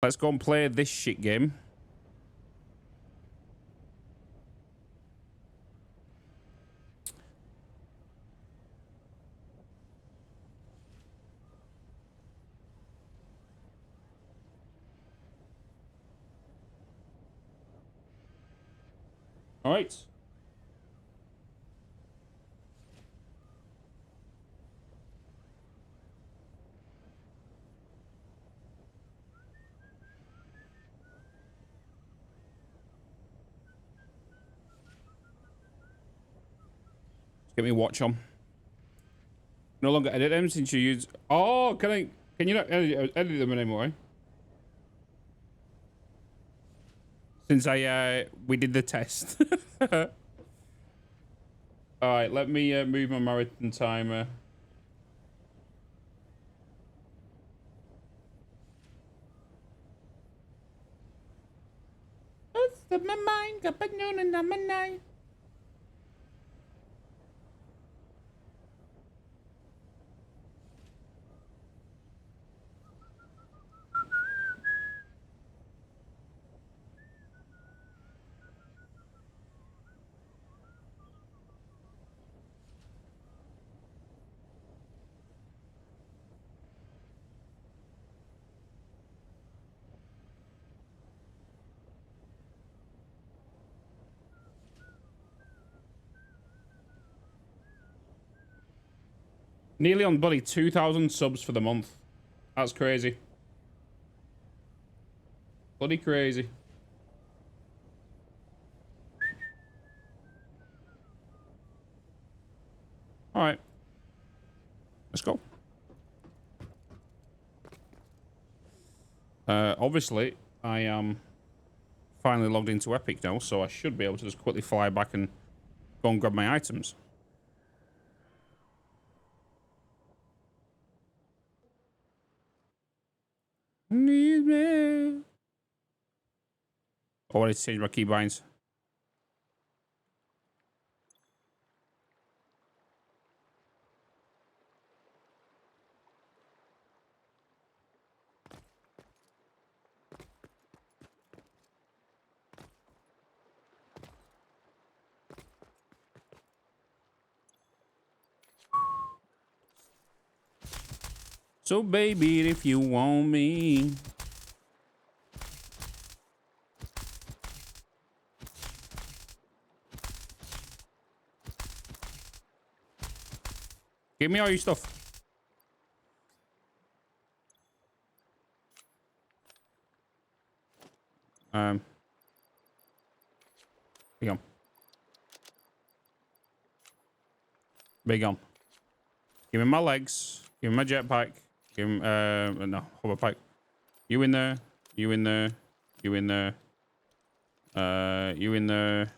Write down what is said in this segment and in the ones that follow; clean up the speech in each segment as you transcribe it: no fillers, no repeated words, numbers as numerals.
Let's go and play this shit game. All right. Get me watch on. No longer edit them since you use. Oh, can you not edit them anymore? Since we did the test. All right, let me move my marathon timer. My mind got banana number 9. Nearly on bloody 2,000 subs for the month. That's crazy. Bloody crazy. All right. Let's go. Obviously, I am finally logged into Epic now, so I should be able to just quickly fly back and go and grab my items. Need me. Oh, I need to change my keybinds. So baby, if you want me. Give me all your stuff. Big on. Big on. Give me my legs. Give me my jetpack. Give him, no, hover pipe. You in there. You in there. You in there. You in there.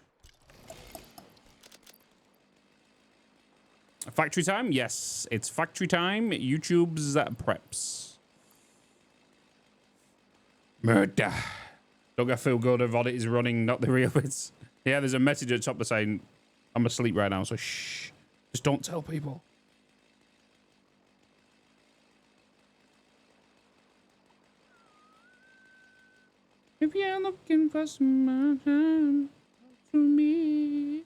Factory time? Yes, it's factory time. YouTube's preps. Murder. Don't get feel good if audit is running, not the real bits. Yeah, there's a message at the top that saying, I'm asleep right now, so shh. Just don't tell people. If you're looking for some time to me.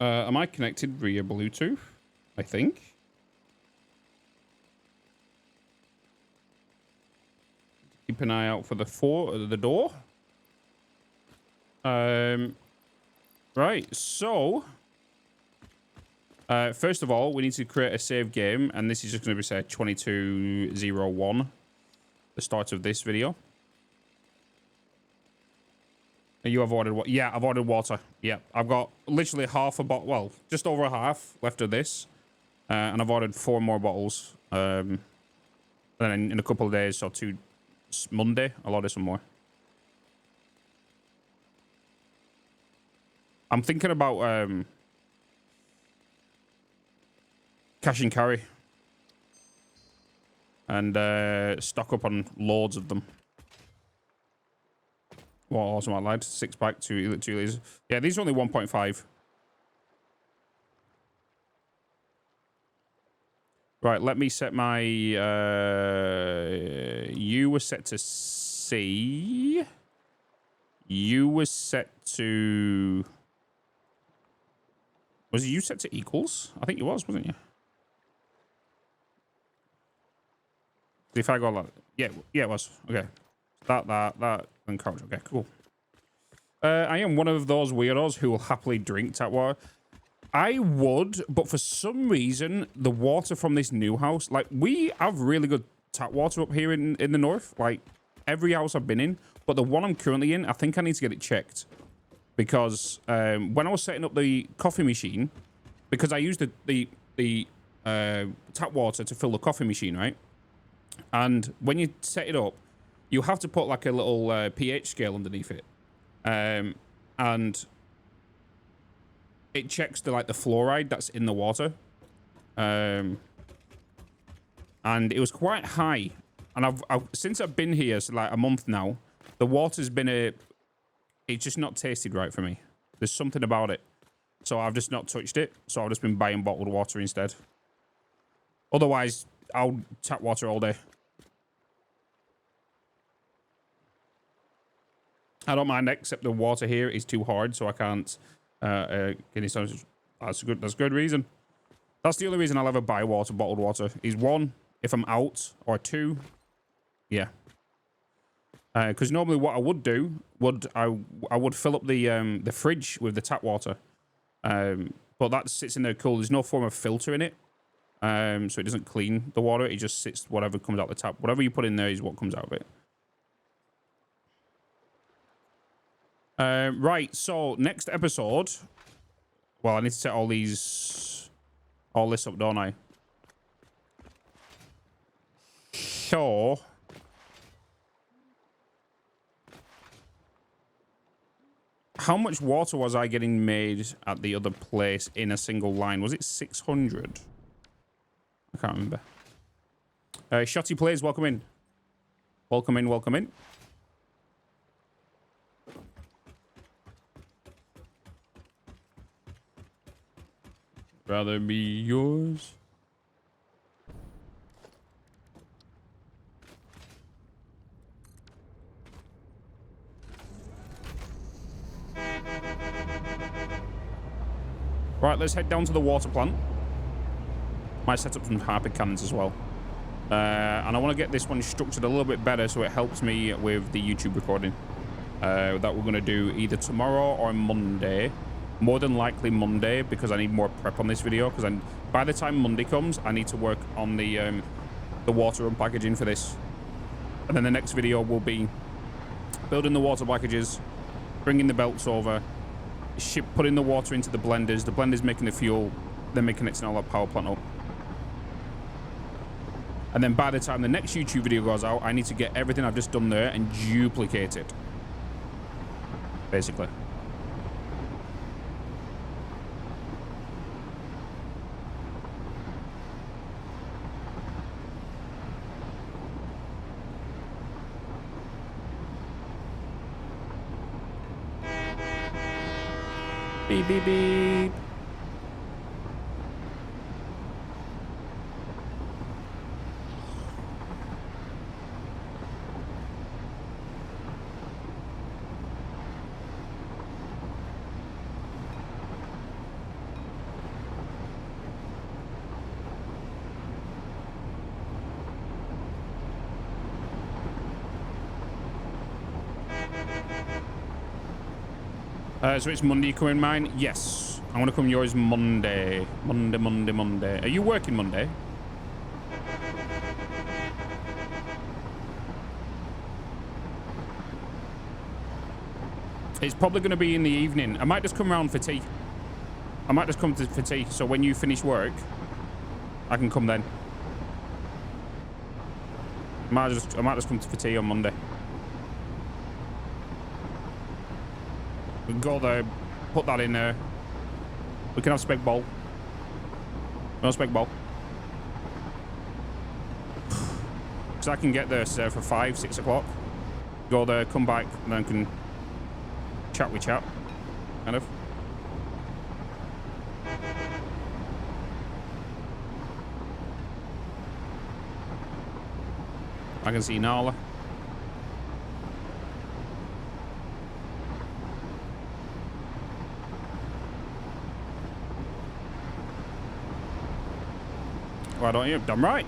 Am I connected via Bluetooth? I think. Keep an eye out for the door. Right, so first of all, we need to create a save game, and this is just going to be say 2201, the start of this video. You have ordered what? Yeah, I've ordered water. Yeah, I've got literally half a bottle, well, just over half left of this, and I've ordered 4 more bottles. And then in a couple of days, so Monday, I'll order some more. I'm thinking about cash and carry. and stock up on loads of them. What awesome I lied. 6-pack, 2 liters. Yeah, these are only 1.5. Right, let me set my... you were set to C. You were set to... Was you set to equals? I think you was, wasn't you? If I go like... Yeah, it was. Okay. That, and couch. Okay, cool. I am one of those weirdos who will happily drink tap water. I would, but for some reason, the water from this new house, like, we have really good tap water up here in the north. Like, every house I've been in. But the one I'm currently in, I think I need to get it checked. Because when I was setting up the coffee machine, because I used the tap water to fill the coffee machine, right? And when you set it up, you have to put, like, a little pH scale underneath it. And... it checks the fluoride that's in the water. And it was quite high. And I've since I've been here, so like a month now, the water's been it's just not tasted right for me. There's something about it. So I've just not touched it. So I've just been buying bottled water instead. Otherwise, I'll tap water all day. I don't mind, except the water here is too hard, so I can't get it. That's a good reason. That's the only reason I'll ever buy water, bottled water. Is one, if I'm out, or two, yeah. Because normally what I would do I would fill up the fridge with the tap water, but that sits in there cool. There's no form of filter in it, so it doesn't clean the water. It just sits whatever comes out the tap. Whatever you put in there is what comes out of it. Right, so next episode. Well, I need to set all this up, don't I? So how much water was I getting made at the other place in a single line? Was it 600? I can't remember. Shotty Plays, welcome in. Welcome in, welcome in. Rather be yours. Right, let's head down to the water plant. Might set up some harpy cannons as well. And I want to get this one structured a little bit better so it helps me with the YouTube recording. That we're going to do either tomorrow or Monday. More than likely Monday, because I need more prep on this video. Because by the time Monday comes, I need to work on the water unpackaging for this. And then the next video will be building the water packages, bringing the belts over, putting the water into the blenders making the fuel, then making it to all that power plant up. And then by the time the next YouTube video goes out, I need to get everything I've just done there and duplicate it. Basically. Beep, beep, beep. So it's Monday you coming mine? Yes. I'm going to come yours Monday. Monday. Are you working Monday? It's probably going to be in the evening. I might just come around for tea. For tea. So when you finish work, I can come then. I might just come for tea on Monday. We can go there, put that in there. We can have spec bowl. No spec bowl. So I can get there for 5, 6 o'clock. Go there, come back, and then can chat with chat, kind of. I can see Nala. Why don't you? Damn right.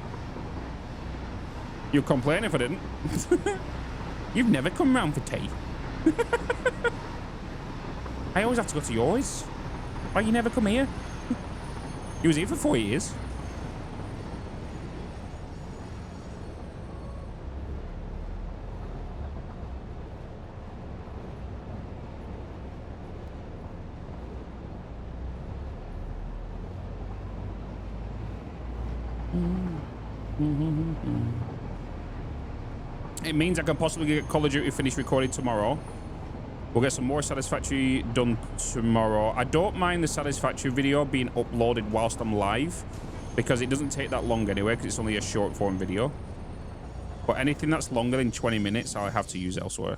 You'd complain if I didn't. You've never come round for tea. I always have to go to yours. Why you never come here? You was here for 4 years. It means I can possibly get Call of Duty finished recording tomorrow. We'll get some more Satisfactory done tomorrow. I don't mind the Satisfactory video being uploaded whilst I'm live, because it doesn't take that long anyway, because it's only a short form video. But anything that's longer than 20 minutes, I'll have to use elsewhere.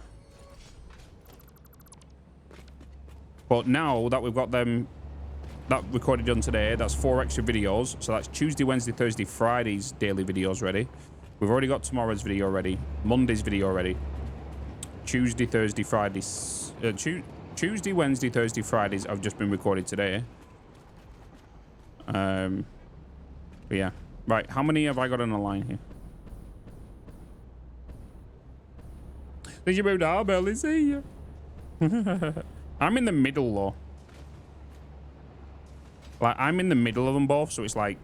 But now that we've got them, that recorded done today, that's 4 extra videos. So that's Tuesday, Wednesday, Thursday, Friday's daily videos ready. We've already got tomorrow's video ready, Monday's video ready. Tuesday, Thursday, Fridays. Tuesday, Wednesday, Thursday, Fridays have just been recorded today. But yeah. Right, how many have I got on the line here? Did you move now, Belly? See ya. I'm in the middle though. Like, I'm in the middle of them both, so it's like,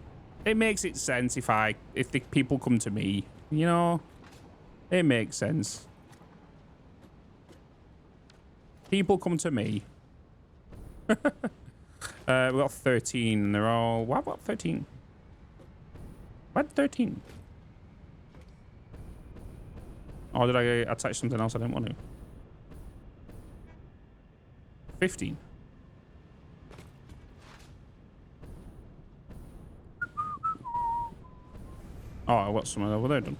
it makes it sense if the people come to me, you know? It makes sense. People come to me. We got 13, and they're all... What about 13? What 13? Oh, did I attach something else I didn't want to? 15. Oh, I got some over there done.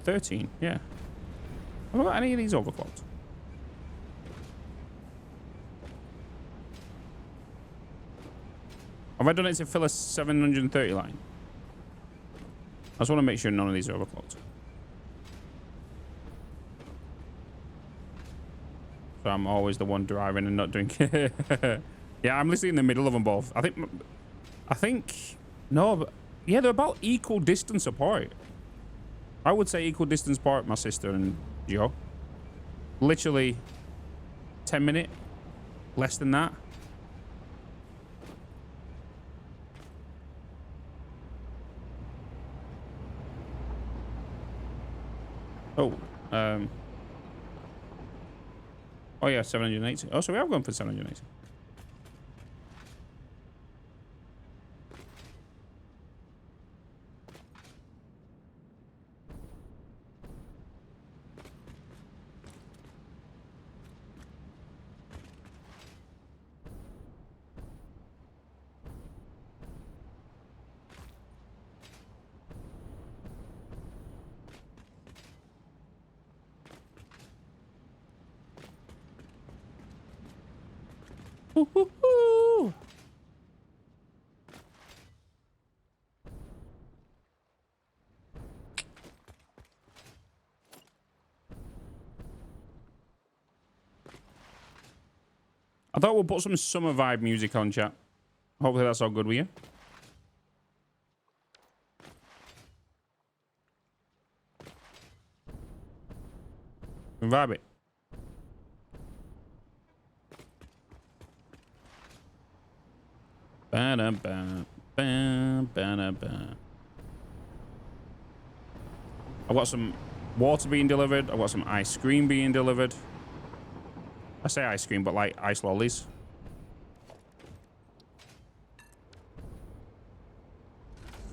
13, yeah. Have I got any of these overclocked? Have I done it to fill a 730 line? I just want to make sure none of these are overclocked. So I'm always the one driving and not doing it. Yeah, I'm literally in the middle of them both. I think, no, but yeah, they're about equal distance apart. I would say equal distance apart, my sister and Joe. Literally 10 minutes, less than that. Oh, oh yeah, 780. Oh, so we have gone for 780. I thought we'll put some summer vibe music on, chat. Hopefully that's all good with you. Vibe it. I've got some water being delivered. I've got some ice cream being delivered. I say ice cream, but like ice lollies.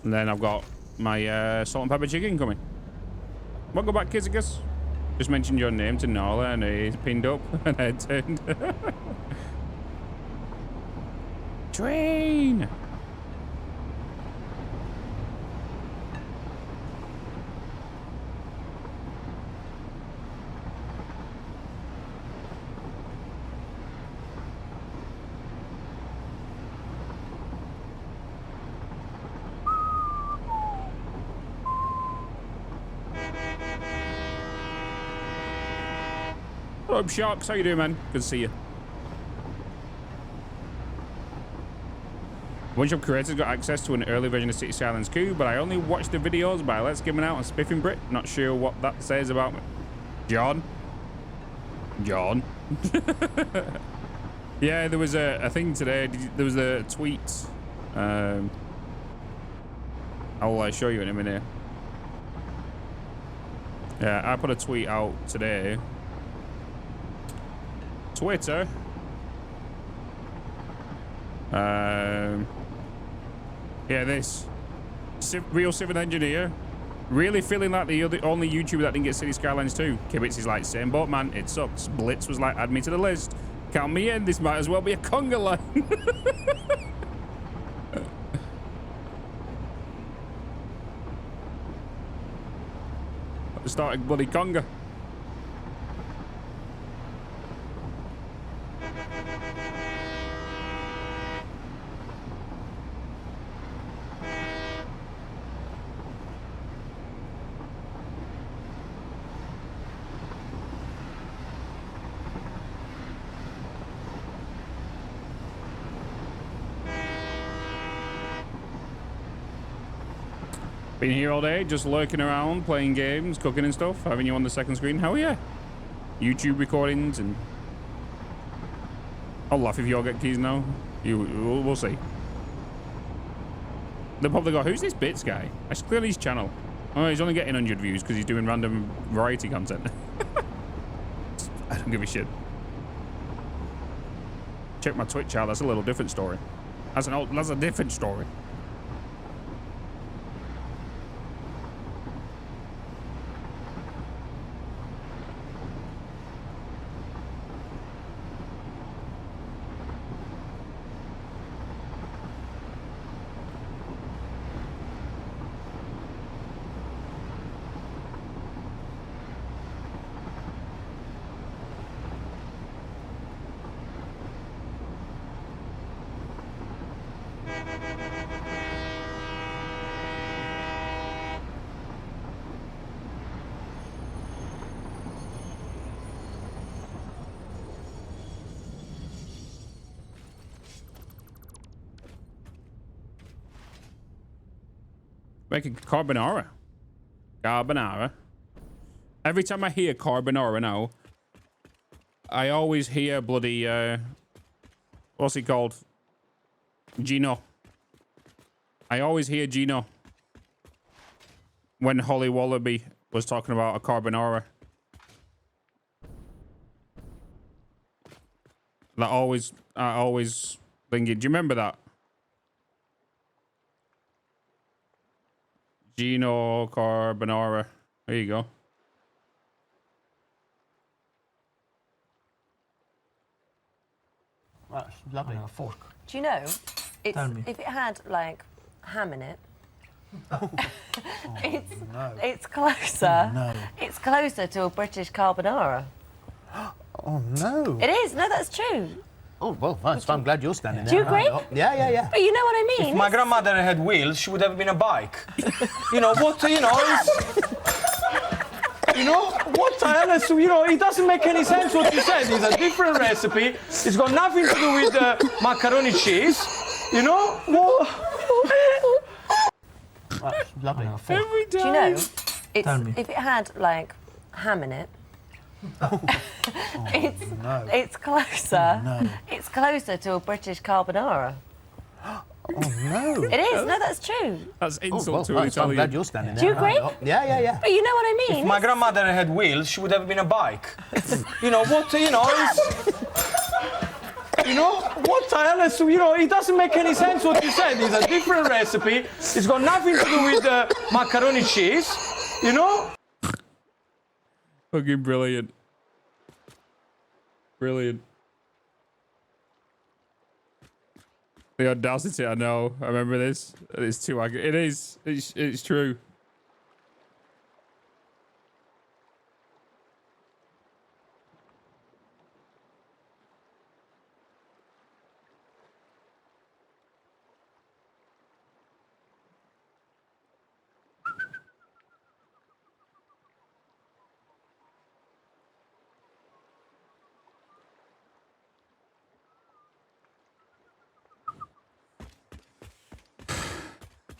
And then I've got my salt and pepper chicken coming. Welcome back, kids, I guess. Just mentioned your name to Nola and he's pinned up and head turned. Train! What up, Sharks? How you doing, man? Good to see you. A bunch of creators got access to an early version of City Skylines Coup, but I only watched the videos by Let's Give It Out and Spiffing Brit. Not sure what that says about me. John? Yeah, there was a thing today. There was a tweet. I'll show you in a minute. Yeah, I put a tweet out today. Twitter. Yeah, this. Real civil engineer. Really feeling like the only YouTuber that didn't get City Skylines 2. Kibitz is like, same boat, man. It sucks. Blitz was like, add me to the list. Count me in. This might as well be a conga line. Starting bloody conga. Been here all day, just lurking around, playing games, cooking and stuff, having you on the second screen. Hell yeah. YouTube recordings and... I'll laugh if you all get keys now. We'll see. They'll probably go, who's this Bitz guy? I should clear his channel. Oh, he's only getting 100 views because he's doing random variety content. I don't give a shit. Check my Twitch out, that's a little different story. That's a different story. Making carbonara. Carbonara. Every time I hear carbonara now, I always hear bloody, what's it called? Gino. I always hear Gino when Holly Wallaby was talking about a carbonara. I always thinking, do you remember that? Gino carbonara. There you go. That's lovely. A fork. Do you know, it's, if it had like ham in it, it's closer. Oh, no. It's closer to a British carbonara. Oh no. It is. No, that's true. Oh well, thanks. I'm glad you're standing there. Do you agree? Yeah. But you know what I mean. If my grandmother had wheels, she would have been a bike. You know what? You know. You know what? You know, it doesn't make any sense what you said. It's a different recipe. It's got nothing to do with macaroni cheese. You know? Well, That's lovely. Every Do time. you know, it's, if it had like ham in it, it's closer. No. It's closer to a British carbonara. Oh no. It is. No, that's true. That's insult well, to an thanks. I'm glad Italian. you're standing there. Do you agree? Yeah. But you know what I mean. if my grandmother had wheels, she would have been a bike. You know what? You know. You know what? You know, it doesn't make any sense what you said. It's a different recipe. It's got nothing to do with macaroni cheese. You know? Fucking brilliant. Brilliant. The audacity, I know. I remember this. It's too accurate. It is. It's true.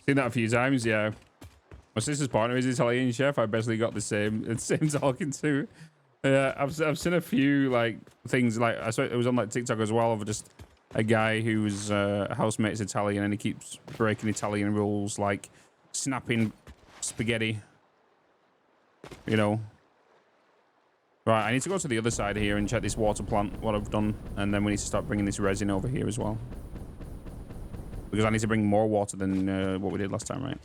Seen that a few times, yeah. My sister's partner is Italian chef. I basically got the same talking to. Yeah, I've seen a few like things like I saw it was on like TikTok as well of just a guy whose housemate's Italian and he keeps breaking Italian rules like snapping spaghetti. You know. Right, I need to go to the other side here and check this water plant, what I've done, and then we need to start bringing this resin over here as well. Because I need to bring more water than what we did last time, right?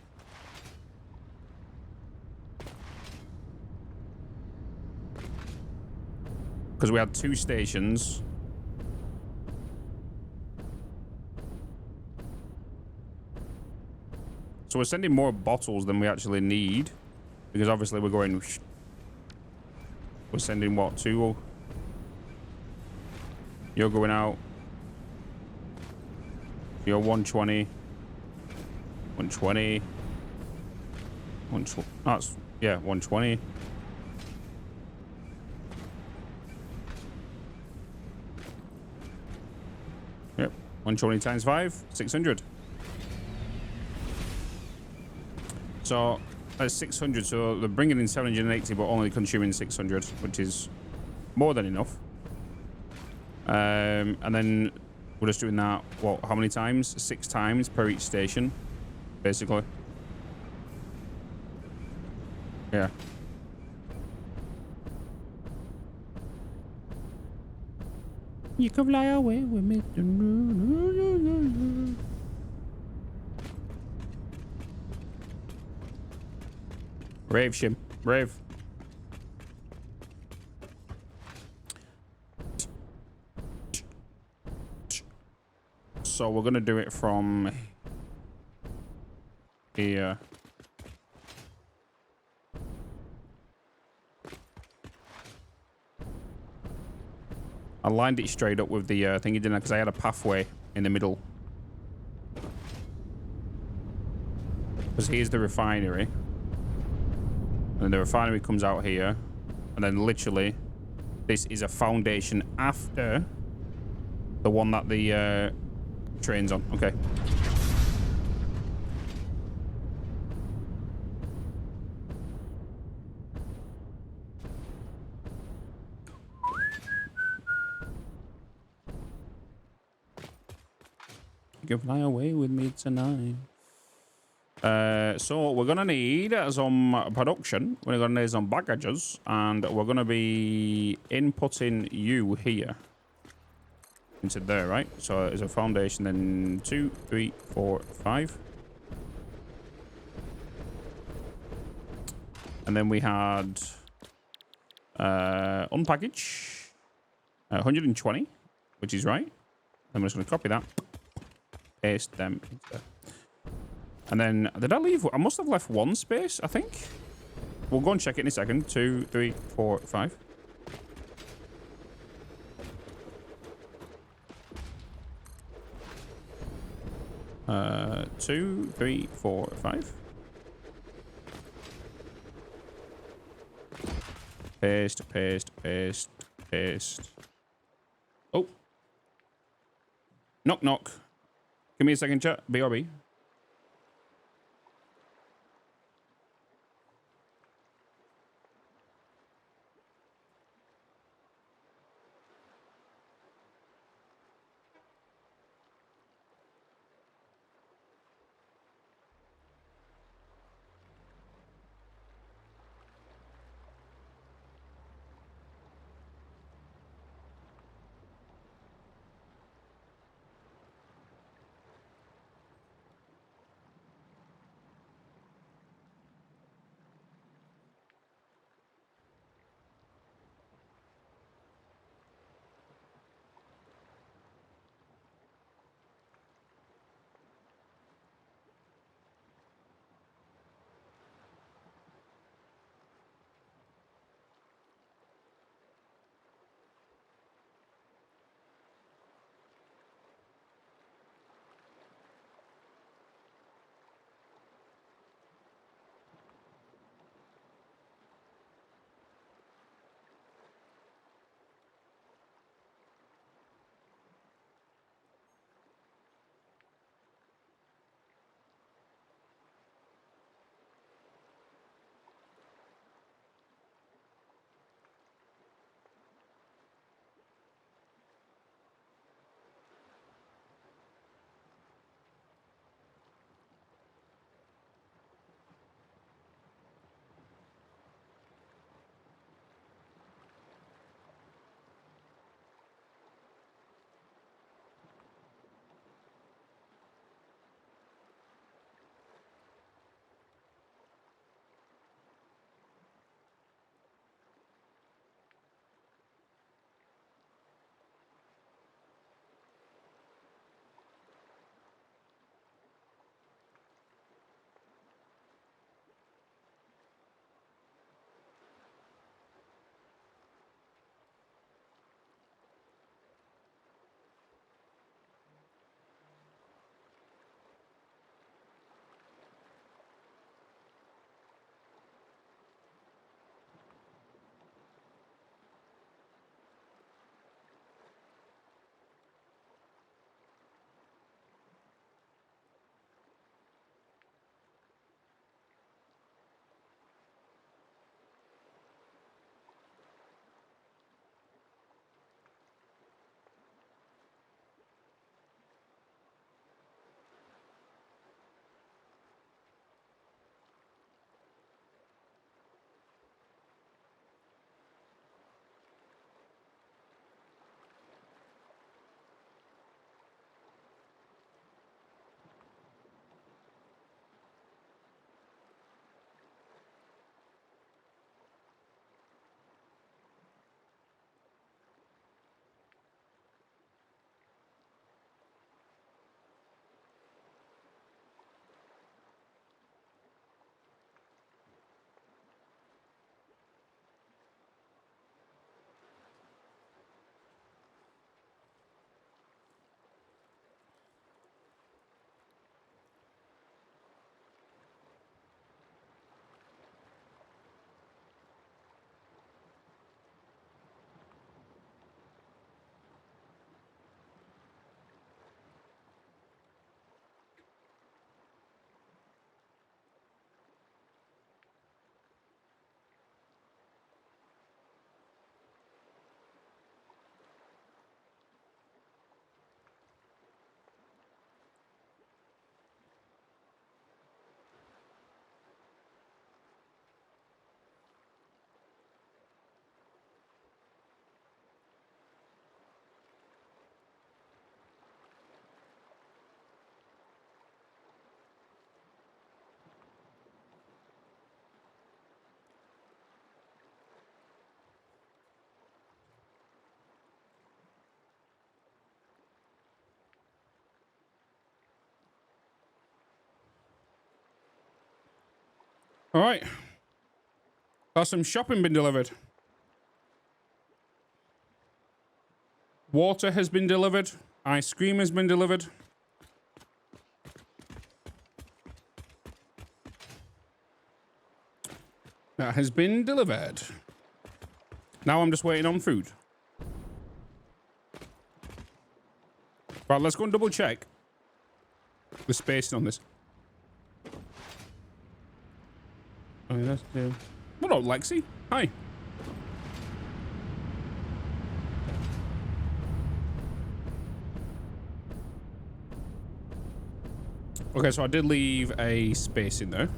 Because we had 2 stations. So we're sending more bottles than we actually need. Because obviously we're going... We're sending what? 2? You're going out. You're 120. 120. 120. That's... Yeah, 120. Yep, 120 times 5, 600. So that's 600. So they're bringing in 780, but only consuming 600, which is more than enough. And then we're just doing that. What? How many times? 6 times per each station, basically. Yeah. You can fly away with me. Rave, Shim. Rave. So we're going to do it from here. I lined it straight up with the thingy, didn't I? Because I had a pathway in the middle. Because here's the refinery. And then the refinery comes out here. And then literally, this is a foundation after the one that the train's on. Okay. You can fly away with me tonight. So we're gonna need some production. We're gonna need some packages, and we're gonna be inputting you here into there, right? So as a foundation, then 2, 3, 4, 5, and then we had unpackage 120, which is right. I'm just gonna copy that. Paste them into there. And then, did I leave? I must have left 1 space, I think. We'll go and check it in a second. 2, 3, 4, 5. Uh, 2, 3, 4, 5. Paste, paste, paste, paste. Oh. Knock, knock. Give me a second, chat. BRB. All right. Got some shopping been delivered. Water has been delivered. Ice cream has been delivered. That has been delivered. Now I'm just waiting on food. Right, let's go and double check the spacing on this. Oh, yeah, that's the... What up, Lexi? Hi. Okay, so I did leave a space in there.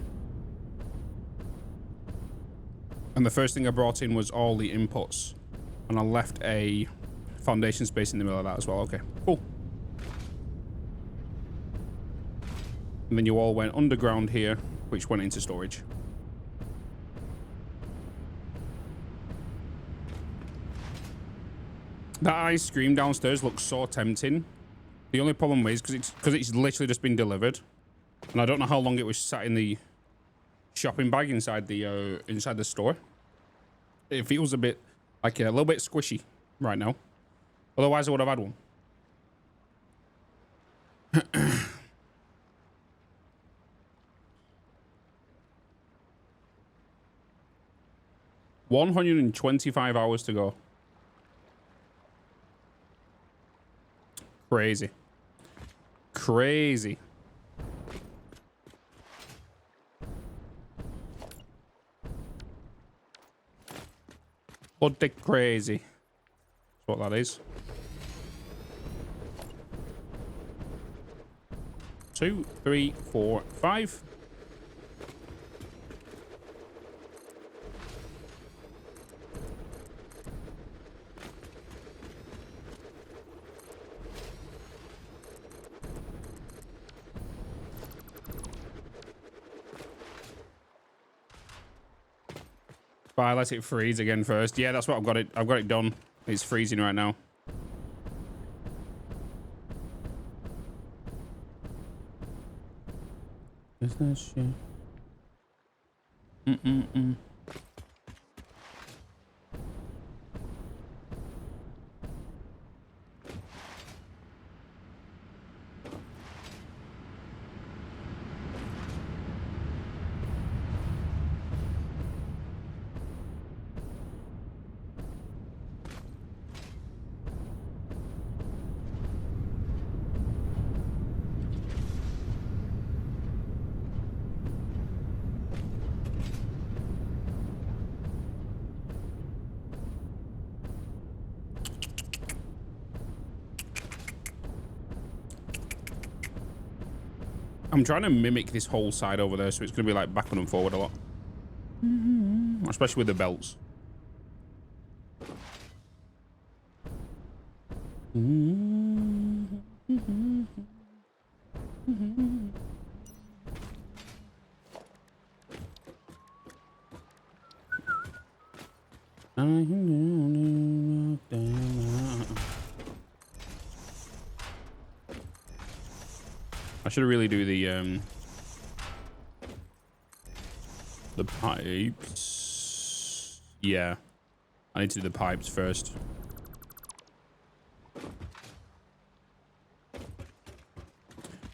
And the first thing I brought in was all the inputs. And I left a foundation space in the middle of that as well. Okay, cool. And then you all went underground here, which went into storage. That ice cream downstairs looks so tempting. The only problem is because it's literally just been delivered, and I don't know how long it was sat in the shopping bag inside the store. It feels a bit like a little bit squishy right now. Otherwise, I would have had one. $125 hours to go. Crazy. Crazy. Bloody crazy. That's what that is. 2, 3, 4, 5. I let it freeze again first. Yeah, that's what I've got it done. It's freezing right now. Is that shit? I'm trying to mimic this whole side over there, so it's going to be like backward and forward a lot. Especially with the belts. I should really do the pipes. Yeah, I need to do the pipes first.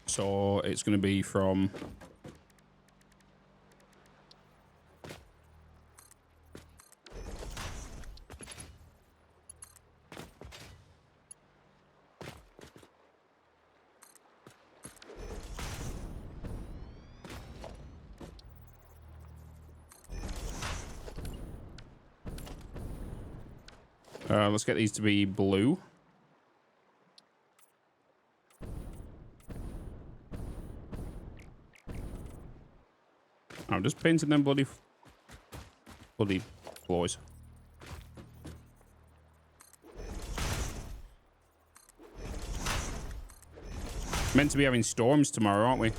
So it's going to be from let's get these to be blue. I'm just painting them bloody floors. Meant to be having storms tomorrow, aren't we?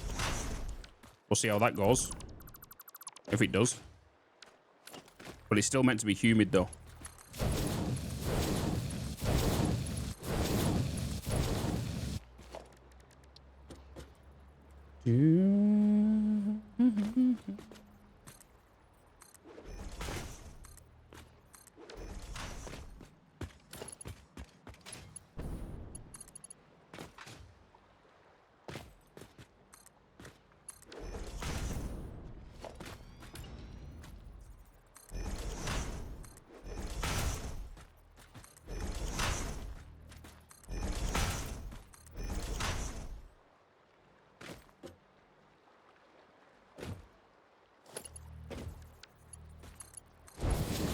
We'll see how that goes. If it does. But it's still meant to be humid though.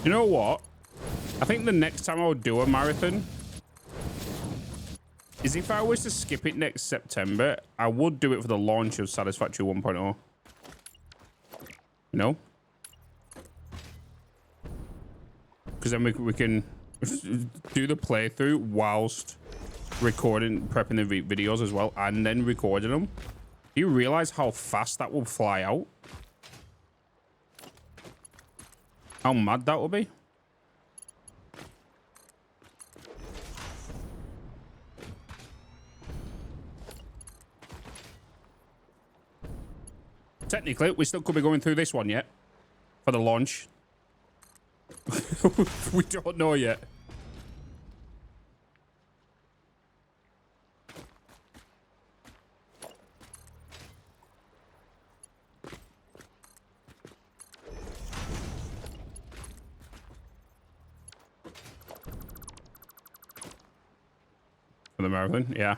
You know what? I think the next time I would do a marathon is if I was to skip it next September, I would do it for the launch of Satisfactory 1.0. You know? Because then we can do the playthrough whilst recording, prepping the videos as well, and then recording them. Do you realize how fast that will fly out? How mad that will be? Technically, we still could be going through this one yet for the launch. We don't know yet. For the marathon, yeah.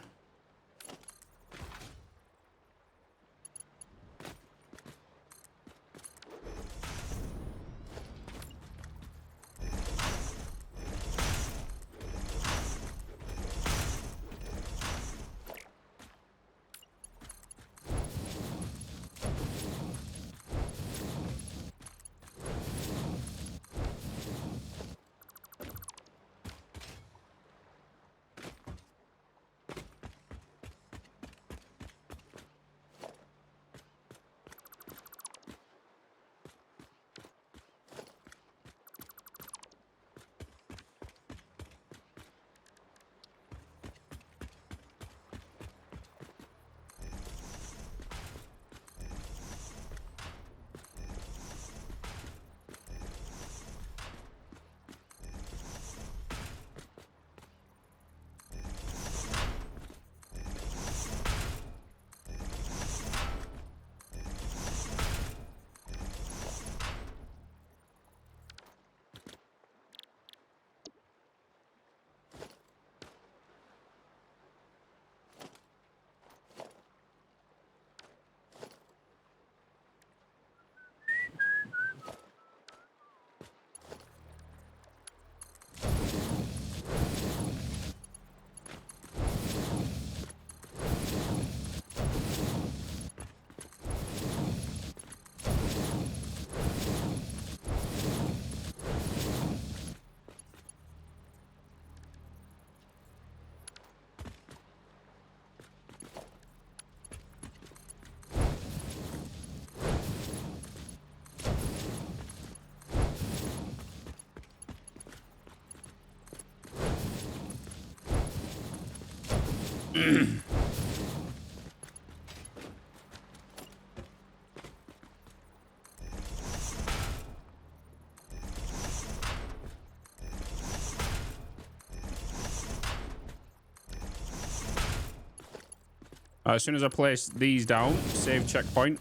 As soon as I place these down, save checkpoint.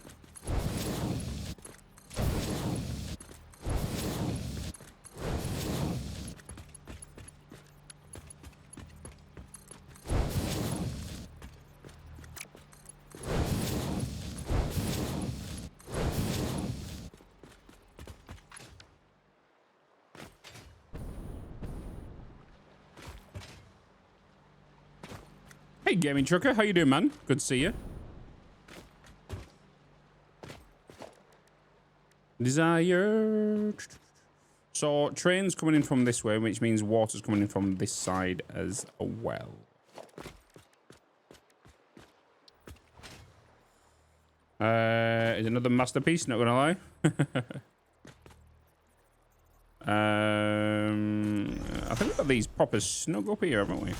Hey, Gaming Trucker, how you doing, man? Good to see you. Desire. So, train's coming in from this way, which means water's coming in from this side as well. Is another masterpiece, not gonna lie. I think we've got these proper snug up here, haven't we?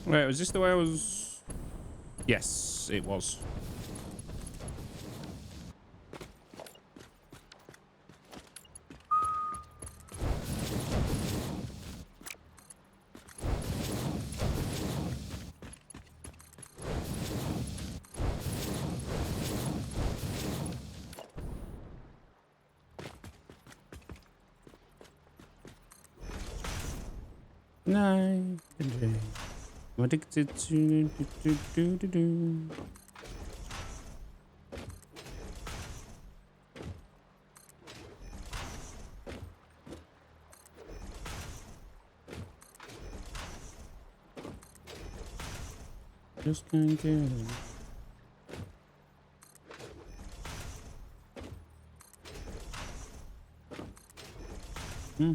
Wait, was this the way I was? Yes, it was. Night and day. I'm addicted to do. Just can't get it. Hmm.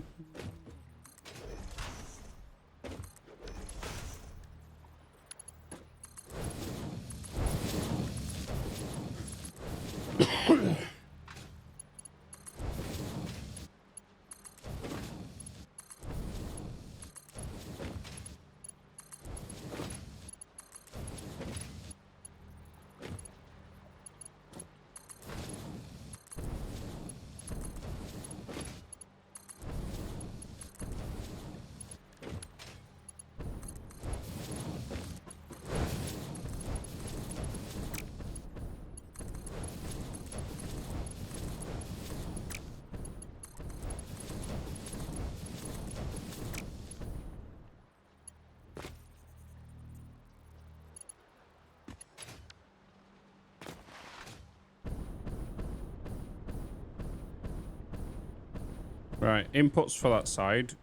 Right, inputs for that side.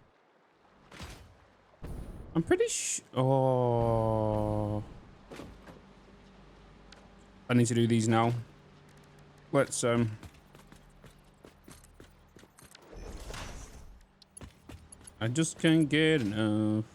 I'm pretty sure. Oh, I need to do these now. Let's I just can't get enough.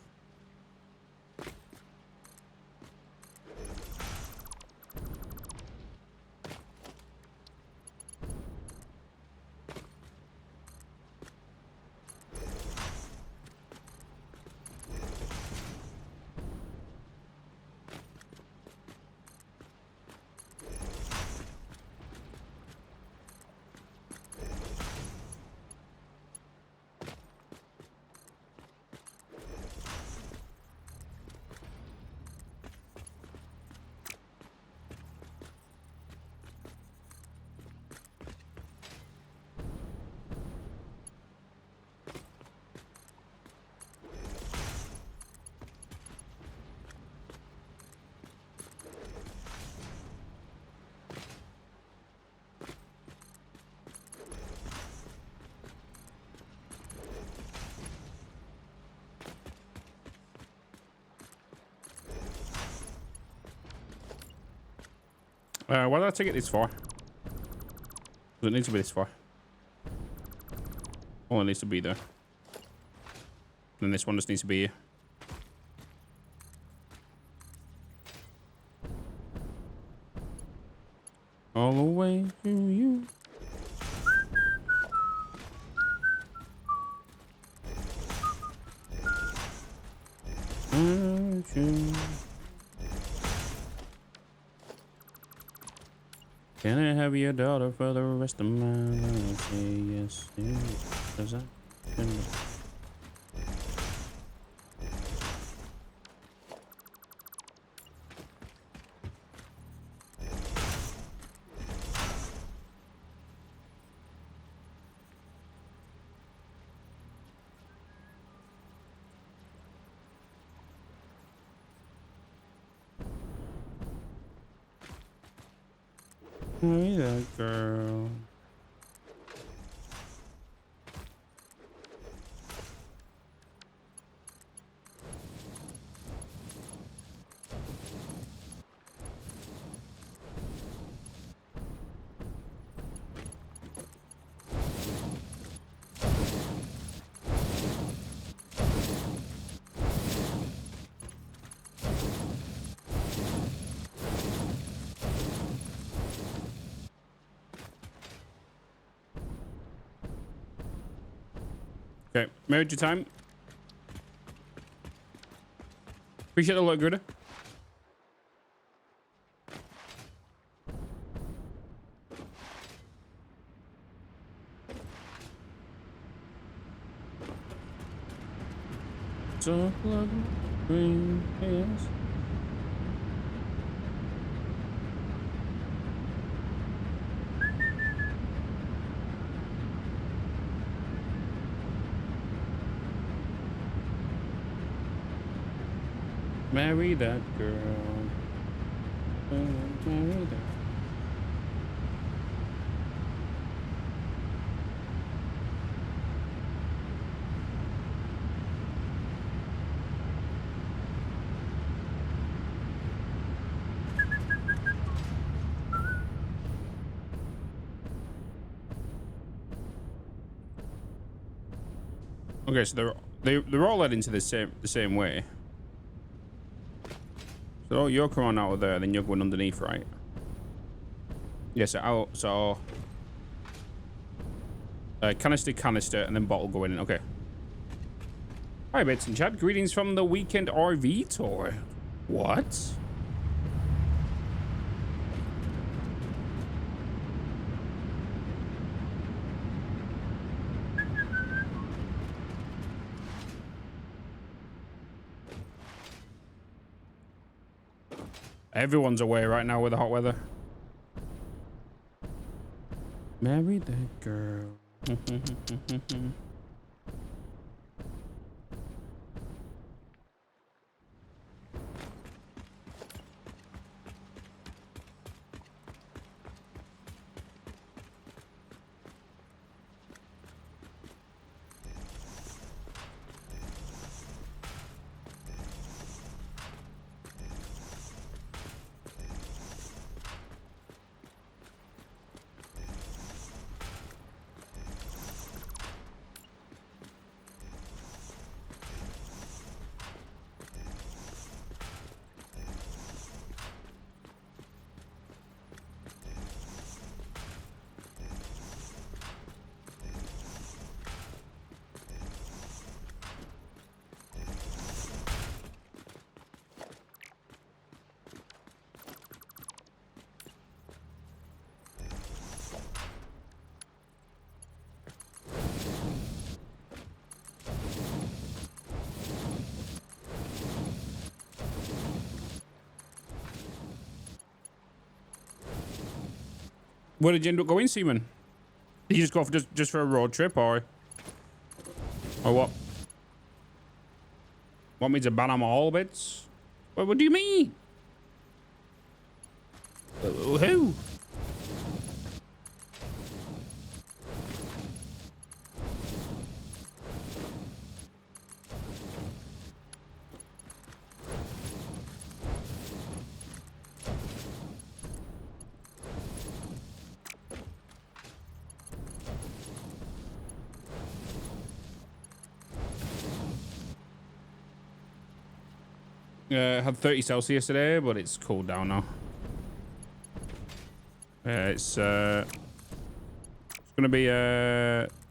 Why did I take it this far? Does it need to be this far? Oh, it needs to be there. Then this one just needs to be here. All the way to you. Can I have your daughter for the rest of my life? Say yes, does that? Hey, that girl. Okay, marriage time. Appreciate the look, Gruder. So blood green hands. Marry that girl. Marry that. Okay, so they're all led into the same way. So you're coming out of there, then you're going underneath, right? Yeah, so canister, and then bottle going in. Okay. Hi, Bitz and chat. Greetings from the weekend RV tour. What? Everyone's away right now with the hot weather. Marry that girl. Where did you end up going, Seaman? Did you just go for just for a road trip, or what? Want me to ban them all, Bitz? What do you mean? Who? Had 30 Celsius today, but it's cooled down now. It's gonna be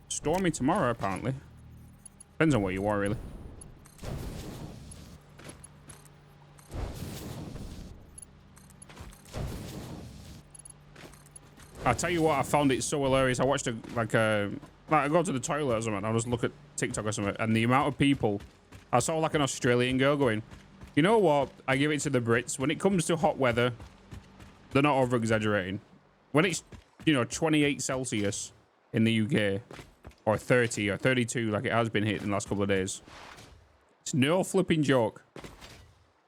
stormy tomorrow, apparently. Depends on where you are, really. I'll tell you what, I found it so hilarious. I watched I go to the toilet or something, I just look at TikTok or something, and the amount of people, I saw like an Australian girl going, you know what, I give it to the Brits. When it comes to hot weather, they're not over-exaggerating. When it's, 28 Celsius in the UK, or 30 or 32 like it has been hit in the last couple of days, it's no flipping joke.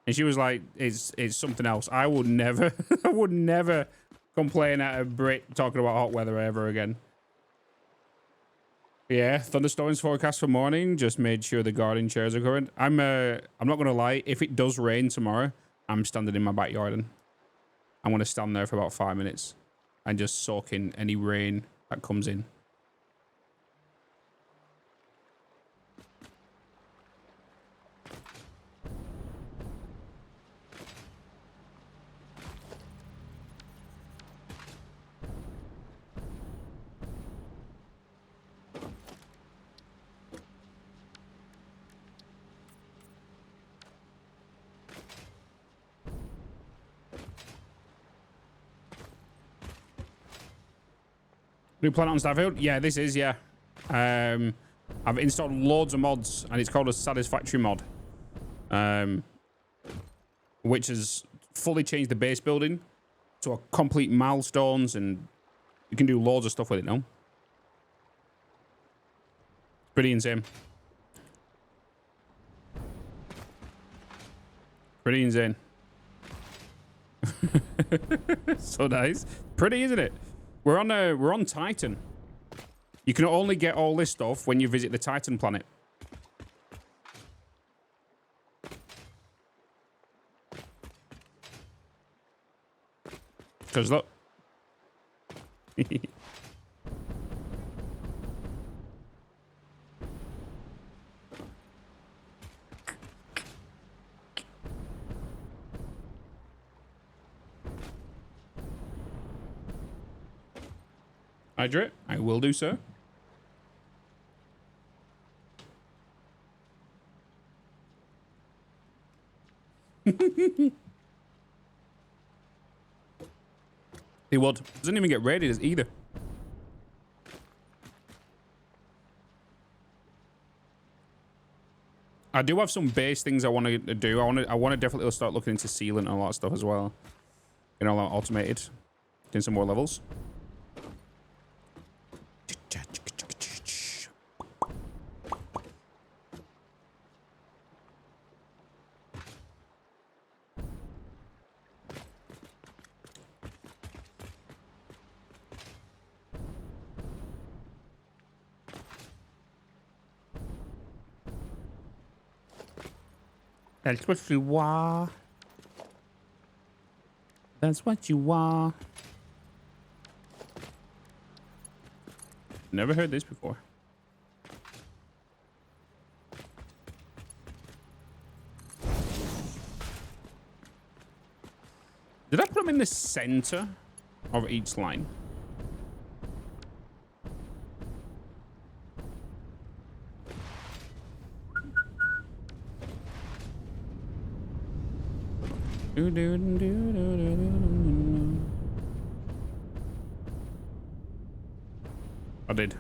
And she was like, it's something else. I would never, I would never complain at a Brit talking about hot weather ever again. Yeah, thunderstorms forecast for morning. Just made sure the garden chairs are current. I'm not gonna lie. If it does rain tomorrow, I'm standing in my backyard and I'm gonna stand there for about 5 minutes and just soak in any rain that comes in. New planet on Starfield? Yeah, this is, yeah. I've installed loads of mods, and it's called a Satisfactory mod. Which has fully changed the base building to a complete milestones, and you can do loads of stuff with it now. Pretty insane. Pretty insane. So nice. Pretty, isn't it? We're on Titan. You can only get all this stuff when you visit the Titan planet. Because look. Hydrate, I will do so. He would. Doesn't even get rated either. I do have some base things I want to do. I want to definitely start looking into sealing and a lot of stuff as well. You know, like automated. Getting some more levels. That's what you are. That's what you are. Never heard this before. Did I put them in the center of each line? I did.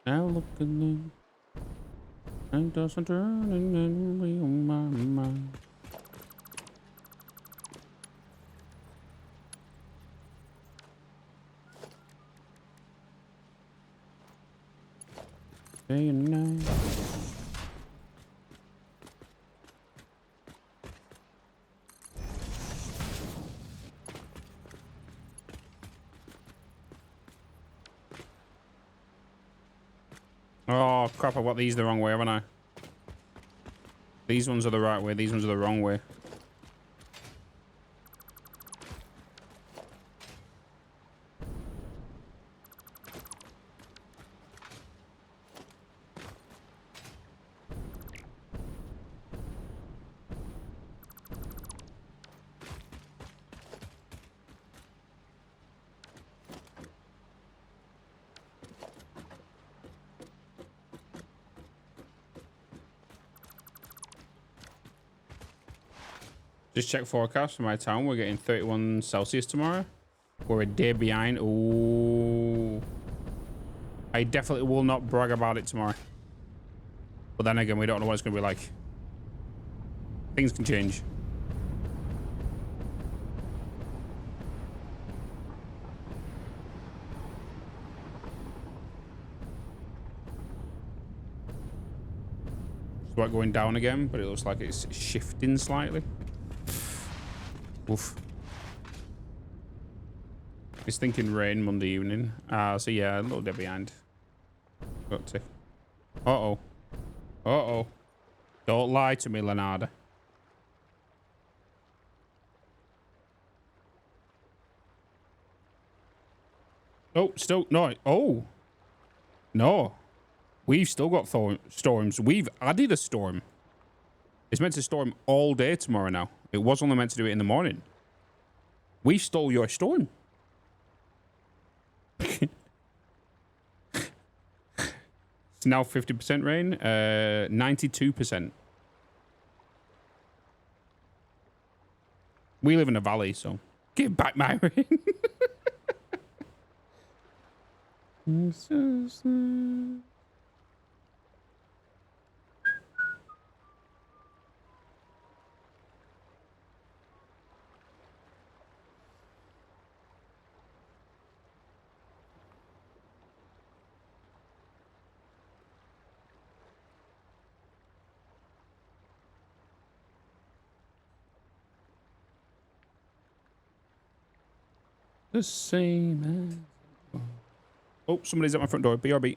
Now look at them. And doesn't turn and we on my mind. Day and night. Oh crap, I've got these the wrong way, haven't I? These ones are the right way, these ones are the wrong way. Just check forecast for my town. We're getting 31 Celsius tomorrow. We're a day behind. Ooh. I definitely will not brag about it tomorrow. But then again, we don't know what it's going to be like. Things can change. It's about going down again, but it looks like it's shifting slightly. Oof. It's thinking rain Monday evening. So yeah, a little bit behind. Got to. Uh-oh. Uh-oh. Don't lie to me, Leonardo. Oh, still, no. Oh. No. We've still got storms. We've added a storm. It's meant to storm all day tomorrow now. It was only meant to do it in the morning. We stole your storm. It's now 50% rain. 92%. We live in a valley, so give back my rain. The same as... Oh, somebody's at my front door. BRB.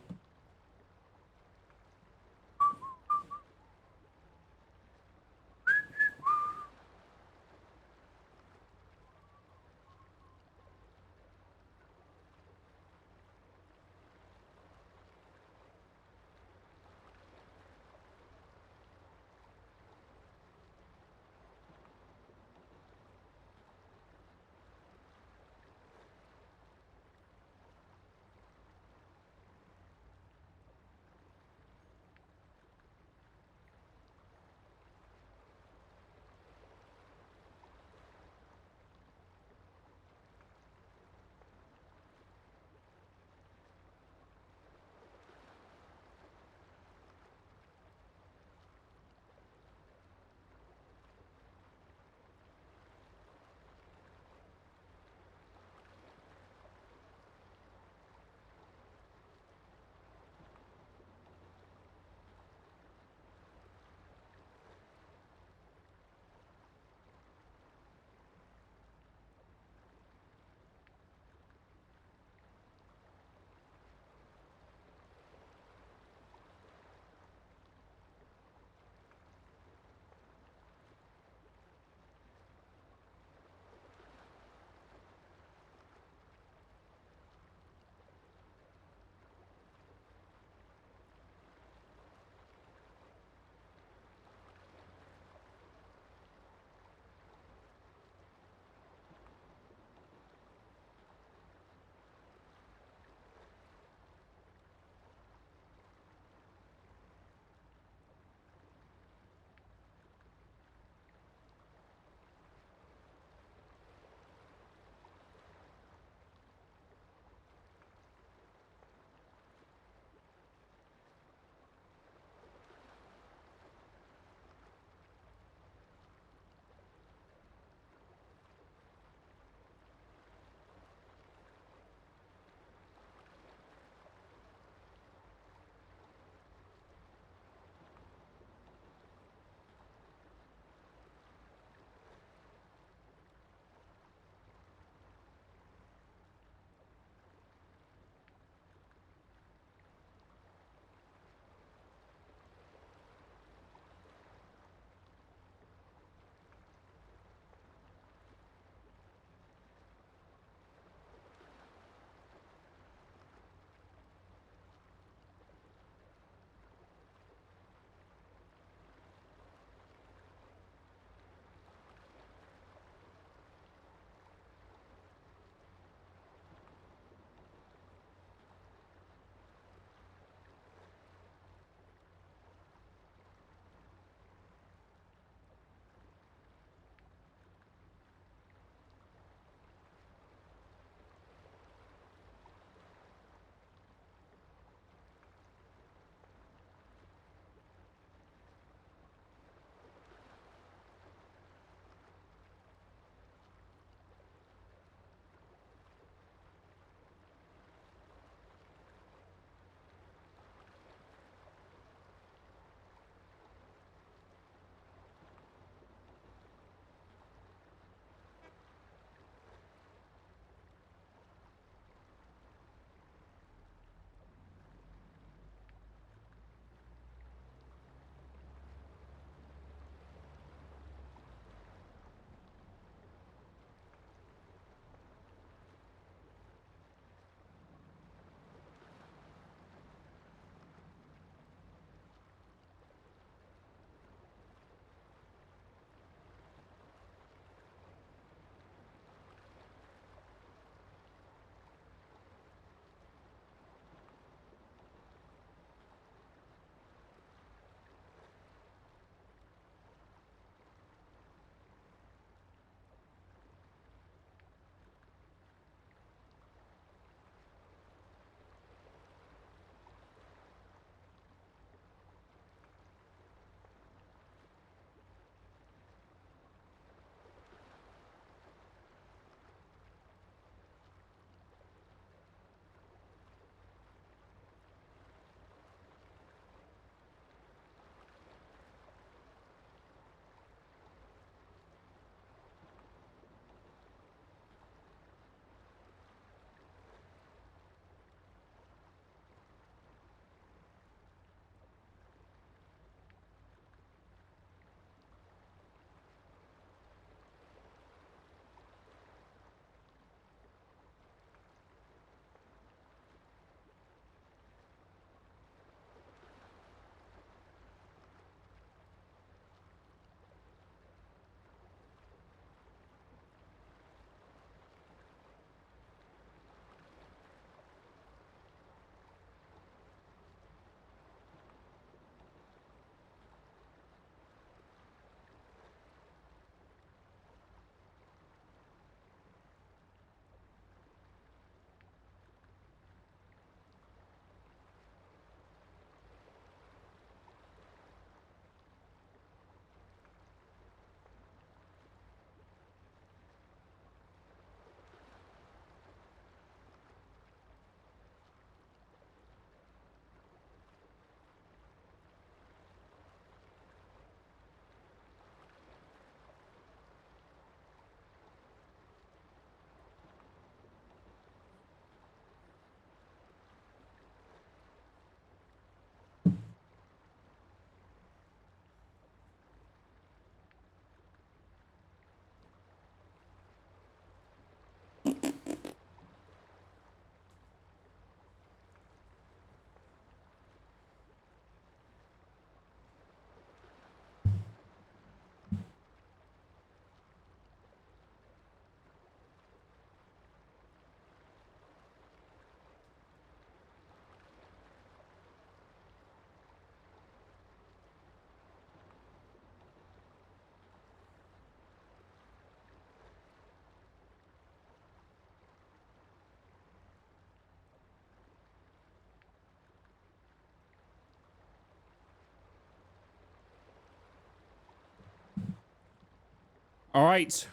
All right.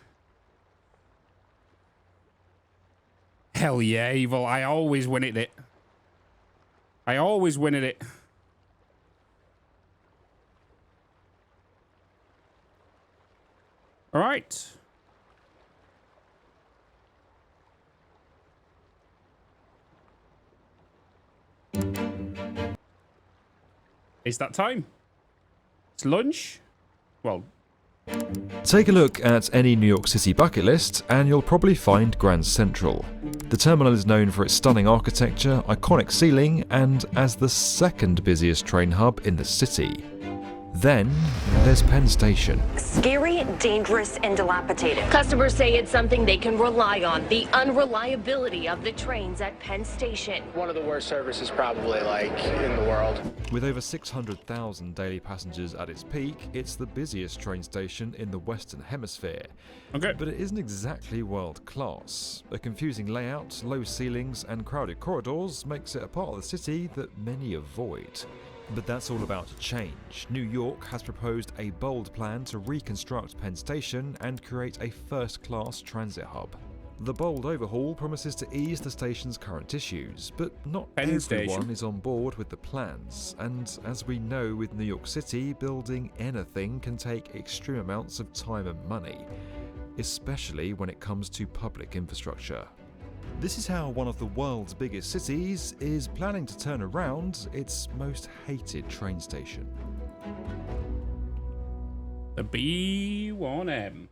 Hell yeah, Evil. I always win at it. I always win at it. All right. It's that time. It's lunch. Well, Take a look at any New York City bucket list and you'll probably find Grand Central. The terminal is known for its stunning architecture, iconic ceiling, and as the second busiest train hub in the city. Then there's Penn Station. Scary, dangerous, and dilapidated. Customers say it's something they can rely on. The unreliability of the trains at Penn Station. One of the worst services probably like in the world. With over 600,000 daily passengers at its peak, it's the busiest train station in the Western Hemisphere. okay. But it isn't exactly world class. A confusing layout, low ceilings, and crowded corridors makes it a part of the city that many avoid. But that's all about to change. New York has proposed a bold plan to reconstruct Penn Station and create a first-class transit hub. The bold overhaul promises to ease the station's current issues, but not Penn everyone Station. is on board with the plans. And as we know with New York City, building anything can take extreme amounts of time and money, especially when it comes to public infrastructure. This is how one of the world's biggest cities is planning to turn around its most hated train station. The B1M.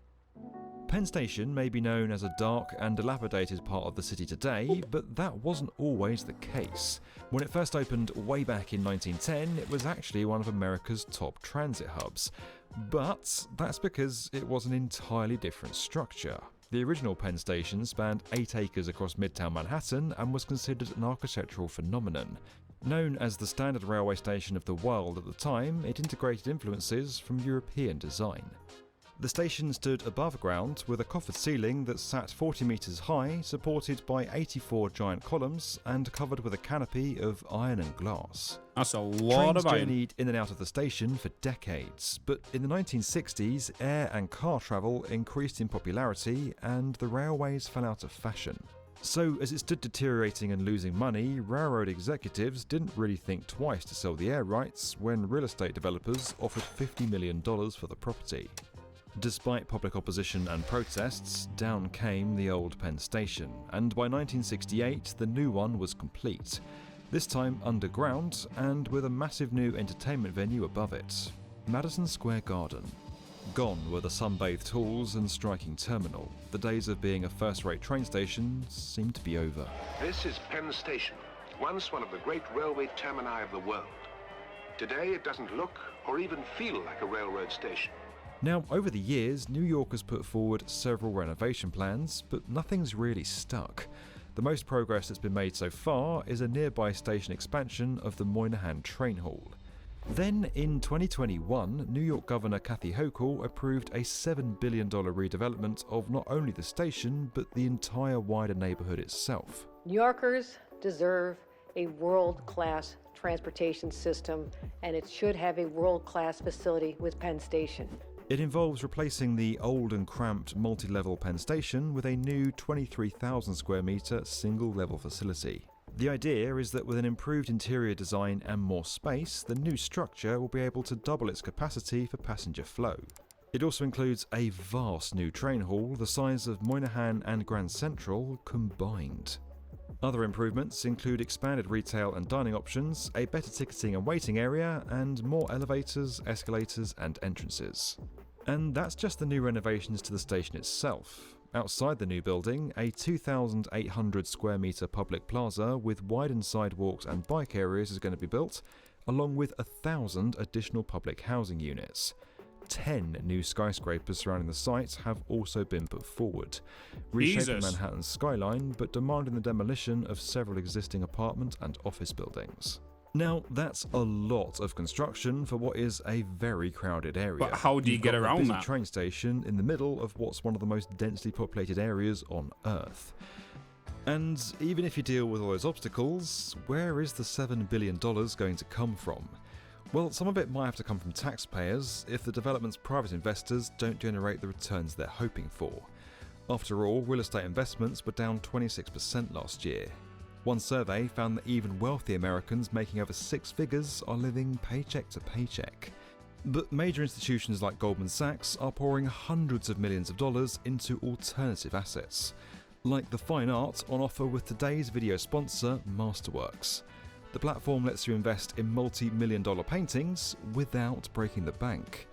Penn Station may be known as a dark and dilapidated part of the city today, but that wasn't always the case. When it first opened way back in 1910, it was actually one of America's top transit hubs. But that's because it was an entirely different structure. The original Penn Station spanned 8 acres across Midtown Manhattan and was considered an architectural phenomenon. Known as the standard railway station of the world at the time, it integrated influences from European design. The station stood above ground with a coffered ceiling that sat 40 metres high, supported by 84 giant columns and covered with a canopy of iron and glass. That's a lot Trains of iron. journeyed in and out of the station for decades, but in the 1960s, air and car travel increased in popularity and the railways fell out of fashion. So, as it stood deteriorating and losing money, railroad executives didn't really think twice to sell the air rights when real estate developers offered $50 million for the property. Despite public opposition and protests, down came the old Penn Station, and by 1968 the new one was complete. This time underground and with a massive new entertainment venue above it, Madison Square Garden. Gone were the sunbathed halls and striking terminal. The days of being a first-rate train station seemed to be over. This is Penn Station, once one of the great railway termini of the world. Today it doesn't look or even feel like a railroad station. Now, over the years, New York has put forward several renovation plans, but nothing's really stuck. The most progress that's been made so far is a nearby station expansion of the Moynihan Train Hall. Then, in 2021, New York Governor Kathy Hochul approved a $7 billion redevelopment of not only the station, but the entire wider neighborhood itself. New Yorkers deserve a world-class transportation system, and it should have a world-class facility with Penn Station. It involves replacing the old and cramped multi-level Penn Station with a new 23,000 square metre single-level facility. The idea is that with an improved interior design and more space, the new structure will be able to double its capacity for passenger flow. It also includes a vast new train hall the size of Moynihan and Grand Central combined. Other improvements include expanded retail and dining options, a better ticketing and waiting area, and more elevators, escalators, and entrances. And that's just the new renovations to the station itself. Outside the new building, a 2,800 square metre public plaza with widened sidewalks and bike areas is going to be built, along with 1,000 additional public housing units. 10 new skyscrapers surrounding the site have also been put forward, reshaping Manhattan's skyline but demanding the demolition of several existing apartment and office buildings. Now, that's a lot of construction for what is a very crowded area. But how do you get around a busy that? Train station in the middle of what's one of the most densely populated areas on Earth. And even if you deal with all those obstacles, where is the $7 billion going to come from? Well, some of it might have to come from taxpayers if the development's private investors don't generate the returns they're hoping for. After all, real estate investments were down 26% last year. One survey found that even wealthy Americans making over 6 figures are living paycheck to paycheck. But major institutions like Goldman Sachs are pouring hundreds of millions of dollars into alternative assets, like the fine art on offer with today's video sponsor, Masterworks. The platform lets you invest in multi-million-dollar paintings without breaking the bank.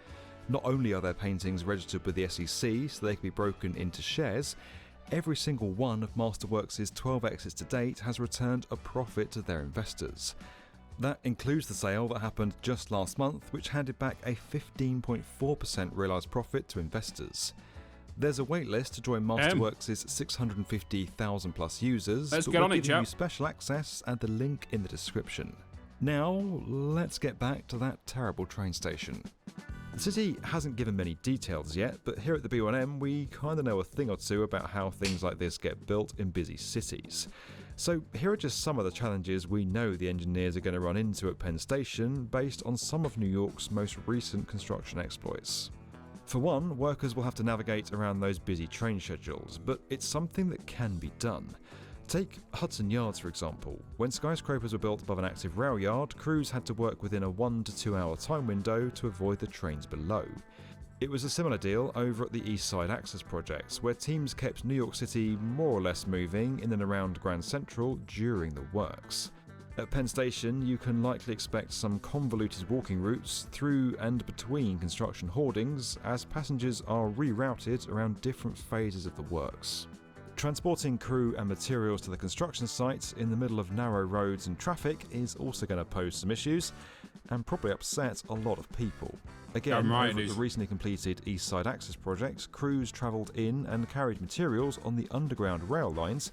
Not only are their paintings registered with the SEC so they can be broken into shares, every single one of Masterworks' 12 exits to date has returned a profit to their investors. That includes the sale that happened just last month, which handed back a 15.4% realised profit to investors. There's a waitlist to join Masterworks' 650,000 plus users, Let's but get we're on it, giving you chap. special access at the link in the description. Now, let's get back to that terrible train station. The city hasn't given many details yet, but here at the B1M we kinda know a thing or two about how things like this get built in busy cities. So here are just some of the challenges we know the engineers are going to run into at Penn Station based on some of New York's most recent construction exploits. For one, workers will have to navigate around those busy train schedules, but it's something that can be done. Take Hudson Yards for example. When skyscrapers were built above an active rail yard, crews had to work within a 1 to 2 hour time window to avoid the trains below. It was a similar deal over at the East Side Access Project, where teams kept New York City more or less moving in and around Grand Central during the works. At Penn Station, you can likely expect some convoluted walking routes through and between construction hoardings as passengers are rerouted around different phases of the works. Transporting crew and materials to the construction site in the middle of narrow roads and traffic is also going to pose some issues and probably upset a lot of people. Again, over at the recently completed East Side Access project, crews travelled in and carried materials on the underground rail lines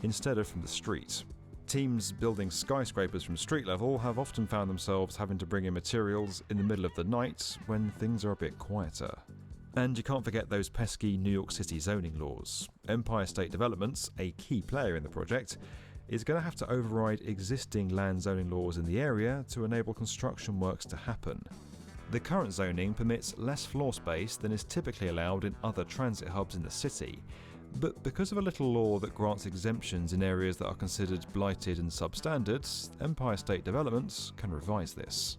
instead of from the street. Teams building skyscrapers from street level have often found themselves having to bring in materials in the middle of the night when things are a bit quieter. And you can't forget those pesky New York City zoning laws. Empire State Developments, a key player in the project, is going to have to override existing land zoning laws in the area to enable construction works to happen. The current zoning permits less floor space than is typically allowed in other transit hubs in the city, but because of a little law that grants exemptions in areas that are considered blighted and substandard, Empire State Developments can revise this.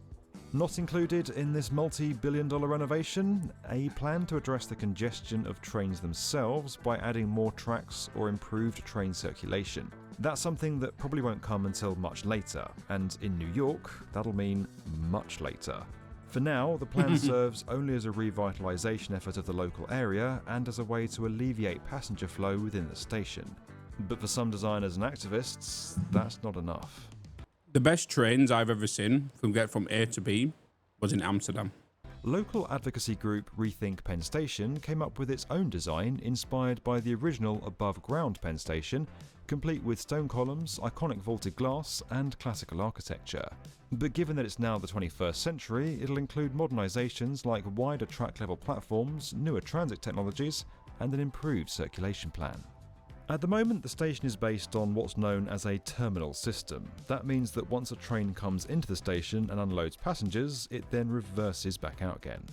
Not included in this multi-billion-dollar renovation, a plan to address the congestion of trains themselves by adding more tracks or improved train circulation. That's something that probably won't come until much later, and in New York, that'll mean much later. For now, the plan serves only as a revitalisation effort of the local area and as a way to alleviate passenger flow within the station. But for some designers and activists, that's not enough. The best trains I've ever seen from A to B was in Amsterdam. Local advocacy group Rethink Penn Station came up with its own design inspired by the original above-ground Penn Station, complete with stone columns, iconic vaulted glass, and classical architecture. But given that it's now the 21st century, it'll include modernisations like wider track-level platforms, newer transit technologies, and an improved circulation plan. At the moment, the station is based on what's known as a terminal system. That means that once a train comes into the station and unloads passengers, it then reverses back out again.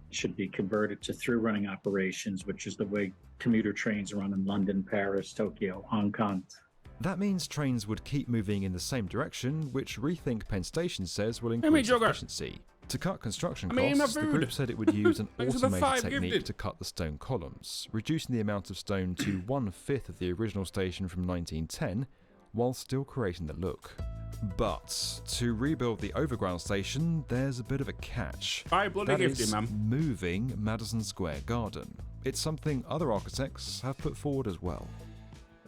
It should be converted to through-running operations, which is the way commuter trains run in London, Paris, Tokyo, Hong Kong. That means trains would keep moving in the same direction, which Rethink Penn Station says will increase efficiency. To cut construction costs, the group said it would use an automated technique to cut the stone columns, reducing the amount of stone to 1/5 of the original station from 1910, while still creating the look. But to rebuild the overground station, there's a bit of a catch. That is moving Madison Square Garden. It's something other architects have put forward as well.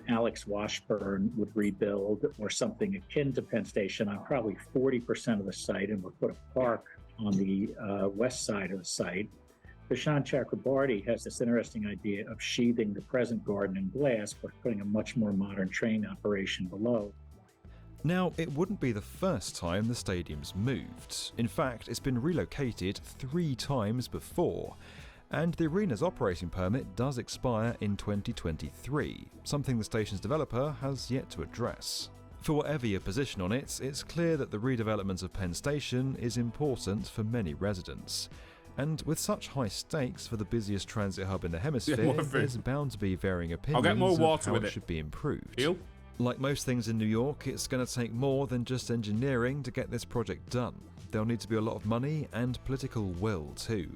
Alex Washburn would rebuild or something akin to Penn Station on probably 40% of the site and would put a park on the west side of the site. Prashant Chakrabarty has this interesting idea of sheathing the present garden in glass but putting a much more modern train operation below. Now, it wouldn't be the first time the stadium's moved. In fact, it's been relocated 3 times before. And the arena's operating permit does expire in 2023, something the station's developer has yet to address. For whatever your position on it, it's clear that the redevelopment of Penn Station is important for many residents. And with such high stakes for the busiest transit hub in the hemisphere, there's bound to be varying opinions of how it should be improved. Deal? Like most things in New York, it's going to take more than just engineering to get this project done. There'll need to be a lot of money and political will too.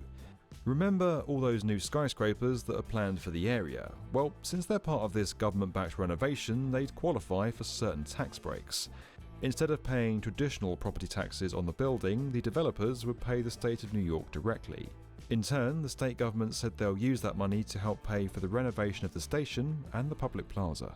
Remember all those new skyscrapers that are planned for the area? Well, since they're part of this government-backed renovation, they'd qualify for certain tax breaks. Instead of paying traditional property taxes on the building, the developers would pay the state of New York directly. In turn, the state government said they'll use that money to help pay for the renovation of the station and the public plaza.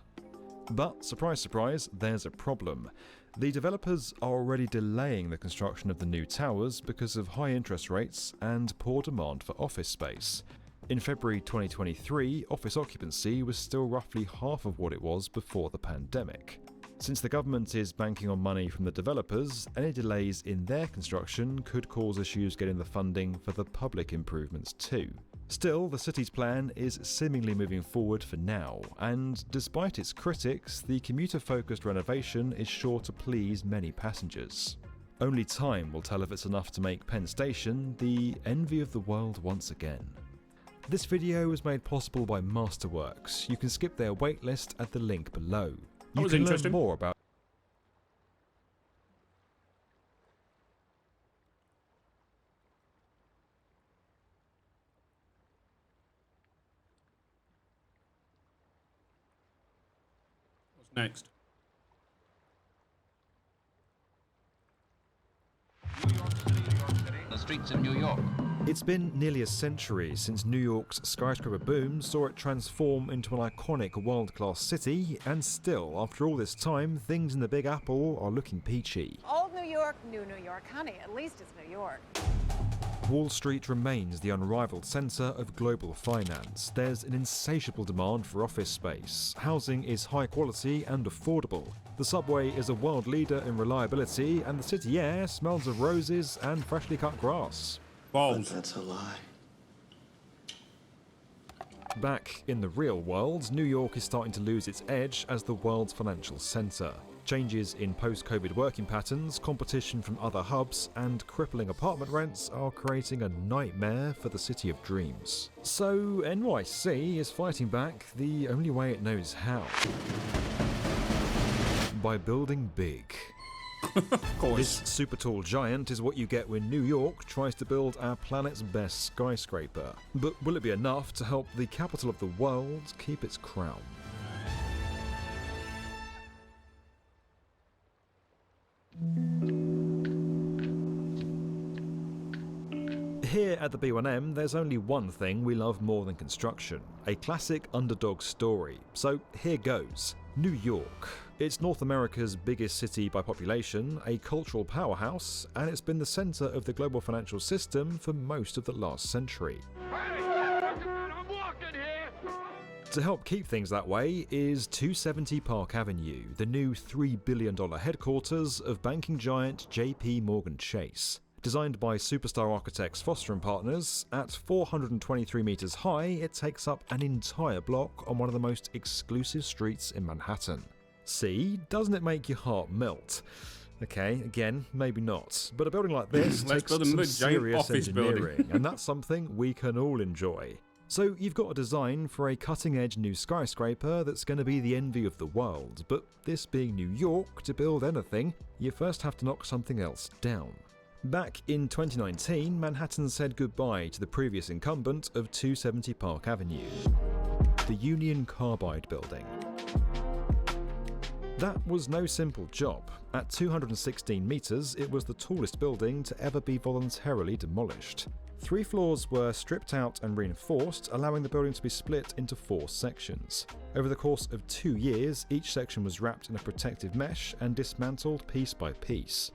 But, surprise surprise, there's a problem. The developers are already delaying the construction of the new towers because of high interest rates and poor demand for office space. In February 2023, office occupancy was still roughly half of what it was before the pandemic. Since the government is banking on money from the developers, any delays in their construction could cause issues getting the funding for the public improvements too. Still, the city's plan is seemingly moving forward for now, and despite its critics, the commuter-focused renovation is sure to please many passengers. Only time will tell if it's enough to make Penn Station the envy of the world once again. This video was made possible by Masterworks. You can skip their waitlist at the link below. You can learn more about What's next? The streets of New York. It's been nearly a century since New York's skyscraper boom saw it transform into an iconic world-class city, and still, after all this time, things in the Big Apple are looking peachy. Old New York, new New York, honey, at least it's New York. Wall Street remains the unrivaled centre of global finance. There's an insatiable demand for office space. Housing is high quality and affordable. The subway is a world leader in reliability, and the city air smells of roses and freshly cut grass. Balls. That's a lie. Back in the real world, New York is starting to lose its edge as the world's financial centre. Changes in post-COVID working patterns, competition from other hubs, and crippling apartment rents are creating a nightmare for the city of dreams. So NYC is fighting back the only way it knows how. By building big. This super tall giant is what you get when New York tries to build our planet's best skyscraper. But will it be enough to help the capital of the world keep its crown? Here at the B1M, there's only one thing we love more than construction, a classic underdog story. So here goes. New York. It's North America's biggest city by population, a cultural powerhouse, and it's been the centre of the global financial system for most of the last century. To help keep things that way is 270 Park Avenue, the new $3 billion headquarters of banking giant JP Morgan Chase. Designed by superstar architects Foster & Partners, at 423 metres high, it takes up an entire block on one of the most exclusive streets in Manhattan. See, doesn't it make your heart melt? Okay, again, maybe not. But a building like this takes some serious engineering, and that's something we can all enjoy. So you've got a design for a cutting-edge new skyscraper that's going to be the envy of the world, but this being New York, to build anything, you first have to knock something else down. Back in 2019, Manhattan said goodbye to the previous incumbent of 270 Park Avenue, the Union Carbide building. That was no simple job. At 216 metres, it was the tallest building to ever be voluntarily demolished. 3 floors were stripped out and reinforced, allowing the building to be split into 4 sections. Over the course of 2 years, each section was wrapped in a protective mesh and dismantled piece by piece.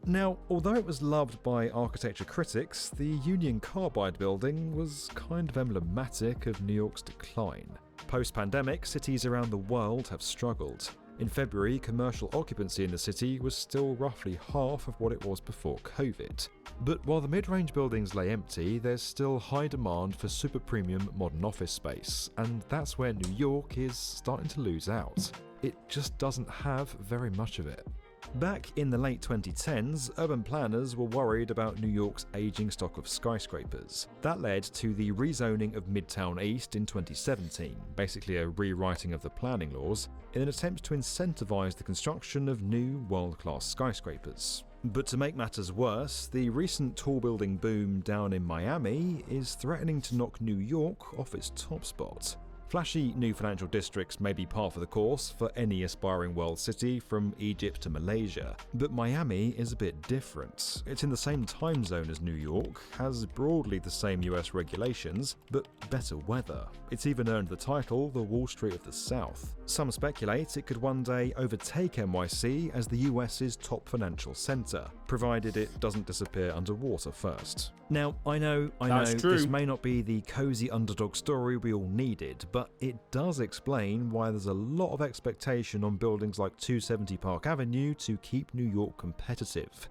Now, although it was loved by architecture critics, the Union Carbide building was kind of emblematic of New York's decline. Post-pandemic, cities around the world have struggled. In February, commercial occupancy in the city was still roughly half of what it was before COVID. But while the mid-range buildings lay empty, there's still high demand for super premium modern office space, and that's where New York is starting to lose out. it just doesn't have very much of it. Back in the late 2010s, urban planners were worried about New York's aging stock of skyscrapers. That led to the rezoning of Midtown East in 2017, basically a rewriting of the planning laws, in an attempt to incentivize the construction of new world-class skyscrapers. But to make matters worse, the recent tall building boom down in Miami is threatening to knock New York off its top spot. Flashy new financial districts may be par for the course for any aspiring world city from Egypt to Malaysia, but Miami is a bit different. It's in the same time zone as New York, has broadly the same US regulations, but better weather. It's even earned the title the Wall Street of the South. Some speculate it could one day overtake NYC as the US's top financial center, provided it doesn't disappear underwater first. Now, I know, this may not be the cozy underdog story we all needed, but it does explain why there's a lot of expectation on buildings like 270 Park Avenue to keep New York competitive.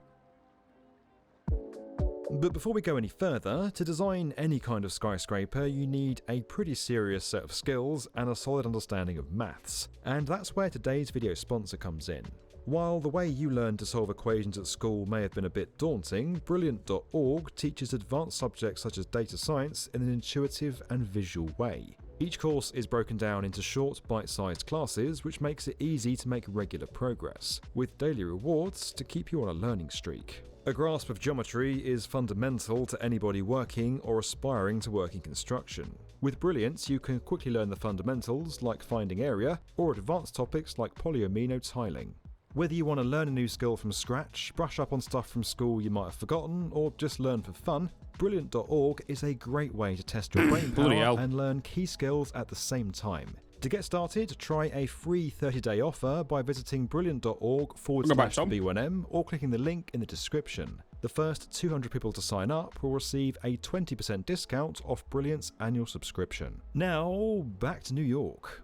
But before we go any further, to design any kind of skyscraper you need a pretty serious set of skills and a solid understanding of maths, and that's where today's video sponsor comes in. While the way you learned to solve equations at school may have been a bit daunting, Brilliant.org teaches advanced subjects such as data science in an intuitive and visual way. Each course is broken down into short, bite-sized classes, which makes it easy to make regular progress, with daily rewards to keep you on a learning streak. A grasp of geometry is fundamental to anybody working or aspiring to work in construction. With Brilliant, you can quickly learn the fundamentals like finding area, or advanced topics like polyomino tiling. Whether you want to learn a new skill from scratch, brush up on stuff from school you might have forgotten, or just learn for fun, Brilliant.org is a great way to test your brain power and learn key skills at the same time. To get started, try a free 30-day offer by visiting brilliant.org/B1M or clicking the link in the description. The first 200 people to sign up will receive a 20% discount off Brilliant's annual subscription. Now, back to New York.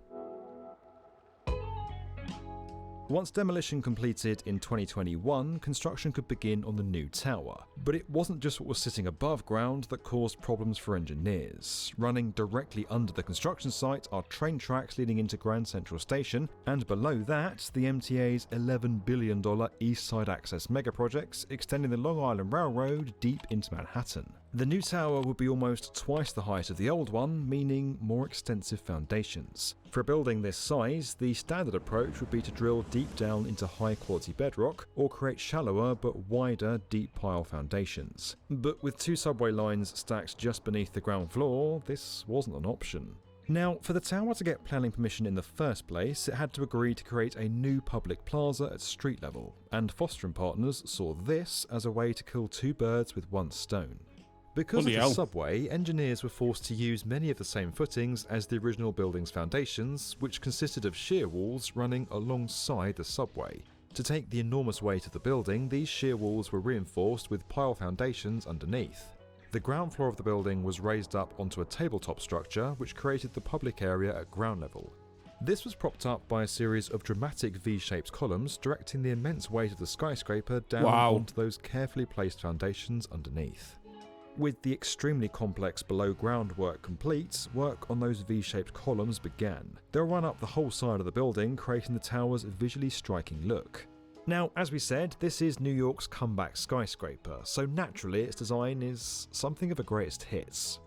Once demolition completed in 2021, construction could begin on the new tower. But it wasn't just what was sitting above ground that caused problems for engineers. Running directly under the construction site are train tracks leading into Grand Central Station, and below that, the MTA's $11 billion East Side Access megaprojects extending the Long Island Railroad deep into Manhattan. The new tower would be almost twice the height of the old one, meaning more extensive foundations. For a building this size, the standard approach would be to drill deep down into high-quality bedrock, or create shallower but wider deep pile foundations. But with two subway lines stacked just beneath the ground floor, this wasn't an option. Now, for the tower to get planning permission in the first place, it had to agree to create a new public plaza at street level, and Foster & Partners saw this as a way to kill two birds with one stone. Because of the subway, engineers were forced to use many of the same footings as the original building's foundations, which consisted of shear walls running alongside the subway. To take the enormous weight of the building, these shear walls were reinforced with pile foundations underneath. The ground floor of the building was raised up onto a tabletop structure, which created the public area at ground level. This was propped up by a series of dramatic V-shaped columns directing the immense weight of the skyscraper down onto those carefully placed foundations underneath. With the extremely complex below-ground work complete, work on those V-shaped columns began. They'll run up the whole side of the building, creating the tower's visually striking look. Now, as we said, this is New York's comeback skyscraper, so naturally its design is something of a greatest hits.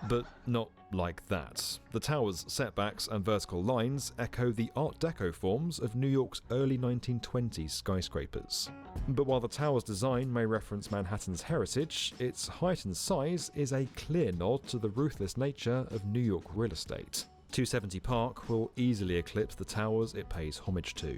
But not like that. The tower's setbacks and vertical lines echo the Art Deco forms of New York's early 1920s skyscrapers. But while the tower's design may reference Manhattan's heritage, its height and size is a clear nod to the ruthless nature of New York real estate. 270 Park will easily eclipse the towers it pays homage to.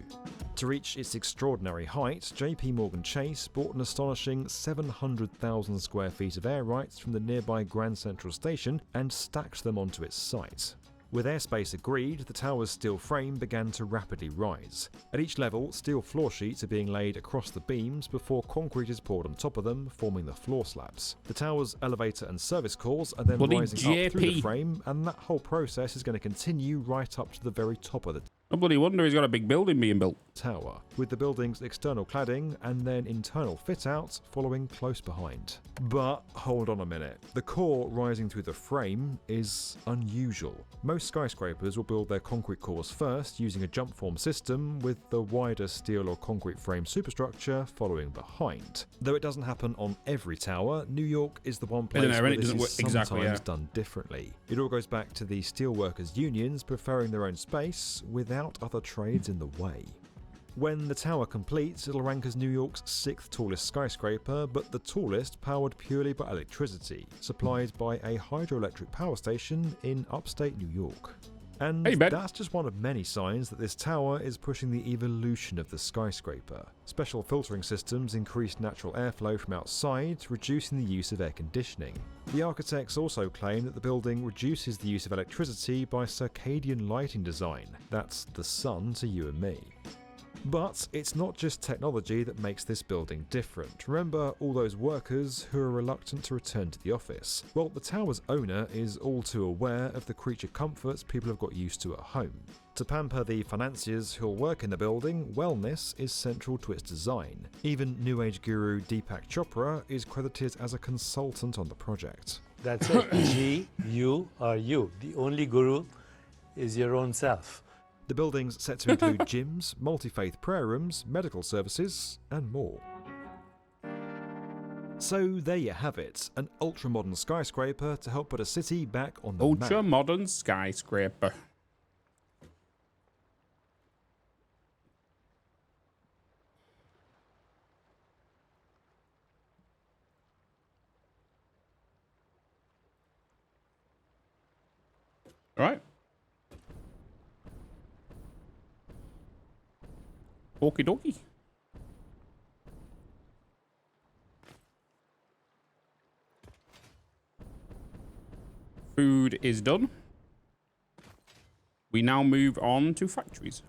To reach its extraordinary height, JP Morgan Chase bought an astonishing 700,000 square feet of air rights from the nearby Grand Central Station and stacked them onto its site. With airspace agreed, the tower's steel frame began to rapidly rise. At each level, steel floor sheets are being laid across the beams before concrete is poured on top of them, forming the floor slabs. The tower's elevator and service cores are then rising up through the frame, and that whole process is going to continue right up to the very top of it. No bloody wonder he's got a big building being built. tower, with the building's external cladding and then internal fit-out following close behind. But hold on a minute, the core rising through the frame is unusual. Most skyscrapers will build their concrete cores first using a jump form system, with the wider steel or concrete frame superstructure following behind. Though it doesn't happen on every tower, New York is the one place where this is sometimes done differently. It all goes back to the steelworkers' unions preferring their own space without other trades in the way. When the tower completes, it'll rank as New York's 6th tallest skyscraper, but the tallest powered purely by electricity, supplied by a hydroelectric power station in upstate New York. And that's just one of many signs that this tower is pushing the evolution of the skyscraper. Special filtering systems increase natural airflow from outside, reducing the use of air conditioning. The architects also claim that the building reduces the use of electricity by circadian lighting design. That's the sun to you and me. But it's not just technology that makes this building different. Remember all those workers who are reluctant to return to the office? Well, the tower's owner is all too aware of the creature comforts people have got used to at home. To pamper the financiers who'll work in the building, wellness is central to its design. Even New Age guru Deepak Chopra is credited as a consultant on the project. That's it. G, you are you. The only guru is your own self. The building's set to include gyms, multi-faith prayer rooms, medical services, and more. So there you have it, an ultra-modern skyscraper to help put a city back on the map. Ultra-modern skyscraper. All right. Okie dokie. Food is done. We now move on to factories.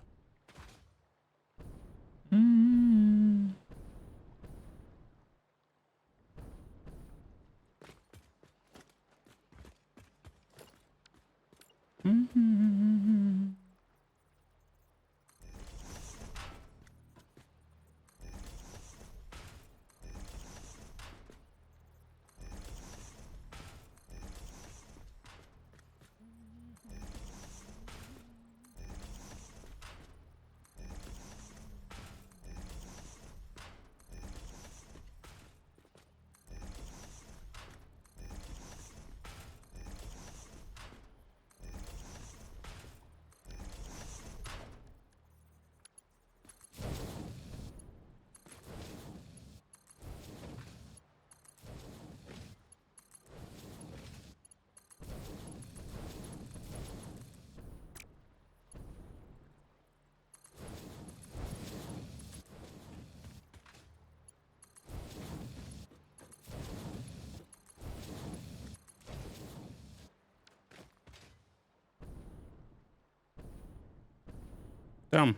Damn.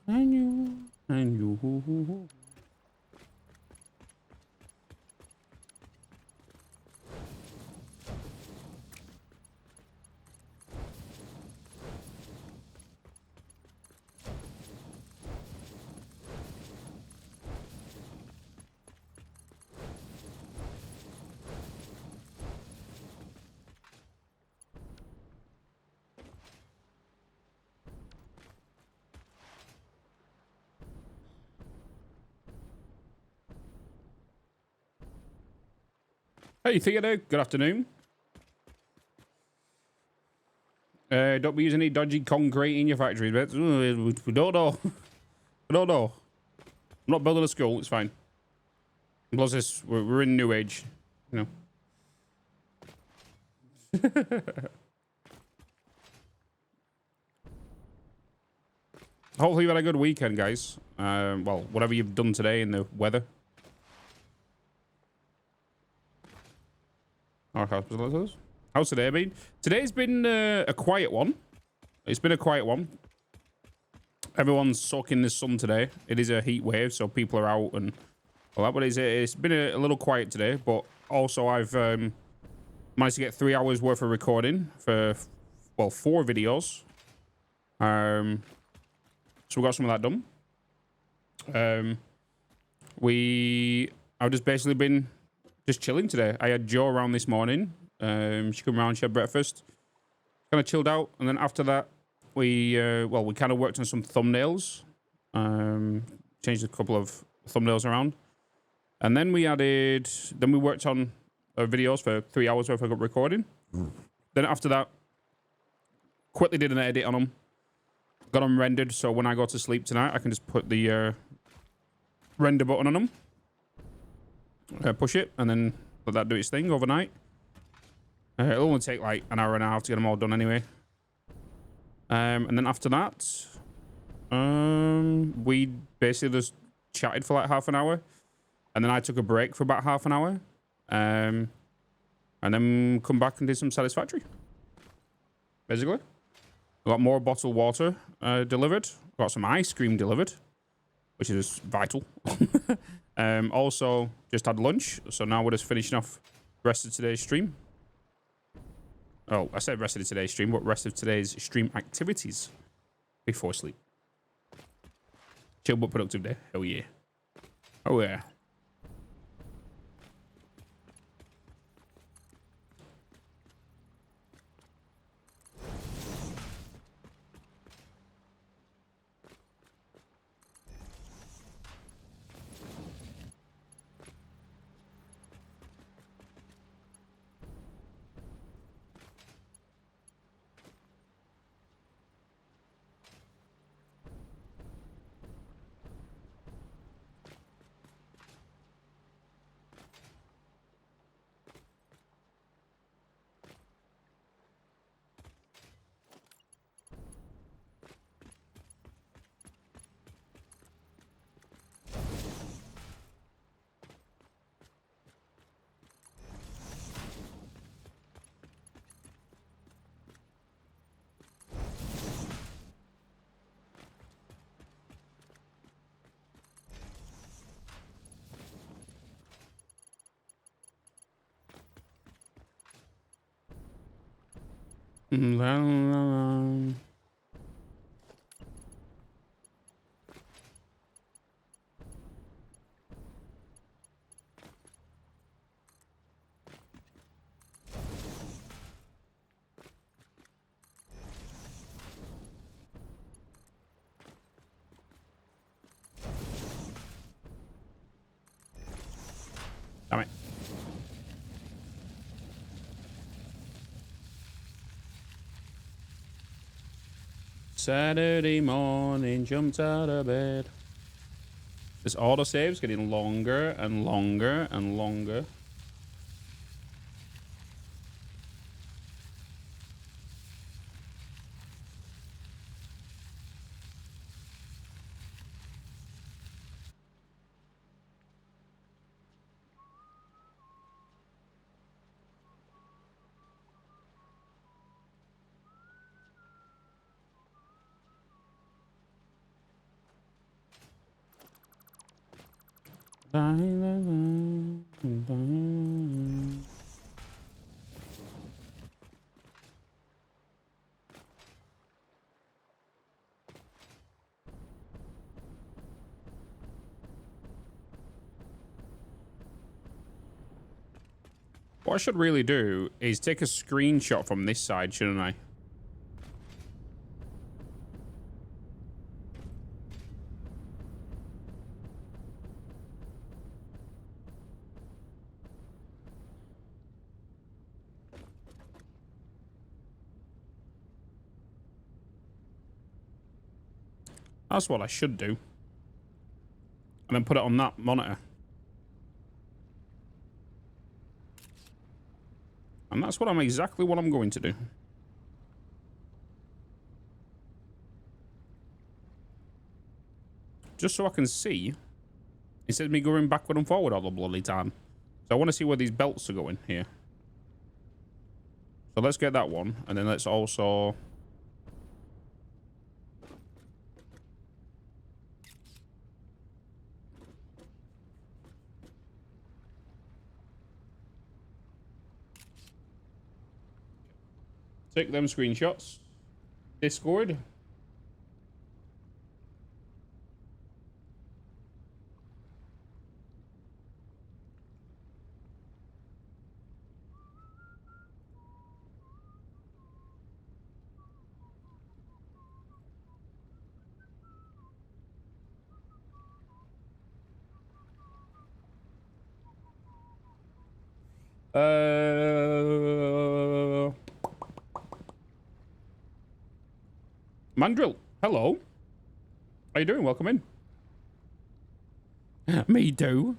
I knew. Hey, Theodore, good afternoon. Don't be using any dodgy concrete in your factories, but we don't know. We don't know. I'm not building a school, it's fine. And plus, we're in New Age, you know. Hopefully you had a good weekend, guys. Well, whatever you've done today in the weather. Our hospitals. How's today been? Today's been a quiet one. It's been a quiet one. Everyone's soaking the sun today. It is a heat wave, so people are out and all that. But it's been a little quiet today. But also, I've managed to get 3 hours worth of recording for, well, 4 videos. So we got some of that done. I've just basically been just chilling today. I had Jo around this morning. She came around, she had breakfast, kind of chilled out, and then after that, we kind of worked on some thumbnails, changed a couple of thumbnails around, and then we worked on videos for 3 hours worth of recording. Then after that, quickly did an edit on them, got them rendered, so when I go to sleep tonight, I can just put the render button on them, push it, and then let that do its thing overnight. It'll only take like an hour and a half to get them all done anyway. And then after that, we basically just chatted for like half an hour. And then I took a break for about half an hour. And then come back and did some Satisfactory. Basically. Got more bottled water delivered. Got some ice cream delivered, which is vital. Also, just had lunch. So now we're just finishing off the rest of today's stream. Oh, I said rest of today's stream, but rest of today's stream activities before sleep. Chill but productive day. Hell yeah. Oh yeah. Damn it. Saturday morning, jumped out of bed. This autosave's getting longer and longer and longer. What I should really do is take a screenshot from this side, shouldn't I? That's what I should do. And then put it on that monitor. And that's exactly what I'm going to do. Just so I can see, instead of me going backward and forward all the bloody time. So I want to see where these belts are going here. So let's get that one, and then let's also... take them screenshots. Discord. Mandrill, hello. How you doing? Welcome in. Me too.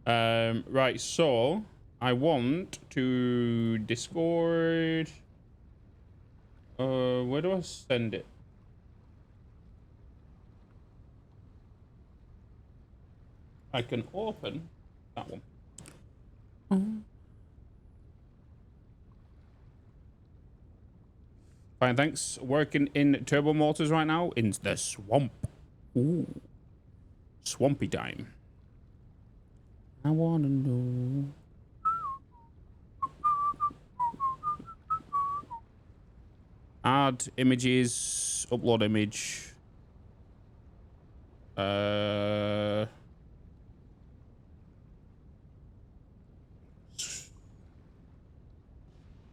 Right, so I want to Discord. Where do I send it? I can open that one. Fine, thanks. Working in turbo motors right now in the swamp. Ooh. Swampy time. I wanna know. Add images, upload image.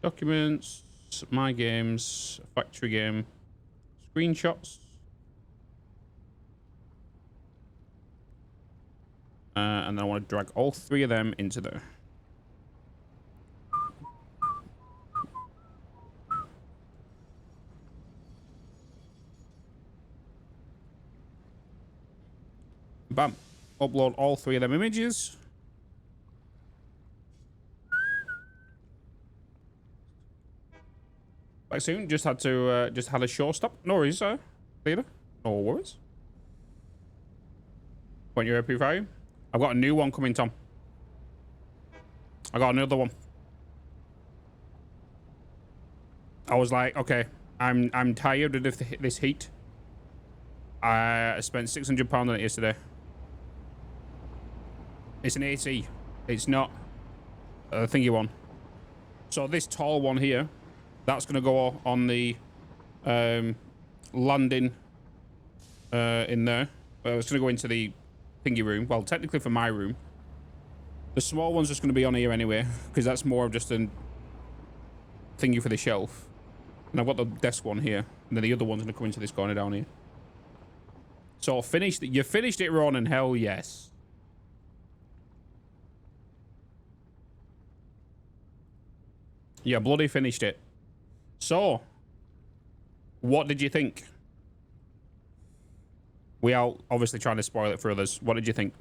Documents, my games, factory game, screenshots. And then I want to drag all three of them into there. Bam. Upload all three of them images. Back soon. Just had a short stop. No worries, Leader. No worries. Want your AP5? I've got a new one coming, Tom. I got another one. I was like, okay, I'm tired of this heat. I spent £600 on it yesterday. It's an AC. It's not a thingy one. So this tall one here, that's going to go on the landing in there. It's going to go into the thingy room. Well, technically for my room. The small one's just going to be on here anyway, because that's more of just a thingy for the shelf. And I've got the desk one here, and then the other one's going to come into this corner down here. So finished. You finished it, Ronan. Hell yes. Yeah, bloody finished it. So, what did you think? We are obviously trying to spoil it for others. What did you think?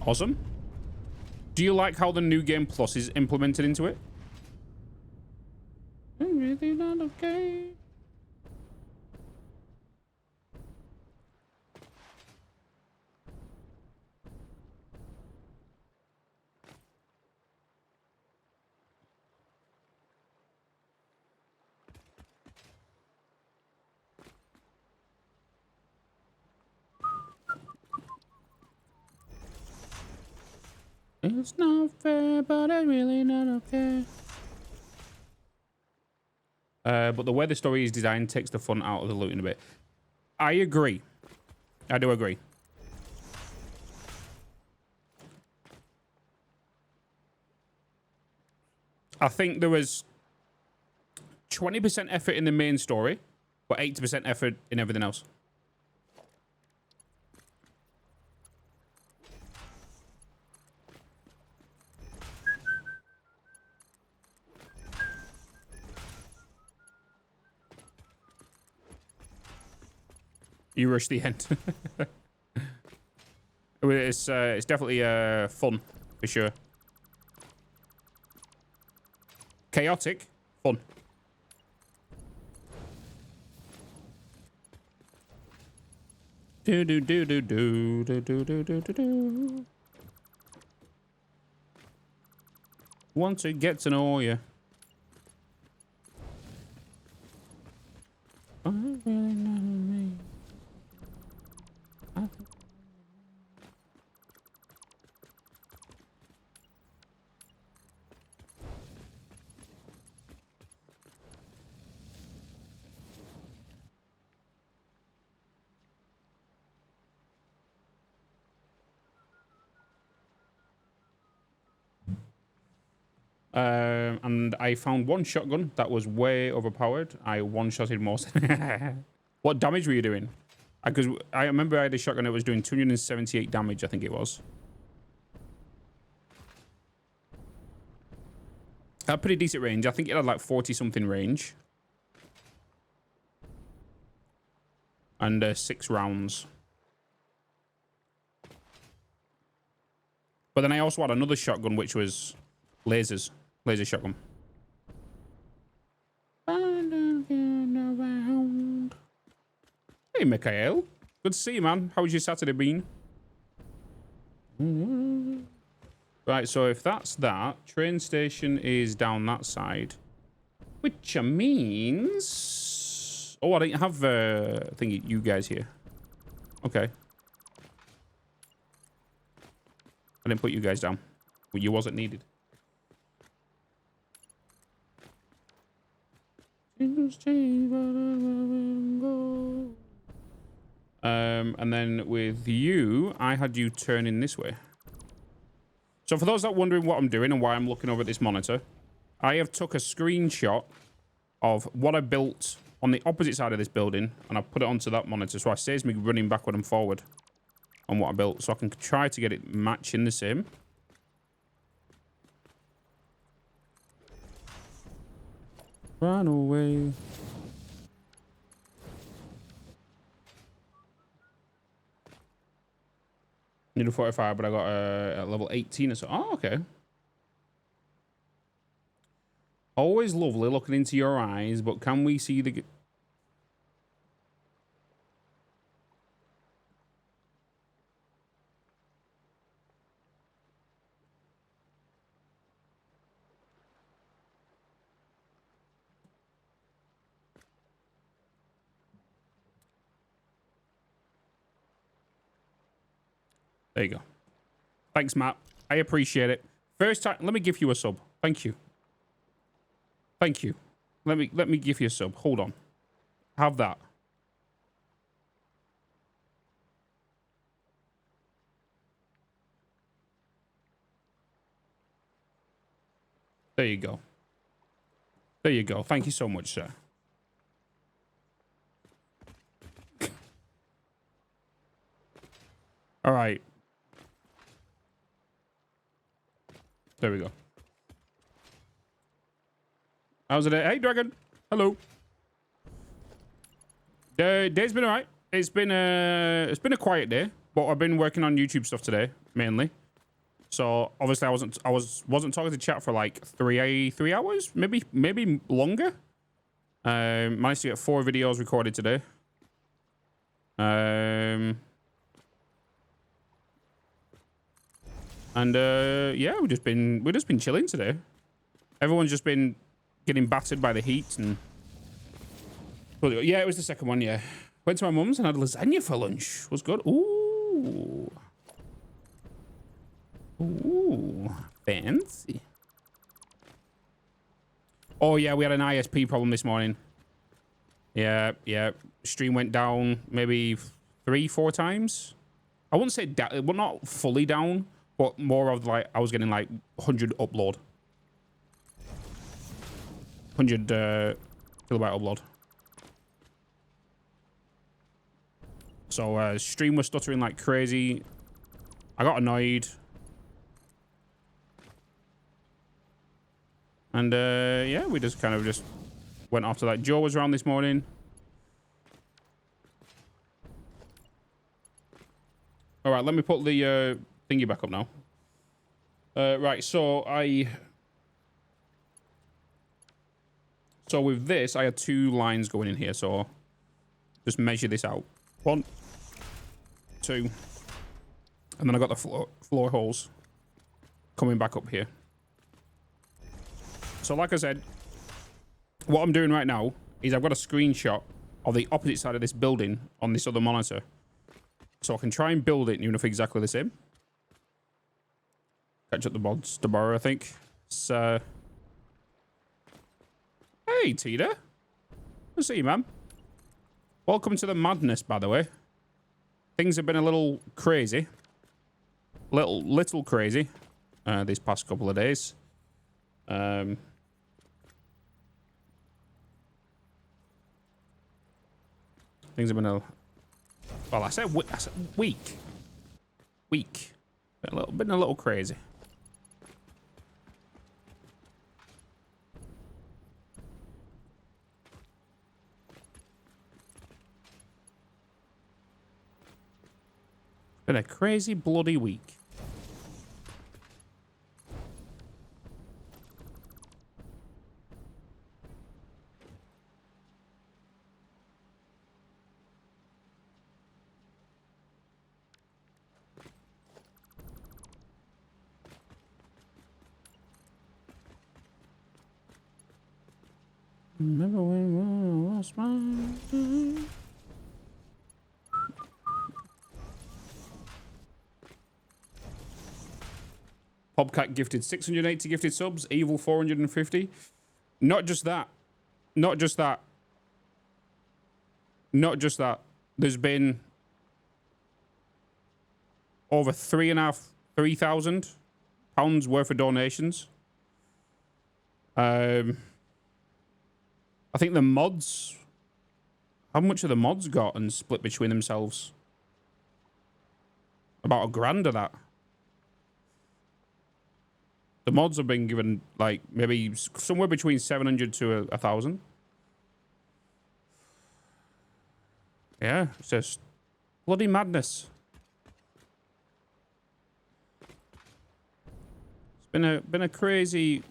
Awesome. Do you like how the new game plus is implemented into it? I'm really not okay. It's not fair, but it's really not okay. But the way the story is designed takes the fun out of the looting a bit. I agree. I do agree. I think there was 20% effort in the main story, but 80% effort in everything else. You rush the end. It's definitely fun for sure. Chaotic, fun. Do do do do do do do do do do do. Want to get to know you. And I found one shotgun that was way overpowered. I one-shotted most. What damage were you doing? Because I remember I had a shotgun that was doing 278 damage, I think it was. Had pretty decent range. I think it had like 40-something range. And 6 rounds. But then I also had another shotgun, which was lasers. Laser shotgun. Hey, Mikhail. Good to see you, man. How's your Saturday been? Right, so if that's that, train station is down that side. Which means... Oh, I didn't have thingy, you guys here. Okay. I didn't put you guys down. Well, you wasn't needed. And then with you, I had you turn in this way. So for those that are wondering what I'm doing and why I'm looking over at this monitor, I have took a screenshot of what I built on the opposite side of this building, and I put it onto that monitor, so it saves me running backward and forward on what I built, so I can try to get it matching the same. Run away. Need a 45, but I got a level 18 or so. Oh, okay. Always lovely looking into your eyes, but can we see the... There you go. Thanks, Matt. I appreciate it. First time, let me give you a sub. Thank you. Thank you. Let me give you a sub. Hold on. Have that. There you go. There you go. Thank you so much, sir. All right. There we go. How's it? Hey, Dragon. Hello. Day's been alright. It's been a quiet day, but I've been working on YouTube stuff today mainly. So obviously I wasn't talking to chat for like three hours, maybe longer. Managed to get 4 videos recorded today. And yeah, we've just been chilling today. Everyone's just been getting battered by the heat, and yeah, it was the second one. Yeah, went to my mum's and had lasagna for lunch. Was good. Ooh, ooh, fancy. Oh yeah, we had an ISP problem this morning. Yeah. Stream went down maybe 3-4 times. I wouldn't say down, well, not fully down. But more of like, I was getting like 100 upload. 100 kilobyte upload. So stream was stuttering like crazy. I got annoyed. And yeah, we just kind of just went after that. Joe was around this morning. All right, let me put the thingy back up now. Right, so with this, I had 2 lines going in here, so just measure this out. 1, 2. And then I got the floor holes coming back up here. So like I said, what I'm doing right now is I've got a screenshot of the opposite side of this building on this other monitor. So I can try and build it even if exactly the same. Catch up the mods tomorrow, I think. So, hey, Tita. Good to see you, man. Welcome to the madness, by the way. Things have been a little crazy. Little crazy these past couple of days. Things have been a... Well, I said weak. Weak. Been a little crazy. Been a crazy bloody week. Remember when I lost my... Bobcat gifted 680 gifted subs. Evil 450. Not just that. Not just that. Not just that. There's been over £3,000 worth of donations. I think the mods... How much have the mods got and split between themselves? About £1,000 of that. The mods have been given, like, maybe somewhere between 700 to 1,000. Yeah, it's just bloody madness. It's been a crazy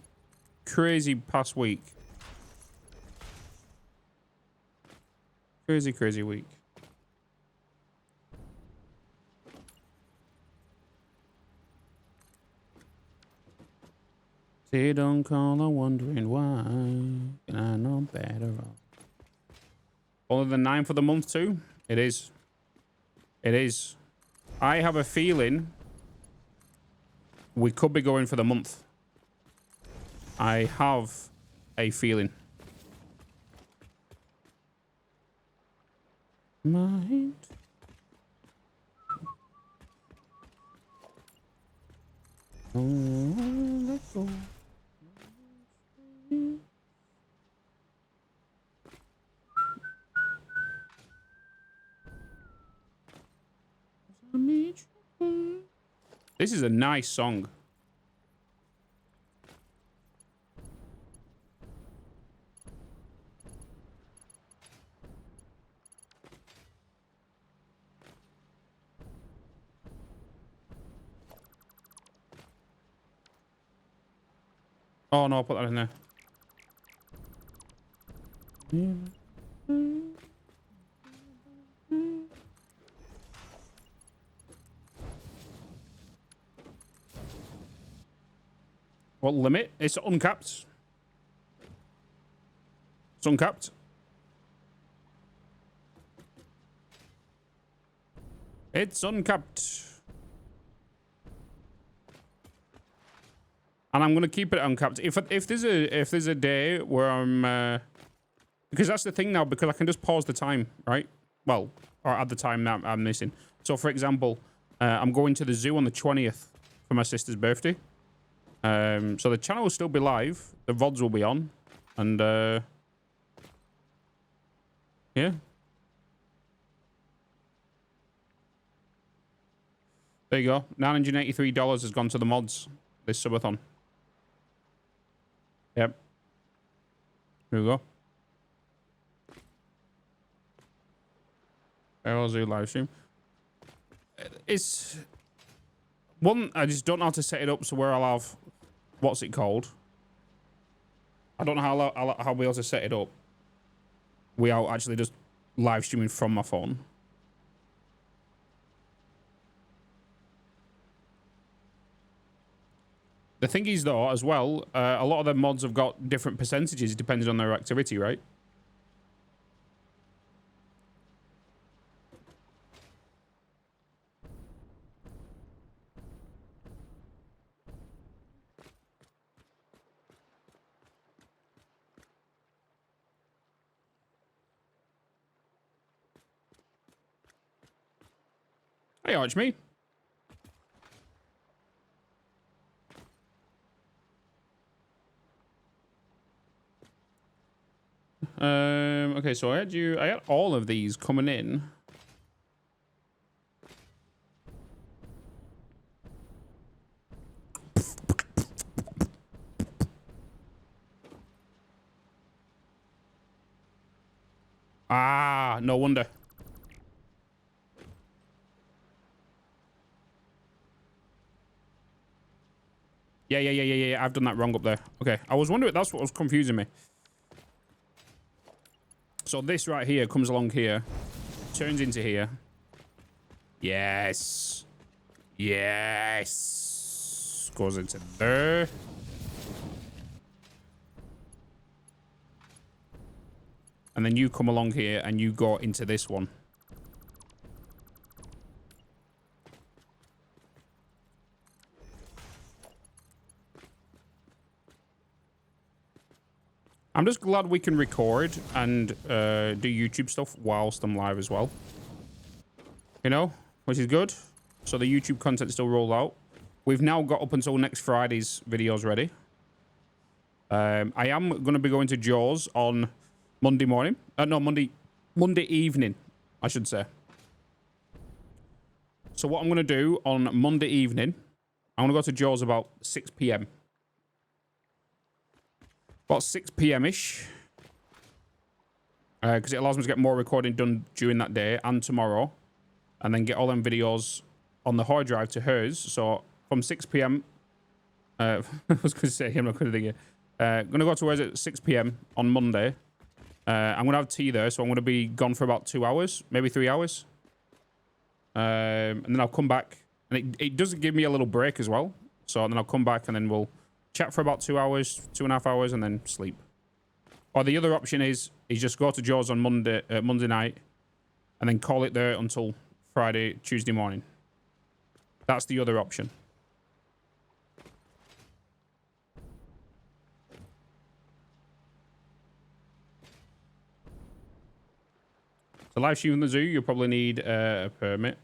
past week. Crazy week. They don't call, I'm wondering why. And I know better. Only the 9th of the month too? It is. It is. I have a feeling we could be going for the month. I have a feeling. Mind. Oh, let go. This is a nice song. Oh no, I'll put that in there. What limit? It's uncapped. It's uncapped. It's uncapped. And I'm gonna keep it uncapped. If there's a day where I'm because that's the thing now, because I can just pause the time, right? Well, or at the time that I'm missing. So for example, I'm going to the zoo on the 20th for my sister's birthday. So the channel will still be live, the VODs will be on, and yeah. There you go. $983 has gone to the mods this subathon. Yep. Here we go. Arrow Zoo live stream. It's one. I just don't know how to set it up so where I'll have what's it called. I don't know how I'll be able to set it up without actually just live streaming from my phone. The thing is, though, as well, a lot of the mods have got different percentages depending on their activity, right? Hey, Archme. Okay, so I had all of these coming in. Ah, no wonder. Yeah. I've done that wrong up there. Okay, I was wondering, that's what was confusing me. So this right here comes along here, turns into here. Yes. Yes. Goes into there. And then you come along here and you go into this one. I'm just glad we can record and do YouTube stuff whilst I'm live as well. You know, which is good. So the YouTube content still rolls out. We've now got up until next Friday's videos ready. I am going to be going to Jaws on Monday morning. No, Monday evening, I should say. So what I'm going to do on Monday evening, I'm going to go to Jaws about 6 p.m. About 6 p.m.-ish. Because it allows me to get more recording done during that day and tomorrow. And then get all them videos on the hard drive to hers. So from 6 p.m. I was going to say, I'm not going to think it. Going to go to hers at 6 p.m. on Monday. I'm going to have tea there. So I'm going to be gone for about 2 hours, maybe 3 hours. And then I'll come back. And it does give me a little break as well. So then I'll come back and then we'll chat for about 2 hours, 2.5 hours, and then sleep. Or the other option is just go to Jaws on Monday night and then call it there until Tuesday morning. That's the other option. So live stream in the zoo, you'll probably need a permit.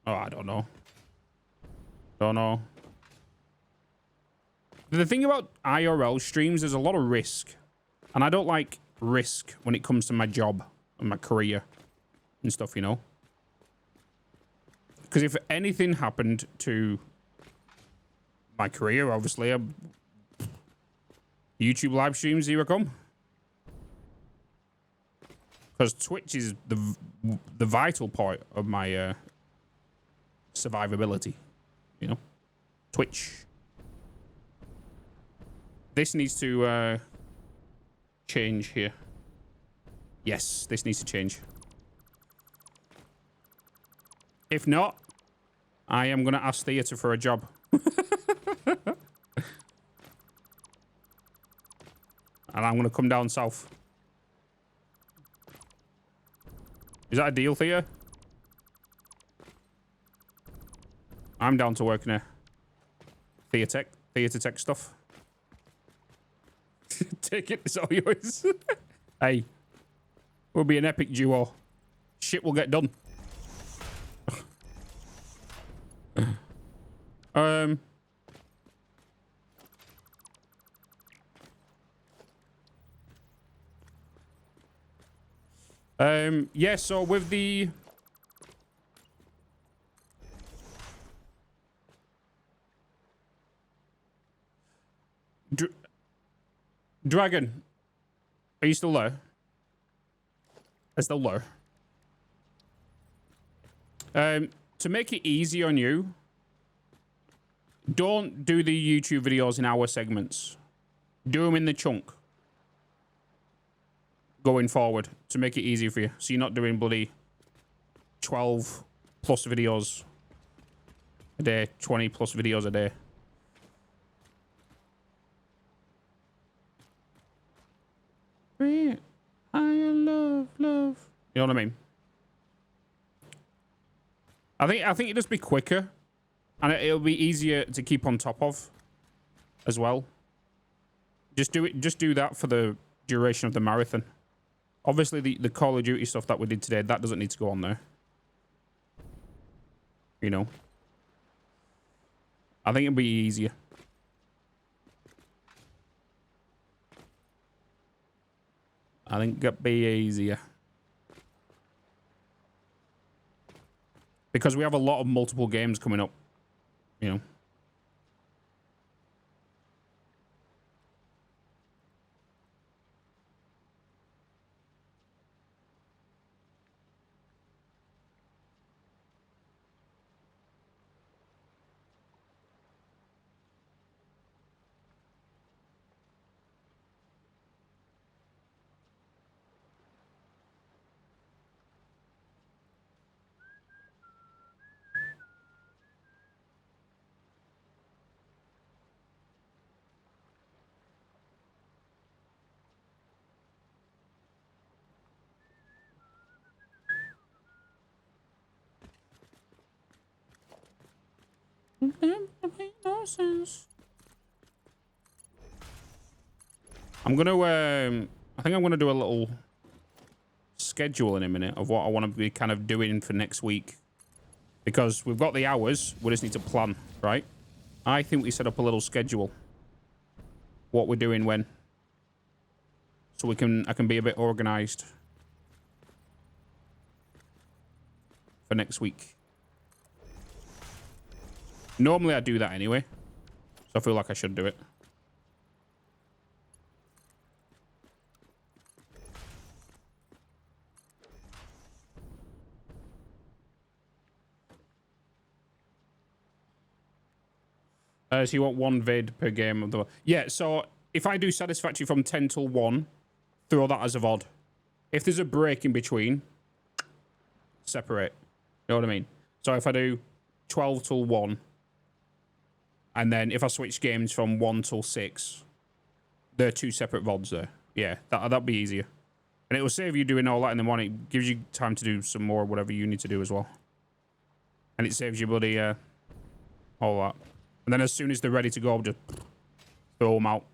Oh, I don't know. Don't know. The thing about IRL streams, there's a lot of risk. And I don't like risk when it comes to my job and my career and stuff, you know. Because if anything happened to my career, obviously, YouTube live streams, here I come. Because Twitch is the vital part of my survivability, you know. Twitch. This needs to change here. Yes, this needs to change. If not, I am going to ask Theatre for a job. And I'm going to come down south. Is that a deal, Thea? I'm down to work in a theatre tech stuff. Take it, it's all yours. Hey, we'll be an epic duo. Shit will get done. Yeah, so with the Dragon, are you still there? I'm still there. To make it easy on you, don't do the YouTube videos in hour segments. Do them in the chunk. Going forward, to make it easier for you. So you're not doing bloody 12 plus videos a day, 20 plus videos a day. You know what I mean? I think it'll just be quicker, and it'll be easier to keep on top of as well. Just do that for the duration of the marathon. Obviously, the Call of Duty stuff that we did today, that doesn't need to go on there. You know. I think it'll be easier. I think it'll be easier. Because we have a lot of multiple games coming up, you know. I'm gonna I think I'm gonna do a little schedule in a minute of what I want to be kind of doing for next week, because we've got the hours, we just need to plan, right? I think we set up a little schedule, what we're doing when, so I can be a bit organized for next week. Normally I do that anyway, so I feel like I should do it. So you want one vid per game of the... Yeah, so if I do Satisfactory from 10 till 1, throw that as a VOD. If there's a break in between, separate. You know what I mean? So if I do 12 till 1, and then if I switch games from 1 till 6, there are 2 separate VODs there. Yeah, that'll be easier. And it will save you doing all that in the morning. It gives you time to do some more, whatever you need to do as well. And it saves you bloody all that. And then as soon as they're ready to go, I'll just throw them out.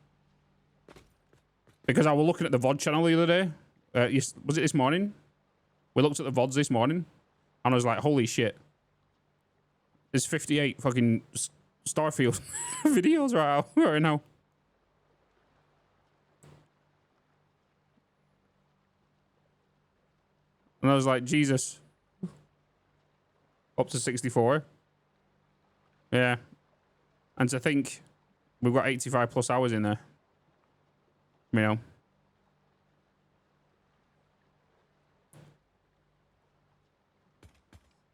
Because I was looking at the VOD channel the other day. Was it this morning? We looked at the VODs this morning. And I was like, holy shit. There's 58 fucking Starfield videos right now. And I was like, Jesus. Up to 64. Yeah. And to think we've got 85 plus hours in there. You know.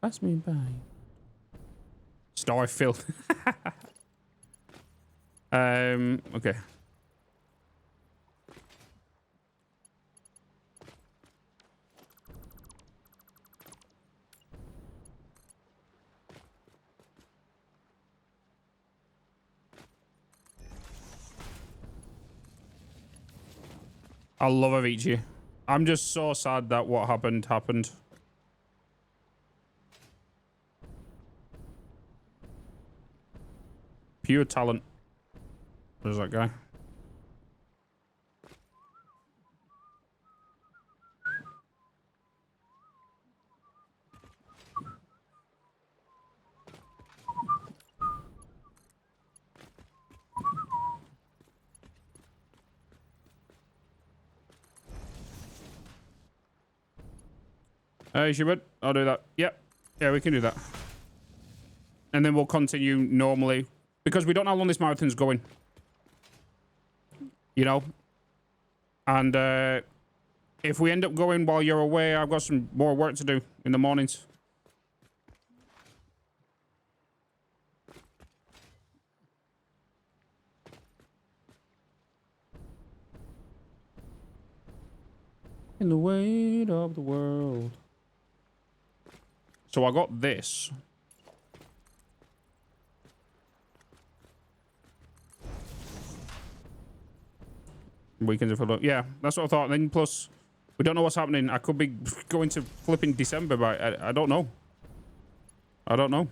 Pass me by. Starfield. Okay. I love Avicii. I'm just so sad that what happened. Pure talent. Where's that guy? Shubert, I'll do that. Yep. Yeah, we can do that. And then we'll continue normally. Because we don't know how long this marathon's going. You know? And if we end up going while you're away, I've got some more work to do in the mornings. In the weight of the world. So I got this. Weekends if I don't. Yeah, that's what I thought. Then plus, We don't know what's happening. I could be going to flipping December, but I don't know. I don't know.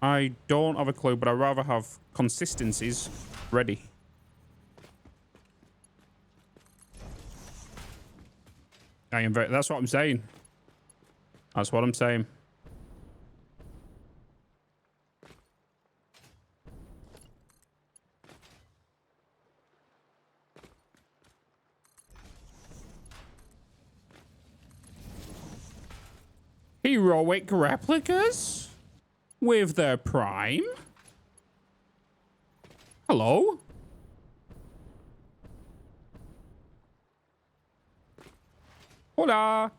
I don't have a clue, but I'd rather have consistencies ready. I am very, that's what I'm saying. That's what I'm saying. Heroic replicas with their prime. Hello. Hola.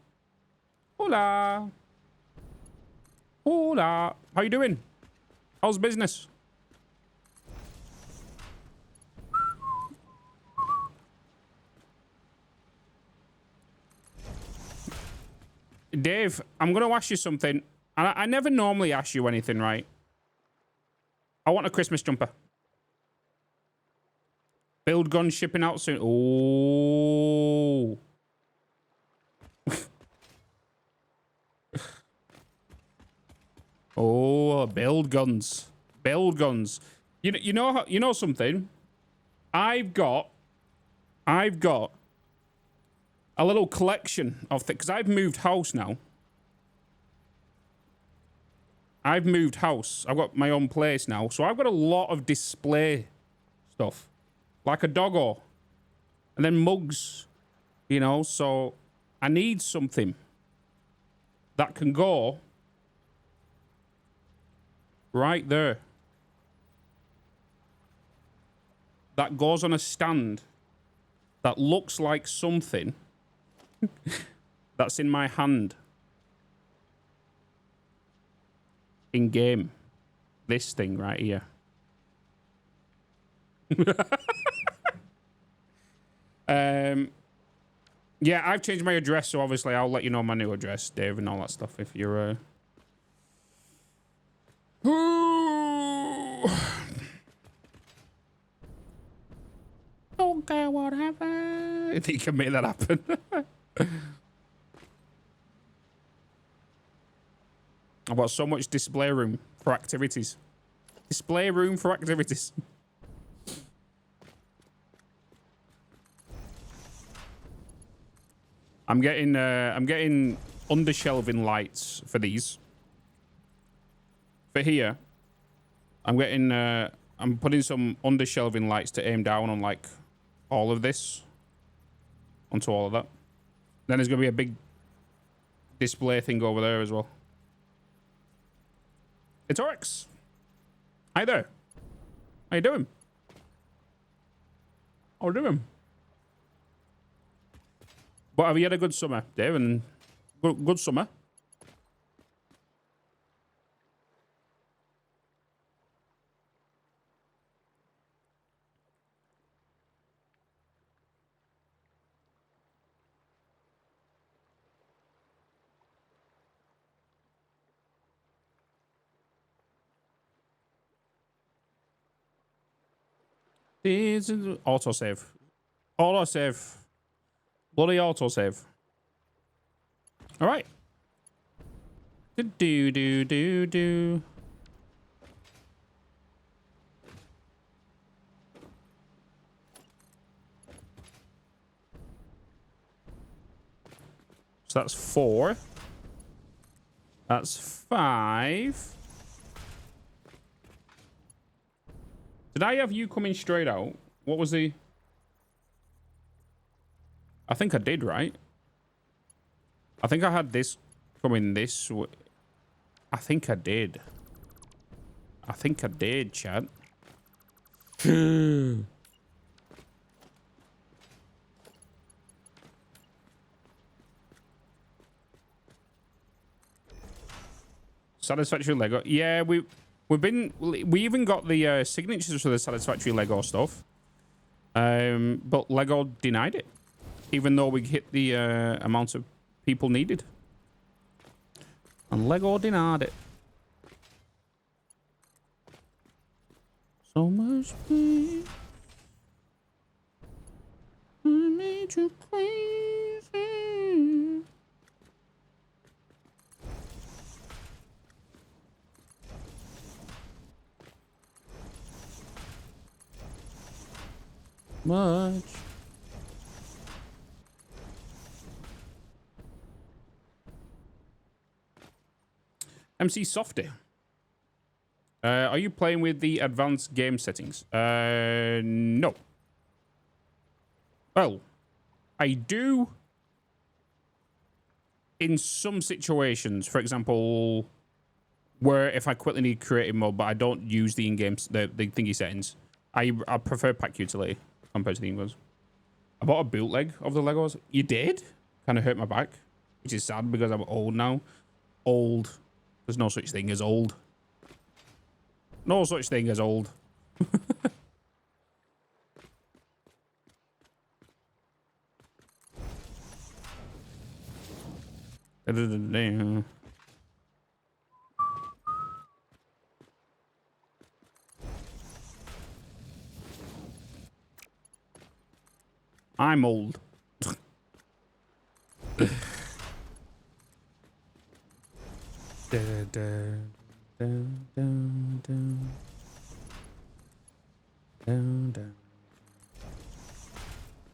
Hola. Hola. How you doing? How's business? Dave, I'm going to ask you something. And I never normally ask you anything, right? I want a Christmas jumper. Build gun shipping out soon. Oh. Oh, build guns. Build guns. You know something? I've got a little collection of things, because I've moved house now. I've moved house. I've got my own place now. So I've got a lot of display stuff. Like a doggo. And then mugs. You know, so I need something that can go right there. That goes on a stand. That looks like something that's in my hand. In game. This thing right here. Yeah, I've changed my address, so obviously I'll let you know my new address, Dave, and all that stuff if you're don't care what happens. If you can make that happen. I've got so much display room for activities. Display room for activities. I'm getting undershelving lights for these. For here, I'm putting some undershelving lights to aim down on like all of this. Onto all of that. Then there's gonna be a big display thing over there as well. It's Oryx. Hi there. How you doing? How you doing? But have you had a good summer, Dave? And good summer? This is autosave. Autosave. Bloody autosave. All right. Do. So that's 4. That's 5. Did I have you coming straight out? What was the... I think I did, right? I think I had this coming this way. I think I did. I think I did, Chad. Satisfactory Lego. Yeah, we even got the signatures for the Satisfactory Lego stuff. But Lego denied it. Even though we hit the amount of people needed. And Lego denied it. So much pain. I made you crazy. Much. MC Softy. Are you playing with the advanced game settings? No. Well, I do in some situations. For example, where if I quickly need creative mode, but I don't use the in-game the thingy settings. I prefer pack utility compared to the in-games. I bought a bootleg of the Legos. You did? Kind of hurt my back, which is sad because I'm old now. Old. There's no such thing as old. No such thing as old. I'm old.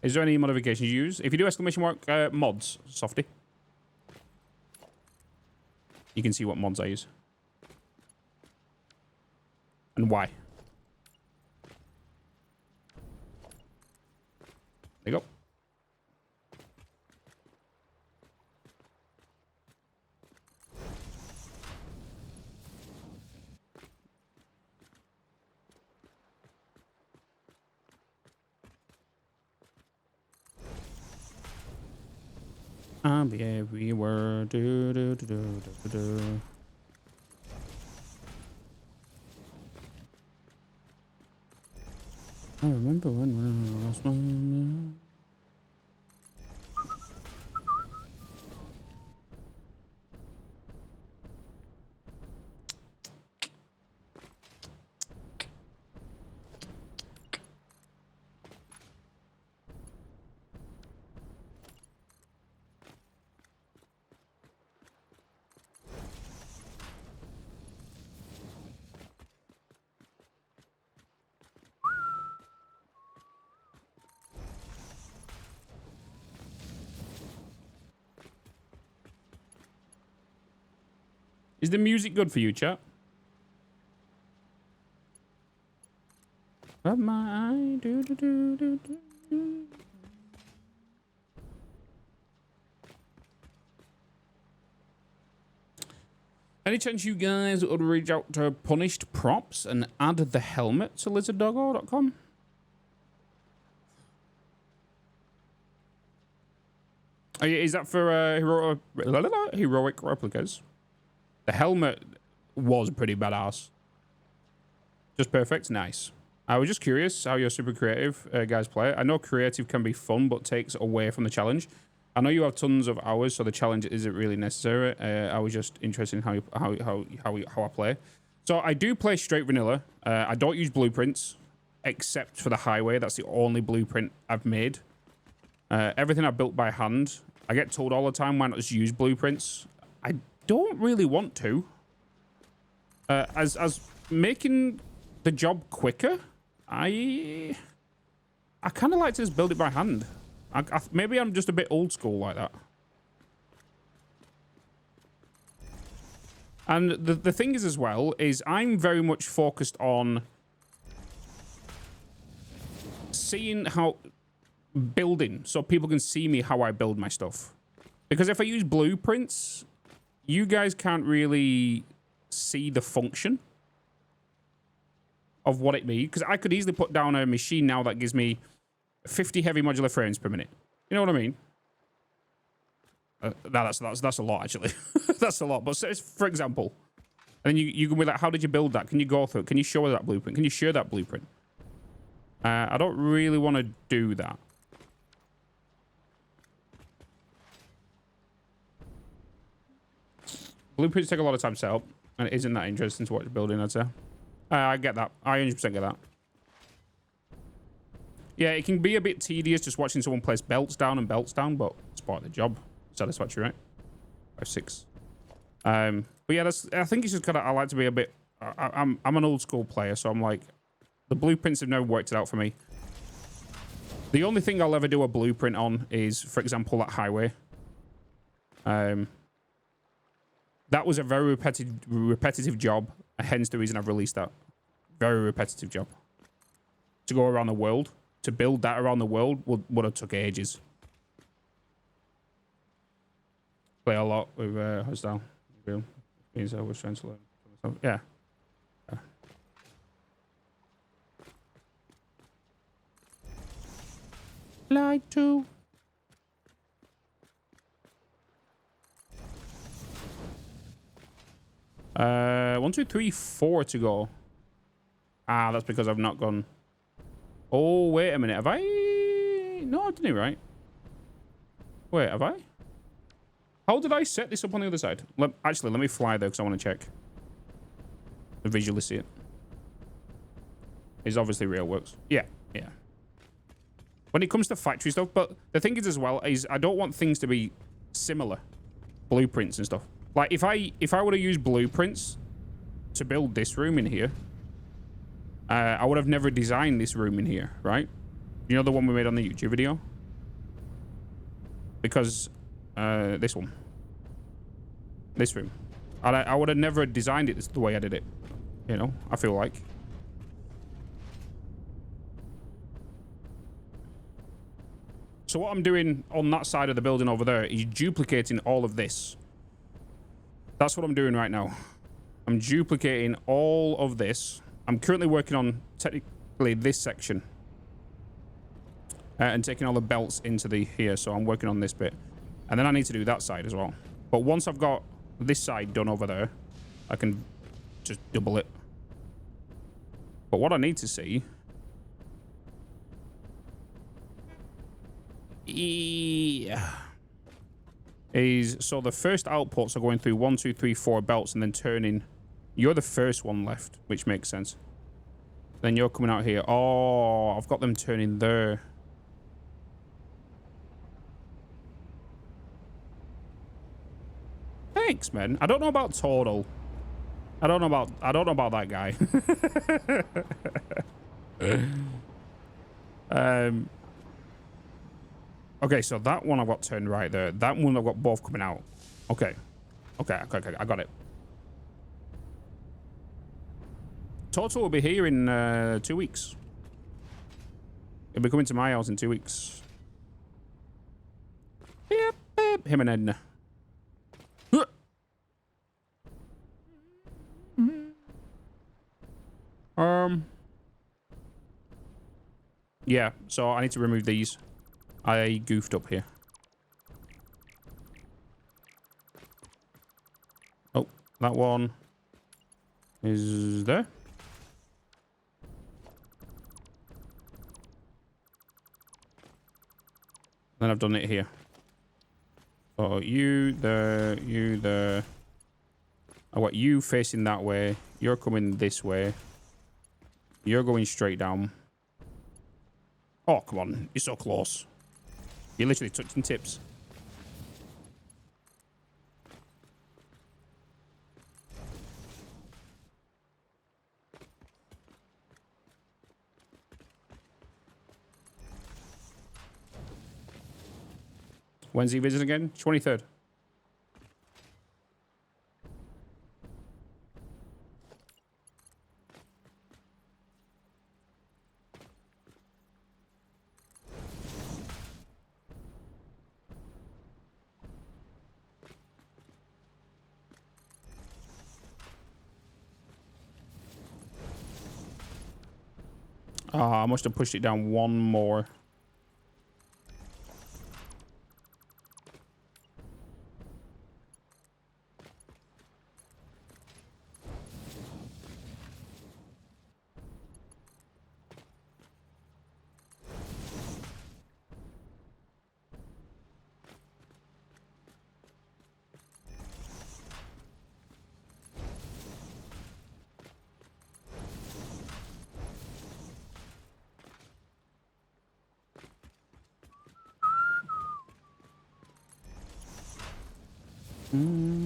Is there any modifications you use? If you do exclamation mark mods, Softy, you can see what mods I use and why. There you go. I'll be everywhere. Do, do, do, do, do, do. I remember when I lost my... Is the music good for you, chat? Of my eye, do do do do do. Any chance you guys would reach out to Punished Props and add the helmet to lizarddoggo.com? Is that for heroic replicas? The helmet was pretty badass. Just perfect. Nice. I was just curious how your super creative guys play. I know creative can be fun, but takes away from the challenge. I know you have tons of hours, so the challenge isn't really necessary. I was just interested in how I play. So I do play straight vanilla. I don't use blueprints, except for the highway. That's the only blueprint I've made. Everything I built by hand. I get told all the time, why not just use blueprints? I don't really want to. As making the job quicker, I kind of like to just build it by hand. Maybe I'm just a bit old school like that. And the thing is as well, is I'm very much focused on seeing how building, so people can see me how I build my stuff. Because if I use blueprints, you guys can't really see the function of what it means. Because I could easily put down a machine now that gives me 50 heavy modular frames per minute. You know what I mean? That's a lot, actually. That's a lot. But for example, and then you can be like, how did you build that? Can you go through it? Can you show that blueprint? Can you share that blueprint? I don't really want to do that. Blueprints take a lot of time to set up, and it isn't that interesting to watch building, I'd say. I get that. I 100% get that. Yeah, it can be a bit tedious just watching someone place belts down, but it's part of the job. Satisfactory, right? 5.6. But yeah, I think it's just kind of, I like to be a bit, I'm an old school player, so I'm like, the blueprints have never worked it out for me. The only thing I'll ever do a blueprint on is, for example, that highway. That was a very repetitive job, hence the reason I've released that. Very repetitive job. To go around the world, to build that around the world would have took ages. Play a lot with Hostile. Means I was trying to learn. Yeah. Like to. 1, 2, 3, 4 to go. Ah, that's because I've not gone. Oh, wait a minute. Have I? No, I didn't, right? Wait, have I? How did I set this up on the other side? Actually, let me fly there because I want to check. To visually see it. It's obviously real works. Yeah, yeah. When it comes to factory stuff, but the thing is as well, is I don't want things to be similar. Blueprints and stuff. Like, if I were to use blueprints to build this room in here, I would have never designed this room in here, right? You know the one we made on the YouTube video? Because, this one. This room. I would have never designed it the way I did it. You know, I feel like. So what I'm doing on that side of the building over there is duplicating all of this. That's what I'm doing right now. I'm duplicating all of this. I'm currently working on, technically, this section. And taking all the belts into here. So I'm working on this bit. And then I need to do that side as well. But once I've got this side done over there, I can just double it. But what I need to see... Yeah... is, so the first outputs are going through 1, 2, 3, 4 belts and then turning. You're the first one left, which makes sense. Then you're coming out here. Oh, I've got them turning there. Thanks, man. I don't know about total. I don't know about that guy. Okay, so that one I've got turned right there. That one I've got both coming out. Okay. Okay, I got it. Total will be here in 2 weeks. It'll be coming to my house in 2 weeks. Yep, yep. Him and Edna. Yeah, so I need to remove these. I goofed up here. Oh, that one is there. Then I've done it here. So you there. I want you facing that way. You're coming this way. You're going straight down. Oh, come on. You're so close. You're literally touching tips. When's he visiting again? 23rd. I must have pushed it down one more. Do.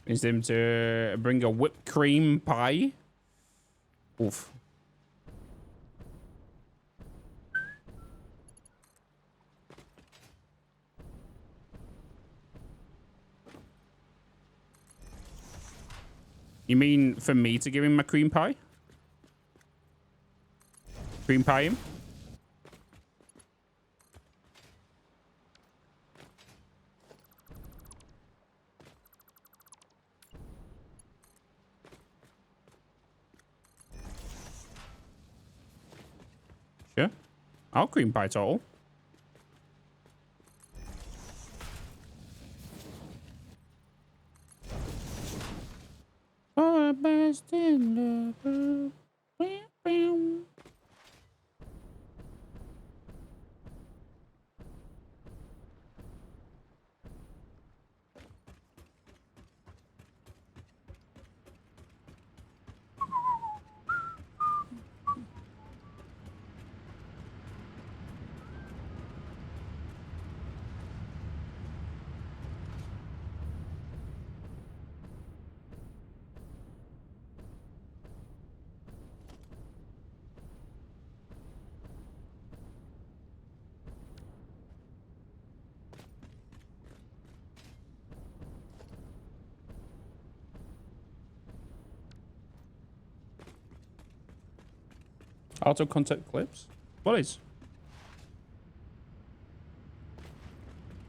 Is him to bring a whipped cream pie? Oof. You mean for me to give him my cream pie? Cream pie him? Sure. I'll cream pie total. Oh, best in love. Auto contact clips? What is?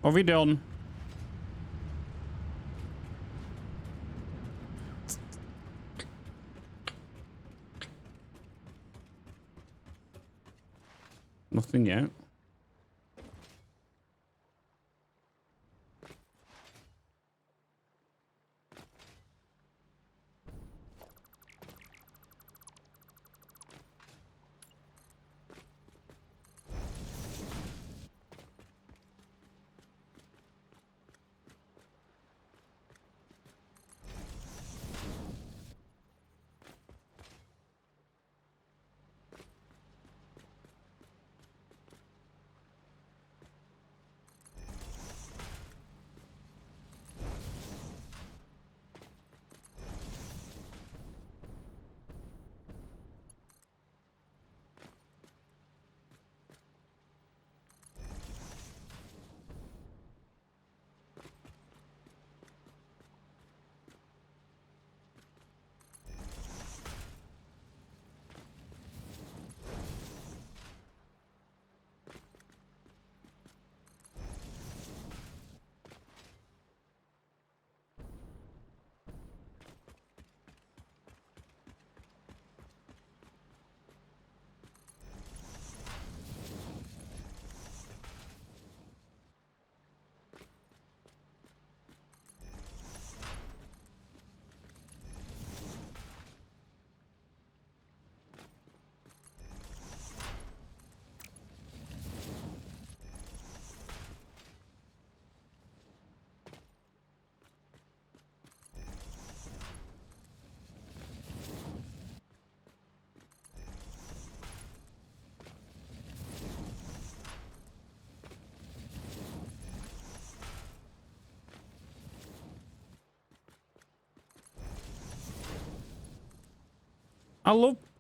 What have we done? Nothing yet.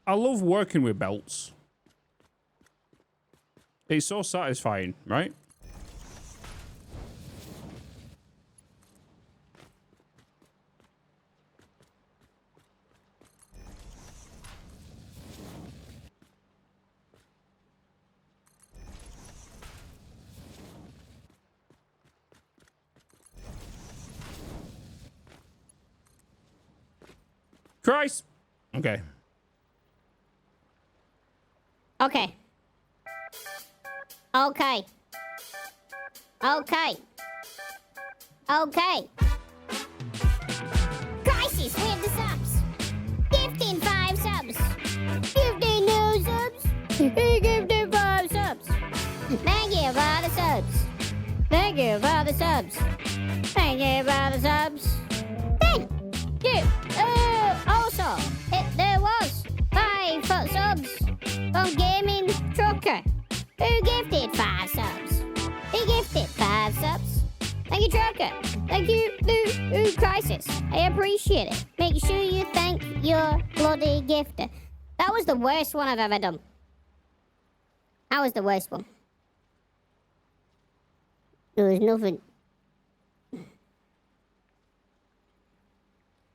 I love working with belts. It's so satisfying, right? Christ. Okay. Okay. Okay. Okay. Okay. Crisis with the subs. 15 subs. 15 new subs. Give them 5 subs. Thank you for the subs. Thank you for the subs. Thank you for the subs. Thank you. Also, there was 5 subs from Gaming Trucker, who gifted 5 subs. He gifted 5 subs. Thank you, Trucker. Thank you, Crisis. I appreciate it. Make sure you thank your bloody gifter. That was the worst one I've ever done. That was the worst one. There was nothing.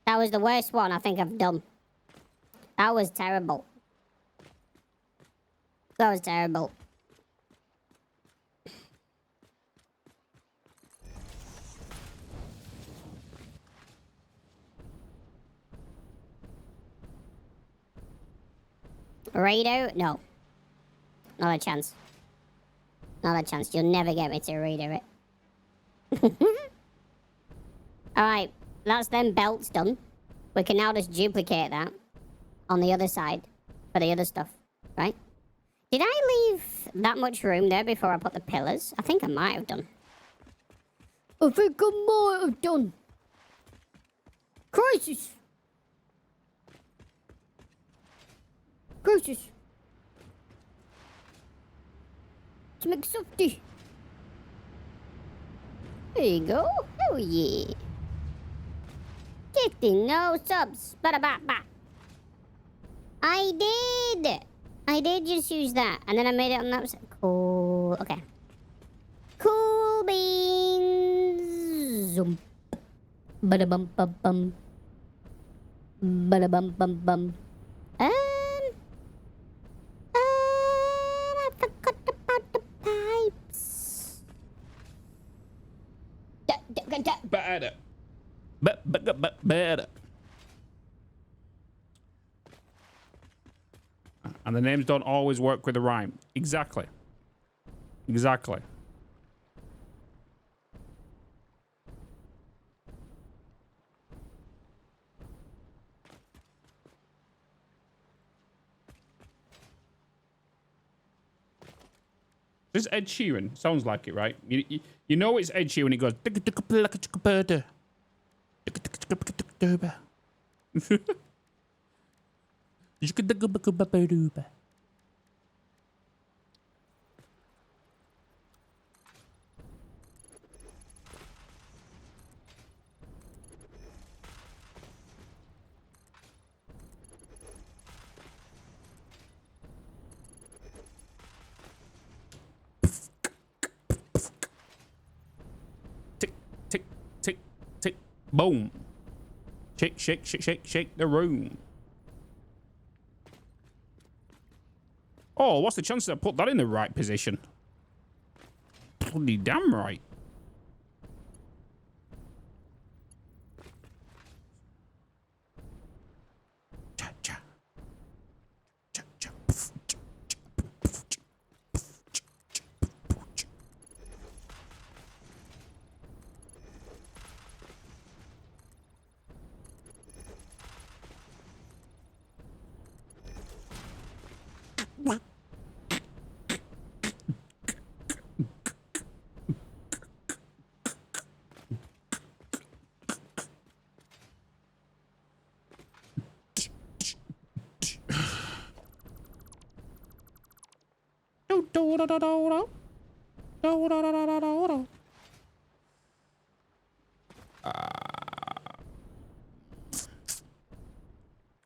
That was the worst one I think I've done. That was terrible. That was terrible. Raid out? No. Not a chance. Not a chance. You'll never get me to redo it. Alright, that's them belts done. We can now just duplicate that on the other side for the other stuff, right? Did I leave that much room there before I put the pillars? I think I might have done. I think I might have done. Crisis! Crisis! To make softy. There you go. Oh yeah. 50 no subs. Ba-da-ba-ba. I did just use that. And then I made it on that side. Cool. Okay. Cool beans. Zoom. Ba-da-bum-bum-bum. Ba-da-bum-bum-bum. I forgot about the pipes. Better. Better. And the names don't always work with the rhyme. Exactly. Exactly. This is Ed Sheeran. Sounds like it, right? You know it's Ed Sheeran. He goes. Tick, tick, tick, tick, boom. Shake, shake, shake, shake, shake the room. Oh, what's the chance that I put that in the right position? Bloody damn right. Cha-cha. Cha-cha.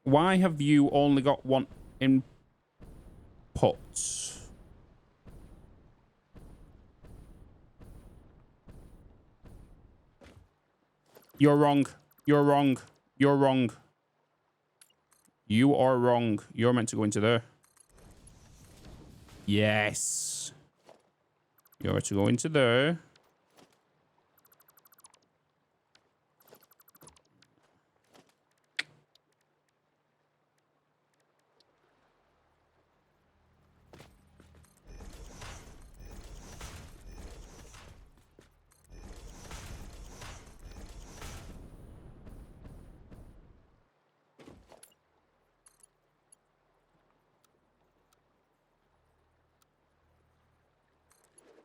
Why have you only got one input? You're wrong. You're wrong. You're wrong. You are wrong. You're meant to go into there. Yes. You're to go into there.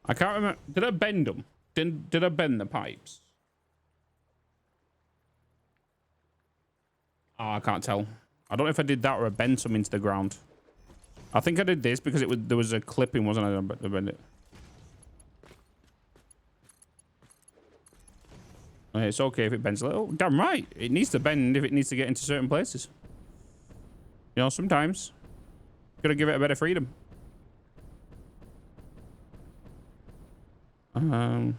I can't remember. Did I bend them? Did I bend the pipes? Oh, I can't tell. I don't know if I did that or I bent some into the ground. I think I did this because there was a clipping, wasn't I? I bend it. Okay, it's okay if it bends a little. Damn right. It needs to bend if it needs to get into certain places. You know, sometimes. Gotta give it a bit of freedom. Oh.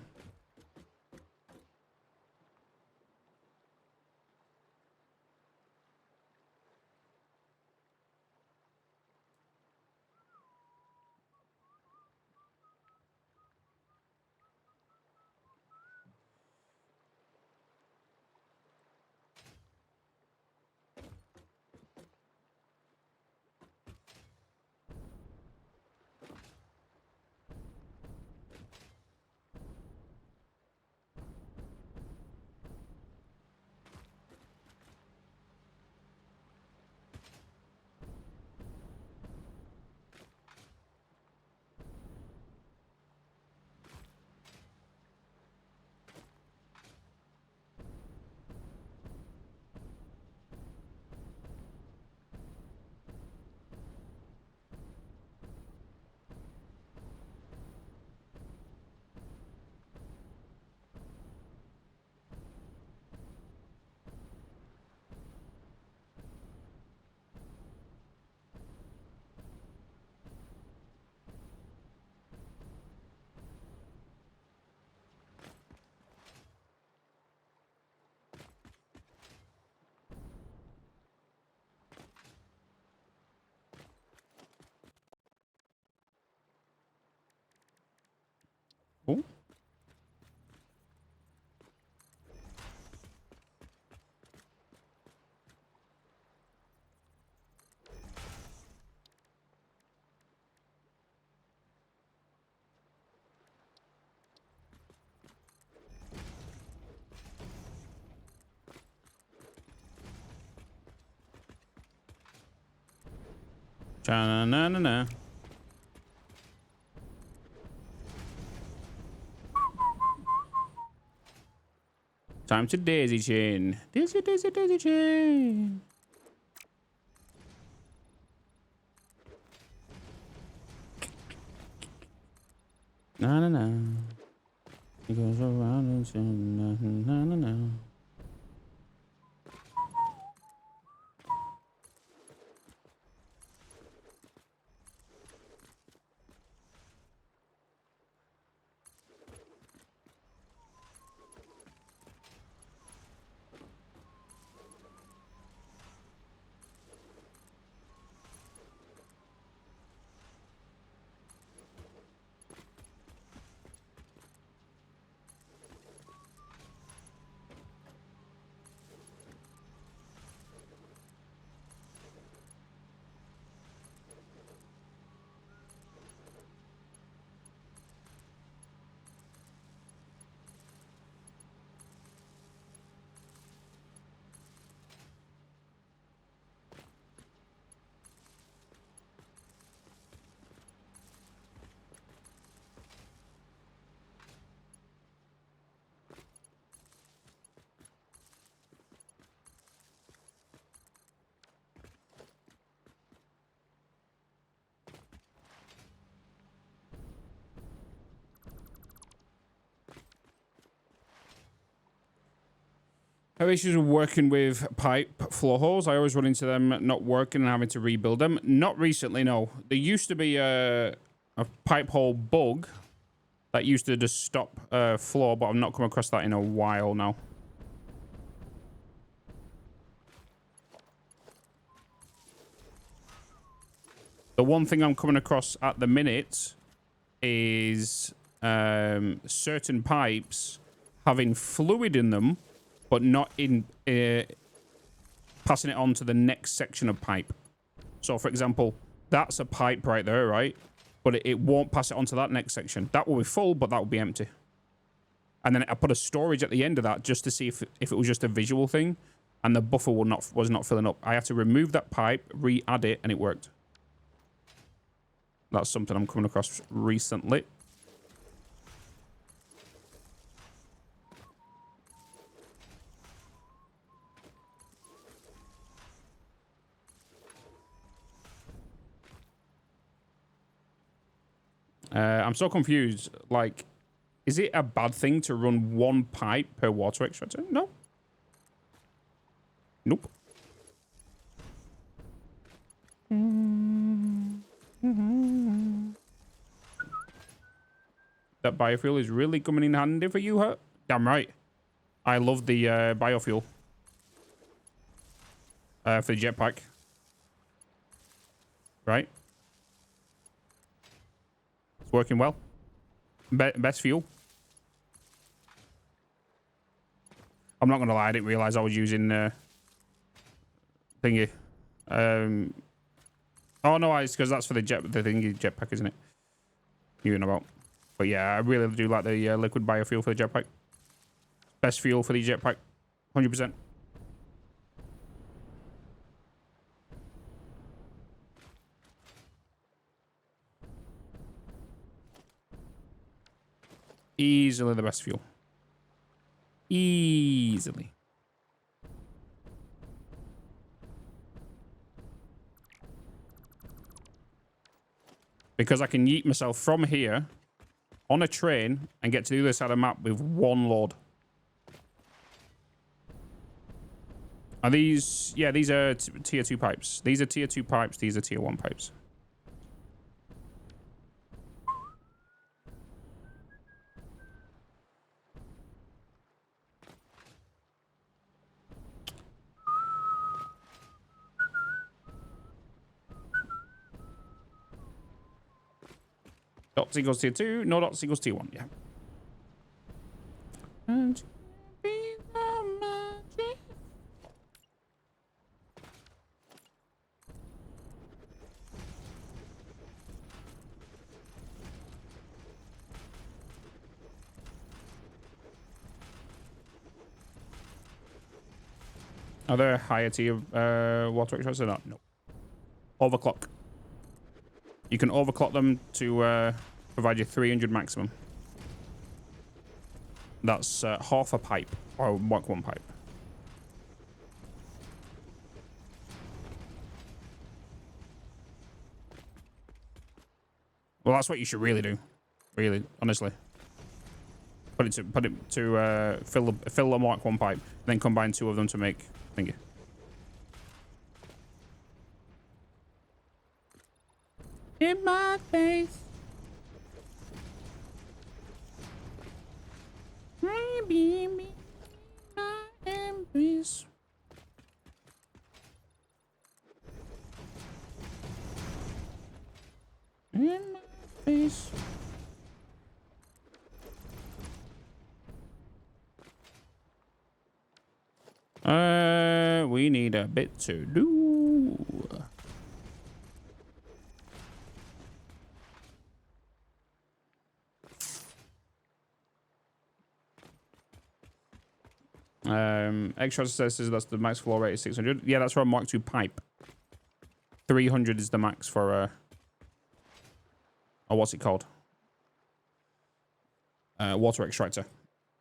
Cha-na-na-na-na. Time to daisy chain. Daisy, daisy, daisy chain. Na na na. It goes around and na na na. Have issues with working with pipe floor holes. I always run into them not working and having to rebuild them. Not recently, no. There used to be a pipe hole bug that used to just stop floor, but I've not come across that in a while now. The one thing I'm coming across at the minute is certain pipes having fluid in them, but not in passing it on to the next section of pipe. So, for example, that's a pipe right there, right? But it won't pass it on to that next section. That will be full, but that will be empty. And then I put a storage at the end of that just to see if it was just a visual thing, and the buffer was not filling up. I had to remove that pipe, re-add it, and it worked. That's something I'm coming across recently. I'm so confused. Like, is it a bad thing to run one pipe per water extractor? No. Nope. That biofuel is really coming in handy for you, huh? Damn right. I love the biofuel. For the jetpack. Right? It's working well. Best fuel. I'm not going to lie, I didn't realize I was using thingy. Oh no, it's because that's for the thingy jetpack, isn't it? You know about. But yeah, I really do like the liquid biofuel for the jetpack. Best fuel for the jetpack. 100%. Easily the best fuel. Easily. Because I can yeet myself from here on a train and get to the other side of the map with one load. Are these... Yeah, these are tier 2 pipes. These are tier 2 pipes. These are tier 1 pipes. Dots equals tier 2. No dots equals tier 1. Yeah. And are there higher tier water extractors or not? No. Overclock. You can overclock them to provide you 300 maximum. That's half a pipe, or Mach 1 pipe. Well, that's what you should really do. Really, honestly. Put it to fill a Mach 1 pipe, then combine 2 of them to make thingy. In my face. Maybe me, my embrace. In my face. We need a bit to do. Extra says that's the max flow rate is 600. Yeah, that's for a Mark II pipe. 300 is the max for what's it called? Water extractor.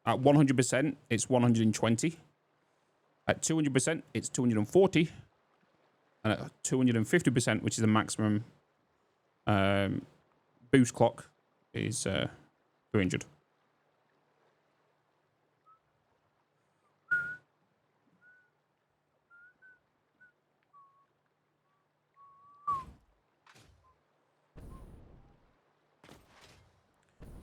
At 100%, it's 120. At 200%, it's 240. And at 250%, which is the maximum boost clock, is 300.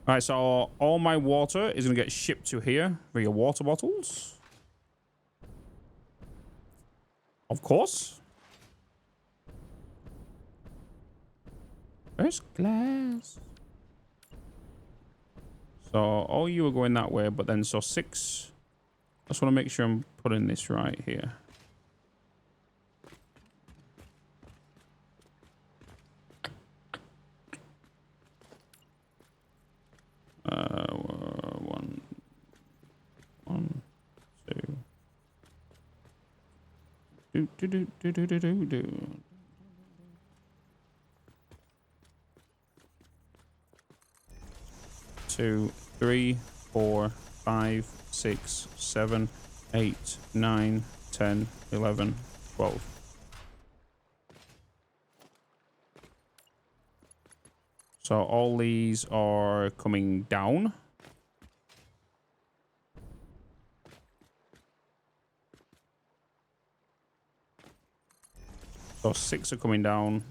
All right, so all my water is going to get shipped to here via water bottles. Of course. First class. So all you are going that way, but then so 6. I just want to make sure I'm putting this right here. One, 2. 2, 3, 4, 5, 6, 7, 8, 9, 10, 11, 12. So all these are coming down. So 6 are coming down.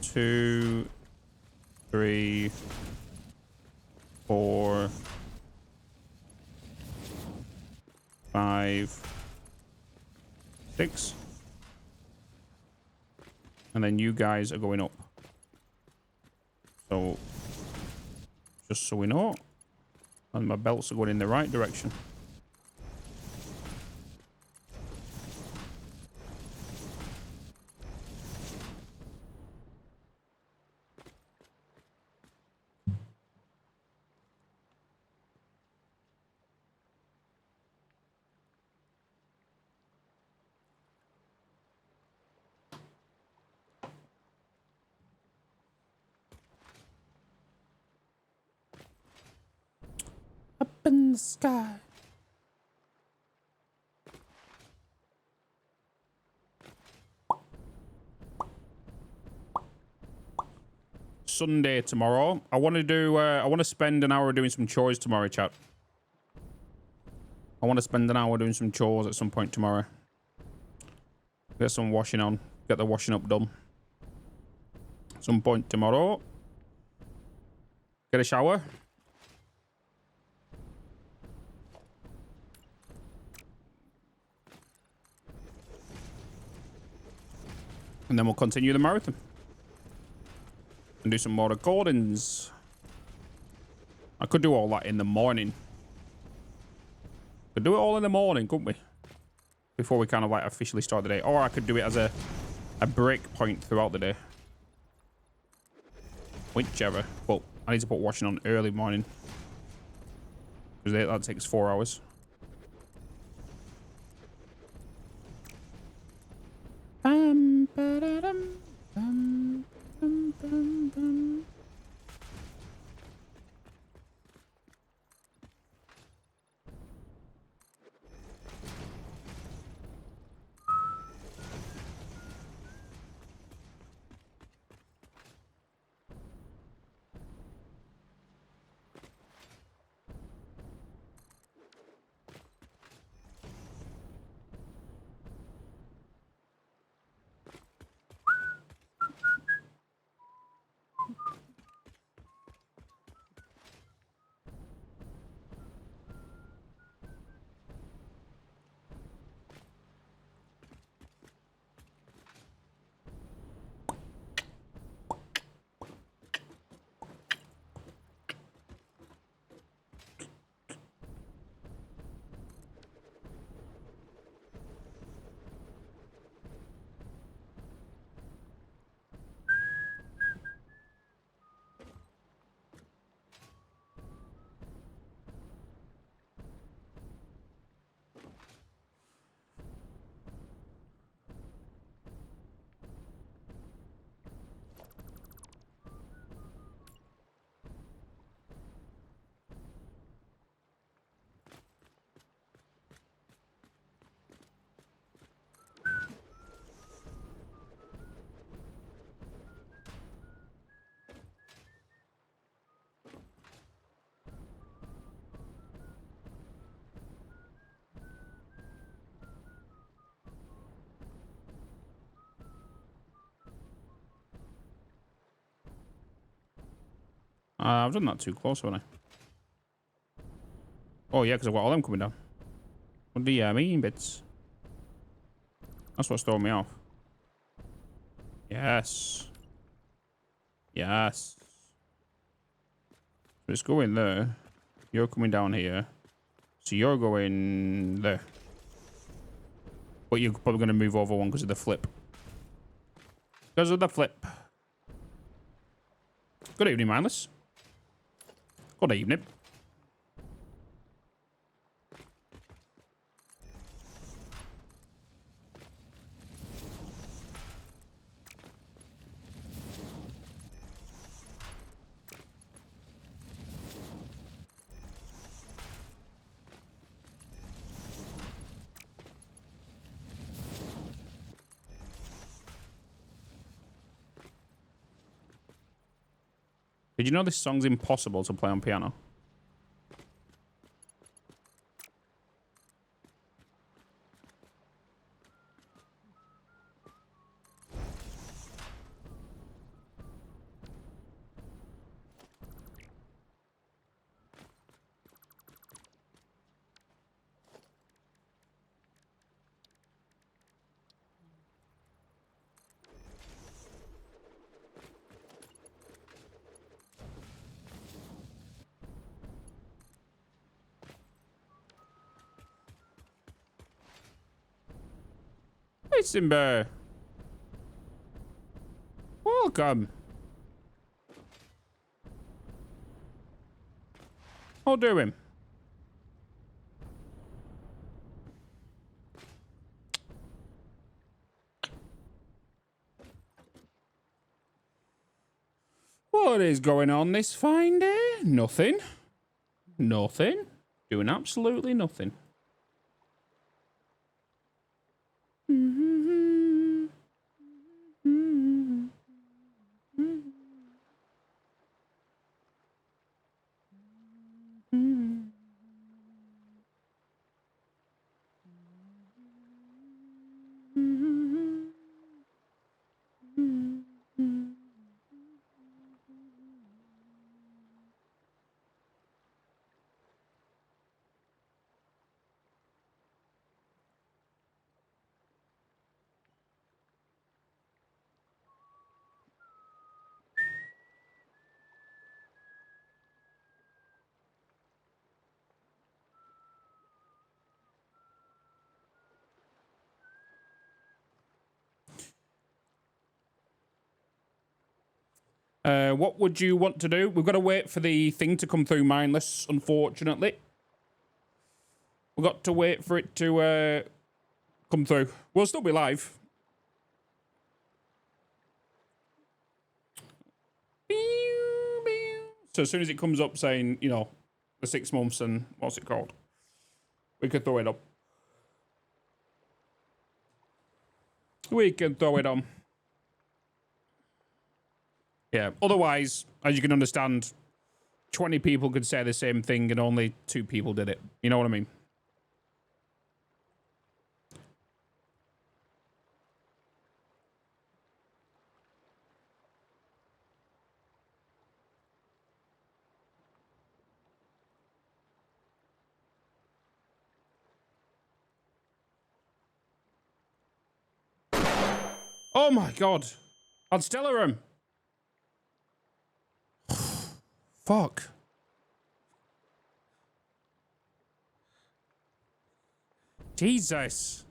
2, 3, 4, 5, 6. And then you guys are going up. So, just so we know. And my belts are going in the right direction. Up in the sky. Sunday tomorrow. I want to do. I want to spend an hour doing some chores tomorrow, chat. I want to spend an hour doing some chores at some point tomorrow. Get some washing on. Get the washing up done. Some point tomorrow. Get a shower. And then we'll continue the marathon. And do some more recordings. I could do all that in the morning. Could do it all in the morning, couldn't we? Before we kind of like officially start the day. Or I could do it as a break point throughout the day. Whichever. Well, I need to put washing on early morning. Because that takes 4 hours. I've done that too close, haven't I? Oh, yeah, because I've got all them coming down. What do you mean, Bitz? That's what's throwing me off. Yes. Yes. So it's going there. You're coming down here. So you're going there. But you're probably going to move over one because of the flip. Because of the flip. Good evening, Mindless. Good evening. Did you know this song's impossible to play on piano? Hey, Simba. Welcome. How doing? What is going on this fine day? Nothing. Nothing. Doing absolutely nothing. What would you want to do? We've got to wait for the thing to come through mindless, unfortunately. We've got to wait for it to come through. We'll still be live. So as soon as it comes up saying, you know, the 6 months and what's it called, we could throw it up. We can throw it on. Yeah, otherwise, as you can understand, 20 people could say the same thing and only 2 people did it. You know what I mean? Oh my god. I'd stellar him. Fuck. Jesus.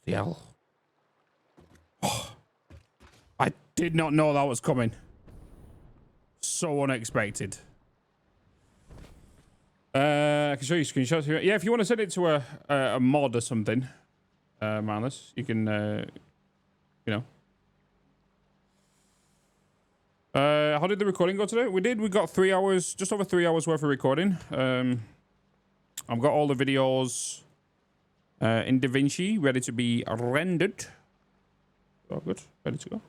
The hell. Oh, I did not know that was coming. So unexpected. I can show you screenshots here. Yeah, if you want to send it to a mod or something, Manus, you can, you know. How did the recording go today? We got 3 hours, just over 3 hours worth of recording. I've got all the videos in DaVinci ready to be rendered. Oh, good. Ready to go.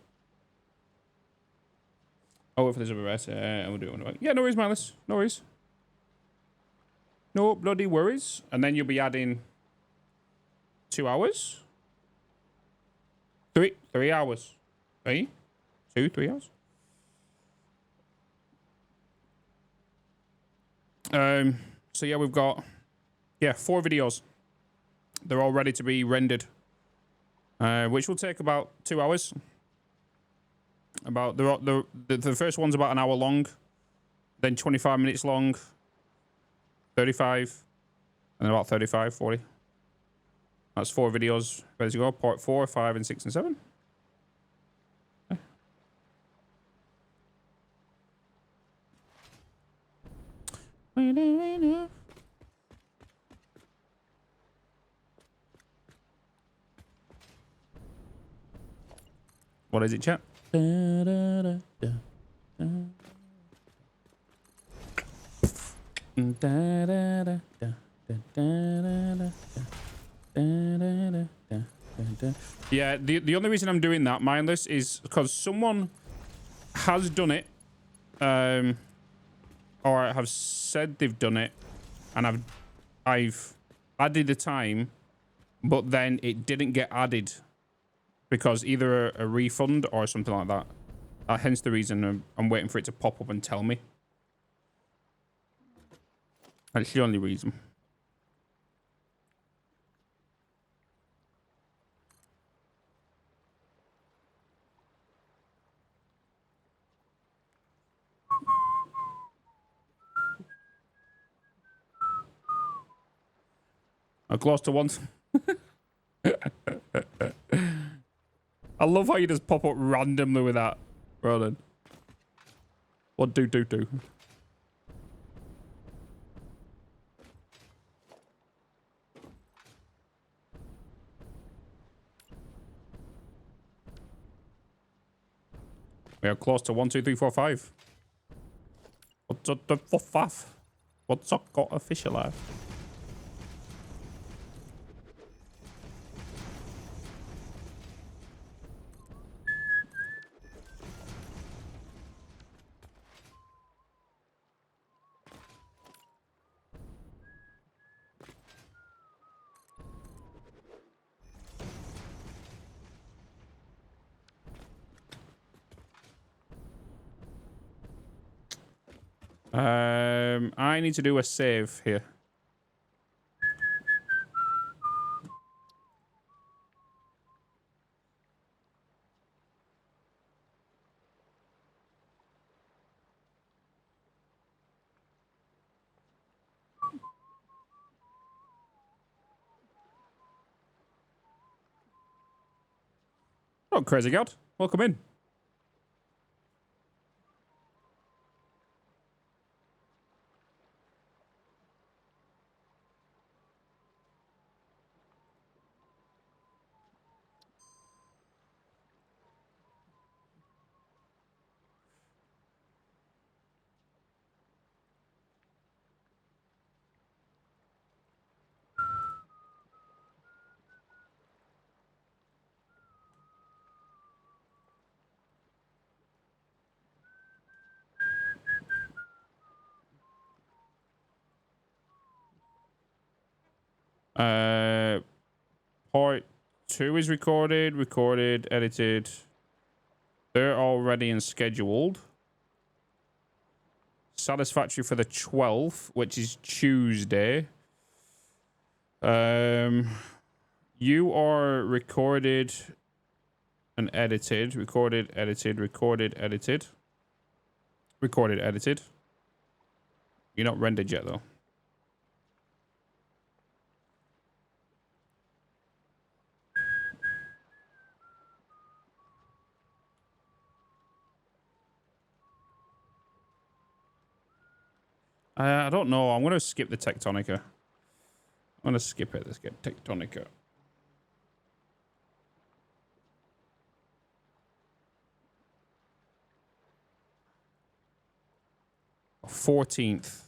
Oh, wait for this other rest. We'll do it. Yeah, no worries, Manus. No worries. No bloody worries. And then you'll be adding 2 hours. 3 hours. 3 hours. So yeah, we've got 4 videos. They're all ready to be rendered. Which will take about 2 hours. About the first one's about an hour long, then 25 minutes long, 35, and then about 35, 40. That's 4 videos ready to go. Part 4, 5, and 6, and 7. Okay. What is it, chat? Da, da, da, da, da. Da, da, da, da. Yeah, the only reason I'm doing that, mindless, is because someone has done it, or have said they've done it, and I've added the time, but then it didn't get added because either a refund or something like that. Hence the reason I'm waiting for it to pop up and tell me. That's the only reason. I'm close to once. I love how you just pop up randomly with that. Well then. What do? We are close to 1, 2, 3, 4, 5. What's up the 4, 5? What's up got official life? I need to do a save here. Oh, crazy god. Welcome in. Part 2 is recorded, edited. They're all ready and scheduled. Satisfactory for the 12th, which is Tuesday. You are recorded and edited. Recorded, edited. You're not rendered yet, though. I don't know. I'm going to skip the Tectonica. I'm going to skip it. Let's get Tectonica. Oh, 14th.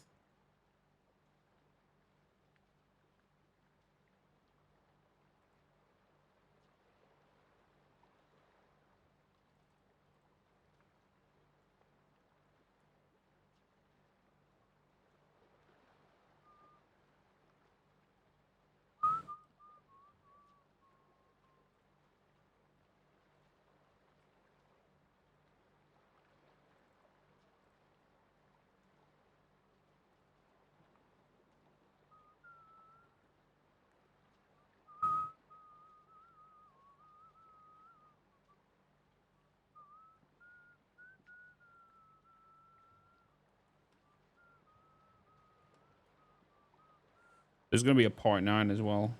There's going to be a part 9 as well.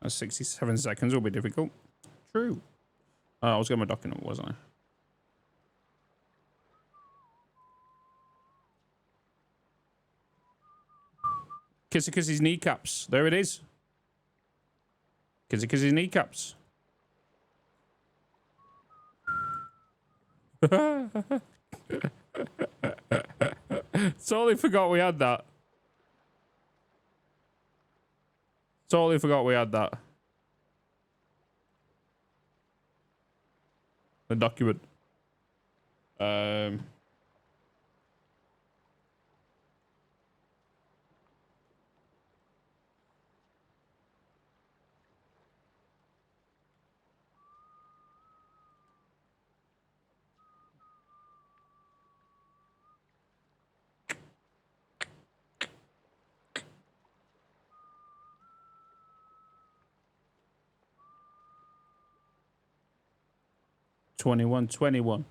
That's 67 seconds will be difficult. True. I was getting my document, wasn't I? Kissy kneecaps. There it is. Kissy kneecaps. Totally forgot we had that. Totally forgot we had that. The document. $21.21.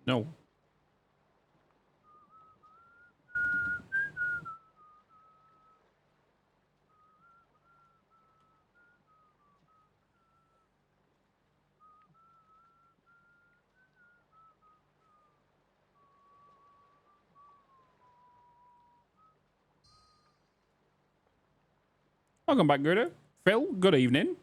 No. Welcome back, Gerda. Phil, good evening.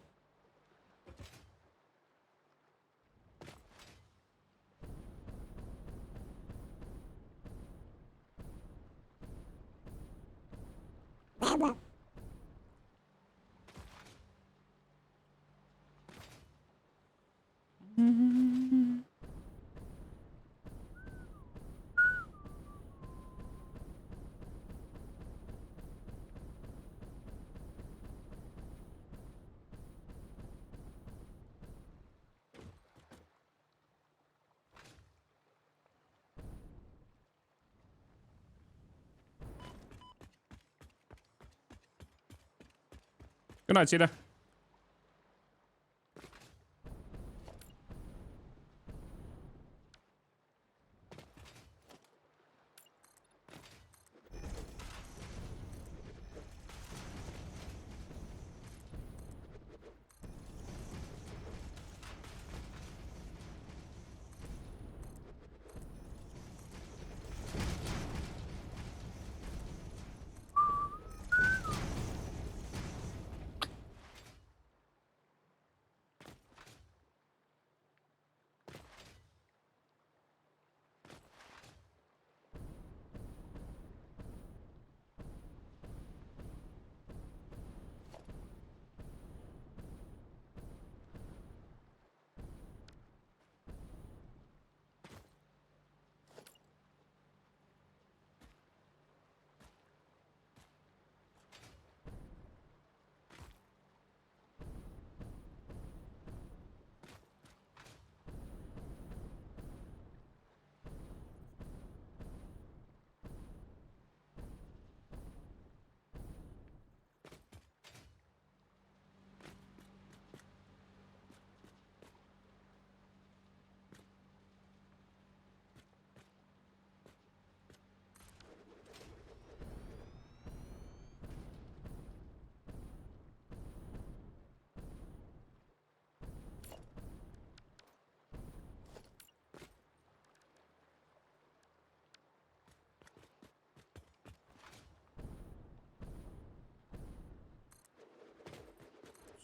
Good night, Tina.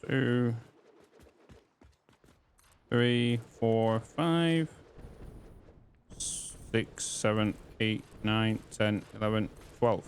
Two, 3, 4, 5, 6, 7, 8, 9, 10, 11, 12.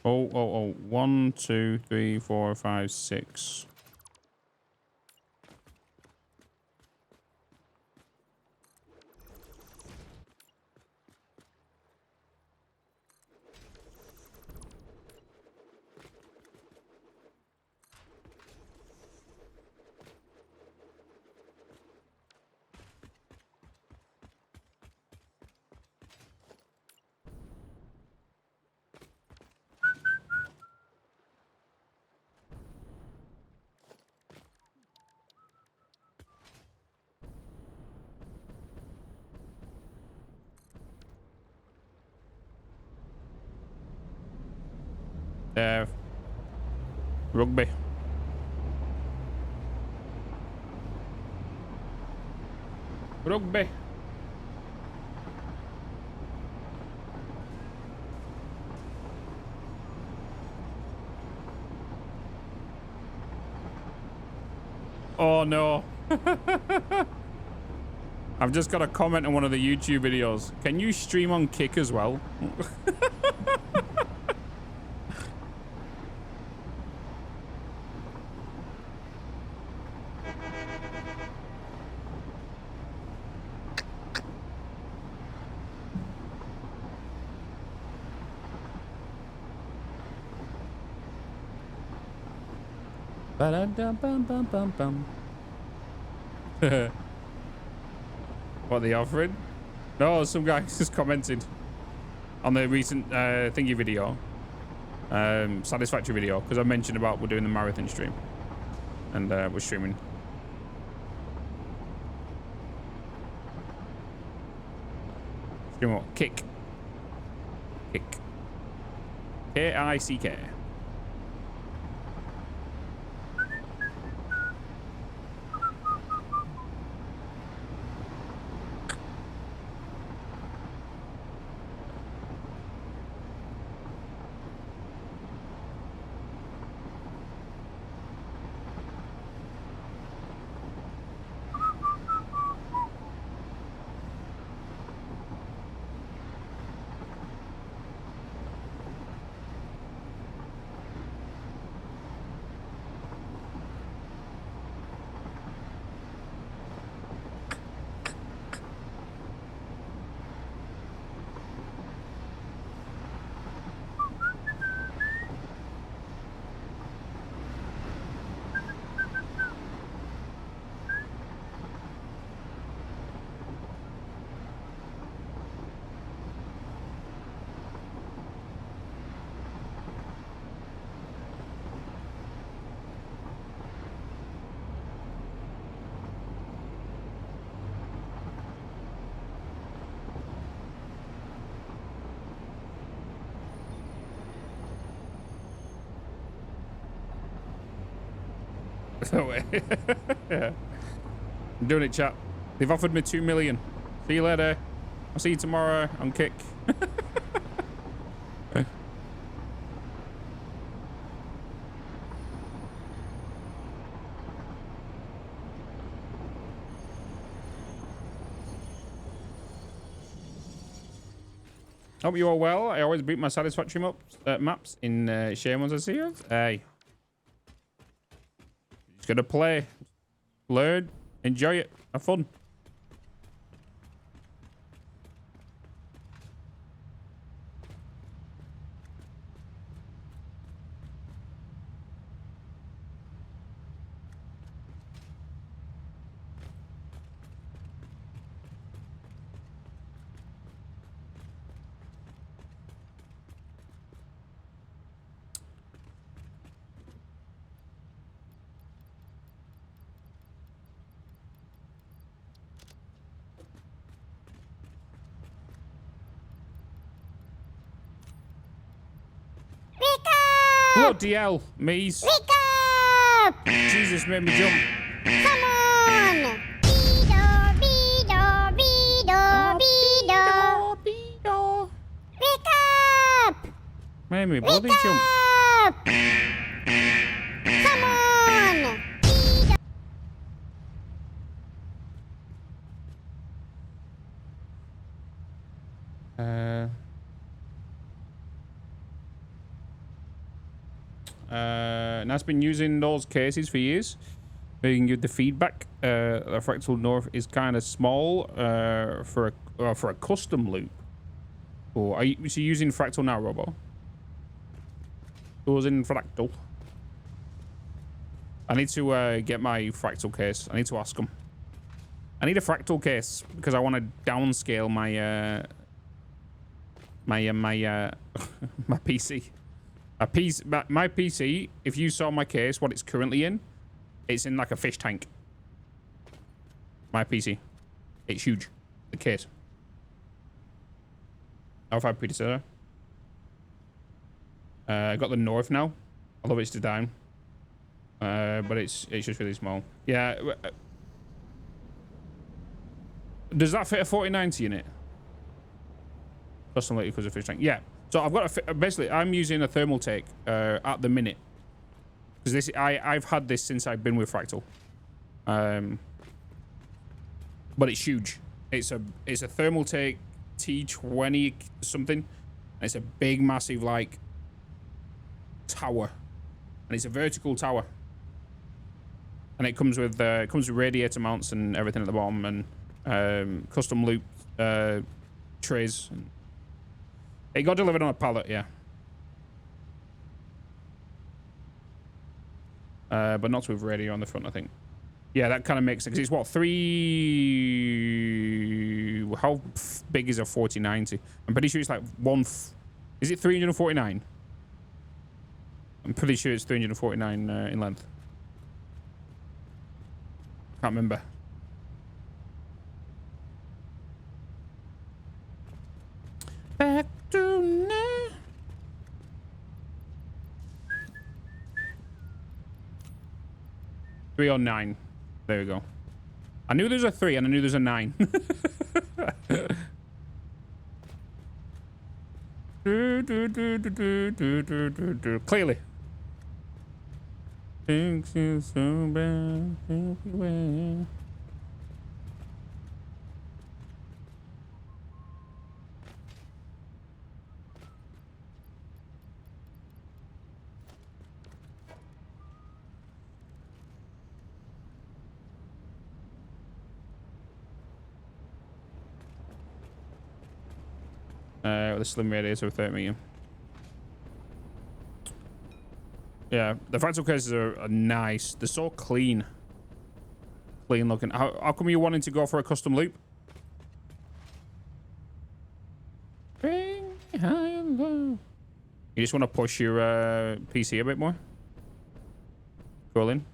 Oh. 1, 2, 3, 4, 5, 6. Rugby. Rugby. Oh no. I've just got a comment on one of the YouTube videos. Can you stream on Kick as well? Ba-dum-dum-bum-bum-bum-bum. What are they offering? No, some guy just commented on the recent thingy video, Satisfactory video, because I mentioned about we're doing the marathon stream, and we're streaming. Stream what? Kick. K-I-C-K. No way. Yeah. I'm doing it, chat. They've offered me 2 million. See you later. I'll see you tomorrow on Kick. Hope you're all well. I always beat my Satisfactory maps in share ones I see you. Hey. Just gotta play, learn, enjoy it, have fun. Bloody hell, Mees. Jesus made me jump. Come on! Beedo. Wake up! Made me bloody jump. Come on! Nat's been using those cases for years. You can give the feedback. The Fractal North is kind of small for a custom loop. Or are you using Fractal now, Robo? Goes in Fractal. I need to get my Fractal case. I need to ask them. I need a Fractal case because I want to downscale my my PC. My PC, if you saw my case, what it's currently in, it's in like a fish tank. My PC. It's huge. The case. R5 predecessor. I got the North now. Although it's down. But it's just really small. Yeah. Does that fit a 4090 in it? Custom because of fish tank. Yeah. So I've got basically I'm using a thermaltake at the minute because this I've had this since I've been with Fractal, but it's huge. It's a thermaltake T20 something, and it's a big massive like tower, and it's a vertical tower, and it comes with radiator mounts and everything at the bottom and custom loop trays. It got delivered on a pallet, yeah. But not with radio on the front, I think. Yeah, that kind of makes sense. It's what, how big is a 4090? I'm pretty sure it's like is it 349? I'm pretty sure it's 349 in length. Can't remember. Back to now. Three or 9. There we go. I knew there's a 3 and I knew there's a 9. Clearly. Thinks you so bad everywhere. With a slim radiator with 30 medium. Yeah, the Fractal cases are nice. They're so clean. Clean looking. How come you're wanting to go for a custom loop? Bring me high and low. You just want to push your PC a bit more? Scroll in.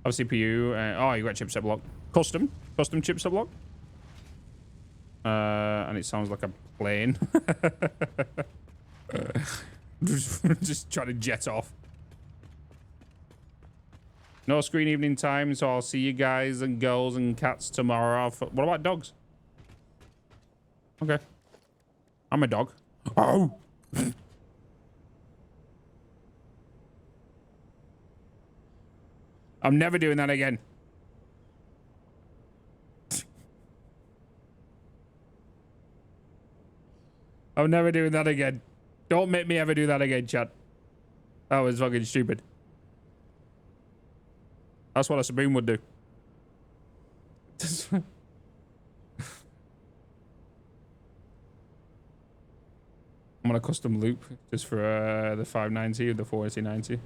Have CPU. Oh, you got chipset block. Custom chipset block. And it sounds like a plane. just trying to jet off. No screen evening time, so I'll see you guys and girls and cats tomorrow. What about dogs? Okay. I'm a dog. Oh! I'm never doing that again. I'm never doing that again. Don't make me ever do that again, chat. That was fucking stupid. That's what a spoon would do. I'm on a custom loop just for the 590 or the 4090.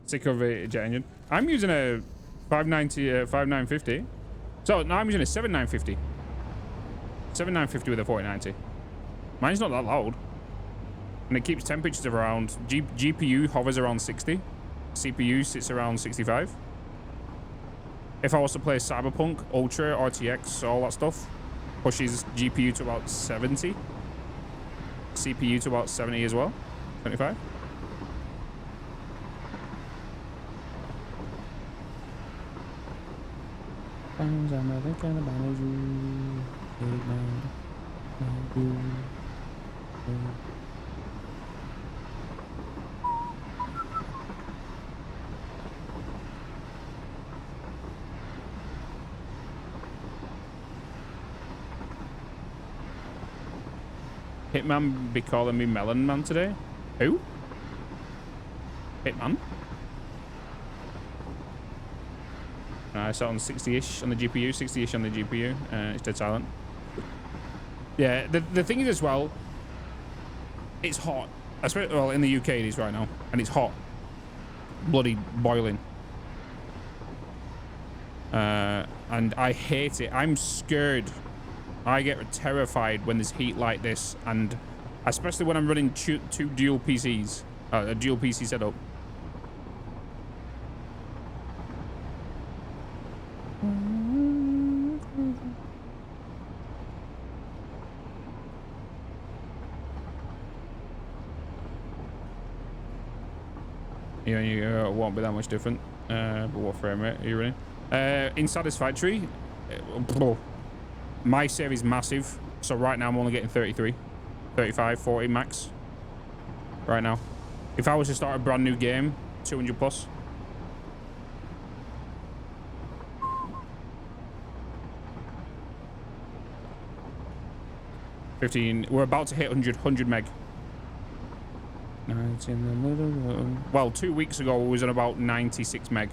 Sick of a jet engine. I'm using a 5950. So now I'm using a 7950. 7950 with a 4090. Mine's not that loud. And it keeps temperatures around. GPU hovers around 60. CPU sits around 65. If I was to play Cyberpunk, Ultra, RTX, all that stuff, pushes GPU to about 70. CPU to about 70 as well. 75. Hitman be calling me Melon Man today? Who? Hitman? I saw on 60-ish on the GPU, 60-ish on the GPU. It's dead silent. Yeah, the thing is as well, it's hot. Especially, well, in the UK it is right now, and it's hot. Bloody boiling. And I hate it. I'm scared. I get terrified when there's heat like this, and especially when I'm running two dual PCs, a dual PC setup. Yeah, you won't be that much different. But what frame rate are you running? In Satisfactory, my save is massive. So right now I'm only getting 33, 35, 40 max. Right now. If I was to start a brand new game, 200 plus. We're about to hit 100 meg. Well, 2 weeks ago, it was at about 96 meg.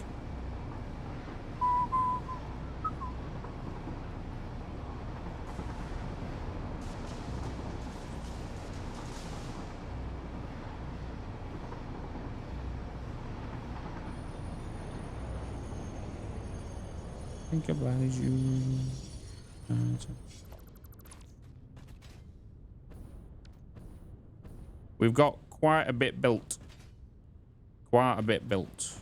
Think about you. We've got quite a bit built. Quite a bit built.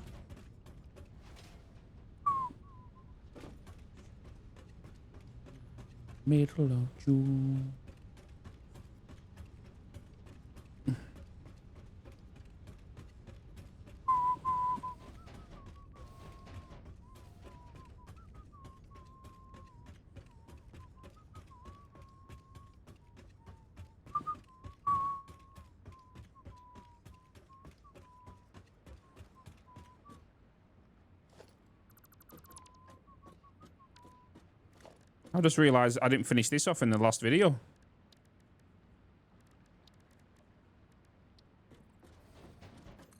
Middle of June. I just realized I didn't finish this off in the last video.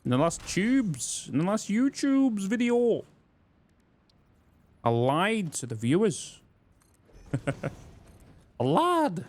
In the last YouTube's video. I lied to the viewers. I lied.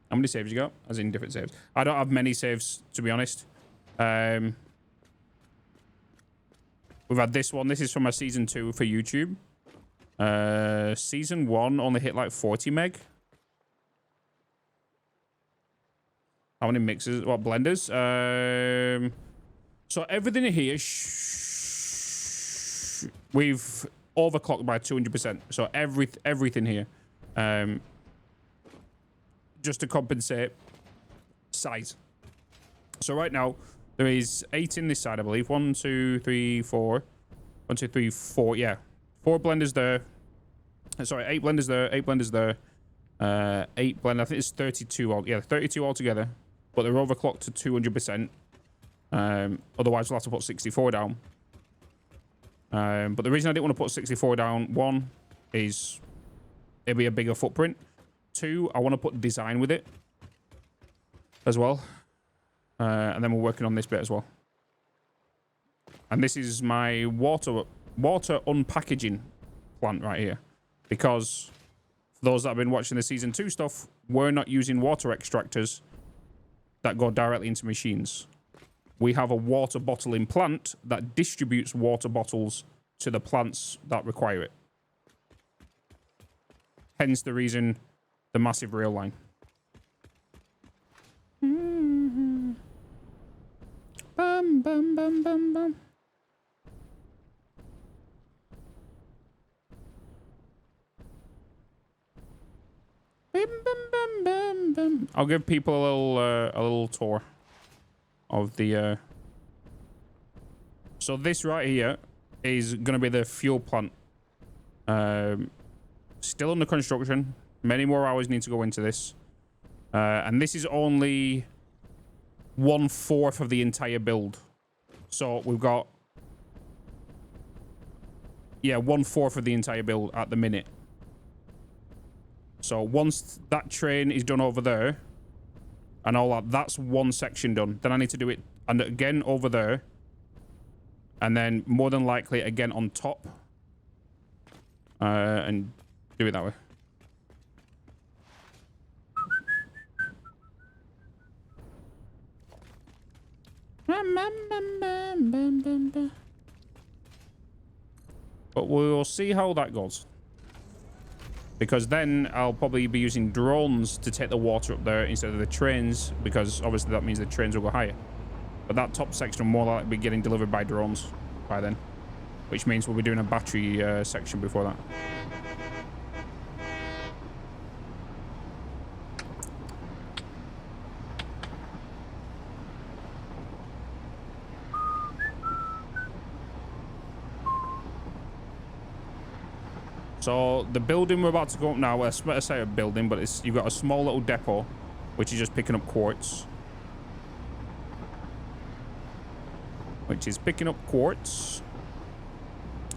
How many saves you got? As in different saves. I don't have many saves, to be honest. We've had this one. This is from my season 2 for YouTube. Season 1 only hit like 40 meg. How many mixers? What, blenders? So everything here, we've overclocked by 200%. So everything here. Just to compensate size. So right now there is 8 in this side, I believe. 1, 2, 3, 4. 1, 2, 3, 4. Yeah, 4 blenders there. Sorry, 8 blenders there. 8 blenders there. 8 blend. I think it's 32 all. Yeah, 32 altogether. But they're overclocked to 200%. Otherwise, we'll have to put 64 down. But the reason I didn't want to put 64 down, 1 is it'll be a bigger footprint. 2, I want to put design with it as well. And then we're working on this bit as well. And this is my water unpackaging plant right here. Because for those that have been watching the season 2 stuff, we're not using water extractors that go directly into machines. We have a water bottling plant that distributes water bottles to the plants that require it. Hence the reason the massive rail line. Bum, bum, bum, bum, bum. I'll give people a little tour of the. So this right here is gonna be the fuel plant. Still under construction. Many more hours need to go into this, and this is only 1/4 of the entire build. So we've got 1/4 of the entire build at the minute. So once that train is done over there and all that, that's one section done. Then I need to do it and again over there, and then more than likely again on top, and do it that way. But we'll see how that goes. Because then I'll probably be using drones to take the water up there instead of the trains, because obviously that means the trains will go higher. But that top section will more likely be getting delivered by drones by then, which means we'll be doing a battery section before that. So the building we're about to go up now, I say a building, but you've got a small little depot, which is just picking up quartz.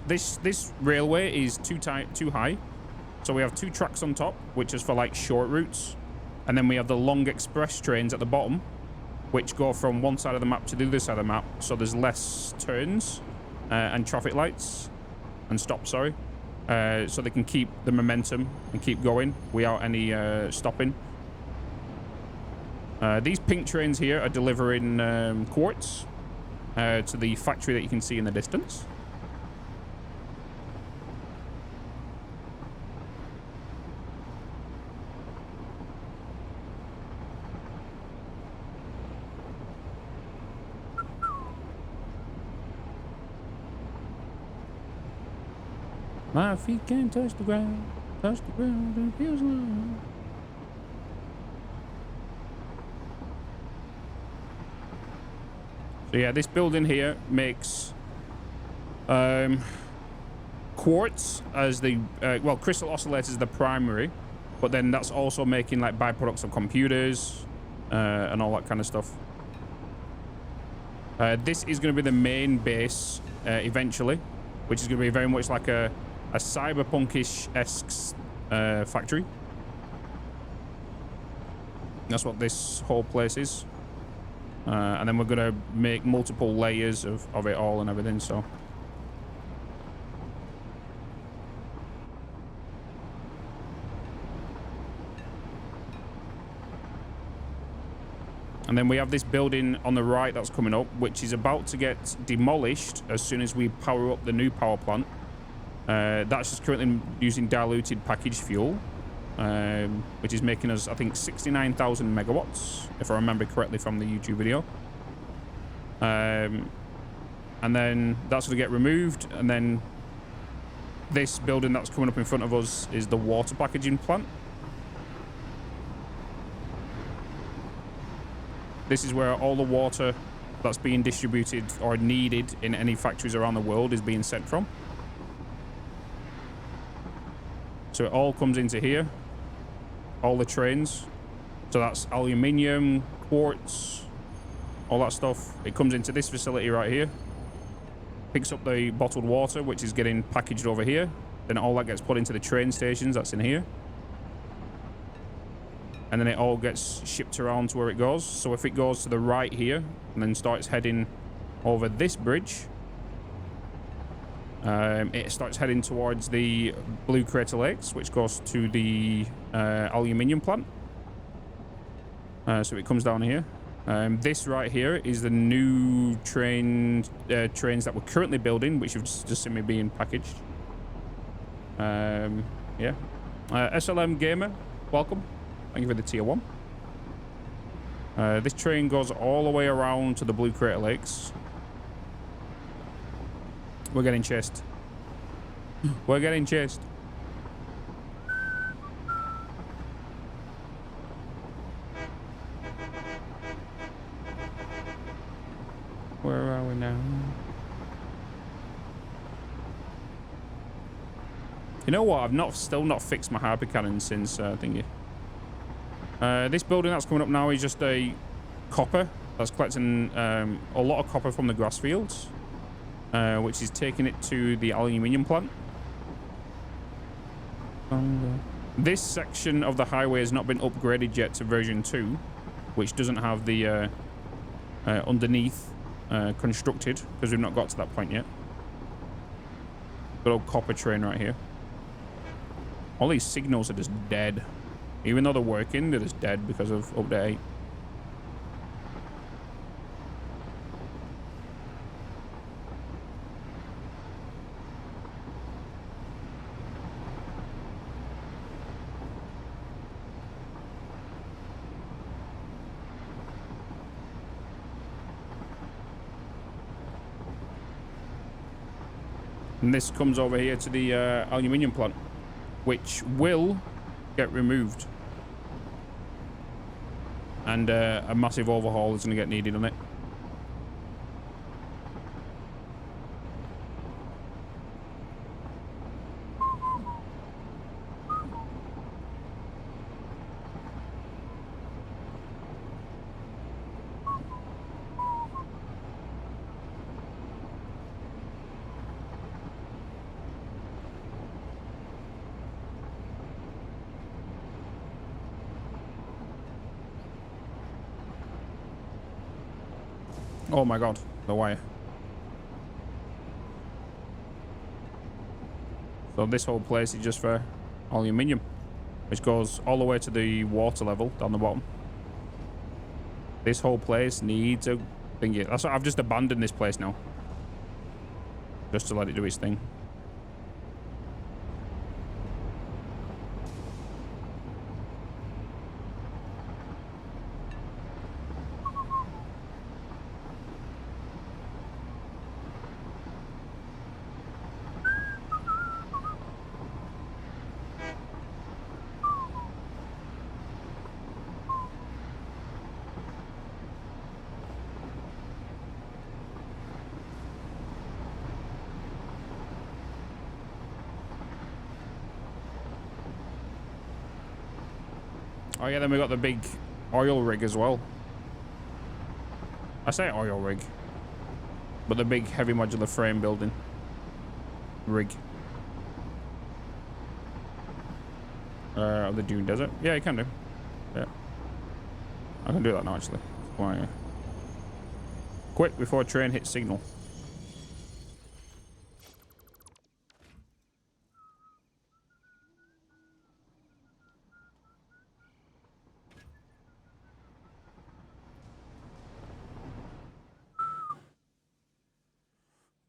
This railway is too high. So we have 2 tracks on top, which is for like short routes. And then we have the long express trains at the bottom, which go from one side of the map to the other side of the map. So there's less turns and traffic lights and stops, sorry. So they can keep the momentum and keep going without any stopping. These pink trains here are delivering quartz to the factory that you can see in the distance. My feet can't touch the ground, and it feels like. So yeah, this building here makes quartz as the well, crystal oscillators is the primary, but then that's also making like byproducts of computers and all that kind of stuff. This is going to be the main base eventually, which is going to be very much like a cyberpunkish-esque factory. That's what this whole place is. And then we're going to make multiple layers of it all and everything, so. And then we have this building on the right that's coming up, which is about to get demolished as soon as we power up the new power plant. That's just currently using diluted packaged fuel, which is making us, I think, 69,000 megawatts, if I remember correctly from the YouTube video. And then that's going to get removed, and then this building that's coming up in front of us is the water packaging plant. This is where all the water that's being distributed or needed in any factories around the world is being sent from. So it all comes into here, all the trains. So that's aluminium, quartz, all that stuff. It comes into this facility right here, picks up the bottled water, which is getting packaged over here. Then all that gets put into the train stations, that's in here. And then it all gets shipped around to where it goes. So if it goes to the right here and then starts heading over this bridge, it starts heading towards the Blue Crater Lakes, which goes to the aluminium plant. So it comes down here. This right here is the new trains that we're currently building, which you've just seen me being packaged. Yeah. SLM Gamer, welcome. Thank you for the tier 1. This train goes all the way around to the Blue Crater Lakes. We're getting chased. We're getting chased. You know what? I've still not fixed my hyper cannon since thingy. This building that's coming up now is just a copper that's collecting a lot of copper from the grass fields, which is taking it to the aluminium plant. This section of the highway has not been upgraded yet to version 2, which doesn't have the underneath constructed, because we've not got to that point yet. Good old copper train right here. All these signals are just dead. Even though they're working, they're just dead because of update 8. And this comes over here to the aluminium plant, which will get removed. And a massive overhaul is going to get needed on it. Oh my god, the wire. So this whole place is just for aluminium, which goes all the way to the water level down the bottom. This whole place needs a thingy. That's why I've just abandoned this place now, just to let it do its thing. Oh yeah, then we got the big oil rig as well. I say oil rig, but the big heavy modular frame building rig. Of the Dune Desert. Yeah, you can do. Yeah, I can do that now actually. Why? Quick before train hits signal.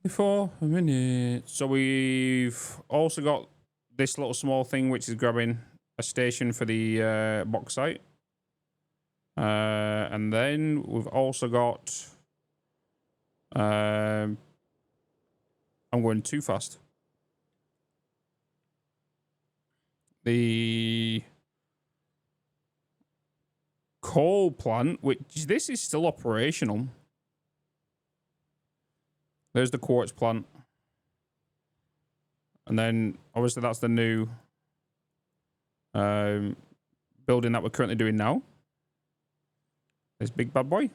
For a minute. So we've also got this little small thing, which is grabbing a station for the bauxite. And then we've also got... I'm going too fast. The coal plant, which this is still operational. There's the quartz plant. And then, obviously, that's the new building that we're currently doing now. This big bad boy.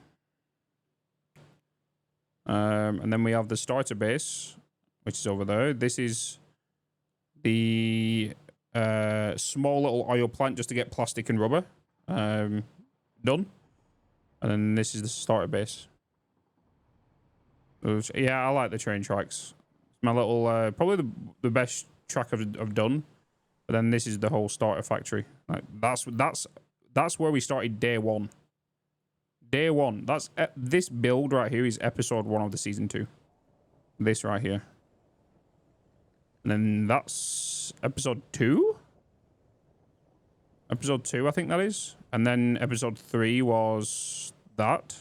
And then we have the starter base, which is over there. This is the small little oil plant just to get plastic and rubber done. And then this is the starter base. Yeah, I like the train tracks. My little, probably the best track I've done. But then this is the whole starter factory. Like that's where we started day one. Day one. That's this build right here is episode 1 of the season 2. This right here. And then that's episode 2. Episode 2, I think that is. And then episode 3 was that.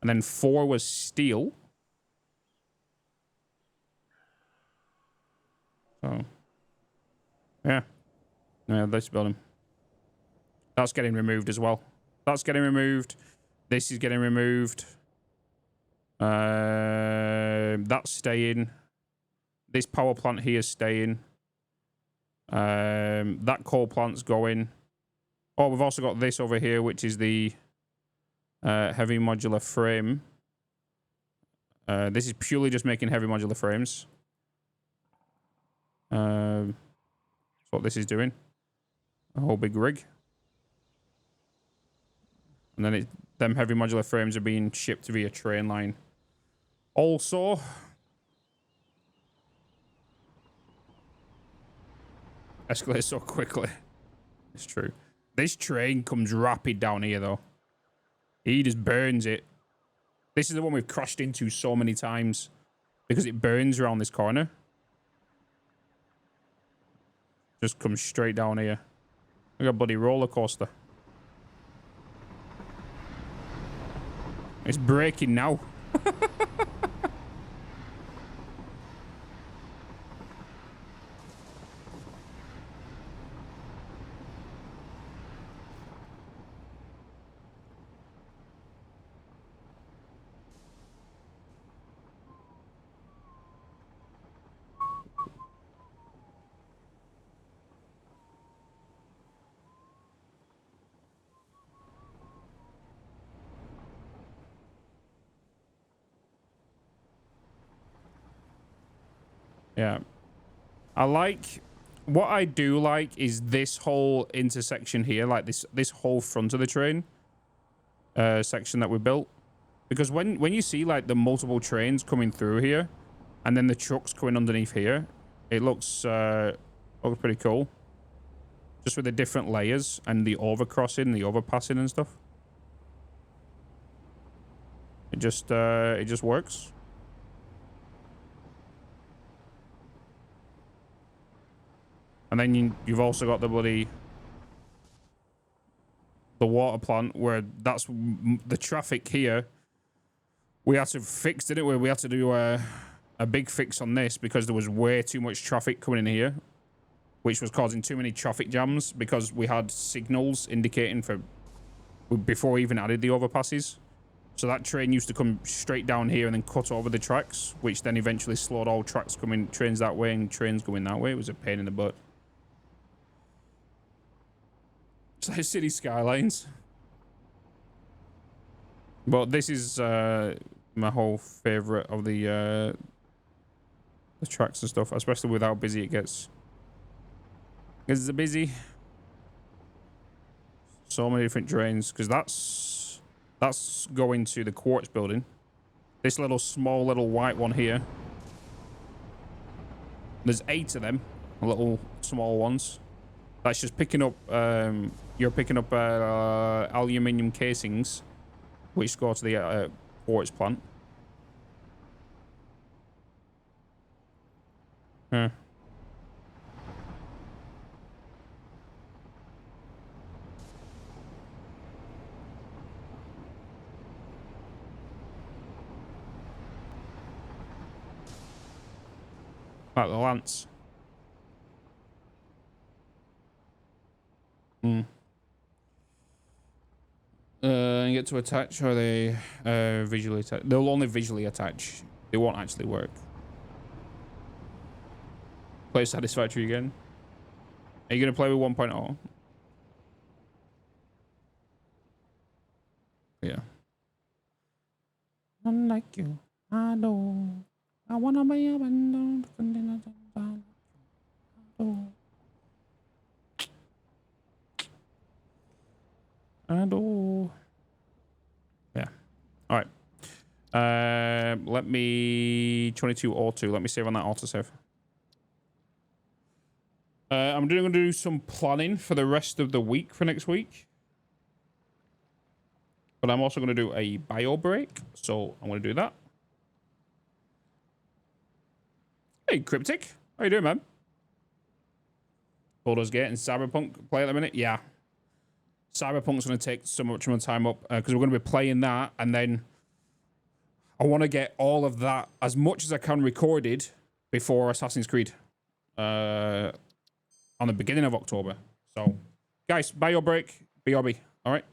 And then 4 was steel. So, yeah. Yeah, this building. That's getting removed as well. That's getting removed. This is getting removed. That's staying. This power plant here is staying. That coal plant's going. Oh, we've also got this over here, which is the heavy modular frame. This is purely just making heavy modular frames. That's what this is doing. A whole big rig. And then them heavy modular frames are being shipped via train line. Also, escalates so quickly. It's true. This train comes rapid down here, though. He just burns it. This is the one we've crashed into so many times because it burns around this corner. Just comes straight down here. Like a bloody roller coaster. It's braking now. Yeah. What I do like is this whole intersection here, like this whole front of the train section that we built. Because when you see like the multiple trains coming through here and then the trucks coming underneath here, it looks pretty cool. Just with the different layers and the overcrossing, the overpassing and stuff. It just works. And then you've also got the water plant where that's the traffic here. We had to fix, didn't we? We had to do a big fix on this because there was way too much traffic coming in here, which was causing too many traffic jams because we had signals indicating before we even added the overpasses. So that train used to come straight down here and then cut over the tracks, which then eventually slowed all tracks coming, trains that way and trains going that way. It was a pain in the butt. It's like city skylines. But this is my whole favorite of the tracks and stuff, especially with how busy it gets. It's busy. So many different trains, because that's going to the quartz building. This small little white one here. There's 8 of them, little small ones. That's just picking up. You're picking up aluminium casings, which go to the quartz plant. Huh. Like the lance. And get to attach, or they visually attach? They'll only visually attach. They won't actually work. Play Satisfactory again. Are you going to play with 1.0? Yeah. Unlike you, I know. I wanna be abandoned. I do. Yeah. All right. Let me 22 auto. Let me save on that autosave. I'm going to do some planning for the rest of the week for next week. But I'm also going to do a bio break. So I'm going to do that. Hey, Cryptic. How you doing, man? Baldur's Gate and Cyberpunk play at the minute? Yeah. Cyberpunk's going to take so much more time up because we're going to be playing that. And then I want to get all of that, as much as I can, recorded before Assassin's Creed. On the beginning of October. So, guys, bio break. BRB. All right?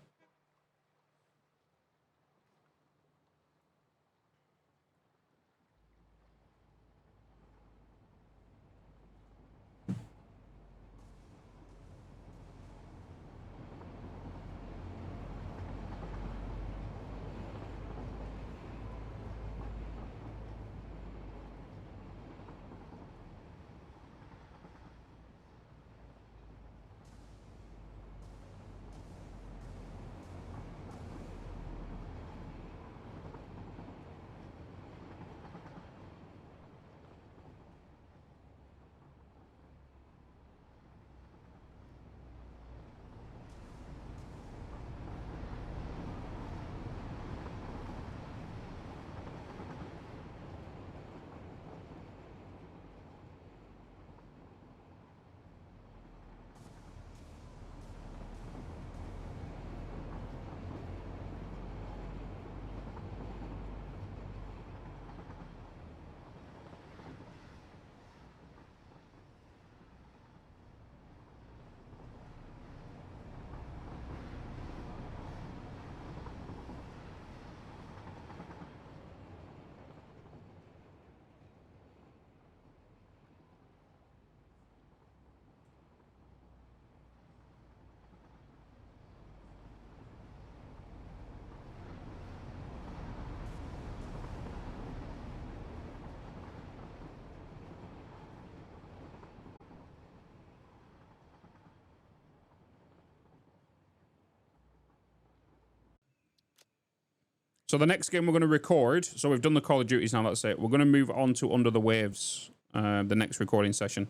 So the next game we're going to record, so we've done the Call of Duties now, that's it. We're going to move on to Under the Waves, the next recording session.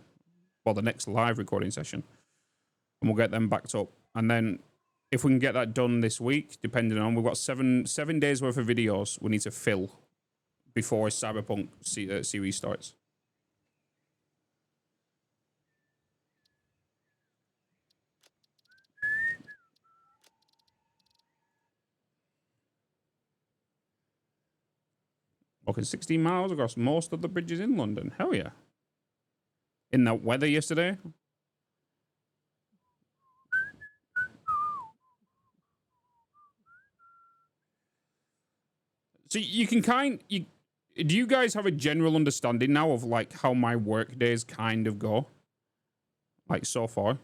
Well, the next live recording session. And we'll get them backed up. And then if we can get that done this week, depending on, we've got seven days worth of videos we need to fill before Cyberpunk series starts. Walking 16 miles across most of the bridges in London. Hell yeah. In that weather yesterday. So you can do you guys have a general understanding now of like how my work days kind of go? Like so far?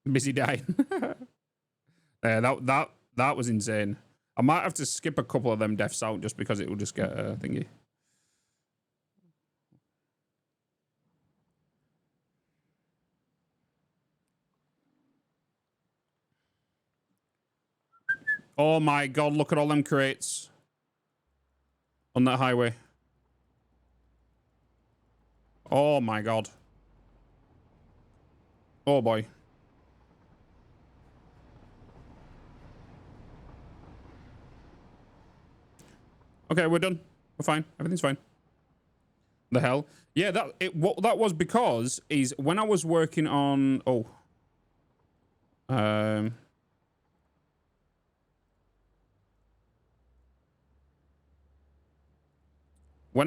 Busy dying. Yeah, that was insane. I might have to skip a couple of them deaths out just because it will just get a thingy. Oh my god, look at all them crates on that highway. Oh my god. Oh boy. Okay, we're done. We're fine. Everything's fine. The hell? Yeah, what that was because is when I was working on when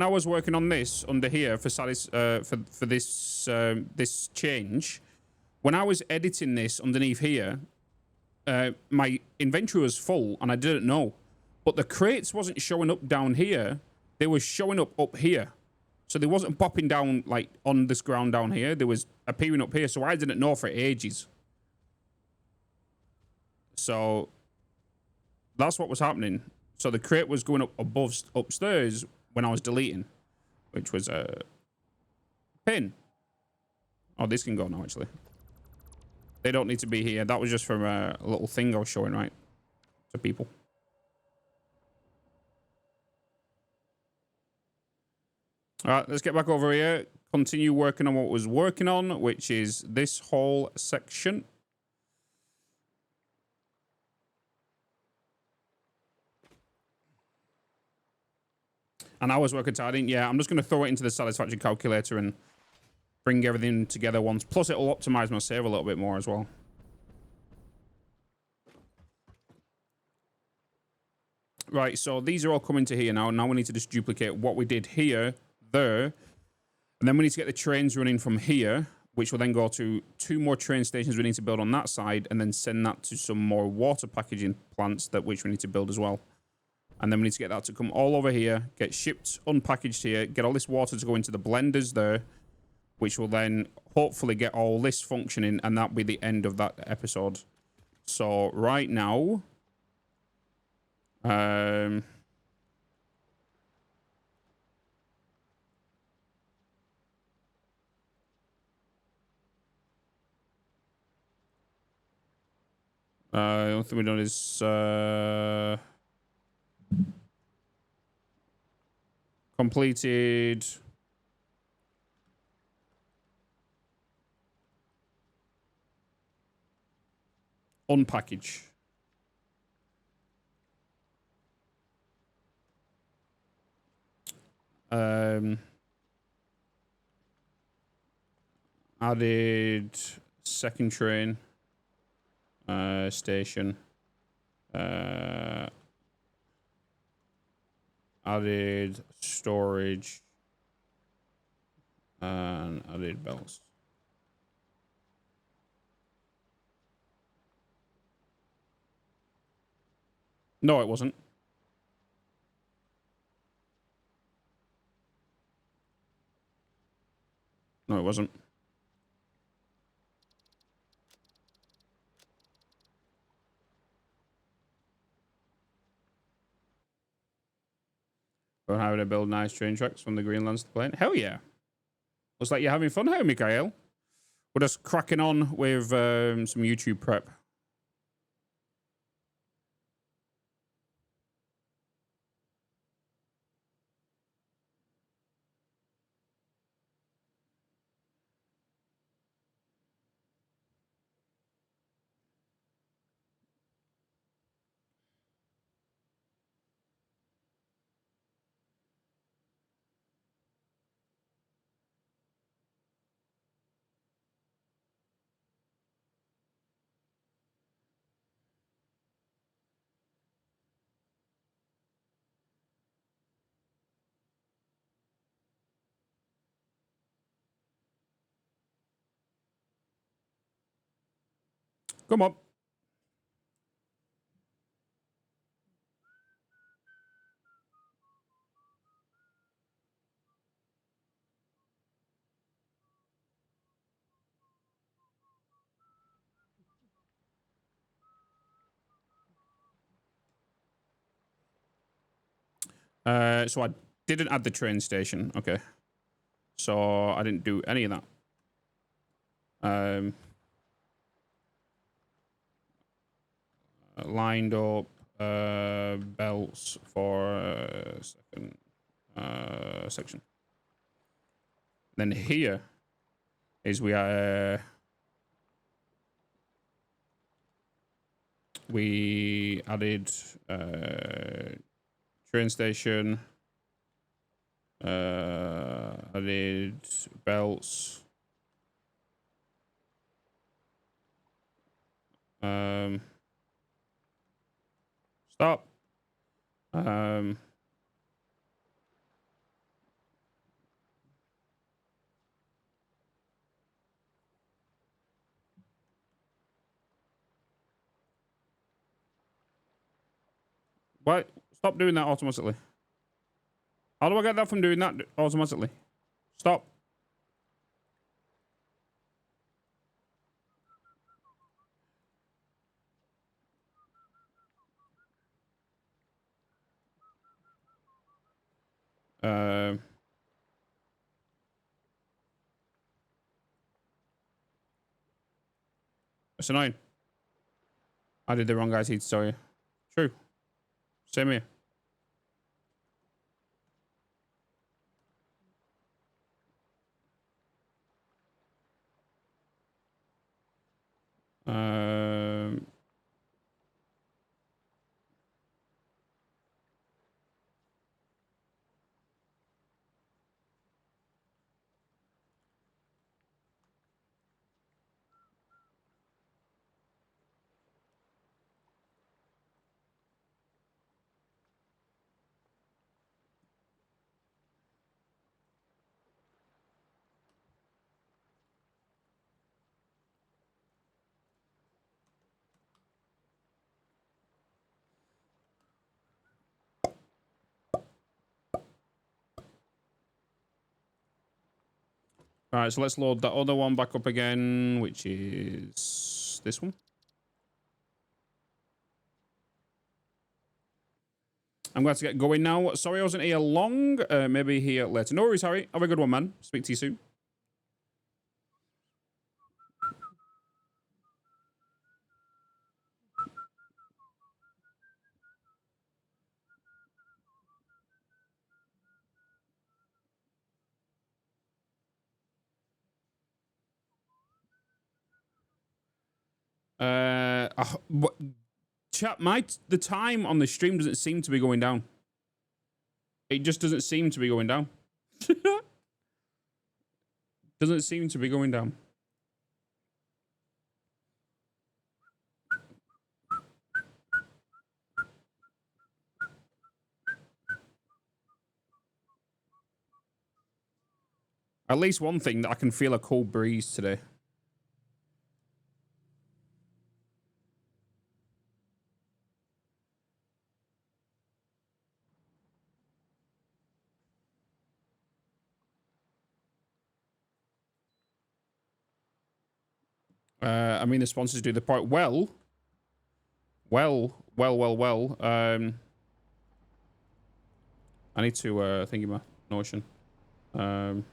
I was working on this under here for this change, when I was editing this underneath here, my inventory was full and I didn't know. But the crates wasn't showing up down here. They were showing up here. So they wasn't popping down like on this ground down here. They was appearing up here. So I didn't know for ages. So that's what was happening. So the crate was going up upstairs when I was deleting, which was a pin. Oh, this can go now, actually. They don't need to be here. That was just from a little thing I was showing, right, to people. All right, let's get back over here. Continue working on what was working on, which is this whole section. And I was working tidying. Yeah, I'm just going to throw it into the Satisfactory calculator and bring everything together once. Plus, it will optimize my save a little bit more as well. Right, so these are all coming to here now. Now we need to just duplicate what we did here, there. And then we need to get the trains running from here, which will then go to 2 more train stations we need to build on that side, and then send that to some more water packaging plants which we need to build as well. And then we need to get that to come all over here, get shipped, unpackaged here, get all this water to go into the blenders there, which will then hopefully get all this functioning, and that'll be the end of that episode. So right now, I don't think we've done is completed unpackage. Added second train station. Added storage and added belts. No, it wasn't. No, it wasn't. Go how to build nice train tracks from the Greenlands to the plane. Hell yeah. Looks like you're having fun here, Mikhail. We're just cracking on with some YouTube prep. Come on. So I didn't add the train station. Okay. So I didn't do any of that. Lined up belts for second section. Then here is we added train station, added belts, stop, what? Stop doing that automatically. How do I get that from doing that automatically? Stop. It's annoying. I did the wrong IT tutorial. True. Same here. All right, so let's load that other one back up again, which is this one. I'm going to get going now. Sorry I wasn't here long. Maybe here later. No worries, Harry. Have a good one, man. Speak to you soon. Chat, the time on the stream doesn't seem to be going down. It just doesn't seem to be going down. Doesn't seem to be going down. At least one thing, that I can feel a cold breeze today. I mean, the sponsors do the part well. I need to think about Notion. On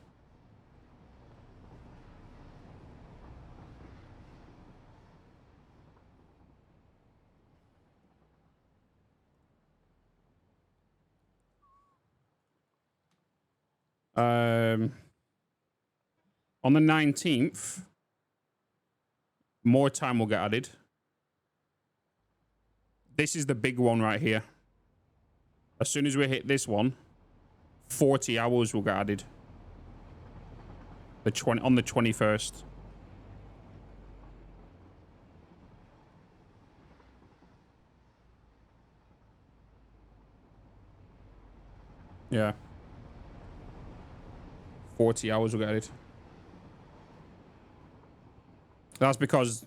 the 19th, more time will get added. This is the big one right here. As soon as we hit this one, 40 hours will get added. On the 21st. Yeah. 40 hours will get added. That's because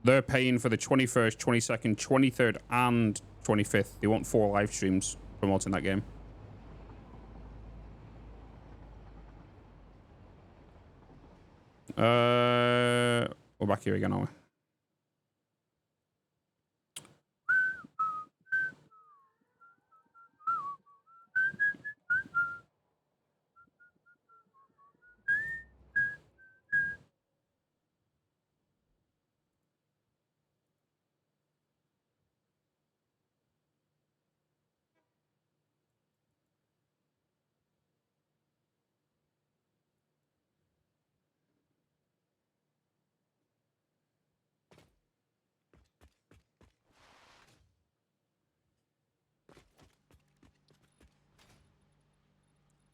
they're paying for the 21st, 22nd, 23rd, and 25th. They want 4 live streams promoting that game. We're back here again, aren't we?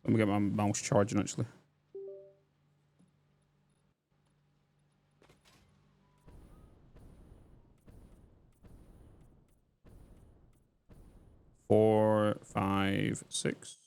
Let me get my mouse charging, actually. Four, 5, 6.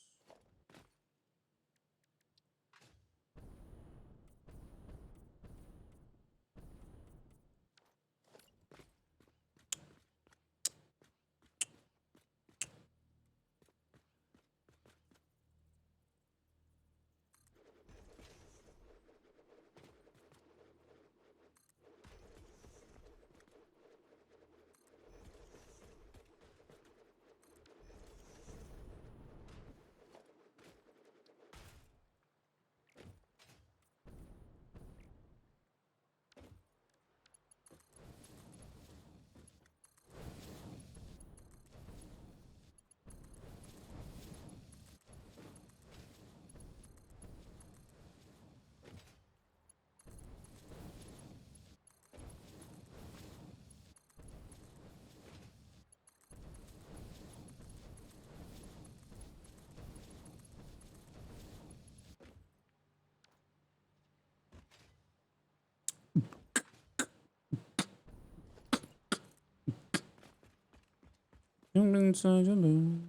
Inside your love.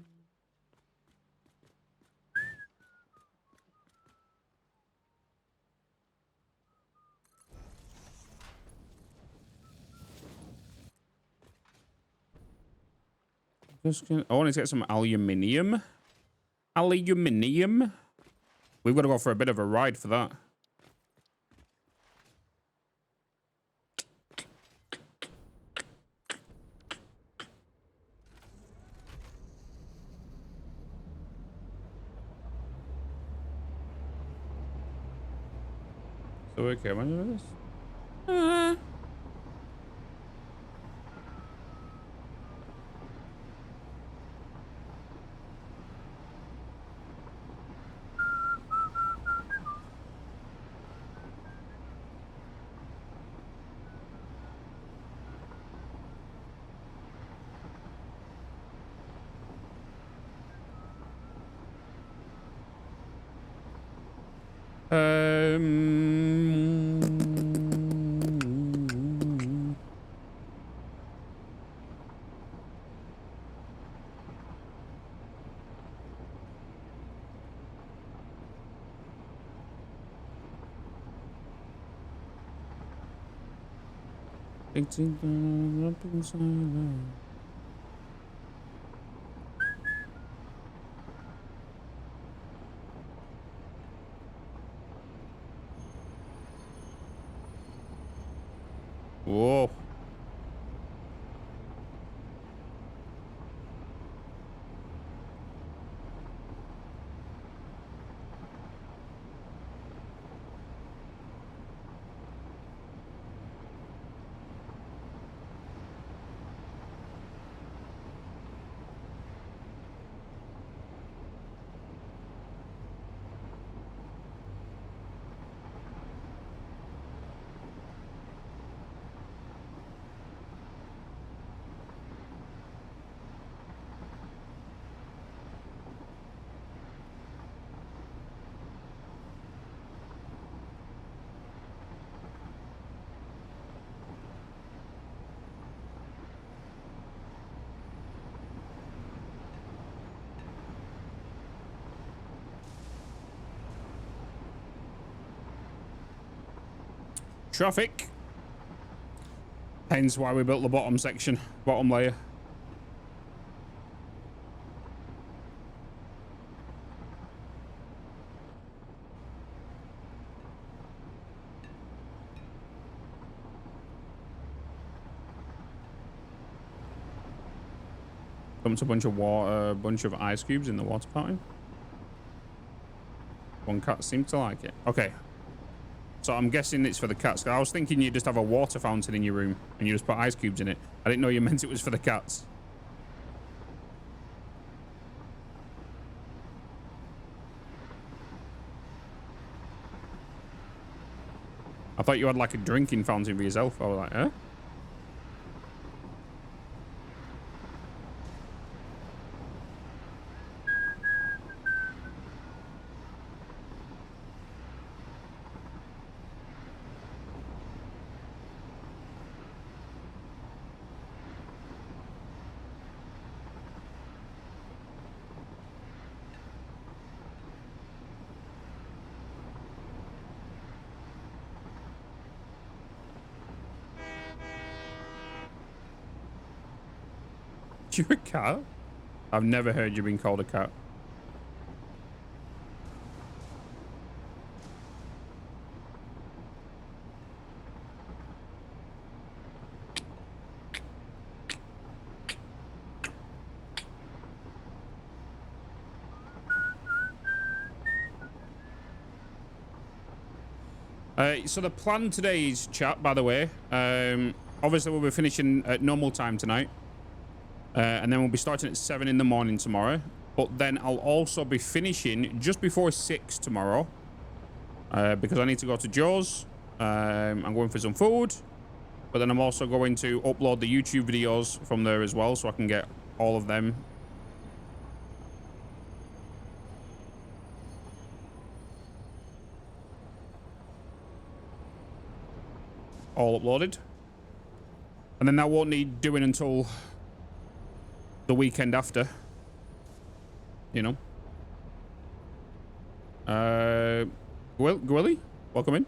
I want to get some aluminium. Aluminium. We've got to go for a bit of a ride for that. So okay, am I doing this? Whoa. traffic. Hence why we built the bottom section, bottom layer. Dumped a bunch of water, a bunch of ice cubes in the water fountain. One cat seemed to like it. Okay. So I'm guessing it's for the cats. I was thinking you just have a water fountain in your room and you just put ice cubes in it. I didn't know you meant it was for the cats. I thought you had like a drinking fountain for yourself. I was like, huh? You're a cat? I've never heard you being called a cat. So the plan today's chat, by the way, obviously we'll be finishing at normal time tonight. And then we'll be starting at 7 in the morning tomorrow. But then I'll also be finishing just before 6 tomorrow. Because I need to go to Joe's. I'm going for some food. But then I'm also going to upload the YouTube videos from there as well, so I can get all of them. All uploaded. And then that won't need doing until the weekend after, you know. Gwilly, welcome in.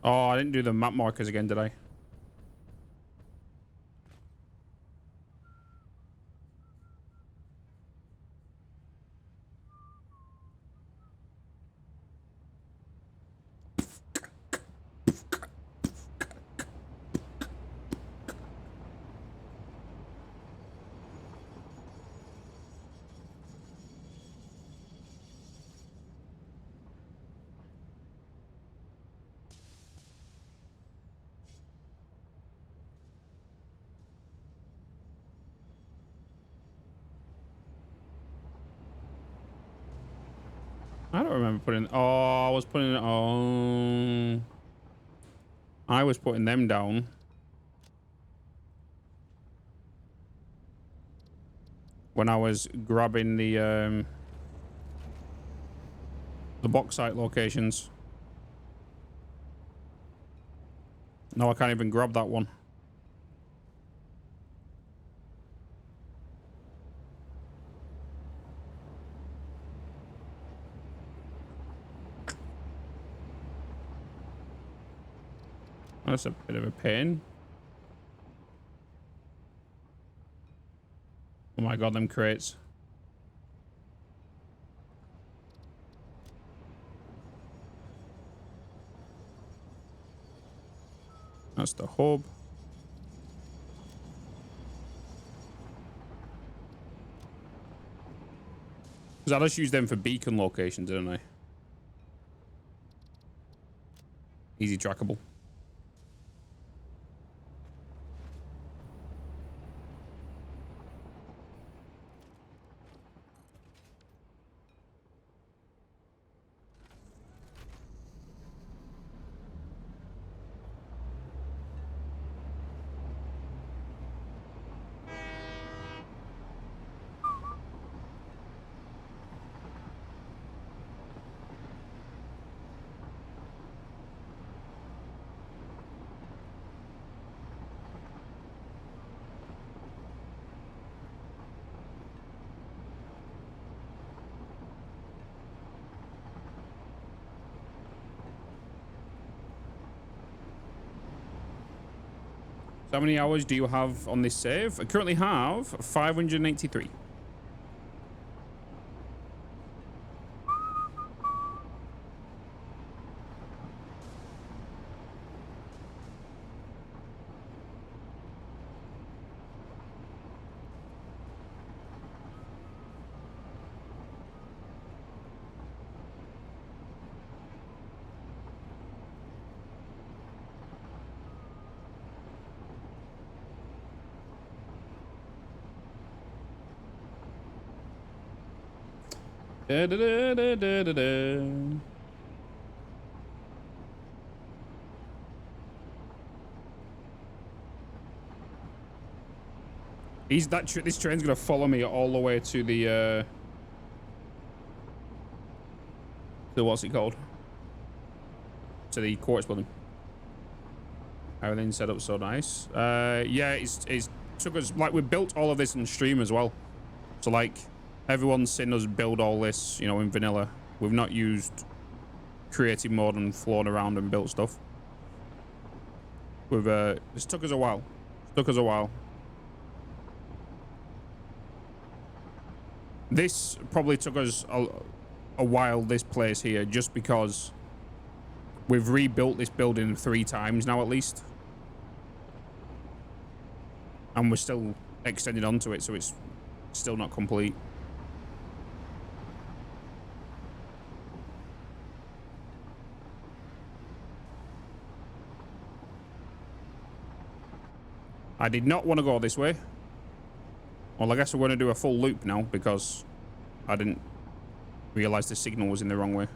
Oh, I didn't do the map markers again, did I? I don't remember putting... Oh, I was putting... Oh... I was putting them down. When I was grabbing the bauxite locations. No, I can't even grab that one. That's a bit of a pain. Oh my god, them crates. That's the hub. Because I just use them for beacon locations, didn't I? Easy trackable. So how many hours do you have on this save? I currently have 583. Da, da, da, da, da, da, da. This train's gonna follow me all the way to the what's it called? To the quartz building. Everything's set up so nice. Yeah, it's took us, like, we built all of this in stream as well. So like, everyone's seen us build all this, you know, in vanilla. We've not used creative mode and flown around and built stuff. We've this took us a while. This probably took us a while, this place here, just because we've rebuilt this building 3 times now at least. And we're still extending onto it, so it's still not complete. I did not want to go this way. Well, I guess we're going to do a full loop now because I didn't realize the signal was in the wrong way.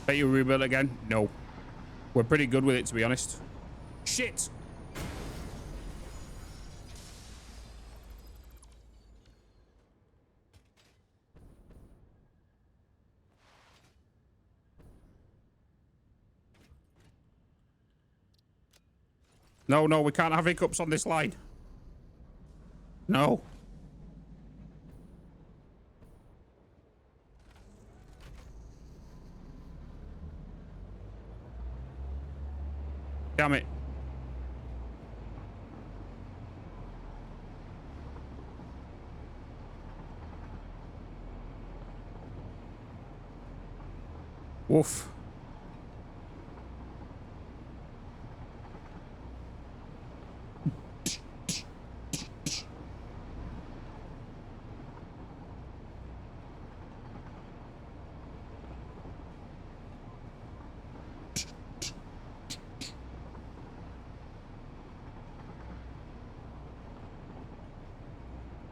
Bet you rebuild again? No. We're pretty good with it, to be honest. Shit! No, no, we can't have hiccups on this line. No. Damn it. Woof.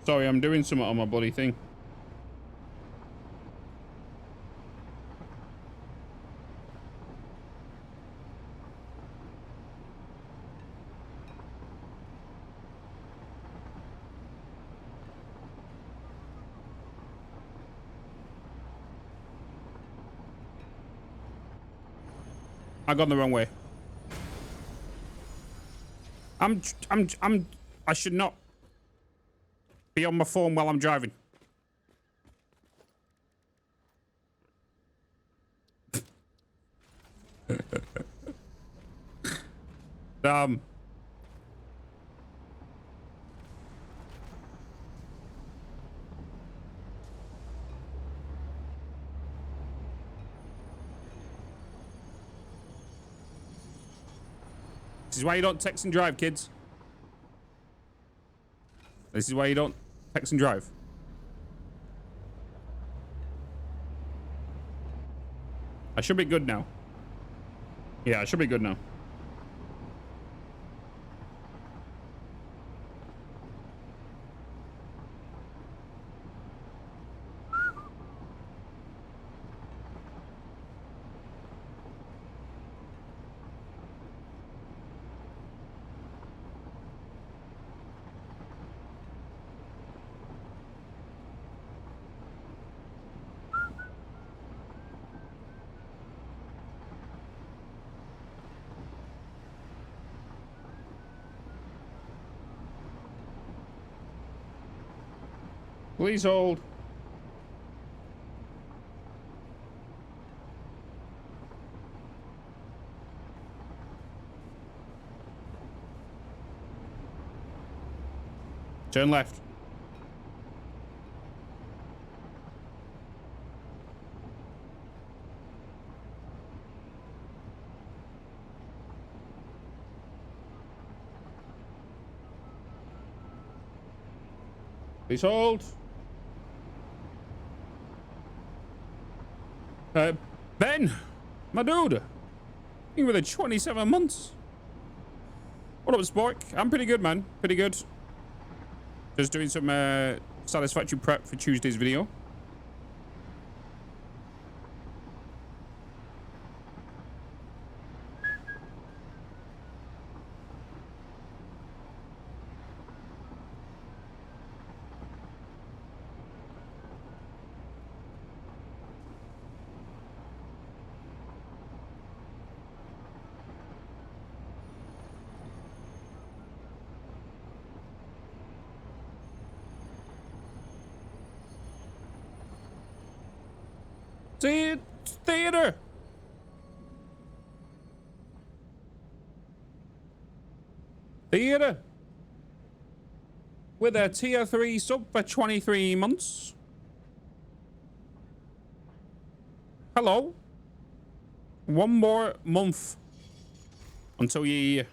Sorry, I'm doing something on my bloody thing. I gone the wrong way. I should not be on my phone while I'm driving. This is why you don't text and drive, kids. This is why you don't text and drive. I should be good now. Yeah, I should be good now. Please hold. Turn left. Please hold. Ben, my dude, you were there 27 months. What up, Spork? I'm pretty good, man. Pretty good. Just doing some Satisfactory prep for Tuesday's video. Theater. Theater. With a tier 3 sub for 23 months. Hello. One more month until you...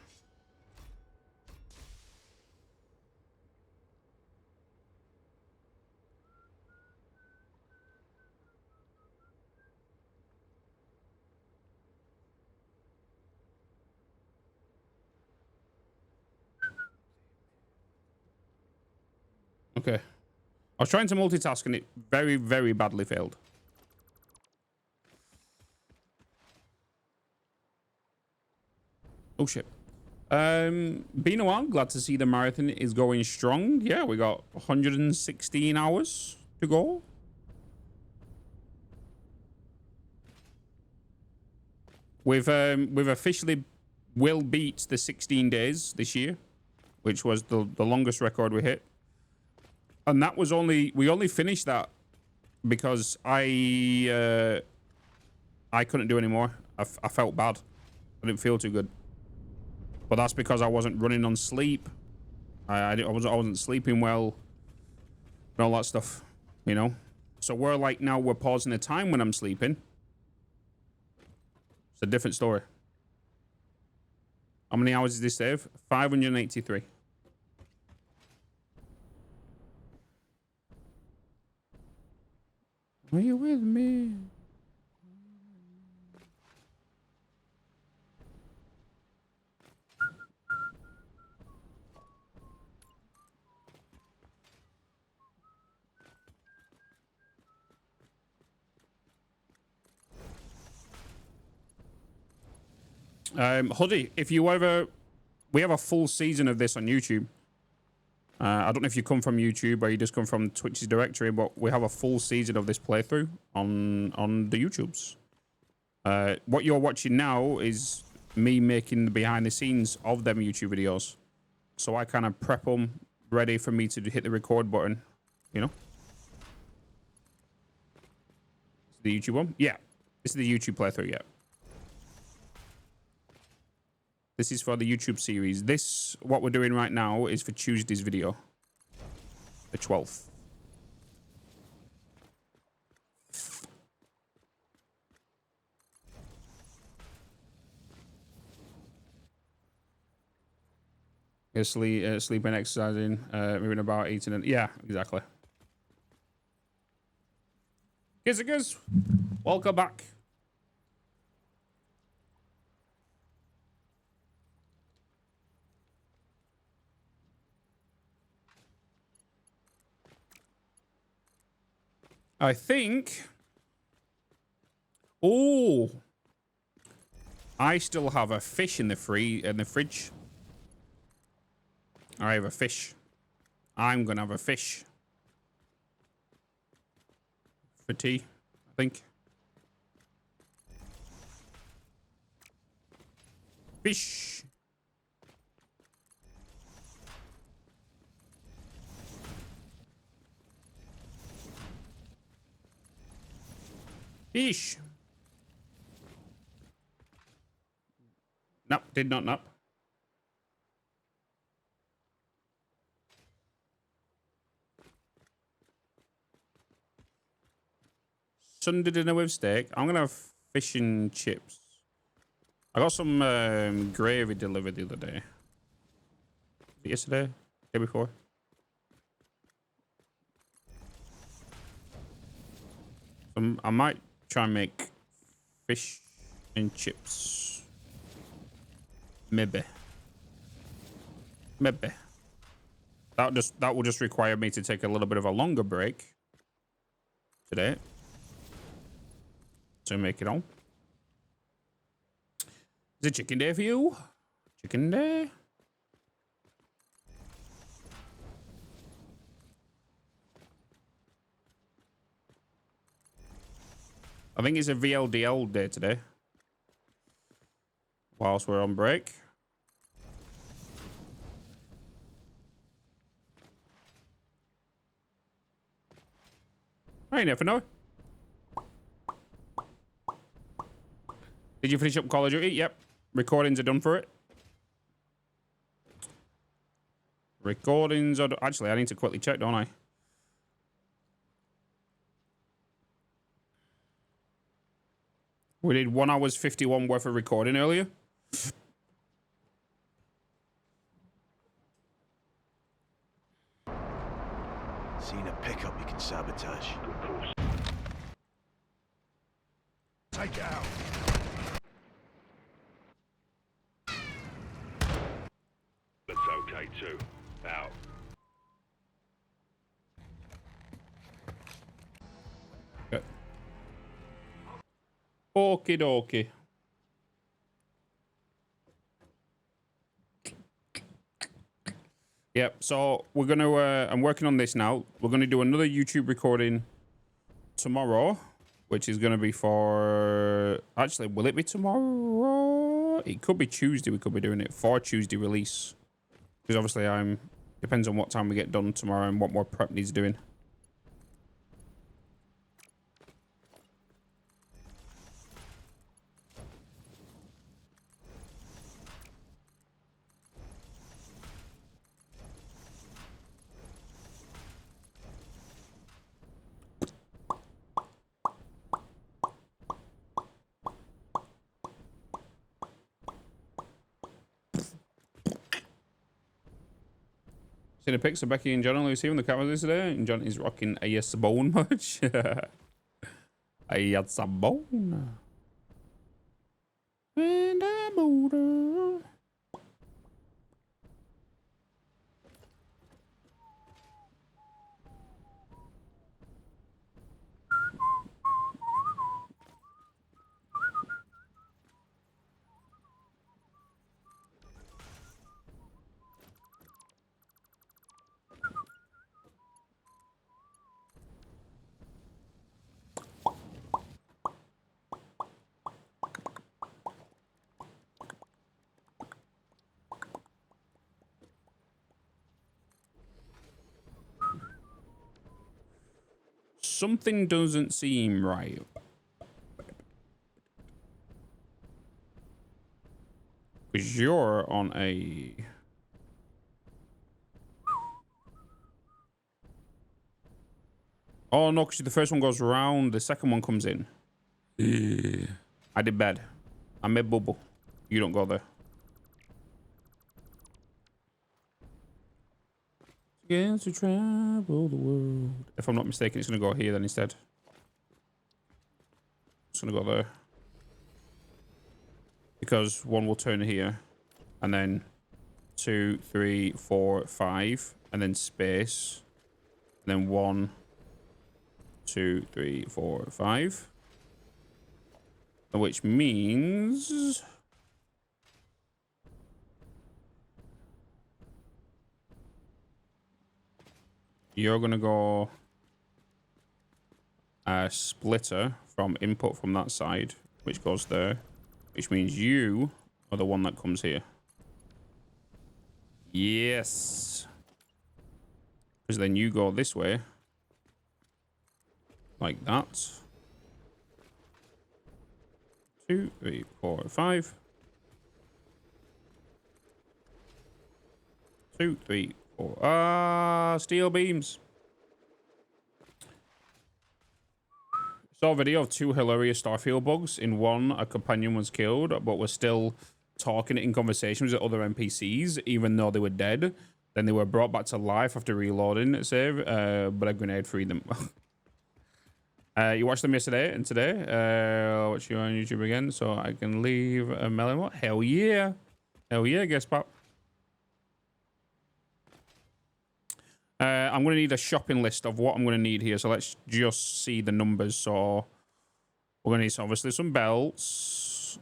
Okay. I was trying to multitask and it very, very badly failed. Oh shit. Been a while. Glad to see the marathon is going strong. Yeah, we got 116 hours to go. We've officially will beat the 16 days this year, which was the longest record we hit. And that was we only finished that because I couldn't do anymore. I felt bad. I didn't feel too good. But that's because I wasn't running on sleep. I wasn't sleeping well. And all that stuff, you know. So we're like now we're pausing the time when I'm sleeping. It's a different story. How many hours did this save? 583. Are you with me? Hoodie, if you ever... We have a full season of this on YouTube. I don't know if you come from YouTube or you just come from Twitch's directory, but we have a full season of this playthrough on the YouTubes. What you're watching now is me making the behind the scenes of them YouTube videos. So I kind of prep them ready for me to hit the record button, you know? The YouTube one? Yeah. This is the YouTube playthrough, yeah. This is for the YouTube series. This, what we're doing right now, is for Tuesday's video. The 12th. Yeah, sleeping, exercising, moving about, eating, and yeah, exactly. Kizzikers, welcome back. I think. Oh, I still have a fish in the fridge. I have a fish. I'm gonna have a fish for tea, I think. Fish. Fish. Nope, did not nap. Sunday dinner with steak. I'm gonna have fish and chips. I got some gravy delivered the other day. Yesterday? Day before? I might try and make fish and chips. Maybe. Maybe. That will just require me to take a little bit of a longer break today to make it on. Is it chicken day for you? Chicken day? I think it's a VLDL day today. Whilst we're on break. I never know. Did you finish up Call of Duty? Yep. Recordings are done for it. Recordings are done. Actually, I need to quickly check, don't I? We did 1 hour 51 worth of recording earlier. Seen a pickup you can sabotage. Take it out. That's okay too. Out. Okay. Okie dokie. Yep, so we're gonna I'm working on this now. We're gonna do another YouTube recording tomorrow, which is gonna be for, actually, will it be tomorrow? It could be Tuesday. We could be doing it for Tuesday release, because obviously depends on what time we get done tomorrow and what more prep needs doing. Seen a pics of Becky and John and Lucy on the cameras today, and John is rocking a Sabone much. A Sabone. And a motor. something doesn't seem right. Because you're on a... Oh, no, because the first one goes round, the second one comes in. I did bad. I made bubble. You don't go there. Against to travel the world. If I'm not mistaken, it's going to go here then instead. It's going to go there. Because one will turn here. And then 2, 3, 4, 5. And then space. And then 1, 2, 3, 4, 5. Which means... you're going to go a splitter from input from that side, which goes there, which means you are the one that comes here. Yes. Because then you go this way. Like that. 2, 3, 4, 5. 2, 3, 4. Steel beams. Saw a video of 2 hilarious Starfield bugs. In one, a companion was killed, but was still talking in conversations with other NPCs, even though they were dead. Then they were brought back to life after reloading, save, but a grenade freed them. You watched them yesterday and today. Watch you on YouTube again, so I can leave a melon. What? Hell yeah. Hell yeah, guess pop. I'm going to need a shopping list of what I'm going to need here. So let's just see the numbers. So we're going to need obviously some belts.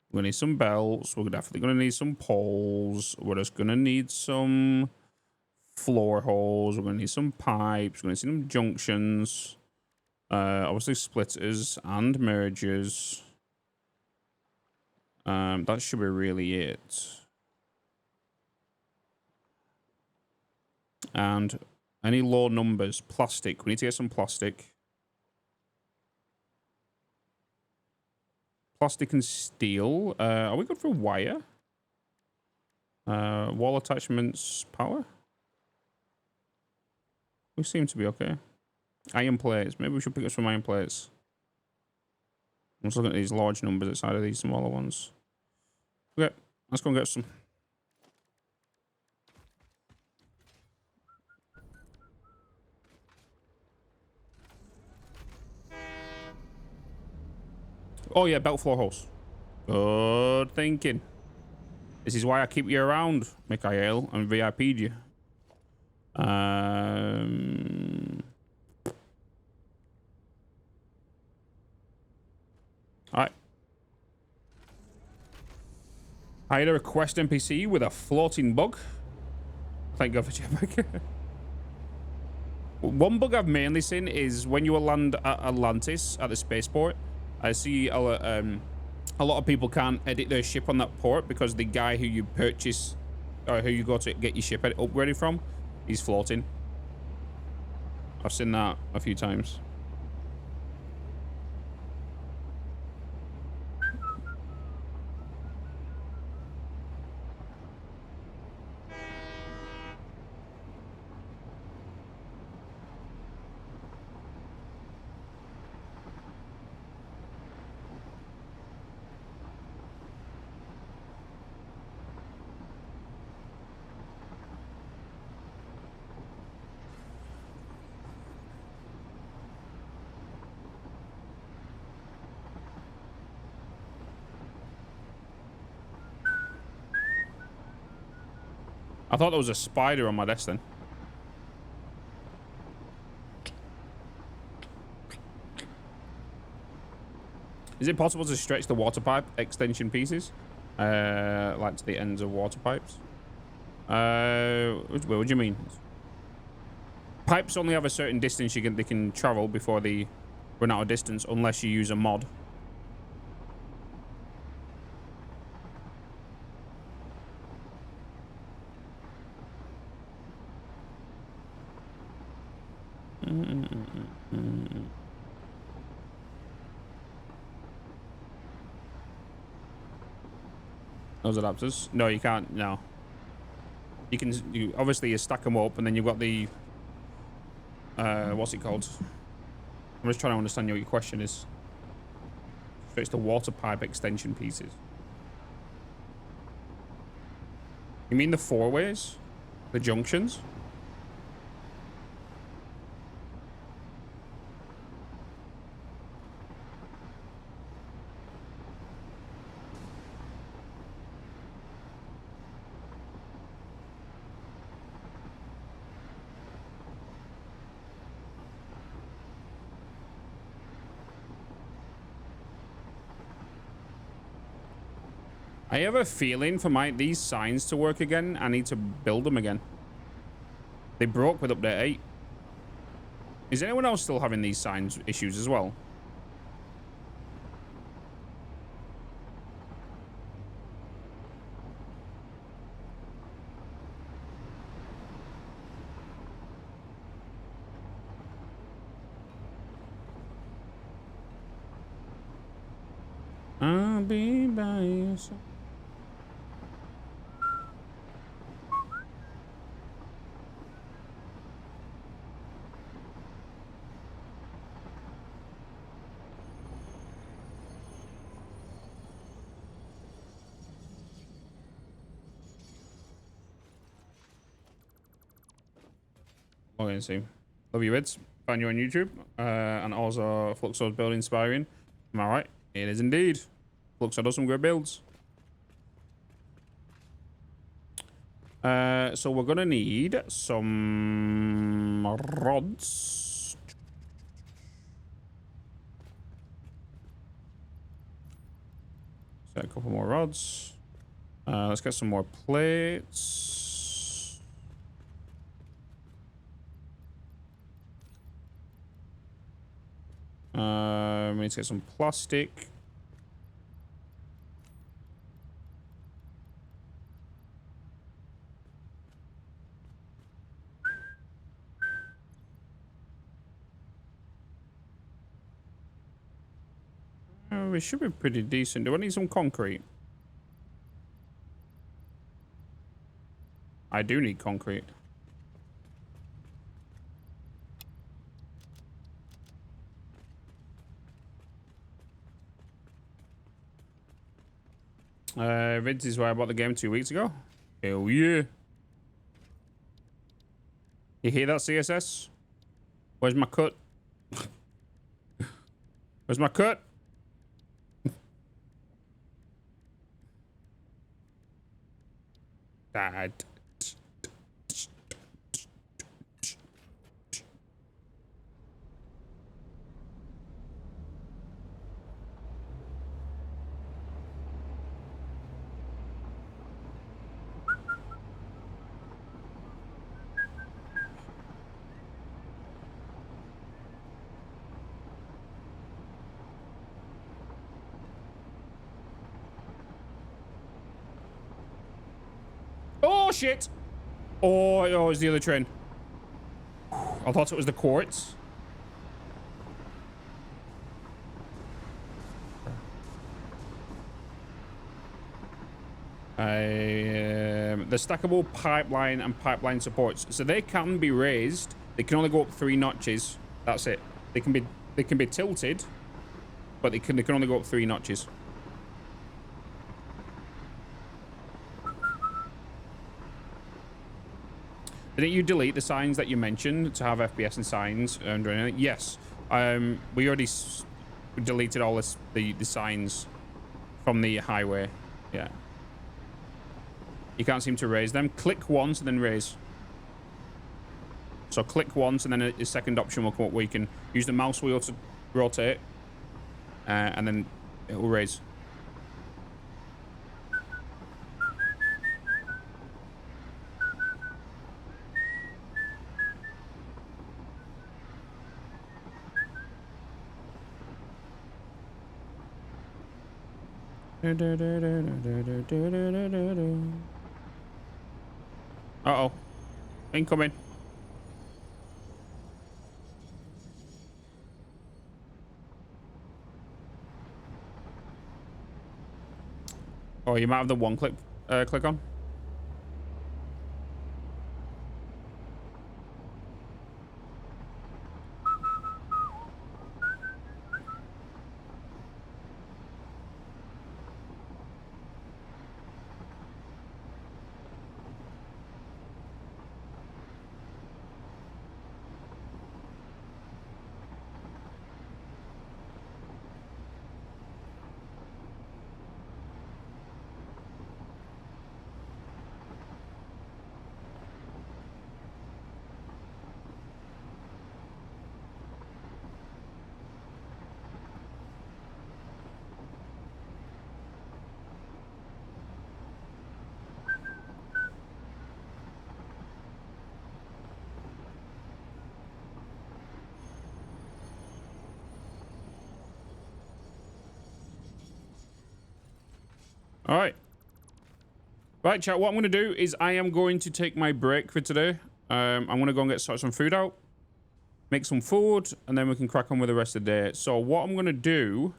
We're going to need some belts. We're definitely going to need some poles. We're just going to need some floor holes. We're going to need some pipes. We're going to need some junctions. Obviously splitters and mergers. That should be really it. And any low numbers. Plastic. We need to get some plastic. Plastic and steel. Are we good for wire? Wall attachments. Power? We seem to be okay. Iron plates. Maybe we should pick up some iron plates. I'm just looking at these large numbers outside of these smaller ones. Okay, let's go and get some. Oh yeah, belt floor holes. Good thinking. This is why I keep you around, Mikhail, and VIP'd you. Alright. I had a request NPC with a floating bug. Thank God for jetpack. One bug I've mainly seen is when you land at Atlantis at the spaceport. I see a lot of people can't edit their ship on that port because the guy who you purchase or who you go to get your ship upgraded from, he's floating. I've seen that a few times. I thought there was a spider on my desk then. Is it possible to stretch the water pipe extension pieces? Like to the ends of water pipes? What do you mean? Pipes only have a certain distance they can travel before they run out of distance unless you use a mod. Those adapters? No, you can't. No. You can. Obviously you stack them up, and then you've got the. What's it called? I'm just trying to understand what your question is. So it's the water pipe extension pieces. You mean the four-ways? The junctions? I have a feeling for these signs to work again, I need to build them again. They broke with update 8. Is anyone else still having these signs issues as well? I'll be by your side. Okay, see. Love you, Bitz. Find you on YouTube. And also Fluxo's build inspiring. Am I right? It is indeed. Fluxo does some great builds. So we're gonna need some rods. Set a couple more rods. Let's get some more plates. We need to get some plastic. We should be pretty decent. Do I need some concrete? I do need concrete. Bitz is where I bought the game 2 weeks ago. Hell yeah. You hear that, CSS? Where's my cut? Where's my cut? Dad. Oh, shit. Oh, it was the other train. I thought it was the quartz. The stackable pipeline and pipeline supports. So they can be raised. They can only go up 3 notches. That's it. They can be tilted, but they can only go up 3 notches. Didn't you delete the signs that you mentioned to have FPS and signs and anything? Yes. We already deleted all the signs from the highway. Yeah. You can't seem to raise them. Click once and then raise. So click once and then a second option will come up where you can use the mouse wheel to rotate. And then it will raise. Uh-oh. Incoming. Or you might have the one click click on. All right. Right, chat, what I'm going to do is I am going to take my break for today. I'm going to go and get some food out, make some food, and then we can crack on with the rest of the day. So what I'm going to do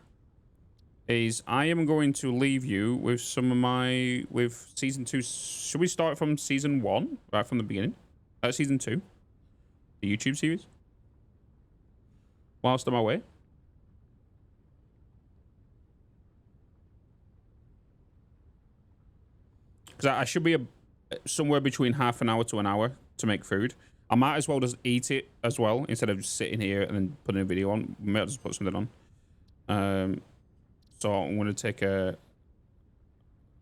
is I am going to leave you with some of my, with season 2. Should we start from season 1, right from the beginning? Season 2, the YouTube series, whilst I'm away. I should be somewhere between half an hour to an hour to make food. I might as well just eat it as well instead of just sitting here and then putting a video on. Might just put something on. So I'm going to take a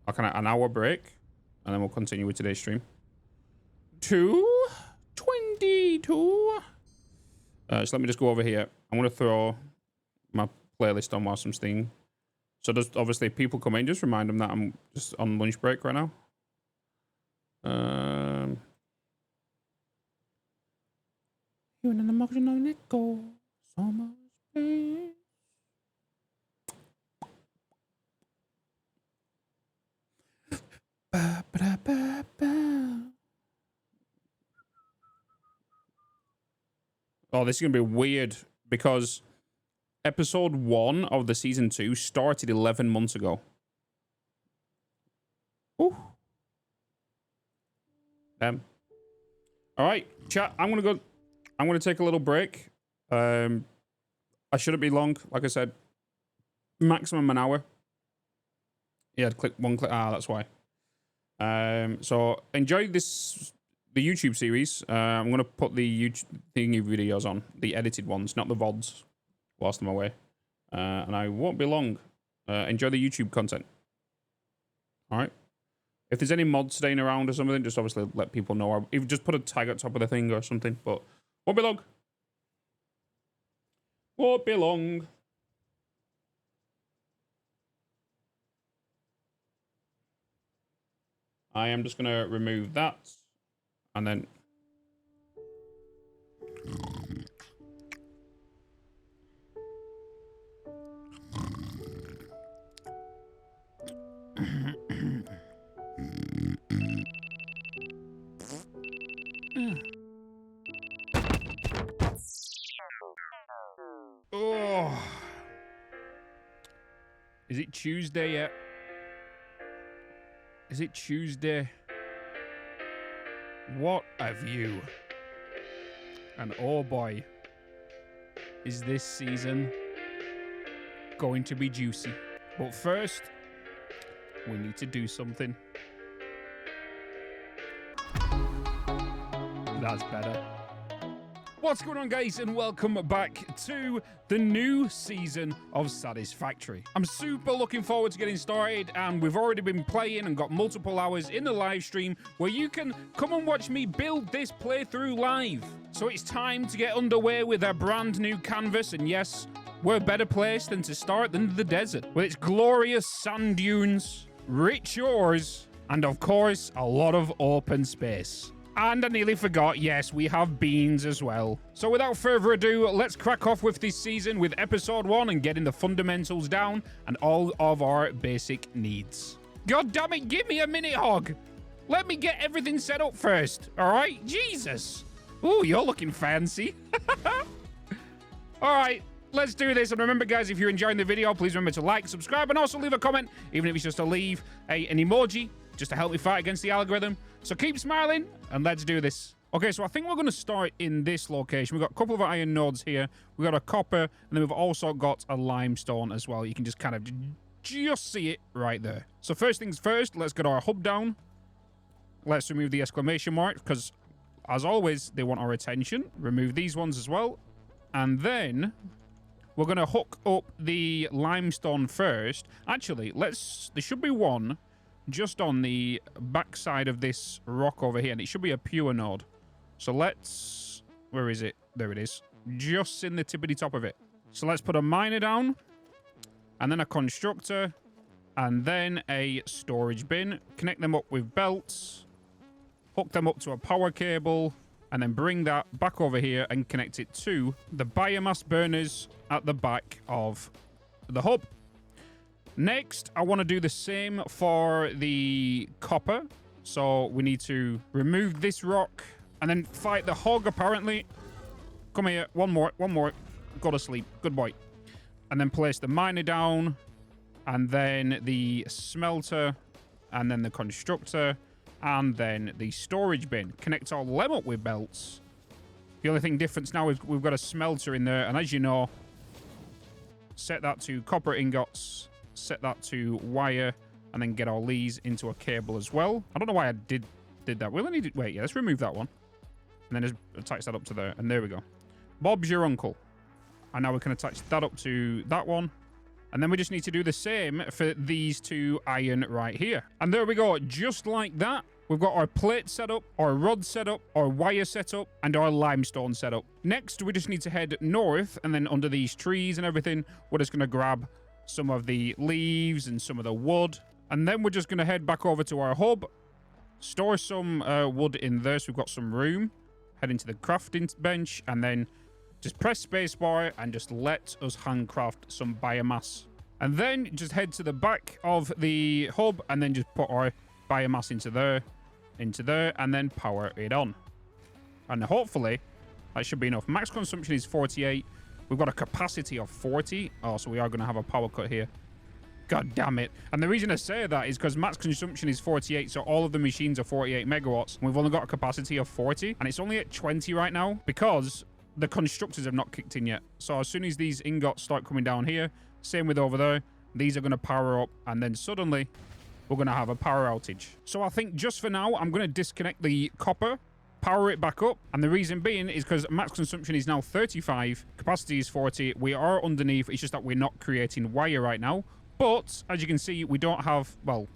kind of an hour break, and then we'll continue with today's stream. 2:22. So let me just go over here. I'm going to throw my playlist on whilst I'm staying. So just obviously if people come in, just remind them that I'm just on lunch break right now. You and the motion on it go so much pain. Ba, ba, ba, ba. Oh, this is gonna be weird because episode 1 of the season 2 started 11 months ago. Ooh. All right, chat. I'm gonna take a little break. I shouldn't be long, like I said. Maximum an hour. Yeah, click one click. Ah, that's why. So enjoy the YouTube series. I'm gonna put the YouTube thingy videos on, the edited ones, not the VODs, whilst I'm away. And I won't be long. Enjoy the YouTube content. All right. If there's any mods staying around or something, just obviously let people know. Or even just put a tag at top of the thing or something. But won't be long. Won't be long. I am just gonna remove that, and then. Oh. Is it Tuesday yet? Is it Tuesday? What a view. And oh boy, is this season going to be juicy. But first, we need to do something. That's better. What's going on, guys, and welcome back to the new season of Satisfactory. I'm super looking forward to getting started, and we've already been playing and got multiple hours in the live stream where you can come and watch me build this playthrough live. So it's time to get underway with our brand new canvas, and yes, we're better placed than to start than the desert with its glorious sand dunes, rich shores, and of course, a lot of open space. And I nearly forgot, yes, we have beans as well. So without further ado, let's crack off with this season with episode 1 and getting the fundamentals down and all of our basic needs. God damn it, give me a minute, Hog. Let me get everything set up first, all right? Jesus. Ooh, you're looking fancy. All right, let's do this. And remember, guys, if you're enjoying the video, please remember to like, subscribe, and also leave a comment, even if it's just to leave an emoji, just to help me fight against the algorithm. So keep smiling, and let's do this. Okay, so I think we're going to start in this location. We've got a couple of iron nodes here. We've got a copper, and then we've also got a limestone as well. You can just kind of just see it right there. So first things first, let's get our hub down. Let's remove the exclamation mark, because as always, they want our attention. Remove these ones as well. And then we're going to hook up the limestone first. Actually, there should be one just on the back side of this rock over here, and it should be a pure node. So let's... Where is it? There it is. Just in the tippity top of it. So let's put a miner down, and then a constructor, and then a storage bin. Connect them up with belts. Hook them up to a power cable, and then bring that back over here and connect it to the biomass burners at the back of the hub. Next, I want to do the same for the copper. So we need to remove this rock and then fight the hog, apparently. Come here. One more. Go to sleep. Good boy. And then place the miner down, and then the smelter, and then the constructor, and then the storage bin. Connect all them up with belts. The only thing difference now is we've got a smelter in there, and as you know, set that to copper ingots, set that to wire, and then get all these into a cable as well. I don't know why I did that. We'll need to... Wait, yeah, let's remove that one. And then just attach that up to there, and there we go. Bob's your uncle. And now we can attach that up to that one. And then we just need to do the same for these two iron right here. And there we go. Just like that, we've got our plate set up, our rod set up, our wire set up, and our limestone set up. Next, we just need to head north, and then under these trees and everything, we're just going to grab some of the leaves and some of the wood. And then we're just going to head back over to our hub, store some wood in there so we've got some room. Head into the crafting bench, and then just press spacebar and just let us handcraft some biomass. And then just head to the back of the hub and then just put our biomass into there, and then power it on. And hopefully that should be enough. Max consumption is 48. We've got a capacity of 40. Oh, so we are going to have a power cut here. God damn it. And the reason I say that is because max consumption is 48, so all of the machines are 48 megawatts. We've only got a capacity of 40, and it's only at 20 right now because the constructors have not kicked in yet. So as soon as these ingots start coming down here, same with over there, these are going to power up, and then suddenly we're going to have a power outage. So I think just for now, I'm going to disconnect the copper, power it back up, and the reason being is because max consumption is now 35, capacity is 40, we are underneath, it's just that we're not creating wire right now. But, as you can see, we don't have, well,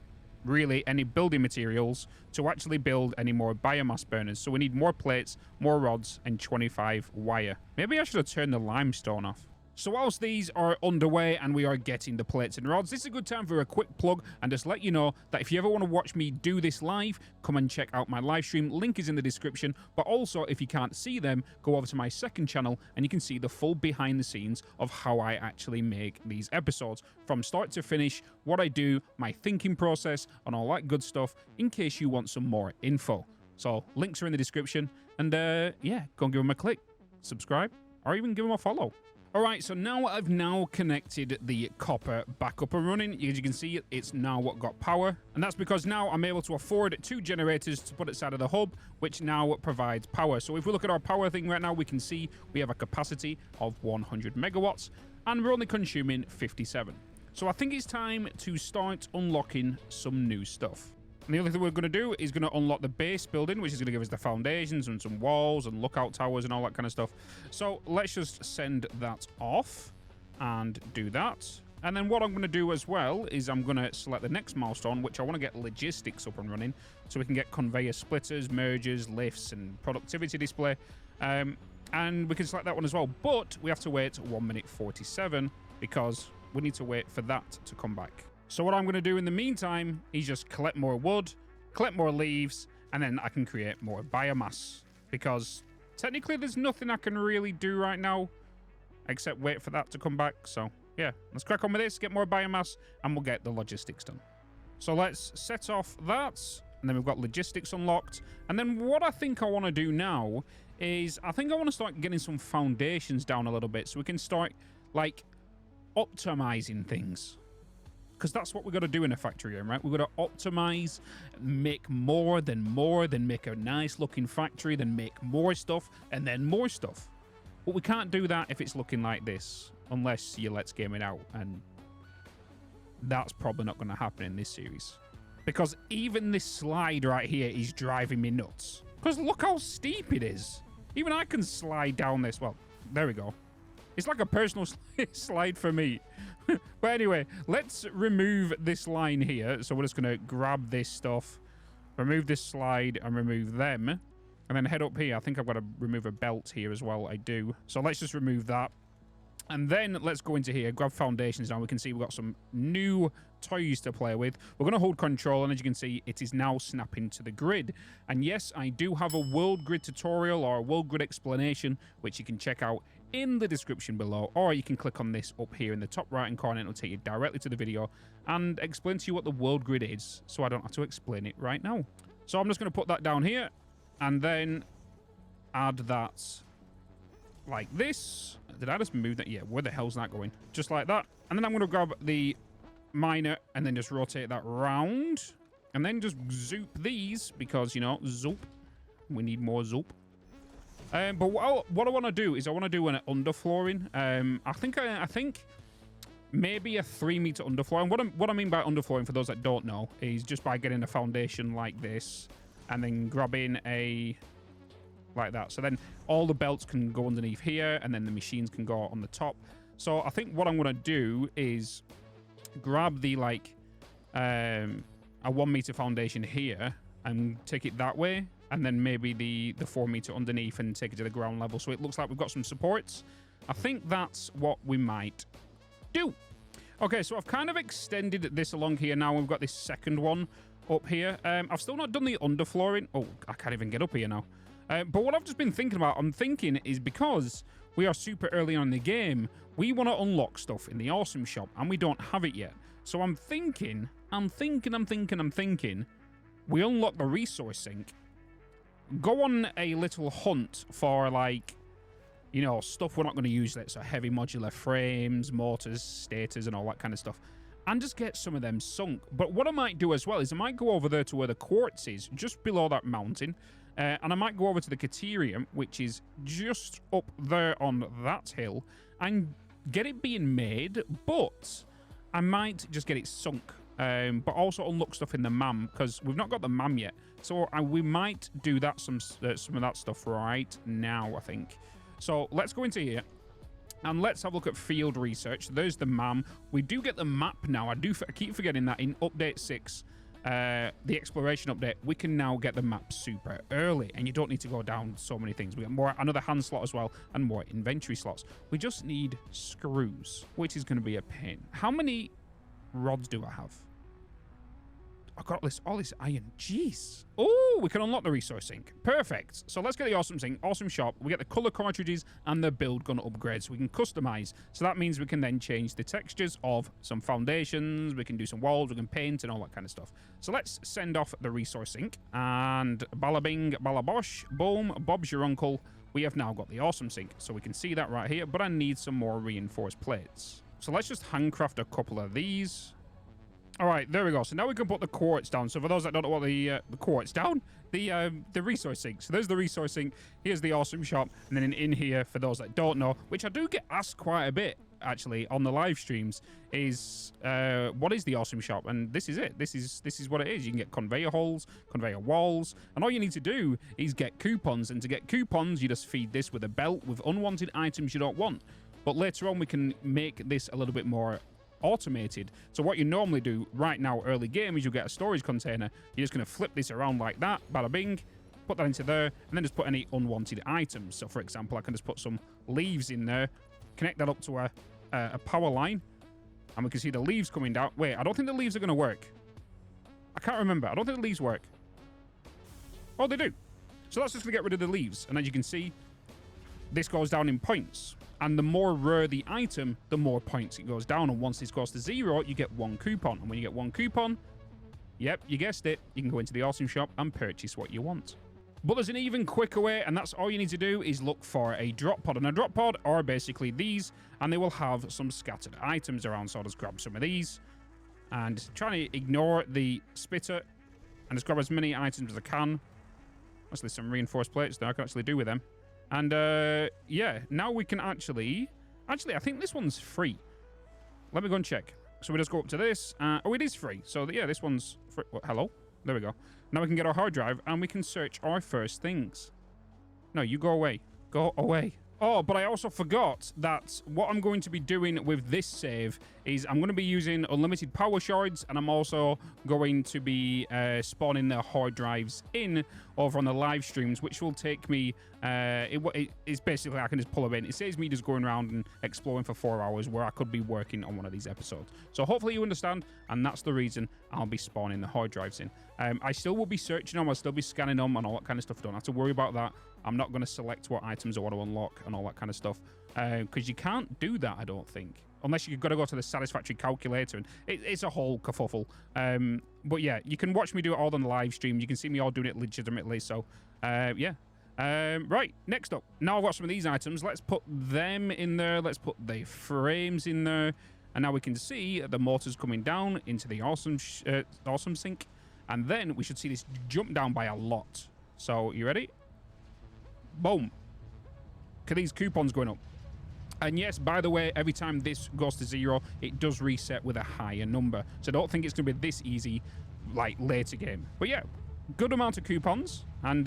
really any building materials to actually build any more biomass burners. So we need more plates, more rods, and 25 wire. Maybe I should have turned the limestone off. So whilst these are underway and we are getting the plates and rods, this is a good time for a quick plug and just let you know that if you ever want to watch me do this live, come and check out my live stream. Link is in the description. But also, if you can't see them, go over to my second channel and you can see the full behind the scenes of how I actually make these episodes. From start to finish, what I do, my thinking process, and all that good stuff, in case you want some more info. So links are in the description. And yeah, go and give them a click, subscribe, or even give them a follow. Alright, so now I've connected the copper back up and running. As you can see, it's now got power. And that's because now I'm able to afford 2 generators to put inside of the hub, which now provides power. So if we look at our power thing right now, we can see we have a capacity of 100 megawatts, and we're only consuming 57. So I think it's time to start unlocking some new stuff. And the only thing we're going to do is going to unlock the base building, which is going to give us the foundations and some walls and lookout towers and all that kind of stuff. So let's just send that off and do that. And then what I'm going to do as well is I'm going to select the next milestone, which I want to get logistics up and running so we can get conveyor splitters, mergers, lifts, and productivity display. And we can select that one as well. But we have to wait 1 minute 47 because we need to wait for that to come back. So what I'm going to do in the meantime is just collect more wood, collect more leaves, and then I can create more biomass. Because technically there's nothing I can really do right now except wait for that to come back. So yeah, let's crack on with this, get more biomass, and we'll get the logistics done. So let's set off that, and then we've got logistics unlocked. And then what I think I want to do now is I think I want to start getting some foundations down a little bit so we can start like, optimizing things. Because that's what we've got to do in a factory game, right? We've got to optimize, make more, then make a nice looking factory, then make more stuff, and then more stuff. But we can't do that if it's looking like this, unless you let's game it out, and that's probably not going to happen in this series. Because even this slide right here is driving me nuts. Because look how steep it is. Even I can slide down this. Well, there we go. It's like a personal slide for me. But anyway, let's remove this line here. So we're just going to grab this stuff, remove this slide, and remove them. And then head up here. I think I've got to remove a belt here as well. I do. So let's just remove that. And then let's go into here, grab foundations now. We can see we've got some new toys to play with. We're going to hold control, and as you can see, it is now snapping to the grid. And yes, I do have a world grid tutorial or a world grid explanation, which you can check out in the description below, or you can click on this up here in the top right hand corner and it'll take you directly to the video and explain to you what the world grid is, so I don't have to explain it right now. So I'm just going to put that down here and then add that like this. Did I just move that? Yeah, where the hell's that going? Just like that. And then I'm going to grab the miner and then just rotate that round and then just zoop these because, you know, zoop. We need more zoop. But what I want to do is I want to do an underflooring. I think maybe a 3-meter underflooring. What I mean by underflooring, for those that don't know, is just by getting a foundation like this and then grabbing a like that. So then all the belts can go underneath here and then the machines can go on the top. So I think what I'm going to do is grab the like a 1-meter foundation here and take it that way, and then maybe the 4-meter underneath and take it to the ground level. So it looks like we've got some supports. I think that's what we might do. Okay, so I've kind of extended this along here now. We've got this second one up here. I've still not done the underflooring. Oh, I can't even get up here now. But what I've just been thinking about, is because we are super early on in the game, we want to unlock stuff in the Awesome Shop, and we don't have it yet. So I'm thinking, we unlock the resource sink, go on a little hunt for, like, you know, stuff we're not going to use, like, so heavy modular frames, mortars, stators, and all that kind of stuff, and just get some of them sunk. But what I might do as well is I might go over there to where the quartz is, just below that mountain, and I might go over to the Caterium, which is just up there on that hill, and get it being made, but I might just get it sunk. But also unlock stuff in the MAM, because we've not got the MAM yet. So we might do that some of that stuff right now, I think. So let's go into here and let's have a look at field research. There's the MAM. We do get the map now. I keep forgetting that in update 6, the exploration update, we can now get the map super early, and you don't need to go down so many things. We got another hand slot as well, and more inventory slots. We just need screws, which is going to be a pain. How many rods do I have? I've got all this iron. Jeez. Oh, we can unlock the resource sink. Perfect. So let's get the Awesome Sink, Awesome Shop. We get the color cartridges and the build gun upgrade, so we can customize. So that means we can then change the textures of some foundations. We can do some walls. We can paint and all that kind of stuff. So let's send off the resource sink, and balla bing, balla bosh, boom, Bob's your uncle. We have now got the Awesome Sink, so we can see that right here, but I need some more reinforced plates. So let's just handcraft a couple of these. All right, there we go. So now we can put the quartz down. So for those that don't know what the quartz down, the resource sink. So there's the resource sink. Here's the Awesome Shop, and then in here, for those that don't know, which I do get asked quite a bit actually on the live streams, is what is the Awesome Shop? And this is it. This is what it is. You can get conveyor holes, conveyor walls, and all you need to do is get coupons. And to get coupons, you just feed this with a belt with unwanted items you don't want. But later on, we can make this a little bit more automated. So what you normally do right now, early game, is you get a storage container. You're just going to flip this around like that, bada bing, put that into there, and then just put any unwanted items. So for example, I can just put some leaves in there, connect that up to a power line, and we can see the leaves coming down. Wait, I don't think the leaves are going to work. I can't remember. I don't think the leaves work. Oh, they do. So that's just going to get rid of the leaves. And as you can see, this goes down in points. And the more rare the item, the more points it goes down. And once this goes to 0, you get 1 coupon. And when you get 1 coupon, yep, you guessed it, you can go into the Awesome Shop and purchase what you want. But there's an even quicker way, and that's all you need to do is look for a drop pod. And a drop pod are basically these, and they will have some scattered items around. So I'll just grab some of these and try to ignore the spitter and just grab as many items as I can. Actually, some reinforced plates that I can actually do with them. And yeah, now we can actually, I think this one's free. Let me go and check. So we just go up to this. Oh, it is free. So yeah, this one's free. Hello? There we go. Now we can get our hard drive and we can search our first things. No, you go away. Go away. Oh, but I also forgot that what I'm going to be doing with this save is I'm going to be using unlimited power shards, and I'm also going to be spawning the hard drives in over on the live streams, which will take me, it's basically I can just pull them in. It saves me just going around and exploring for 4 hours where I could be working on one of these episodes. So hopefully you understand, and that's the reason I'll be spawning the hard drives in. I still will be searching them, I'll still be scanning them and all that kind of stuff. Don't have to worry about that. I'm not going to select what items I want to unlock and all that kind of stuff, because you can't do that, I don't think, unless you've got to go to the Satisfactory calculator, and it's a whole kerfuffle. But yeah, you can watch me do it all on the live stream. You can see me all doing it legitimately. So yeah. Right, next up. Now I've got some of these items. Let's put them in there. Let's put the frames in there. And now we can see the mortars coming down into the awesome sink. And then we should see this jump down by a lot. So, you ready? Boom. Look at these coupons going up. And yes, by the way, every time this goes to 0, it does reset with a higher number. So don't think it's going to be this easy, like, later game. But yeah, good amount of coupons. And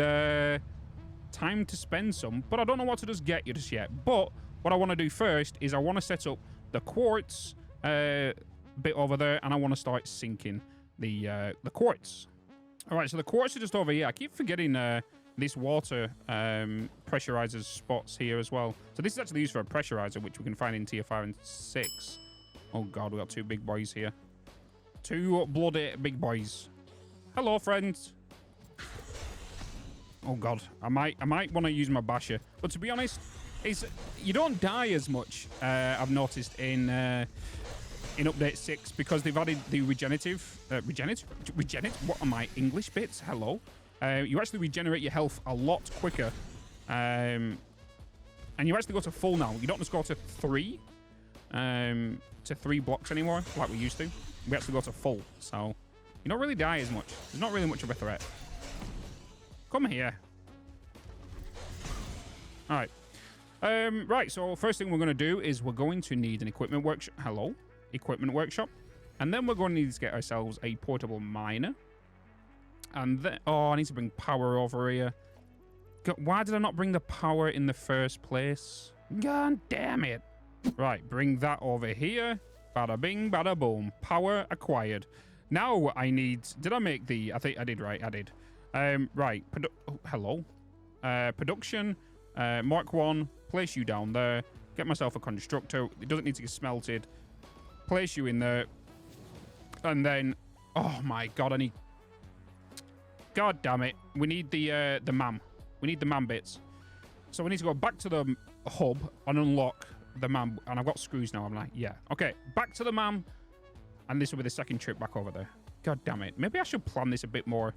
time to spend some. But I don't know what to just get you just yet. But what I want to do first is I want to set up the quartz bit over there. And I want to start sinking the quartz. All right, so the quartz are just over here. I keep forgetting... this water pressurizers spots here as well. So this is actually used for a pressurizer, which we can find in tier 5 and 6. Oh god, we got 2 big boys here. 2 bloody big boys. Hello, friends. Oh god, I might want to use my basher, but to be honest, you don't die as much. I've noticed in update 6 because they've added the regenerative. What am I? English bits? Hello. You actually regenerate your health a lot quicker. And you actually go to full now. You don't just go to 3 blocks anymore like we used to. We actually go to full. So you don't really die as much. There's not really much of a threat. Come here. All right. Right, so first thing we're going to do is we're going to need an equipment workshop. Hello? Equipment workshop. And then we're going to need to get ourselves a portable miner. And then, oh, I need to bring power over here. God, why did I not bring the power in the first place? God damn it. Right, bring that over here. Bada bing, bada boom. Power acquired. Now I need... Did I make the... I think I did, right? I did. Right. Hello. Production. Mark 1. Place you down there. Get myself a constructor. It doesn't need to get smelted. Place you in there. And then... Oh my god, I need... God damn it. We need the MAM. We need the MAM bits. So we need to go back to the hub and unlock the MAM. And I've got screws now. I'm like, yeah. Okay, back to the MAM. And this will be the second trip back over there. God damn it. Maybe I should plan this a bit more.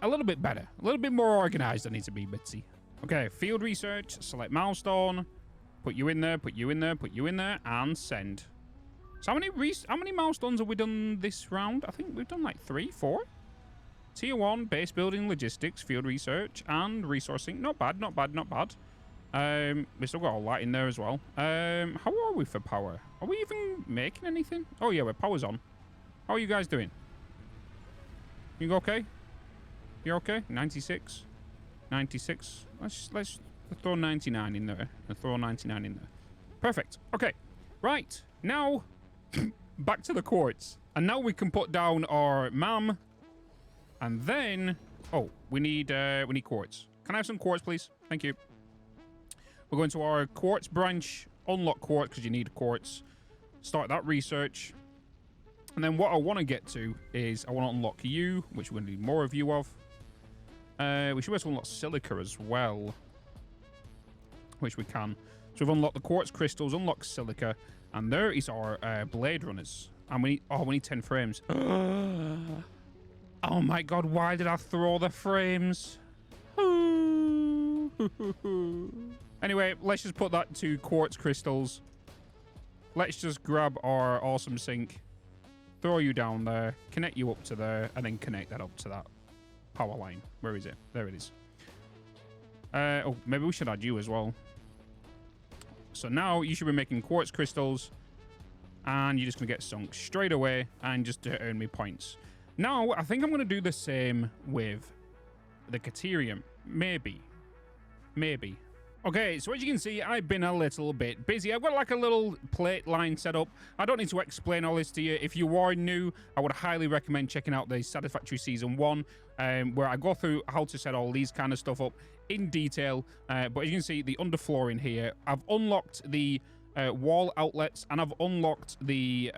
A little bit better. A little bit more organized I need to be, Bitzy. Okay, field research. Select milestone. Put you in there, put you in there, put you in there. And send. So how many milestones have we done this round? I think we've done like 3, 4. Tier 1, base building, logistics, field research, and resourcing. Not bad, not bad, not bad. We still got all that in there as well. How are we for power? Are we even making anything? Oh yeah, we're power's on. How are you guys doing? You okay? You're okay? 96? 96? Let's throw 99 in there. And throw 99 in there. Perfect. Okay. Right. Now, back to the quartz. And now we can put down our MAM. And then, oh, we need quartz. Can I have some quartz, please? Thank you. We're going to our quartz branch, unlock quartz because you need quartz. Start that research. And then what I want to get to is I want to unlock you, which we're going to need more of you of. We should be able to unlock silica as well, which we can. So we've unlocked the quartz crystals, unlocked silica, and there is our blade runners. And we need 10 frames. Oh my god, why did I throw the frames? Anyway, let's just put that to quartz crystals. Let's just grab our awesome sink, throw you down there, connect you up to there, and then connect that up to that power line. Where is it? There it is. Oh, maybe we should add you as well. So now you should be making quartz crystals, and you're just going to get sunk straight away and just to earn me points. Now, I think I'm going to do the same with the Caterium. Maybe. Okay, so as you can see, I've been a little bit busy. I've got like a little plate line set up. I don't need to explain all this to you. If you are new, I would highly recommend checking out the Satisfactory Season 1, where I go through how to set all these kind of stuff up in detail. But as you can see, the underflooring here, I've unlocked the wall outlets, and I've unlocked the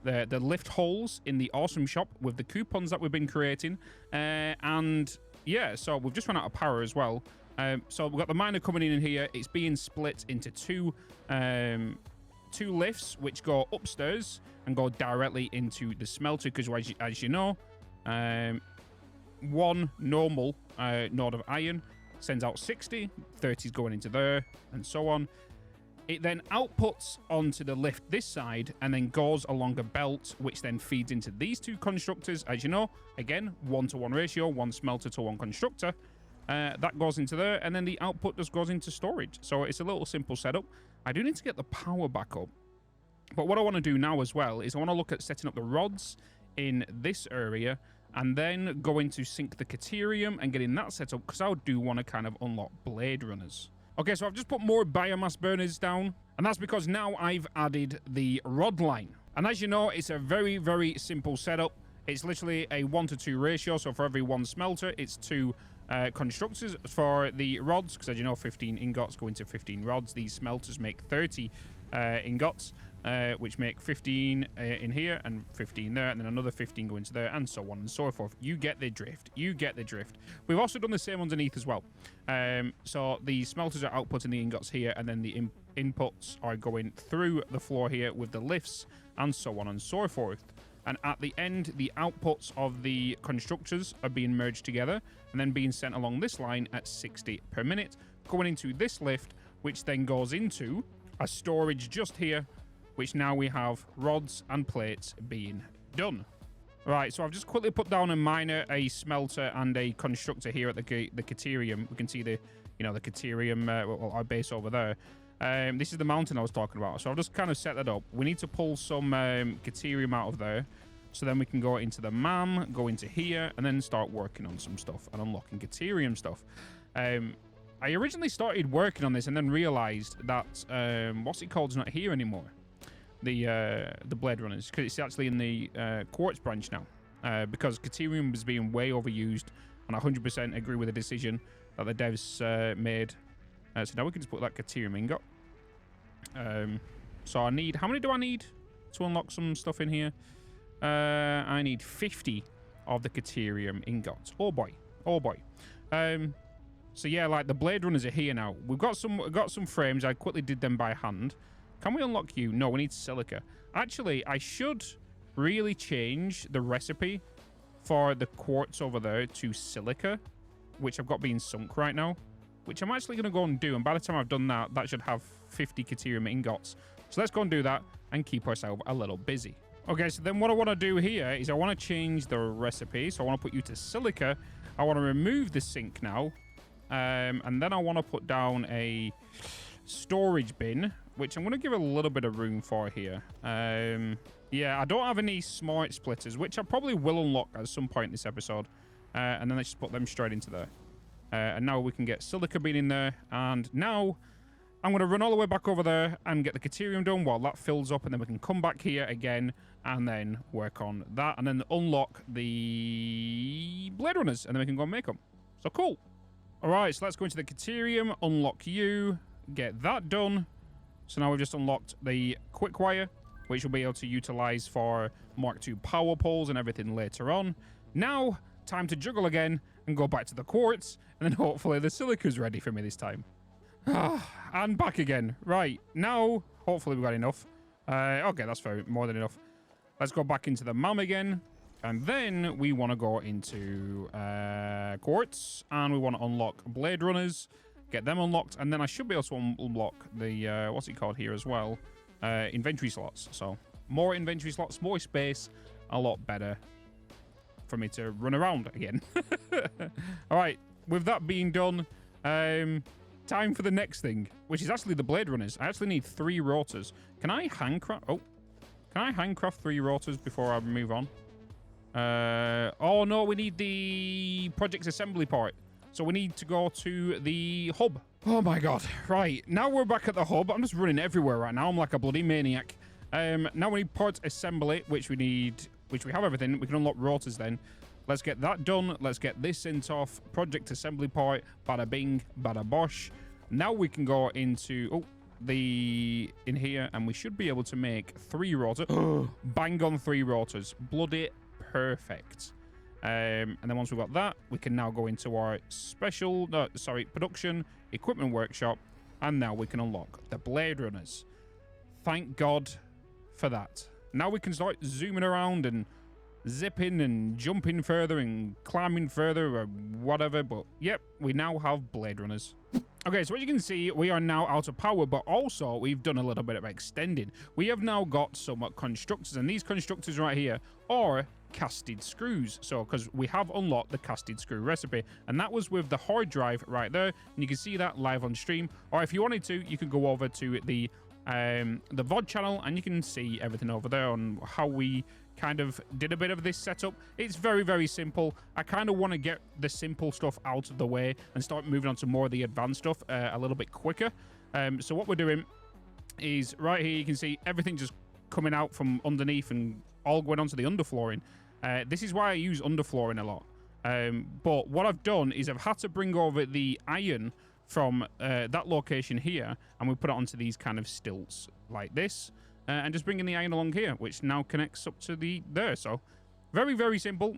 lift holes in the awesome shop with the coupons that we've been creating. And yeah, so we've just run out of power as well. So we've got the miner coming in here. It's being split into two lifts, which go upstairs and go directly into the smelter. Because as you know, one normal node of iron sends out 60, 30 is going into there, and so on. It then outputs onto the lift this side and then goes along a belt, which then feeds into these two constructors. As you know, again, 1-to-1 ratio, one smelter to one constructor. That goes into there, and then the output just goes into storage. So it's a little simple setup. I do need to get the power back up. But what I want to do now as well is I want to look at setting up the rods in this area, and then going to sync the Caterium and getting that set up, because I do want to kind of unlock blade runners. Okay, so I've just put more biomass burners down, and that's because now I've added the rod line. And as you know, it's a very, very simple setup. It's literally a 1-to-2 ratio, so for every one smelter, it's 2 constructors for the rods, because as you know, 15 ingots go into 15 rods. These smelters make 30 ingots, which make 15 in here and 15 there, and then another 15 go into there, and so on and so forth. You get the drift. We've also done the same underneath as well. So the smelters are outputting the ingots here, and then the inputs are going through the floor here with the lifts, and so on and so forth. And at the end, the outputs of the constructors are being merged together and then being sent along this line at 60 per minute, going into this lift, which then goes into a storage just here, which now we have rods and plates being done. Right, so I've just quickly put down a miner, a smelter, and a constructor here at the Caterium. We can see the Caterium, our base over there. This is the mountain I was talking about, so I'll just kind of set that up. We need to pull some Caterium out of there, so then we can go into the MAM, go into here, and then start working on some stuff and unlocking Caterium stuff. I originally started working on this and then realized that what's it called is not here anymore. The blade runners, because it's actually in the quartz branch now, because Caterium was being way overused, and I 100% agree with the decision that the devs made. So now we can just put that Caterium ingot. So I need... How many do I need to unlock some stuff in here? I need 50 of the Caterium ingots. Oh boy. So yeah, like the blade runners are here now. We've got some frames. I quickly did them by hand. Can we unlock you? No, we need silica. Actually, I should really change the recipe for the quartz over there to silica, which I've got being sunk right now, which I'm actually going to go and do. And by the time I've done that, that should have 50 Caterium ingots. So let's go and do that and keep ourselves a little busy. Okay, so then what I want to do here is I want to change the recipe. So I want to put you to silica. I want to remove the sink now. And then I want to put down a storage bin, which I'm going to give a little bit of room for here. Yeah, I don't have any smart splitters, which I probably will unlock at some point in this episode. And then let's just put them straight into there. And now we can get silica bean in there. And now I'm going to run all the way back over there and get the Caterium done while that fills up. And then we can come back here again and then work on that. And then unlock the blade runners. And then we can go and make them. So cool. All right, so let's go into the Caterium, unlock you, get that done. So now we've just unlocked the quick wire, which we'll be able to utilize for Mark II power poles and everything later on. Now, time to juggle again and go back to the quartz, and then hopefully the silica's ready for me this time. And back again. Right, now, hopefully we've got enough. Okay, that's more than enough. Let's go back into the MAM again. And then we want to go into quartz, and we want to unlock blade runners, get them unlocked, and then I should be able to unlock the what's it called here as well, inventory slots. So more inventory slots, more space, a lot better for me to run around again. All right, with that being done, time for the next thing, which is actually the blade runners. I actually need 3 rotors. Can I handcraft? Oh, can I handcraft 3 rotors before I move on? Oh no, we need the project assembly part. So we need to go to the hub. Oh my god. Right, now we're back at the hub. I'm just running everywhere right now. I'm like a bloody maniac. Now we need part assembly, which we need, which we have everything. We can unlock rotors then. Let's get that done. Let's get this sent off. Project assembly part. Bada bing, bada bosh. Now we can go into in here, and we should be able to make 3 rotors. Bang on 3 rotors. Bloody perfect. And then once we've got that, we can now go into our production equipment workshop, and now we can unlock the blade runners. Thank God for that. Now we can start zooming around and zipping and jumping further and climbing further or whatever, but yep, we now have blade runners. Okay, so as you can see, we are now out of power, but also we've done a little bit of extending. We have now got some constructors, and these constructors right here are casted screws. So because we have unlocked the casted screw recipe, and that was with the hard drive right there, and you can see that live on stream. Or if you wanted to, you can go over to the VOD channel, and you can see everything over there on how we kind of did a bit of this setup. It's very, very simple. I kind of want to get the simple stuff out of the way and start moving on to more of the advanced stuff a little bit quicker. So what we're doing is right here, you can see everything just coming out from underneath and all going onto the underflooring. This is why I use underflooring a lot. But what I've done is I've had to bring over the iron from that location here, and we put it onto these kind of stilts like this, and just bringing the iron along here, which now connects up to there. So very, very simple.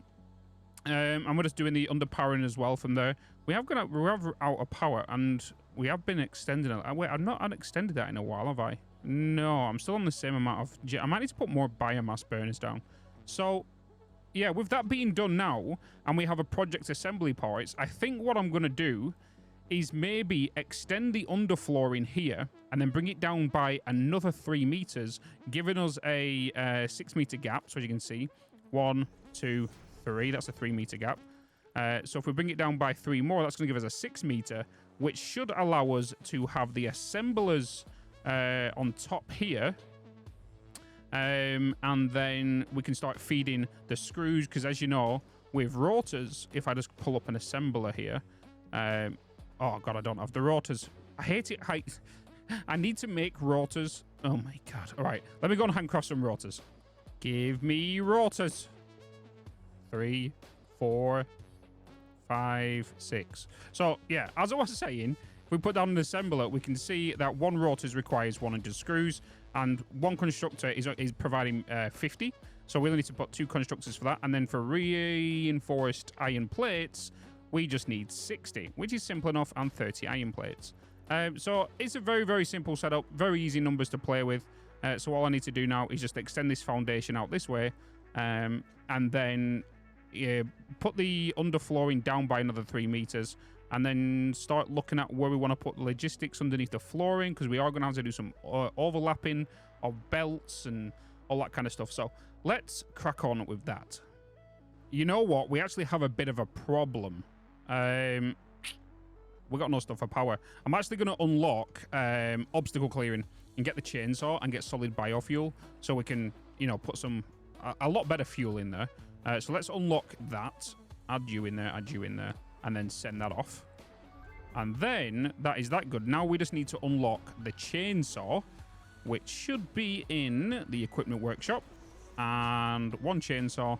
And we're just doing the underpowering as well from there. We have out of power, and we have been extending it. Wait, I've not extended that in a while, have I? No, I'm still on the same amount of... I might need to put more biomass burners down. So yeah, with that being done now, and we have a project assembly parts, I think what I'm going to do is maybe extend the underflooring here and then bring it down by another 3 meters, giving us a 6 meter gap. So as you can see, 1, 2, 3, that's a 3 meter gap. So if we bring it down by 3 more, that's going to give us a 6 meter, which should allow us to have the assemblers on top here. And then we can start feeding the screws, because as you know, with rotors, if I just pull up an assembler here, oh god, I don't have the rotors. I hate it. I need to make rotors. Oh my god. All right, let me go and handcraft some rotors. Give me rotors. 3, 4, 5, 6. So yeah, as I was saying, if we put down an assembler, we can see that 1 rotors requires 100 screws, and 1 constructor is providing 50. So we only need to put 2 constructors for that, and then for reinforced iron plates, we just need 60, which is simple enough, and 30 iron plates. So it's a very, very simple setup, very easy numbers to play with. So all I need to do now is just extend this foundation out this way, and then put the underflooring down by another 3 meters, and then start looking at where we want to put the logistics underneath the flooring, because we are going to have to do some overlapping of belts and all that kind of stuff. So let's crack on with that. You know what? We actually have a bit of a problem. We got no stuff for power. I'm actually going to unlock obstacle clearing and get the chainsaw and get solid biofuel, so we can, you know, put a lot better fuel in there. So let's unlock that. Add you in there, and then send that off. And then that is that good. Now we just need to unlock the chainsaw, which should be in the equipment workshop, and 1 chainsaw.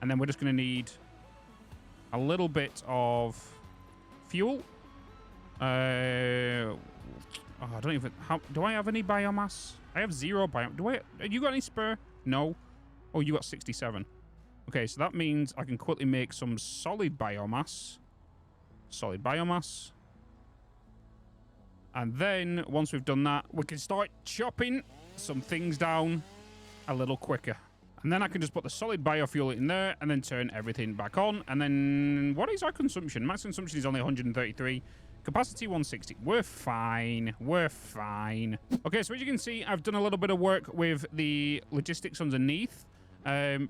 And then we're just going to need a little bit of fuel. I don't even... do I have any biomass? I have 0 biomass. You got any spare? No. Oh, you got 67. Okay, so that means I can quickly make some solid biomass. Solid biomass. And then, once we've done that, we can start chopping some things down a little quicker. And then I can just put the solid biofuel in there and then turn everything back on. And then what is our consumption? Max consumption is only 133. Capacity 160. We're fine. We're fine. Okay, so as you can see, I've done a little bit of work with the logistics underneath.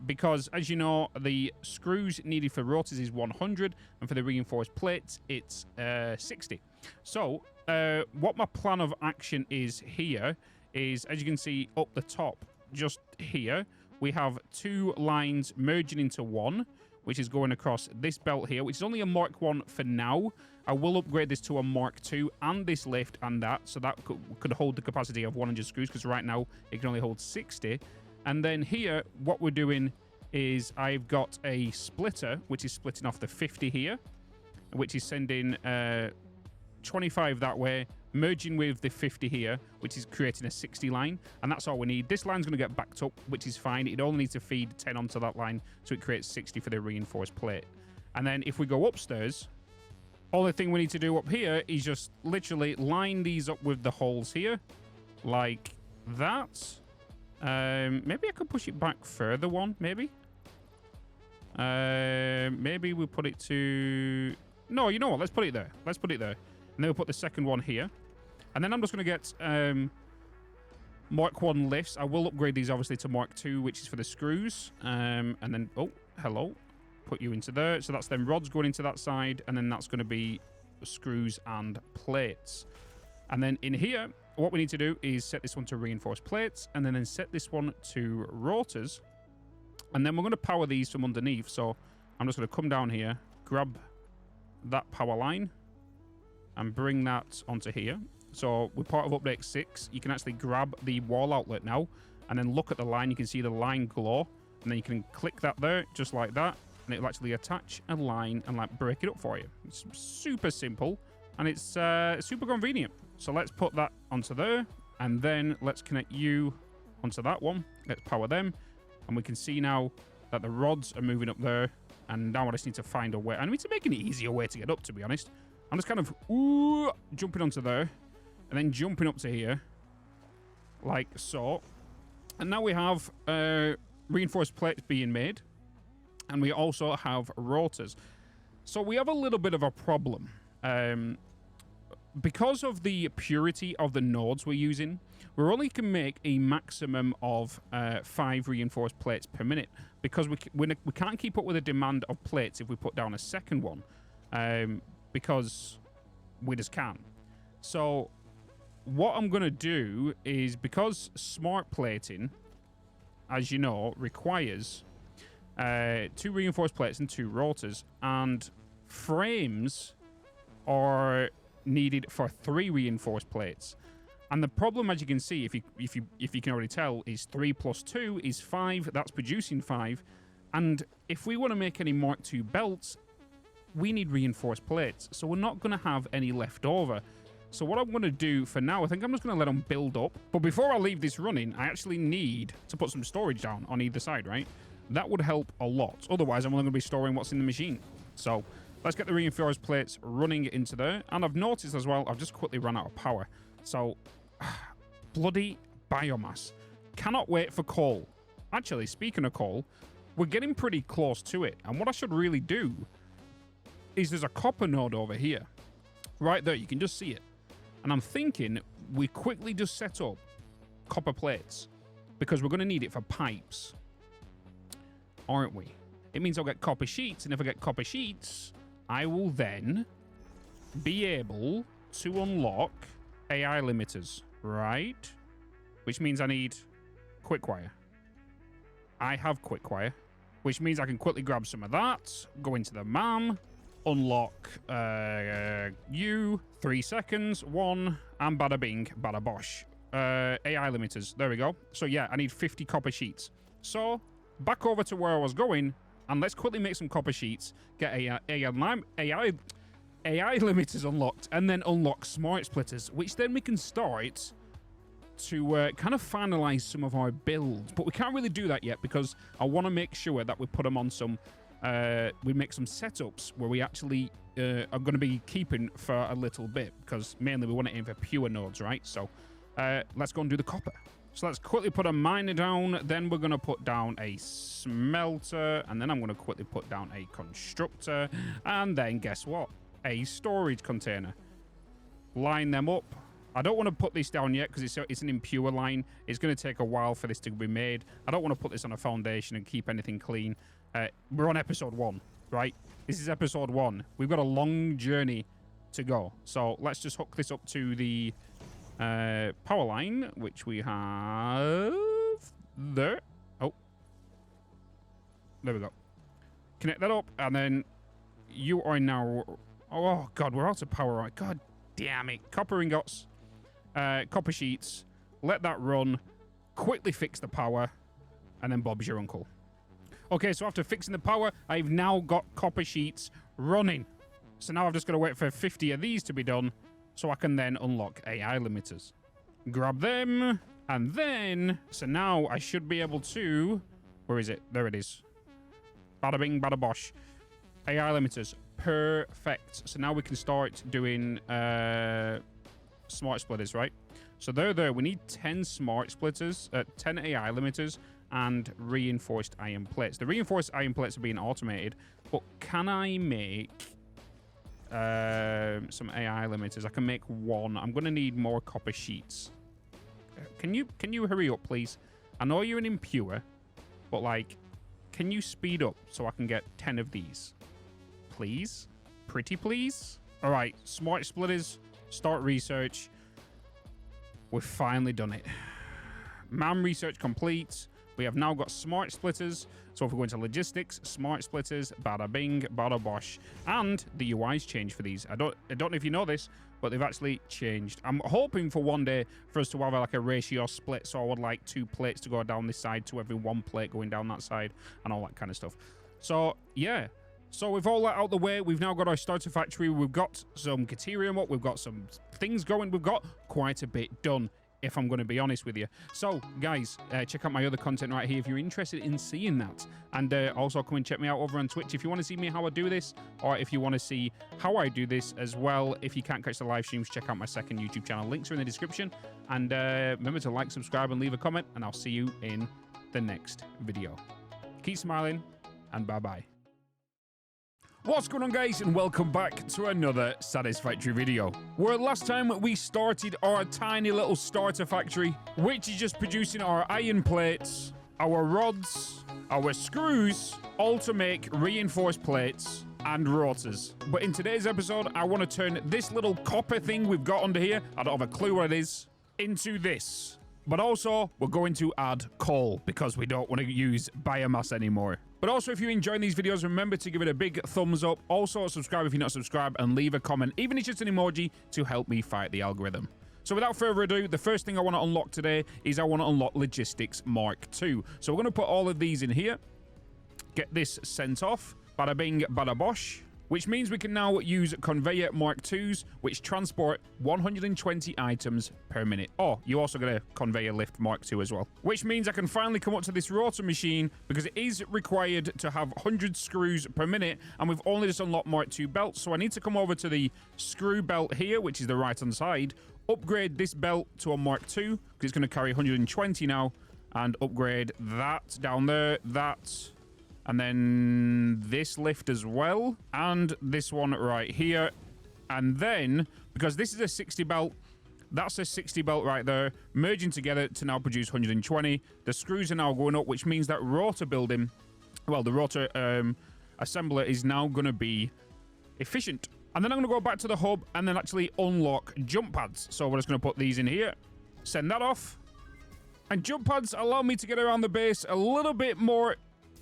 Because, as you know, the screws needed for rotors is 100, and for the reinforced plates, it's 60. So, what my plan of action is here is, as you can see up the top, just here, we have 2 lines merging into one, which is going across this belt here, which is only a Mark 1 for now. I will upgrade this to a Mark 2 and this lift and that, so that could hold the capacity of 100 screws, because right now it can only hold 60. And then here, what we're doing is I've got a splitter, which is splitting off the 50 here, which is sending 25 that way, merging with the 50 here, which is creating a 60 line, and that's all we need. This line's going to get backed up, which is fine. It only needs to feed 10 onto that line, so it creates 60 for the reinforced plate. And then if we go upstairs, only thing we need to do up here is just literally line these up with the holes here, like that. Maybe I could push it back further one, maybe. Maybe we'll put it to... No, you know what? Let's put it there. Let's put it there. And then we'll put the second one here. And then I'm just going to get Mark 1 lifts. I will upgrade these, obviously, to Mark 2, which is for the screws. And then... Oh, hello. Put you into there. So that's then rods going into that side. And then that's going to be screws and plates. And then in here, what we need to do is set this one to reinforced plates. And then set this one to rotors. And then we're going to power these from underneath. So I'm just going to come down here, grab that power line, and bring that onto here. So with part of update 6, you can actually grab the wall outlet now and then look at the line. You can see the line glow, and then you can click that there just like that, and it'll actually attach a line and like break it up for you. It's super simple, and it's super convenient. So let's put that onto there, and then let's connect you onto that one. Let's power them, and we can see now that the rods are moving up there. And now I just need to find a way. I need to make an easier way to get up, to be honest. I'm just kind of jumping onto there, and then jumping up to here, like so. And now we have reinforced plates being made, and we also have rotors. So we have a little bit of a problem. Because of the purity of the nodes we're using, we only can make a maximum of 5 reinforced plates per minute, because we can't keep up with the demand of plates if we put down a second one, because we just can't. So what I'm going to do is, because smart plating, as you know, requires 2 reinforced plates and 2 rotors, and frames are needed for 3 reinforced plates. And the problem, as you can see, if you can already tell, is 3 plus 2 is 5. That's producing 5. And if we want to make any Mark II belts, we need reinforced plates. So we're not going to have any left over. So what I'm going to do for now, I think I'm just going to let them build up. But before I leave this running, I actually need to put some storage down on either side, right? That would help a lot. Otherwise, I'm only going to be storing what's in the machine. So let's get the reinforced plates running into there. And I've noticed as well, I've just quickly run out of power. So, bloody biomass. Cannot wait for coal. Actually, speaking of coal, we're getting pretty close to it. And what I should really do is there's a copper node over here. Right there, you can just see it. And I'm thinking we quickly just set up copper plates, because we're going to need it for pipes. Aren't we? It means I'll get copper sheets, and if I get copper sheets, I will then be able to unlock AI limiters, right? Which means I need quick-wire. I have quick-wire, which means I can quickly grab some of that, go into the MAM, unlock you, 3 seconds, 1, and bada bing, bada bosh. AI limiters, there we go. So yeah, I need 50 copper sheets. So, back over to where I was going, and let's quickly make some copper sheets, get AI limiters unlocked, and then unlock smart splitters, which then we can start to kind of finalize some of our builds. But we can't really do that yet, because I want to make sure that we put them on some, we make some setups where we actually are going to be keeping for a little bit, because mainly we want to aim for pure nodes, right? So let's go and do the copper. So let's quickly put a miner down. Then we're going to put down a smelter. And then I'm going to quickly put down a constructor. And then guess what? A storage container. Line them up. I don't want to put this down yet because it's an impure line. It's going to take a while for this to be made. I don't want to put this on a foundation and keep anything clean. We're on episode 1, right? This is episode 1. We've got a long journey to go. So let's just hook this up to the power line, which we have there. Oh, there we go. Connect that up, and then you are now. Oh god, we're out of power. Right? God damn it! Copper ingots, copper sheets. Let that run. Quickly fix the power, and then Bob's your uncle. Okay, so after fixing the power, I've now got copper sheets running. So now I've just got to wait for 50 of these to be done, so I can then unlock AI limiters. Grab them, and then... So now I should be able to... Where is it? There it is. Bada bing, bada bosh. AI limiters. Perfect. So now we can start doing smart splitters, right? So there. We need 10 smart splitters, 10 AI limiters, and reinforced iron plates. The reinforced iron plates are being automated, but can I make... some AI limiters? I can make 1. I'm gonna need more copper sheets. Can you hurry up, please? I know you're an impure, but like, can you speed up so I can get 10 of these, please? Pretty please. All right, smart splitters. Start research. We've finally done it. MAM research complete. We have now got smart splitters. So if we go into logistics, smart splitters, bada bing, bada bosh. And the UI's changed for these. I don't know if you know this, but they've actually changed. I'm hoping for one day for us to have like a ratio split. So I would like 2 plates to go down this side to every 1 plate going down that side and all that kind of stuff. So yeah. So with all that out the way, we've now got our starter factory. We've got some Caterium up. We've got some things going. We've got quite a bit done, if I'm going to be honest with you. So, guys, check out my other content right here if you're interested in seeing that. And also come and check me out over on Twitch if you want to see me how I do this, or if you want to see how I do this as well. If you can't catch the live streams, check out my second YouTube channel. Links are in the description. And remember to like, subscribe, and leave a comment. And I'll see you in the next video. Keep smiling, and bye-bye. What's going on, guys, and welcome back to another Satisfactory video, where last time we started our tiny little starter factory, which is just producing our iron plates, our rods, our screws, all to make reinforced plates and rotors. But in today's episode, I want to turn this little copper thing we've got under here, I don't have a clue what it is, into this. But also, we're going to add coal because we don't want to use biomass anymore. But also, if you're enjoying these videos, remember to give it a big thumbs up. Also, subscribe if you're not subscribed, and leave a comment, even if it's just an emoji, to help me fight the algorithm. So without further ado, the first thing I want to unlock today is I want to unlock Logistics Mark II. So we're going to put all of these in here. Get this sent off. Bada bing, bada bosh. Which means we can now use Conveyor Mark IIs, which transport 120 items per minute. Oh, you also get a Conveyor Lift Mark II as well. Which means I can finally come up to this rotor machine, because it is required to have 100 screws per minute, and we've only just unlocked Mark II belts. So I need to come over to the screw belt here, which is the right-hand side, upgrade this belt to a Mark II, because it's going to carry 120 now, and upgrade that down there, that... And then this lift as well. And this one right here. And then, because this is a 60 belt, that's a 60 belt right there, merging together to now produce 120. The screws are now going up, which means that rotor building, well, the rotor assembler is now going to be efficient. And then I'm going to go back to the hub and then actually unlock jump pads. So we're just going to put these in here. Send that off. And jump pads allow me to get around the base a little bit more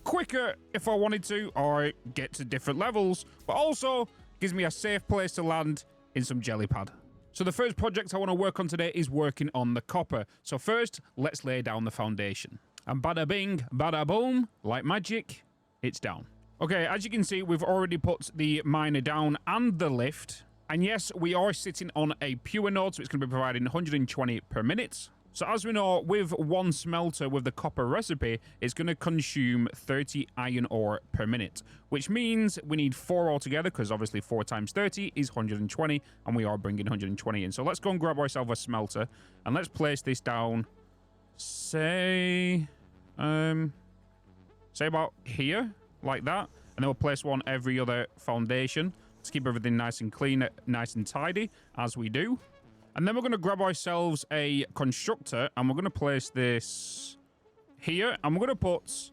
quicker if I wanted to, or get to different levels, but also gives me a safe place to land in some jelly pad. So the first project I want to work on today is working on the copper. So first, let's lay down the foundation. And bada bing, bada boom, like magic, it's down. Okay, as you can see, we've already put the miner down and the lift. And yes, we are sitting on a pure node, so it's going to be providing 120 per minute. So as we know, with one smelter with the copper recipe, it's going to consume 30 iron ore per minute, which means we need 4 altogether, because obviously 4 times 30 is 120, and we are bringing 120 in. So let's go and grab ourselves a smelter, and let's place this down say about here, like that. And then we'll place one every other foundation to keep everything nice and clean, nice and tidy, as we do. And then we're going to grab ourselves a constructor, and we're going to place this here. And we're going to put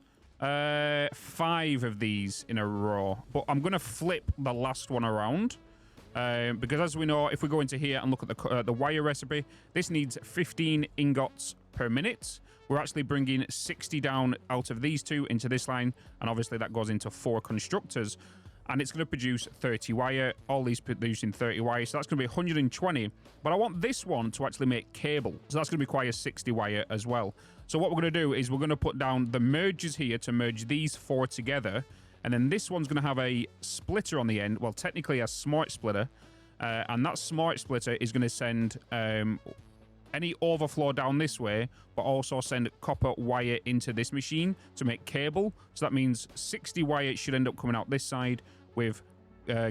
5 of these in a row. But I'm going to flip the last one around. Because as we know, if we go into here and look at the wire recipe, this needs 15 ingots per minute. We're actually bringing 60 down out of these 2 into this line, and obviously that goes into 4 constructors, and it's going to produce 30 wire, all these producing 30 wire, so that's going to be 120. But I want this one to actually make cable, so that's going to require 60 wire as well. So what we're going to do is we're going to put down the mergers here to merge these 4 together. And then this one's going to have a splitter on the end. Well, technically a smart splitter. And that smart splitter is going to send any overflow down this way, but also send copper wire into this machine to make cable. So that means 60 wire should end up coming out this side with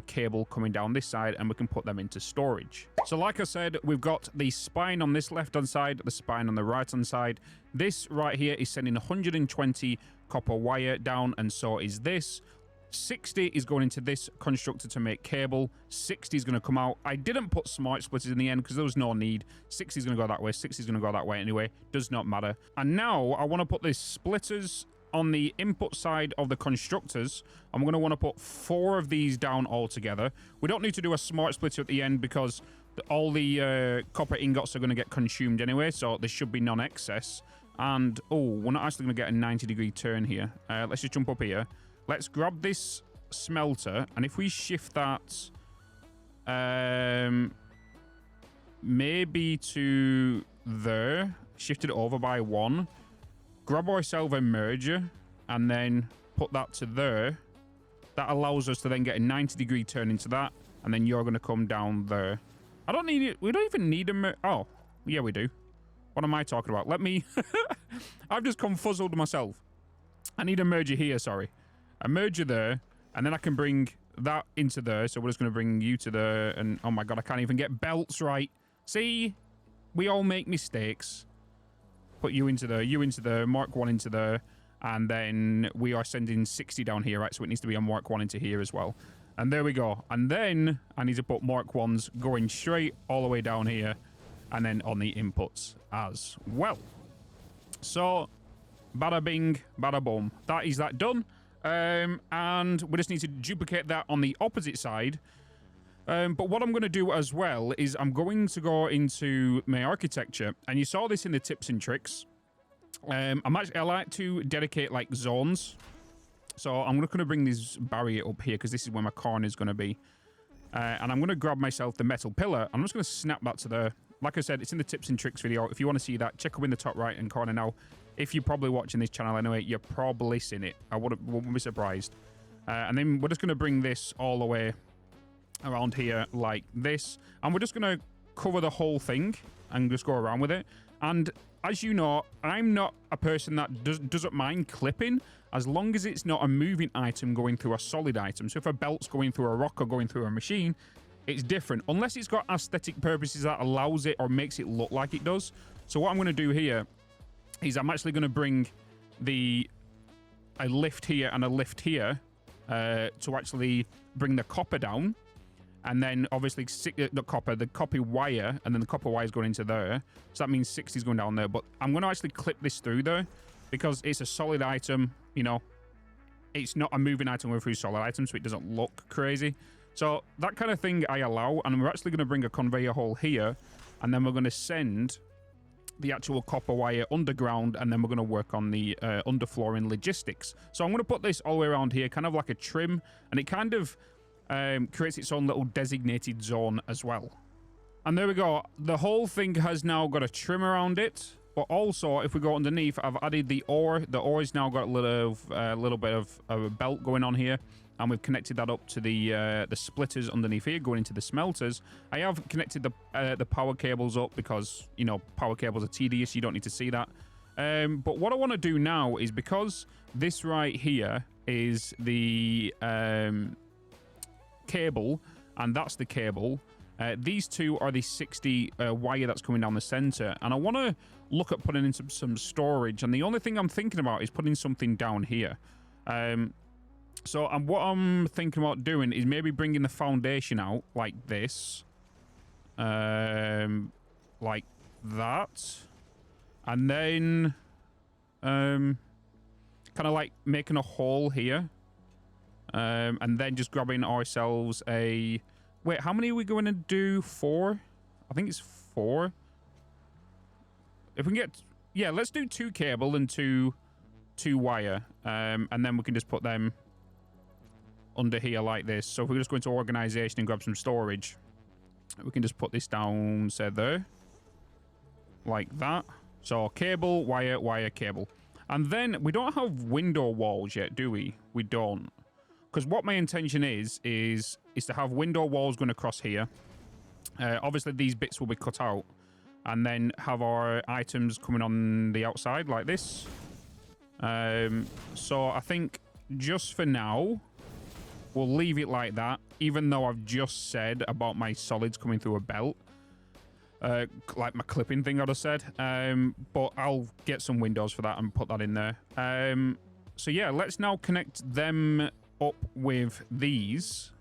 cable coming down this side, and we can put them into storage. So like I said, we've got the spine on this left-hand side, the spine on the right-hand side. This right here is sending 120 copper wire down, and so is this. 60 is going into this constructor to make cable. 60 is going to come out. I didn't put smart splitters in the end because there was no need. 60 is going to go that way. 60 is going to go that way anyway. Does not matter. And now I want to put these splitters on the input side of the constructors. I'm going to want to put 4 of these down all together. We don't need to do a smart splitter at the end because all the copper ingots are going to get consumed anyway, so there should be non-excess. And, oh, we're not actually going to get a 90-degree turn here. Let's just jump up here. Let's grab this smelter, and if we shift that maybe to there, shift it over by 1, grab ourselves a merger, and then put that to there. That allows us to then get a 90-degree turn into that, and then you're going to come down there. I don't need it. We don't even need a oh, yeah, we do. What am I talking about? Let me... I've just confuzzled myself. I need a merger here, sorry. A merger there, and then I can bring that into there. So we're just going to bring you to there, and oh my god, I can't even get belts right. See? We all make mistakes. Put you into there, mark 1 into there, and then we are sending 60 down here, right? So it needs to be a mark 1 into here as well. And there we go. And then I need to put mark 1s going straight all the way down here, and then on the inputs as well. So, bada bing, bada boom. That is that done. And we just need to duplicate that on the opposite side. But what I'm going to do as well is I'm going to go into my architecture, and you saw this in the tips and tricks. I like to dedicate like zones. So I'm going to bring this barrier up here because this is where my corner is going to be. And I'm going to grab myself the metal pillar. I'm just going to snap that to there. Like I said, it's in the tips and tricks video. If you want to see that, check up in the top right-hand corner now. If you're probably watching this channel anyway, you're probably seen it. I wouldn't be surprised. And then we're just going to bring this all the way around here like this. And we're just going to cover the whole thing and just go around with it. And as you know, I'm not a person that doesn't mind clipping as long as it's not a moving item going through a solid item. So if a belt's going through a rock or going through a machine, it's different. Unless it's got aesthetic purposes that allows it or makes it look like it does. So what I'm going to do here is I'm actually going to bring a lift here and a lift here to actually bring the copper down. And then obviously the copper wire, and then the copper wire is going into there. So that means 60 is going down there. But I'm going to actually clip this through there because it's a solid item, you know. It's not a moving item going through solid items, so it doesn't look crazy. So that kind of thing I allow, and we're actually going to bring a conveyor hole here, and then we're going to send the actual copper wire underground, and then we're going to work on the underflooring logistics. So I'm going to put this all the way around here, kind of like a trim, and it kind of creates its own little designated zone as well. And there we go. The whole thing has now got a trim around it, but also if we go underneath, I've added the ore. The ore has now got a little bit of a belt going on here, and we've connected that up to the splitters underneath here going into the smelters. I have connected the power cables up because, you know, power cables are tedious. You don't need to see that. But what I want to do now is, because this right here is the cable, and that's the cable, These two are the 60 wire that's coming down the center, and I want to look at putting in some storage, and the only thing I'm thinking about is putting something down here. So what I'm thinking about doing is maybe bringing the foundation out like this, like that, and then kind of like making a hole here, and then just grabbing ourselves a... Wait, how many are we going to do? 4? I think it's 4. If we can get... Yeah, let's do 2 cable and 2 wire, and then we can just put them under here like this. So if we just go into organization and grab some storage, we can just put this down, say there, like that. So cable, wire, wire, cable. And then we don't have window walls yet, do we? We don't. Because what my intention is to have window walls going across here. Obviously, these bits will be cut out. And then have our items coming on the outside like this. So I think just for now, we'll leave it like that. Even though I've just said about my solids coming through a belt. Like my clipping thing I'd have said. But I'll get some windows for that and put that in there. So yeah, let's now connect them up with these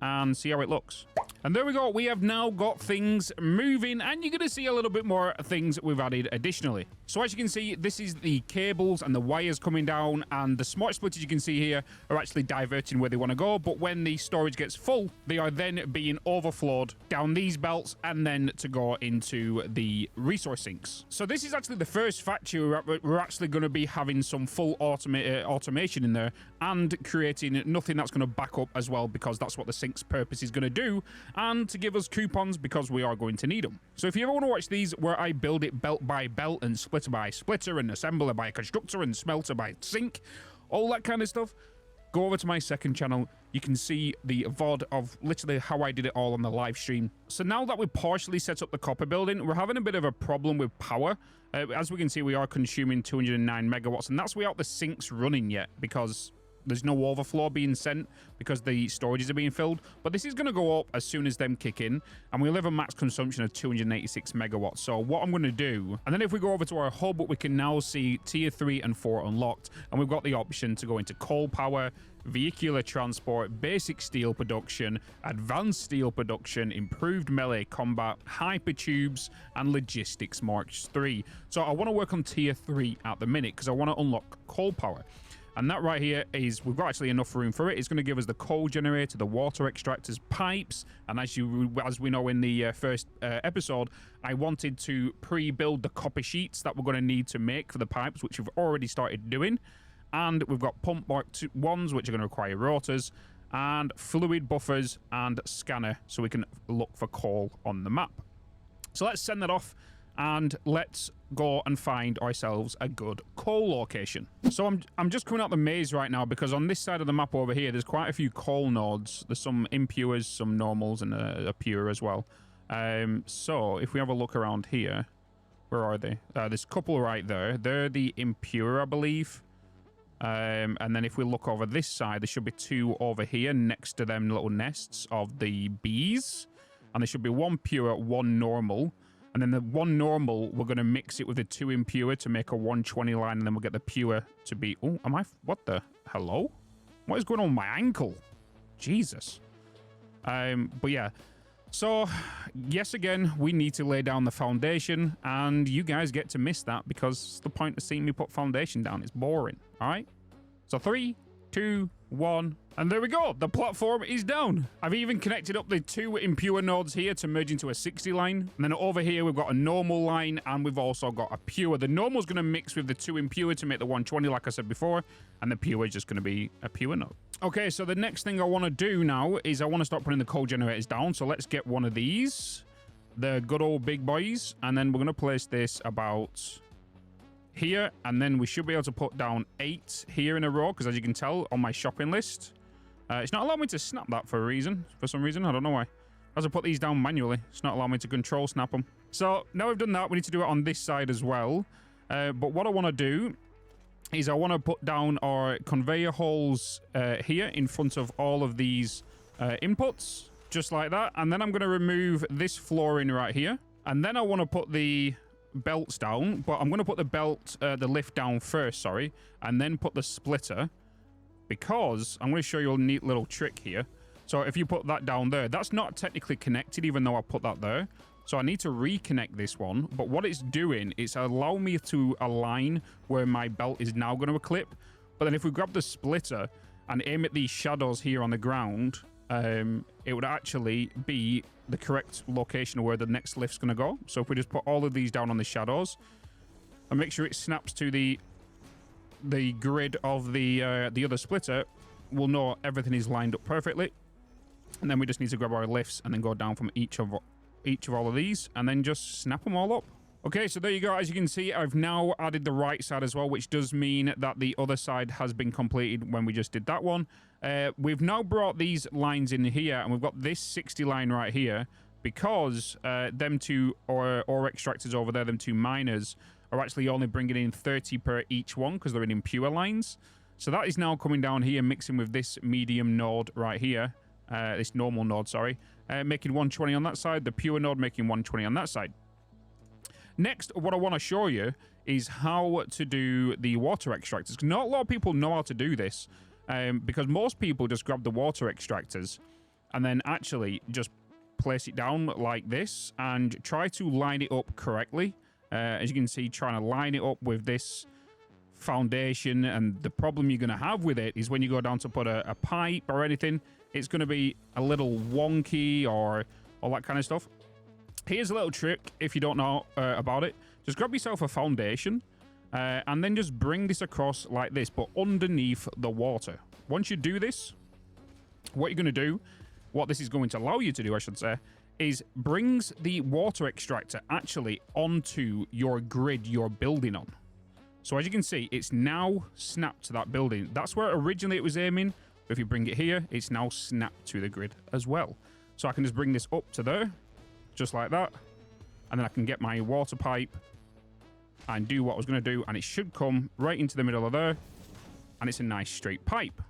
and see how it looks. And there we go. We have now got things moving, and you're going to see a little bit more things we've added additionally. So as you can see, this is the cables and the wires coming down, and the smart splitters you can see here are actually diverting where they want to go. But when the storage gets full, they are then being overflowed down these belts and then to go into the resource sinks. So this is actually the first factory we're actually going to be having some full automation in there and creating nothing that's going to back up as well, because that's what the sink's purpose is going to do, and to give us coupons because we are going to need them. So if you ever want to watch these where I build it belt by belt and splitter by splitter and assembler by constructor and smelter by sink, all that kind of stuff, go over to my second channel. You can see the VOD of literally how I did it all on the live stream. So now that we've partially set up the copper building, we're having a bit of a problem with power. As we can see, we are consuming 209 megawatts, and that's without the sinks running yet, because there's no overflow being sent because the storages are being filled. But this is going to go up as soon as them kick in, and we'll have a max consumption of 286 megawatts. So what I'm going to do, and then if we go over to our hub, we can now see tier 3 and 4 unlocked, and we've got the option to go into coal power, vehicular transport, basic steel production, advanced steel production, improved melee combat, hypertubes, and logistics Mark 3. So I want to work on tier 3 at the minute because I want to unlock coal power. And that right here is, we've got actually enough room for it. It's going to give us the coal generator, the water extractors, pipes. And as we know in the first episode, I wanted to pre-build the copper sheets that we're going to need to make for the pipes, which we've already started doing. And we've got pump Mark 1s, which are going to require rotors, and fluid buffers and scanner, so we can look for coal on the map. So let's send that off. And let's go and find ourselves a good coal location. So I'm just coming out the maze right now, because on this side of the map over here, there's quite a few coal nodes. There's some impures, some normals, and a pure as well. So if we have a look around here, where are they? There's a couple right there. They're the impure, I believe. And then if we look over this side, there should be 2 over here next to them little nests of the bees. And there should be 1 pure, 1 normal. And then the 1 normal, we're going to mix it with the 2 impure to make a 120 line, and then we'll get the pure to be... Oh, am I... What the... Hello? What is going on with my ankle? Jesus. But yeah. So, yes, again, we need to lay down the foundation, and you guys get to miss that because it's the point of seeing me put foundation down. It's boring, all right? So 3, 2, 1, and there we go. The platform is down. I've even connected up the 2 impure nodes here to merge into a 60 line. And then over here, we've got a normal line, and we've also got a pure. The normal is going to mix with the 2 impure to make the 120, like I said before, and the pure is just going to be a pure node. Okay, so the next thing I want to do now is I want to start putting the coal generators down. So let's get one of these, the good old big boys, and then we're going to place this about here, and then we should be able to put down 8 here in a row, because as you can tell on my shopping list, it's not allowing me to snap that for some reason. I don't know why. As I put these down manually, it's not allowing me to control snap them. So now we've done that, we need to do it on this side as well. But what I want to do is I want to put down our conveyor holes here in front of all of these inputs. just like that. And then I'm going to remove this flooring right here. And then I want to put the belts down, but I'm going to put the lift down first, sorry, and then put the splitter, because I'm going to show you a neat little trick here. So if you put that down there, that's not technically connected, even though I put that there. So I need to reconnect this one. But what it's doing, it's allowing me to align where my belt is now going to clip. But then if we grab the splitter and aim at these shadows here on the ground, it would actually be the correct location of where the next lift's going to go. So if we just put all of these down on the shadows and make sure it snaps to the grid of the other splitter, we'll know everything is lined up perfectly. And then we just need to grab our lifts and then go down from each of all of these and then just snap them all up. Okay, so there you go. As you can see, I've now added the right side as well, which does mean that the other side has been completed when we just did that one. We've now brought these lines in here, and we've got this 60 line right here, because them two ore extractors over there, them two miners, are actually only bringing in 30 per each one because they're in impure lines. So that is now coming down here, mixing with this medium node right here, this normal node, sorry, making 120 on that side, the pure node making 120 on that side. Next, what I want to show you is how to do the water extractors. Not a lot of people know how to do this, because most people just grab the water extractors and then actually just place it down like this and try to line it up correctly. As you can see, trying to line it up with this foundation, and the problem you're going to have with it is when you go down to put a pipe or anything, it's going to be a little wonky or all that kind of stuff. Here's a little trick if you don't know about it. Just grab yourself a foundation and then just bring this across like this, but underneath the water. Once you do this, what you're going to do, what this is going to allow you to do, I should say, is brings the water extractor actually onto your grid you're building on. So as you can see, it's now snapped to that building. That's where originally it was aiming. But if you bring it here, it's now snapped to the grid as well. So I can just bring this up to there, just like that, and then I can get my water pipe and do what I was going to do, and it should come right into the middle of there, and it's a nice straight pipe.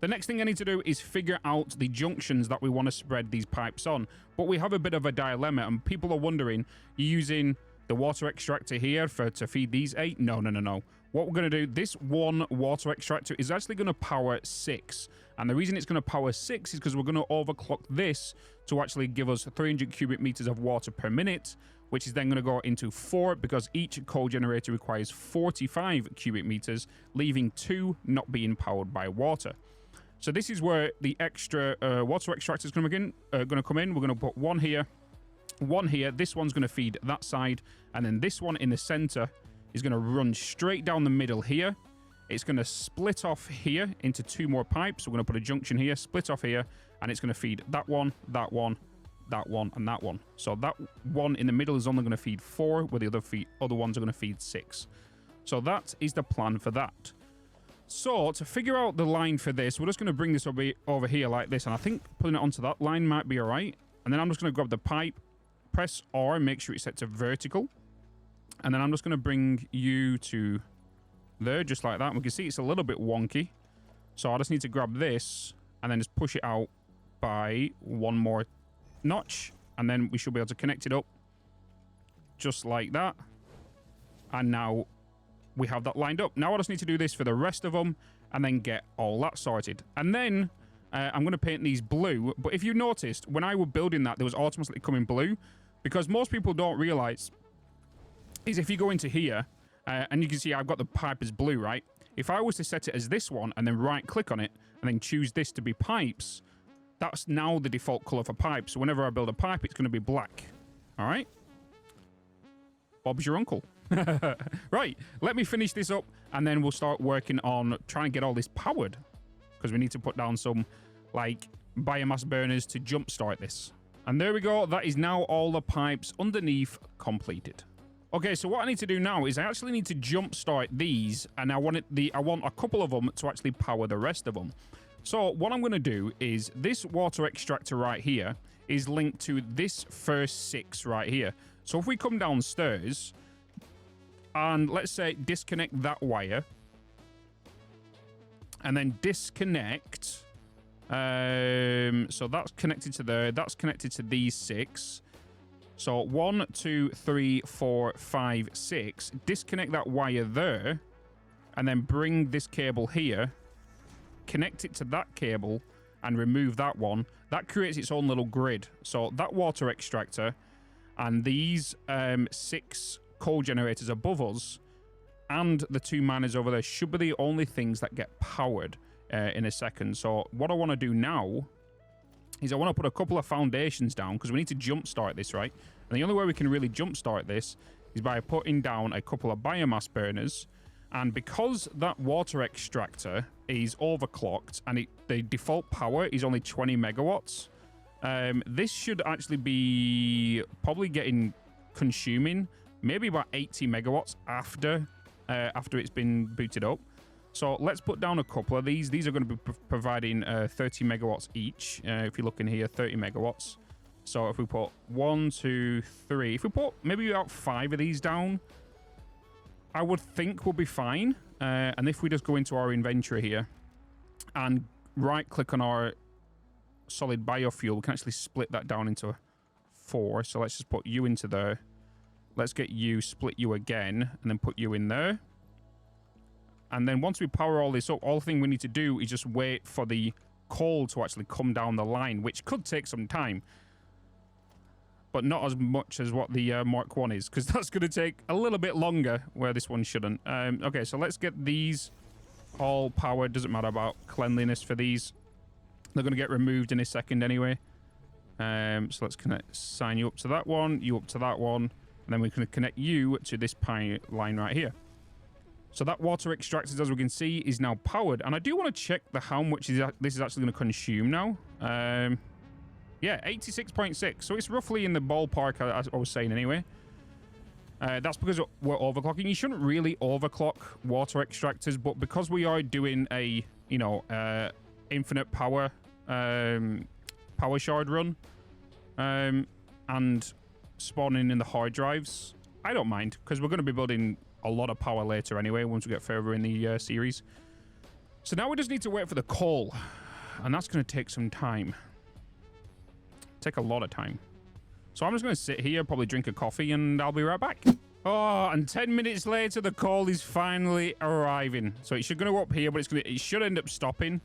The next thing I need to do is figure out the junctions that we want to spread these pipes on, but we have a bit of a dilemma, and people are wondering, you're using the water extractor here to feed these 8? No. What we're going to do, this one water extractor is actually going to power 6. And the reason it's going to power 6 is because we're going to overclock this to actually give us 300 cubic meters of water per minute, which is then going to go into 4 because each cogenerator requires 45 cubic meters, leaving 2 not being powered by water. So this is where the extra water extractor is going to come in. We're going to put one here, one here. This one's going to feed that side, and then this one in the center is going to run straight down the middle here. It's going to split off here into 2 more pipes. We're going to put a junction here, split off here, and it's going to feed that one, that one, that one, and that one. So that one in the middle is only going to feed 4, where the other ones are going to feed 6. So that is the plan for that. So to figure out the line for this, we're just going to bring this over here like this, and I think putting it onto that line might be all right. And then I'm just going to grab the pipe, press R, and make sure it's set to vertical. And then I'm just going to bring you to there, just like that. And we can see it's a little bit wonky. So I just need to grab this and then just push it out by 1 more notch. And then we should be able to connect it up just like that. And now we have that lined up. Now I just need to do this for the rest of them and then get all that sorted. And then I'm going to paint these blue. But if you noticed, when I was building that, there was automatically coming blue. Because most people don't realize is if you go into here, and you can see I've got the pipe as blue, right? If I was to set it as this one and then right click on it and then choose this to be pipes, that's now the default color for pipes. So whenever I build a pipe, it's going to be black. All right? Bob's your uncle. Right, let me finish this up and then we'll start working on trying to get all this powered, because we need to put down some like biomass burners to jumpstart this. And there we go. That is now all the pipes underneath completed. Okay, so what I need to do now is I actually need to jumpstart these, and I want a couple of them to actually power the rest of them. So what I'm going to do is this water extractor right here is linked to this first 6 right here. So if we come downstairs and let's say disconnect that wire and then disconnect So that's connected to there. That's connected to these 6. So 1, 2, 3, 4, 5, 6. Disconnect that wire there, and then bring this cable here, connect it to that cable, and remove that one. That creates its own little grid. So that water extractor and these 6 coal generators above us and the 2 miners over there should be the only things that get powered in a second. So what I want to do now is I want to put a couple of foundations down because we need to jumpstart this, right? And the only way we can really jumpstart this is by putting down a couple of biomass burners. And because that water extractor is overclocked and the default power is only 20 megawatts, this should actually be probably consuming maybe about 80 megawatts after it's been booted up. So let's put down a couple of these. These are going to be providing 30 megawatts each. If you look in here, 30 megawatts. So if we put 1, 2, 3, if we put maybe about 5 of these down, I would think we'll be fine. And if we just go into our inventory here and right click on our solid biofuel, we can actually split that down into 4. So let's just put you into there. Let's get you, split you again, and then put you in there. And then once we power all this up, all the thing we need to do is just wait for the coal to actually come down the line, which could take some time. But not as much as what the Mark 1 is, because that's going to take a little bit longer, where this one shouldn't. Okay, so let's get these all powered. Doesn't matter about cleanliness for these. They're going to get removed in a second anyway. So let's sign you up to that one, you up to that one, and then we're going to connect you to this line right here. So that water extractor, as we can see, is now powered. And I do want to check how much this is actually going to consume now. Yeah, 86.6. So it's roughly in the ballpark, as I was saying anyway. That's because we're overclocking. You shouldn't really overclock water extractors, but because we are doing a, infinite power shard run and spawning in the hard drives, I don't mind, because we're going to be building a lot of power later anyway, once we get further in the series. So now we just need to wait for the coal, and that's going to take some time. Take a lot of time. So I'm just going to sit here, probably drink a coffee, and I'll be right back. Oh, and 10 minutes later, the coal is finally arriving. So it should go up here, but it should end up stopping.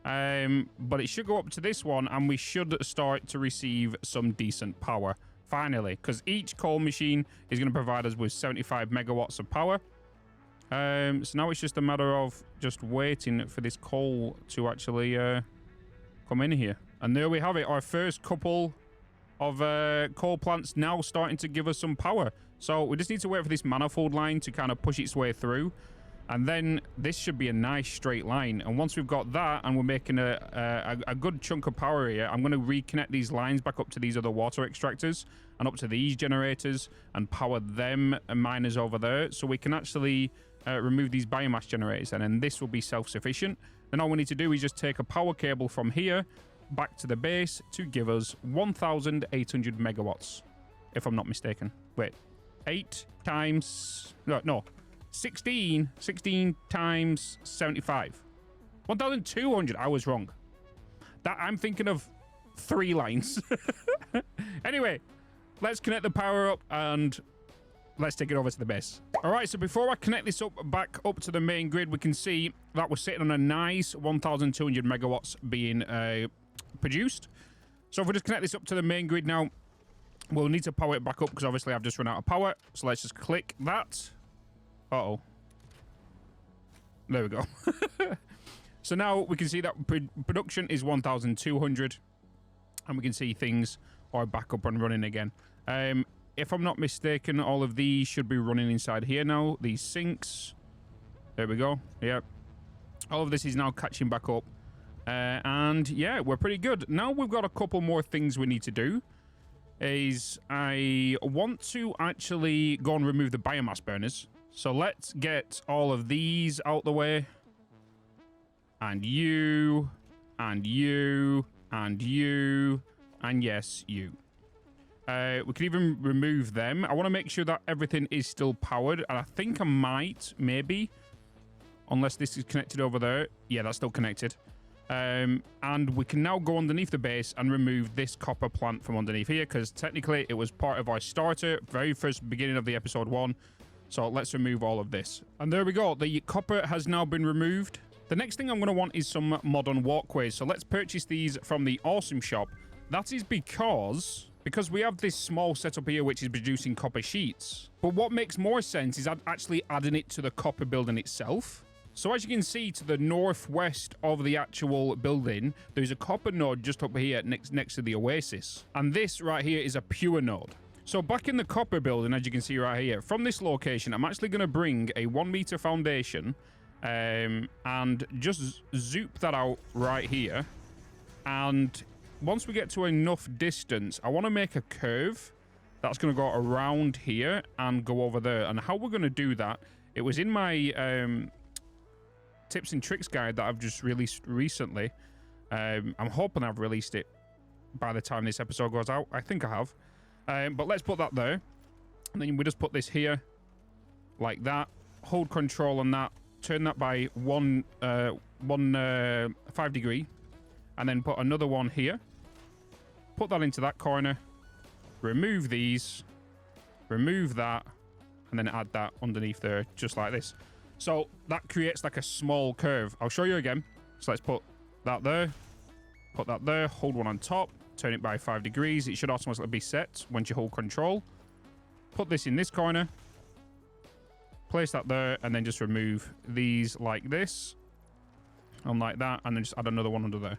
But it should go up to this one, and we should start to receive some decent power. Finally, because each coal machine is going to provide us with 75 megawatts of power. So now it's just a matter of just waiting for this coal to actually come in here. And there we have it. Our first couple of coal plants now starting to give us some power. So we just need to wait for this manifold line to kind of push its way through. And then this should be a nice straight line. And once we've got that and we're making a good chunk of power here, I'm going to reconnect these lines back up to these other water extractors and up to these generators and power them and miners over there. So we can actually remove these biomass generators. And then this will be self-sufficient. Then all we need to do is just take a power cable from here back to the base to give us 1,800 megawatts, if I'm not mistaken. Wait, 8 times... No. 16 times 75. 1,200. I was wrong. I'm thinking of 3 lines. Anyway, let's connect the power up and let's take it over to the base. All right, so before I connect this back up to the main grid, we can see that we're sitting on a nice 1,200 megawatts being produced. So if we just connect this up to the main grid now, we'll need to power it back up because obviously I've just run out of power. So let's just click that. Uh-oh. There we go. So now we can see that production is 1,200 and we can see things are back up and running again. If I'm not mistaken, all of these should be running inside here now. These sinks. There we go. Yep. All of this is now catching back up. And yeah, we're pretty good. Now we've got a couple more things we need to do. I want to actually go and remove the biomass burners. So let's get all of these out the way. And you. And you. And you. And yes, you. We can even remove them. I want to make sure that everything is still powered. And I think I might, maybe. Unless this is connected over there. Yeah, that's still connected. And we can now go underneath the base and remove this copper plant from underneath here, because technically it was part of our starter, very first beginning of the episode 1. So let's remove all of this. And there we go. The copper has now been removed. The next thing I'm going to want is some modern walkways. So let's purchase these from the Awesome Shop. That is because we have this small setup here which is producing copper sheets. But what makes more sense is actually adding it to the copper building itself. So as you can see to the northwest of the actual building, there's a copper node just up here next to the Oasis. And this right here is a pure node. So back in the copper building, as you can see right here, from this location, I'm actually going to bring a 1 meter foundation and just zoop that out right here. And once we get to enough distance, I want to make a curve that's going to go around here and go over there. And how we're going to do that, it was in my tips and tricks guide that I've just released recently. I'm hoping I've released it by the time this episode goes out. I think I have. But let's put that there. And then we just put this here like that. Hold control on that. Turn that by 5 degree. And then put another one here. Put that into that corner. Remove these. Remove that. And then add that underneath there, just like this. So that creates like a small curve. I'll show you again. So let's put that there. Put that there. Hold one on top. Turn it by 5 degrees. It should automatically be set once you hold control. Put this in this corner. Place that there. And then just remove these like this. And like that. And then just add another one under there.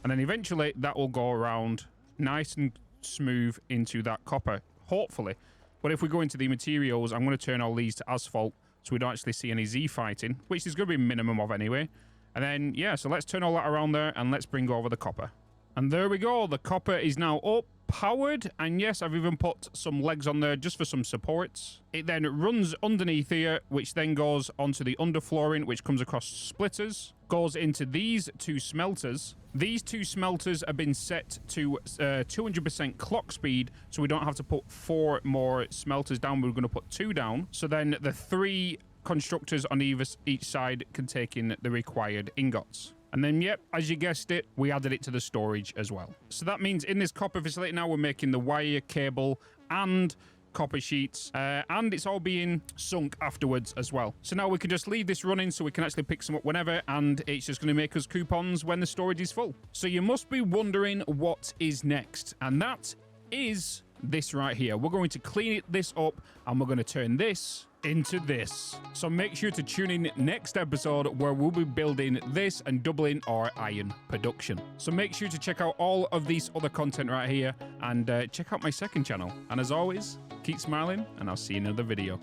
And then eventually that will go around nice and smooth into that copper. Hopefully. But if we go into the materials, I'm going to turn all these to asphalt so we don't actually see any Z fighting, which is going to be minimum of anyway. And then, yeah, so let's turn all that around there and let's bring over the copper. And there we go. The copper is now up, powered. And yes, I've even put some legs on there just for some supports. It then runs underneath here, which then goes onto the underflooring, which comes across splitters, goes into these 2 smelters. These 2 smelters have been set to 200% clock speed, so we don't have to put 4 more smelters down. We're going to put 2 down. So then the 3 constructors on each side can take in the required ingots. And then, yep, as you guessed it, we added it to the storage as well. So that means in this copper facility now, we're making the wire, cable, and copper sheets, and it's all being sunk afterwards as well. So now we can just leave this running so we can actually pick some up whenever, and it's just going to make us coupons when the storage is full. So you must be wondering what is next, and that is this right here. We're going to clean this up, and we're going to turn this into this. So make sure to tune in next episode where we'll be building this and doubling our iron production. So make sure to check out all of these other content right here, and check out my second channel. And as always, keep smiling, and I'll see you in another video.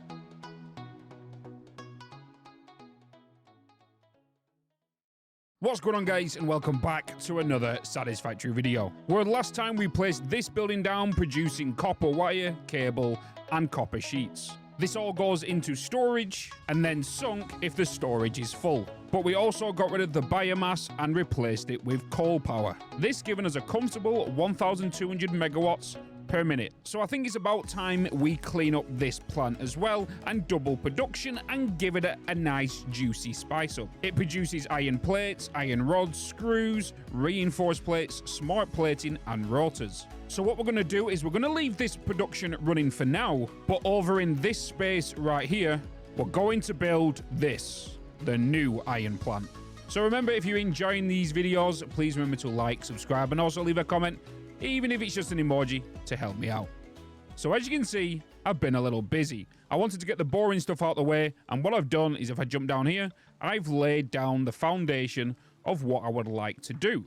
What's going on, guys, and welcome back to another Satisfactory video, where last time we placed this building down producing copper wire, cable, and copper sheets. This all goes into storage and then sunk if the storage is full. But we also got rid of the biomass and replaced it with coal power. This giving us a comfortable 1,200 megawatts per minute. So I think it's about time we clean up this plant as well and double production and give it a nice juicy spice up. It produces iron plates, iron rods, screws, reinforced plates, smart plating, and rotors. So what we're going to do is we're going to leave this production running for now, but over in this space right here, we're going to build this, the new iron plant. So remember, if you're enjoying these videos, please remember to like, subscribe, and also leave a comment, even if it's just an emoji, to help me out. So as you can see, I've been a little busy. I wanted to get the boring stuff out of the way, and what I've done is if I jump down here, I've laid down the foundation of what I would like to do.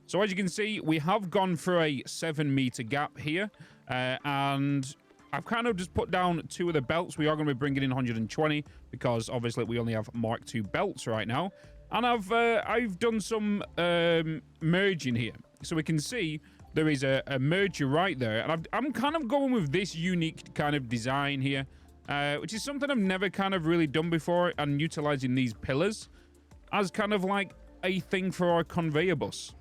So as you can see, we have gone through a 7-meter gap here, and I've kind of just put down 2 of the belts. We are going to be bringing in 120 because obviously we only have Mark II belts right now. And I've done some merging here. So we can see there is a merger right there. And I'm kind of going with this unique kind of design here, which is something I've never kind of really done before, and utilizing these pillars as kind of like a thing for our conveyor bus.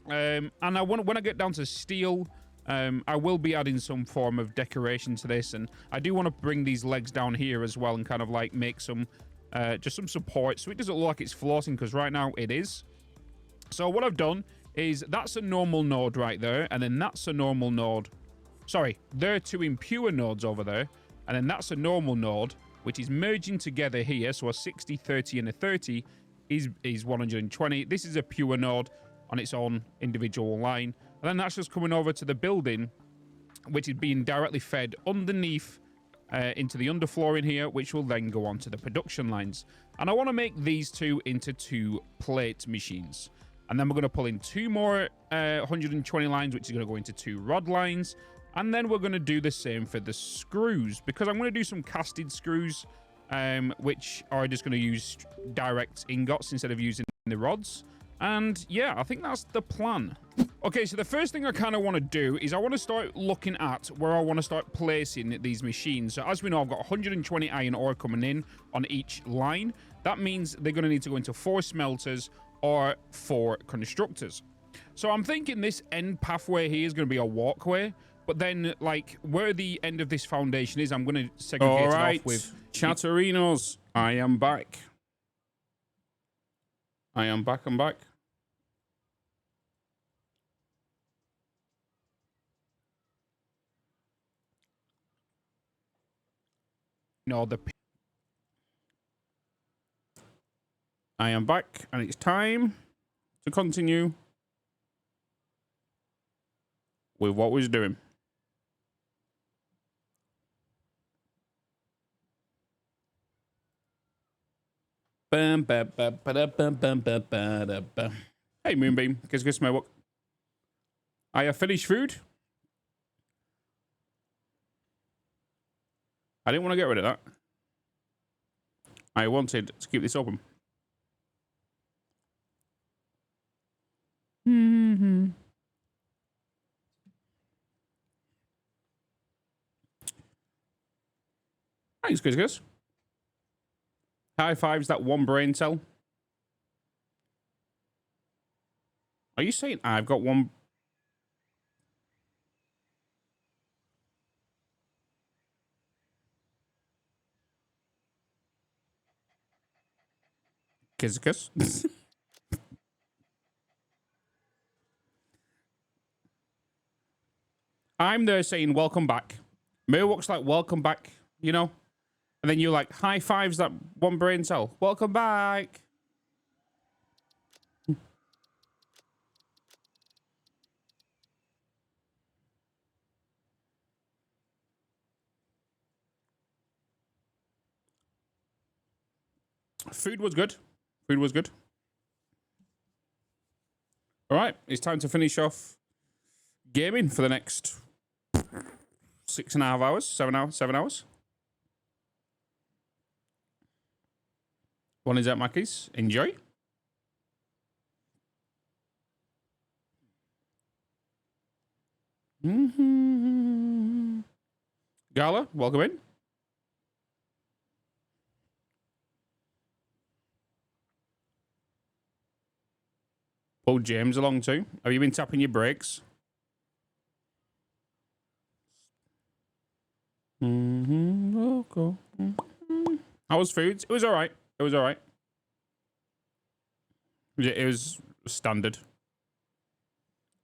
And when I get down to steel, I will be adding some form of decoration to this, and I do want to bring these legs down here as well and kind of like make some just some support so it doesn't look like it's floating, because right now it is. So what I've done is that's a normal node right there, and then that's a normal node. Sorry, there are two impure nodes over there, and then that's a normal node, which is merging together here. So a 60, 30, and a 30 is 120. This is a pure node on its own individual line. And then that's just coming over to the building, which is being directly fed underneath into the underfloor in here, which will then go on to the production lines. And I want to make these two into 2 plate machines. And then we're going to pull in 2 more 120 lines, which is going to go into 2 rod lines. And then we're going to do the same for the screws, because I'm going to do some casted screws, which are just going to use direct ingots instead of using the rods. And yeah, I think that's the plan. Okay, so the first thing I kind of want to do is I want to start looking at where I want to start placing these machines. So as we know, I've got 120 iron ore coming in on each line. That means they're going to need to go into 4 smelters or 4 constructors. So I'm thinking this end pathway here is going to be a walkway. But then, like, where the end of this foundation is, I'm going to segregate it off with... Chatterinos, I am back. I am back, I'm back. No, I am back, and it's time to continue with what we're doing. Bum, ba, ba, ba, da, bum, bum, ba, ba, da, ba. Hey, Moonbeam, qu'est-ce que I have finished food. I didn't want to get rid of that. I wanted to keep this open. Thanks, guys. High fives, that one brain cell. Are you saying I've got one? Kiss. I'm there saying welcome back. Mirwalk's like welcome back, you know? And then you're like, high fives that one brain cell. Welcome back. Food was good. Food was good. All right, it's time to finish off gaming for the next 6.5 hours, 7 hours. One is at Mackey's. Enjoy. Gala, welcome in. Pull James along too. Have you been tapping your brakes? Okay. How was food? It was all right. It was all right. It was standard.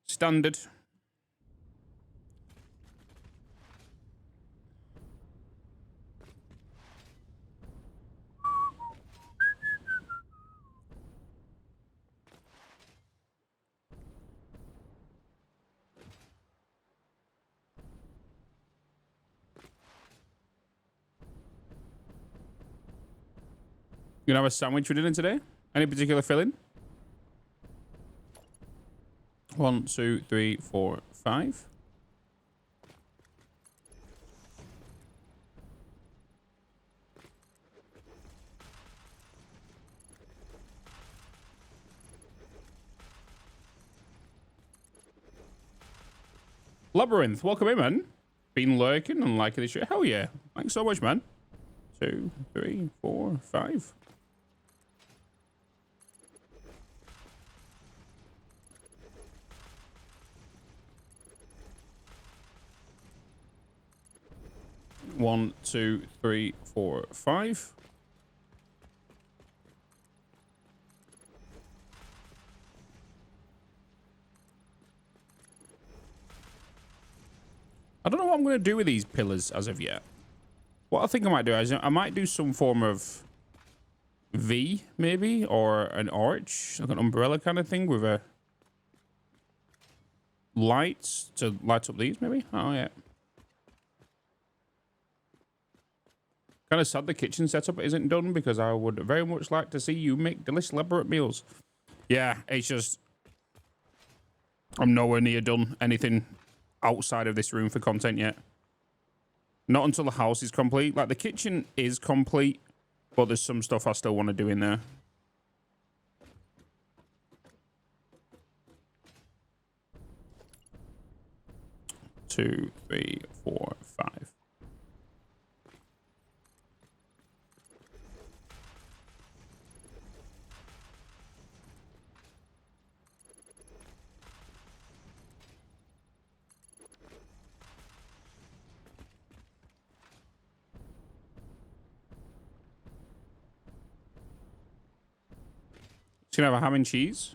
Standard. You gonna have a sandwich for dinner today? Any particular filling? 1, 2, 3, 4, 5. Labyrinth, welcome in, man. Been lurking and liking this shit. Hell yeah. Thanks so much, man. 2, 3, 4, 5. One, 2, 3, 4, 5. I don't know what I'm going to do with these pillars as of yet. What I think I might do is I might do some form of V, maybe, or an arch, like an umbrella kind of thing with a lights to light up these, maybe. Oh yeah. Kind of sad the kitchen setup isn't done because I would very much like to see you make delicious elaborate meals. Yeah, it's just I'm nowhere near done anything outside of this room for content yet. Not until the house is complete. Like, the kitchen is complete, but there's some stuff I still want to do in there. Two, three, four, five. It's gonna have a ham and cheese.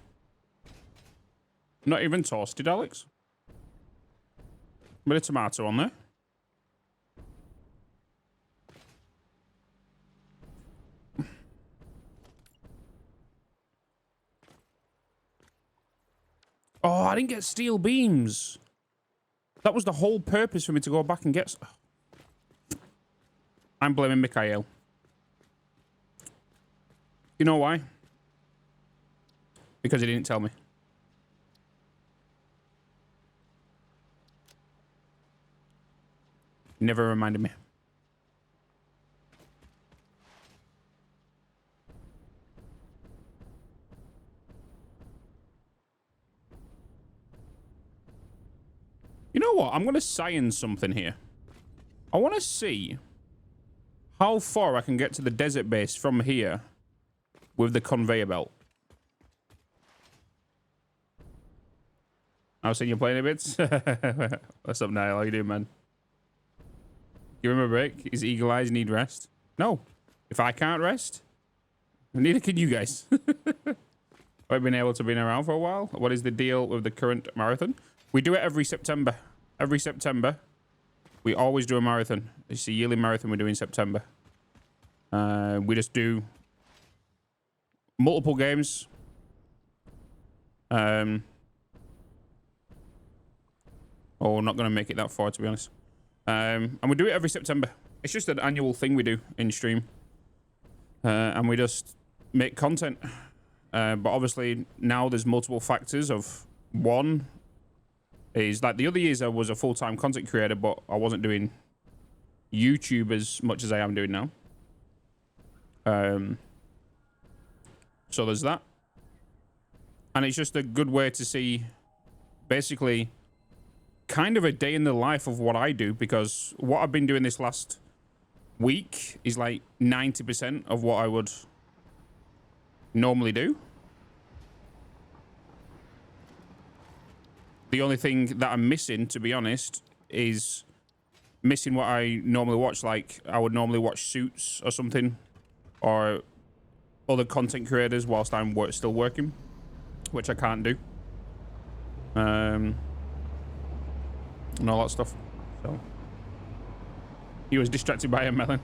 Not even toasted, Alex. Bit of tomato on there. Oh, I didn't get steel beams. That was the whole purpose for me to go back and get... I'm blaming Mikhail. You know why? Because he didn't tell me. Never reminded me. You know what? I'm going to science something here. I want to see how far I can get to the desert base from here with the conveyor belt. I was saying you're playing a bit. What's up, Niall? How you doing, man? Give him a break. His eagle eyes need rest. No. If I can't rest, neither can you guys. I've been able to be around for a while. What is the deal with the current marathon? We do it every September. Every September, we always do a marathon. It's a yearly marathon we do in September. We just do multiple games. Oh, we're not going to make it that far, to be honest. And we do it every September. It's just an annual thing we do in stream. And we just make content. But obviously, now there's multiple factors of... One is, like, the other years I was a full-time content creator, but I wasn't doing YouTube as much as I am doing now. So there's that. And it's just a good way to see, basically... kind of a day in the life of what I do, because what I've been doing this last week is like 90% of what I would normally do. The only thing that I'm missing, to be honest, is missing what I normally watch. Like, I would normally watch Suits or something, or other content creators whilst I'm still working, which I can't do. And all that stuff. So he was distracted by a melon.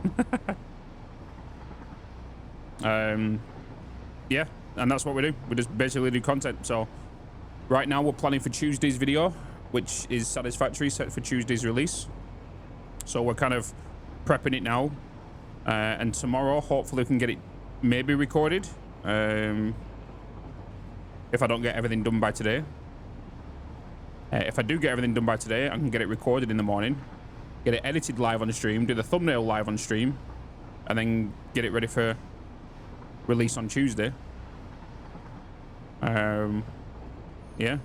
Yeah, and that's what we do. We just basically do content. So right now we're planning for Tuesday's video, which is Satisfactory, set for Tuesday's release. So we're kind of prepping it now, and tomorrow hopefully we can get it maybe recorded, if I don't get everything done by today. If I do get everything done by today, I can get it recorded in the morning, get it edited live on stream, do the thumbnail live on stream, and then get it ready for release on Tuesday. Yeah.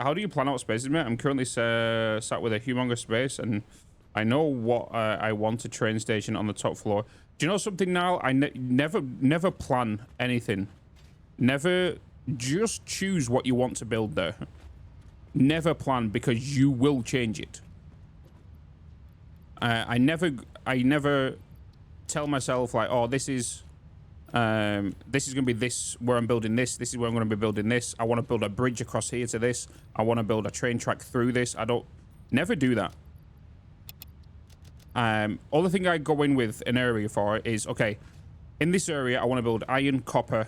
How do you plan out spaces, mate? I'm currently sat with a humongous space, and I know what I want a train station on the top floor. Do you know something now? I never plan anything. Never just choose what you want to build there. Never plan, because you will change it. I never tell myself like, oh, this is This is going to be this where I'm building this. This is where I'm going to be building this. I want to build a bridge across here to this. I want to build a train track through this. I don't never do that. Other thing I go in with an area for is, okay, in this area I want to build iron, copper,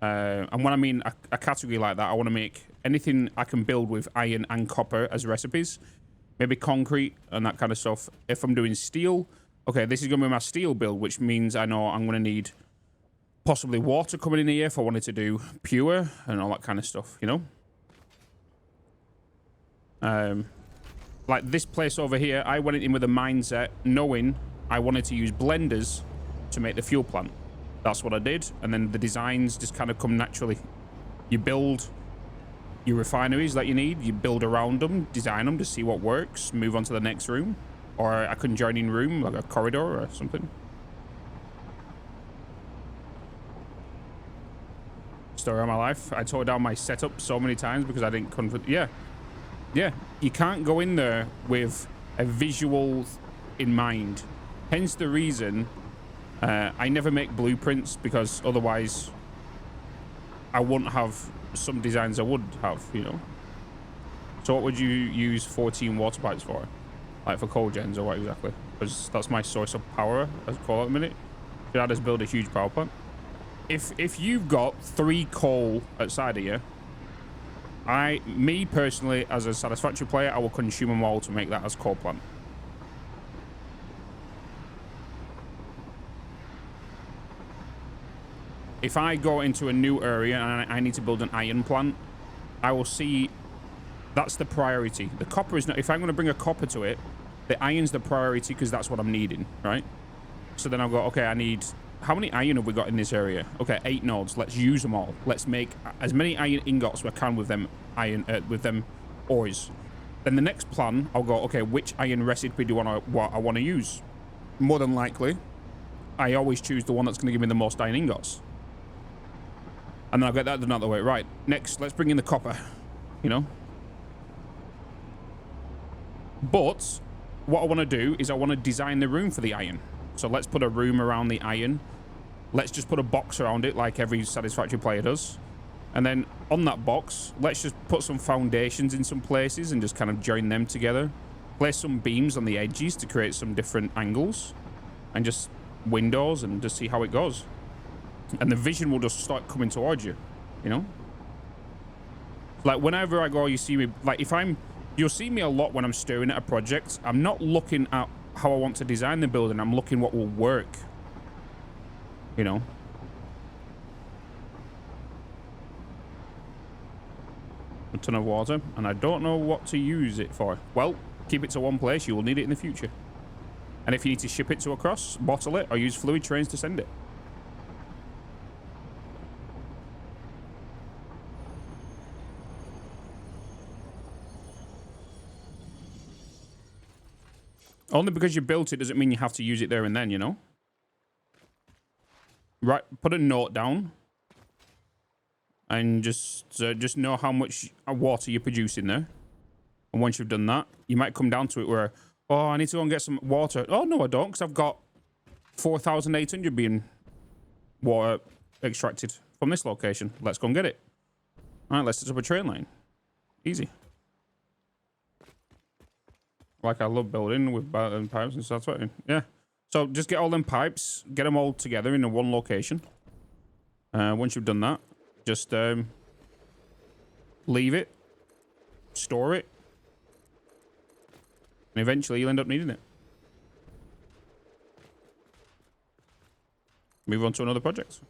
and when I mean a category like that, I want to make anything I can build with iron and copper as recipes. Maybe concrete and that kind of stuff. If I'm doing steel, okay, this is going to be my steel build, which means I know I'm going to need possibly water coming in here if I wanted to do pure and all that kind of stuff, you know? Like this place over here, I went in with a mindset knowing I wanted to use blenders to make the fuel plant. That's what I did. And then the designs just kind of come naturally. You build your refineries that you need, you build around them, design them to see what works, move on to the next room, or a conjoining room, like a corridor or something. Story of my life. I tore down my setup so many times because I didn't yeah, you can't go in there with a visual in mind. Hence the reason I never make blueprints, because otherwise I wouldn't have some designs I would have, you know. So what would you use 14 water pipes for? Like for coal gens or what exactly? Because that's my source of power, let's call it a minute. Should I just build a huge power plant? If you've got 3 coal outside of you, me personally, as a Satisfactory player, I will consume them all to make that as coal plant. If I go into a new area and I need to build an iron plant, I will see that's the priority. The copper is not. If I'm going to bring a copper to it, the iron's the priority because that's what I'm needing, right? So then I'll go, okay, I need. How many iron have we got in this area? Okay, 8 nodes. Let's use them all. Let's make as many iron ingots as we can with them with them ores. Then the next plan, I'll go, okay, which iron recipe do I want to use? More than likely, I always choose the one that's going to give me the most iron ingots. And then I'll get that done out of the way. Right, next, let's bring in the copper, you know? But what I want to do is I want to design the room for the iron. So let's put a room around the iron. Let's just put a box around it like every Satisfactory player does. And then on that box, let's just put some foundations in some places and just kind of join them together. Place some beams on the edges to create some different angles. And just windows and just see how it goes. And the vision will just start coming towards you, you know? Like whenever I go, you see me, like you'll see me a lot when I'm staring at a project. I'm not looking at how I want to design the building. I'm looking what will work, you know? A ton of water, and I don't know what to use it for. Well, keep it to one place. You will need it in the future. And if you need to ship it to across, bottle it, or use fluid trains to send it. Only because you built it doesn't mean you have to use it there and then, you know? Right, put a note down. And just know how much water you're producing there. And once you've done that, you might come down to it where, oh, I need to go and get some water. Oh, no, I don't, because I've got 4,800 being water extracted from this location. Let's go and get it. All right, let's set up a train line. Easy. Like I love building with pipes and stuff. Yeah. So just get all them pipes, get them all together in one location. Once you've done that, just leave it, store it, and eventually you'll end up needing it. Move on to another project.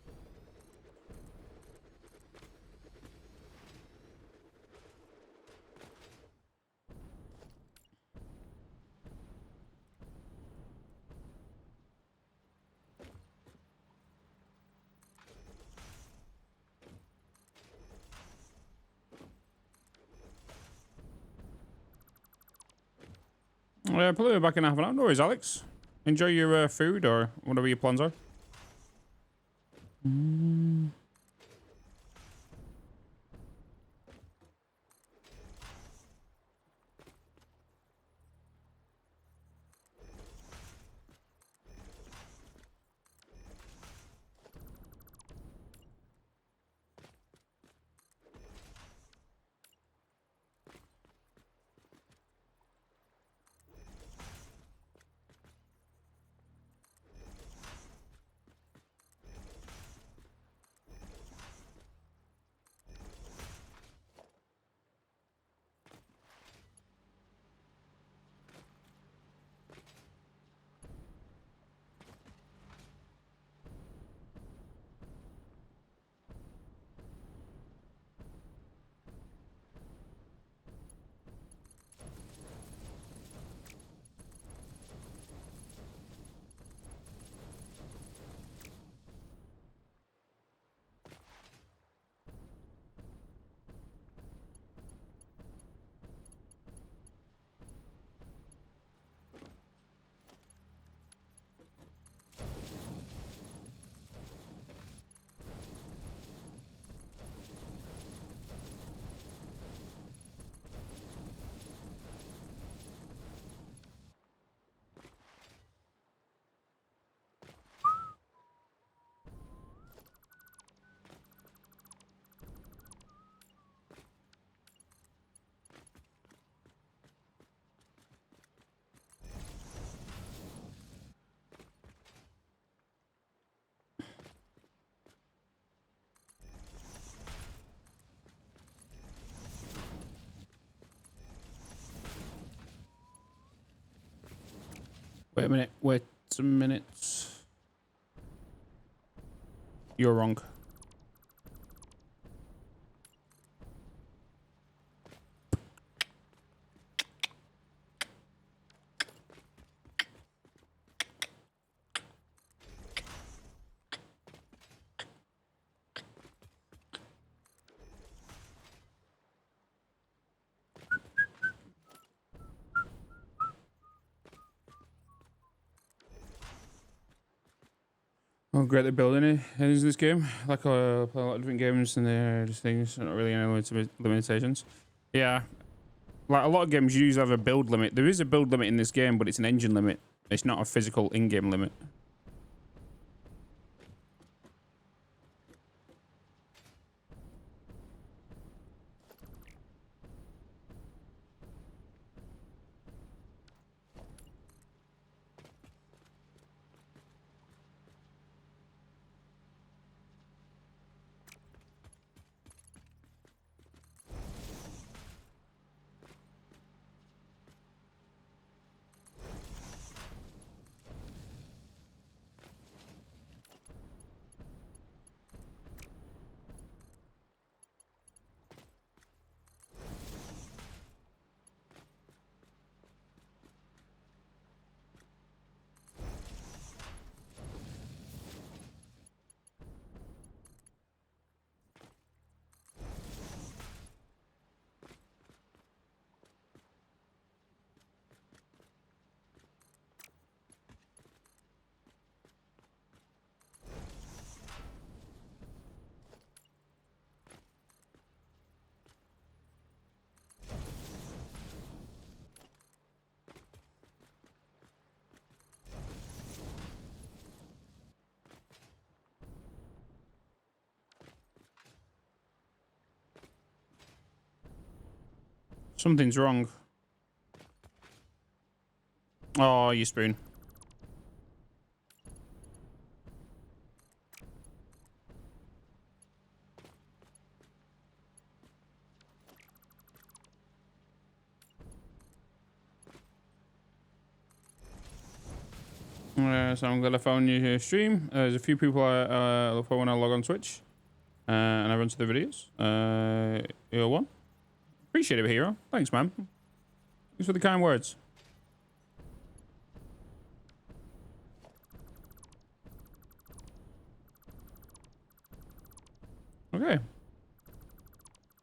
Probably back in half an hour. No worries, Alex. Enjoy your food or whatever your plans are. Wait a minute. Wait a minute. You're wrong. Oh, great, they're building it. Is this game? Like, play a lot of different games and there's things, not really any limitations. Yeah. Like, a lot of games usually have a build limit. There is a build limit in this game, but it's an engine limit. It's not a physical in-game limit. Something's wrong. Oh, you spoon. So I'm glad I found your stream. There's a few people I look for when I log on Twitch. And I run to the videos. You're one. Appreciate it, hero. Thanks, man. Thanks for the kind words. Okay.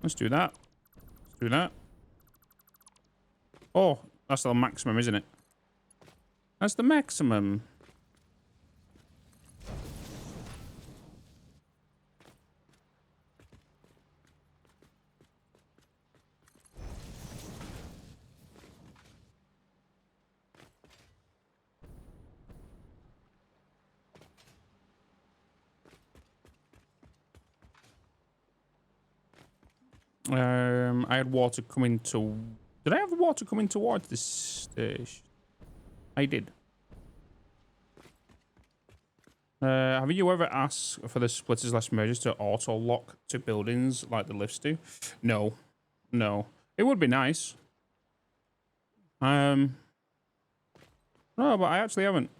Let's do that. Let's do that. Oh, that's the maximum, isn't it? That's the maximum. I had water coming to... Did I have water coming towards this station? I did. Have you ever asked for the splitters/mergers to auto-lock to buildings like the lifts do? No. No. It would be nice. No, but I actually haven't.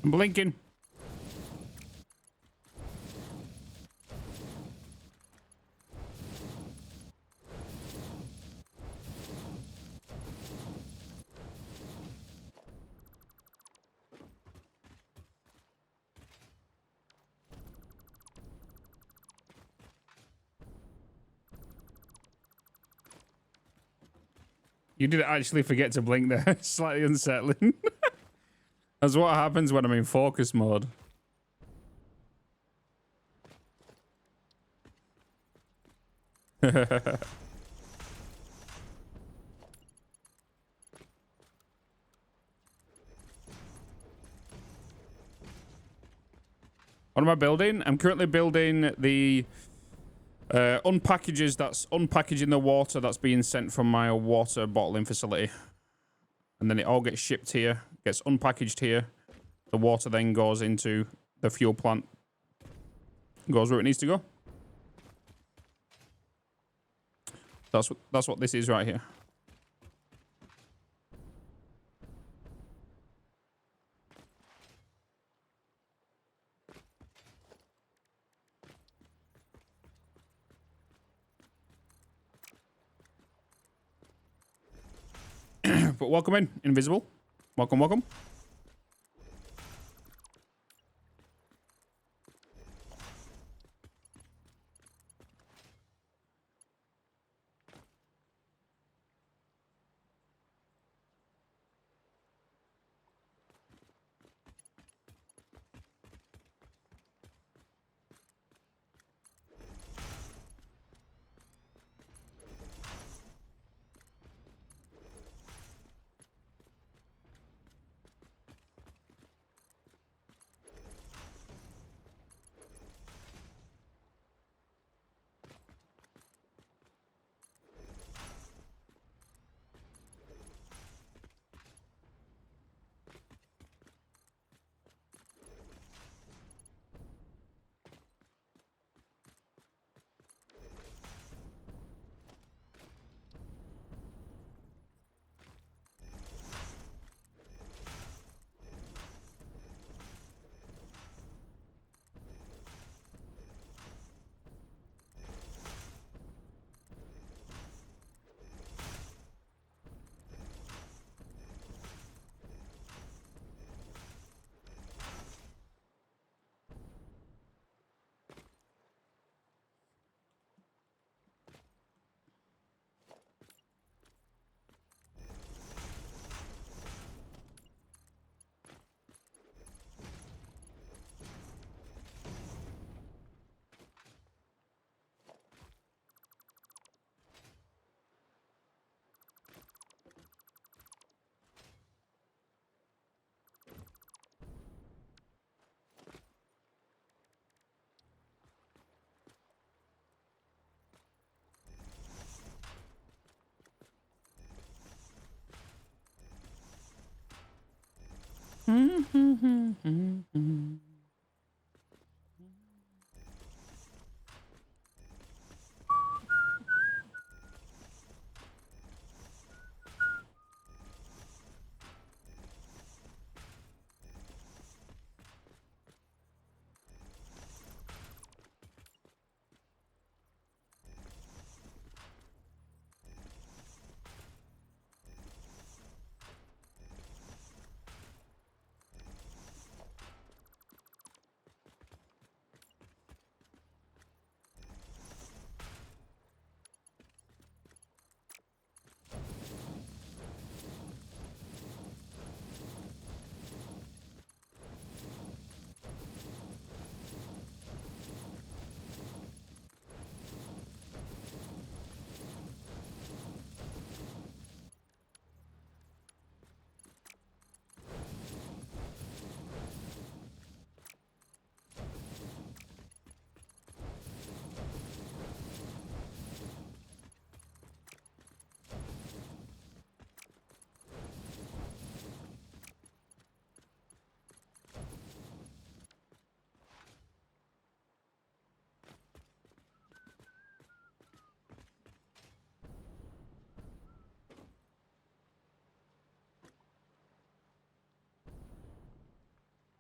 I'm blinking. You did actually forget to blink there. Slightly unsettling. That's what happens when I'm in focus mode. What am I building? I'm currently building the unpackaging the water that's being sent from my water bottling facility. And then it all gets shipped here, gets unpackaged here. The water then goes into the fuel plant. Goes where it needs to go. That's what this is right here. But welcome in, Invisible. Welcome, welcome.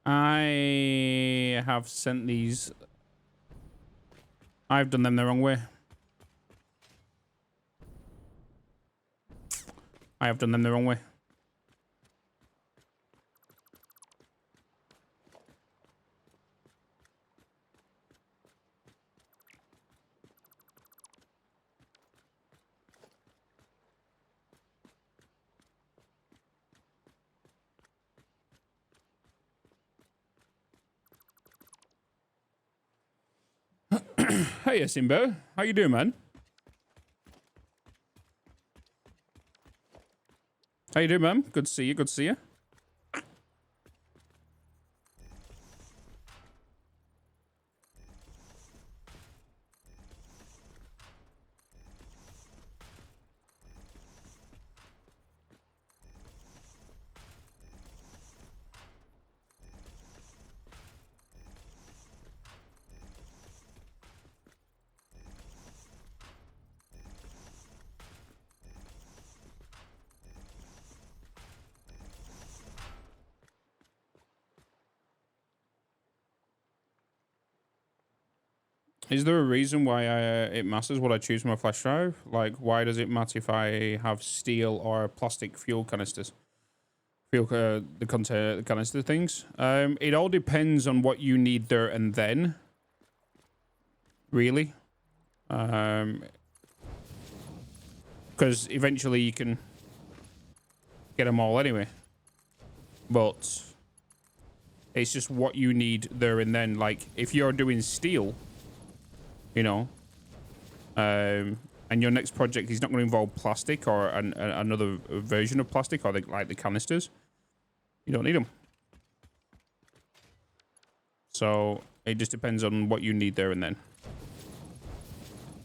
I have sent these. I've done them the wrong way. I have done them the wrong way. Hey, Simbo. How you doing, man? How you doing, man? Good to see you. Good to see you. Is there a reason why it matters what I choose for my flash drive? Like, why does it matter if I have steel or plastic fuel canisters? The canister things. It all depends on what you need there and then. Really. Because eventually you can get them all anyway. But it's just what you need there and then. Like, if you're doing steel, you know, and your next project is not going to involve plastic or another version of plastic or like the canisters, you don't need them. So it just depends on what you need there and then.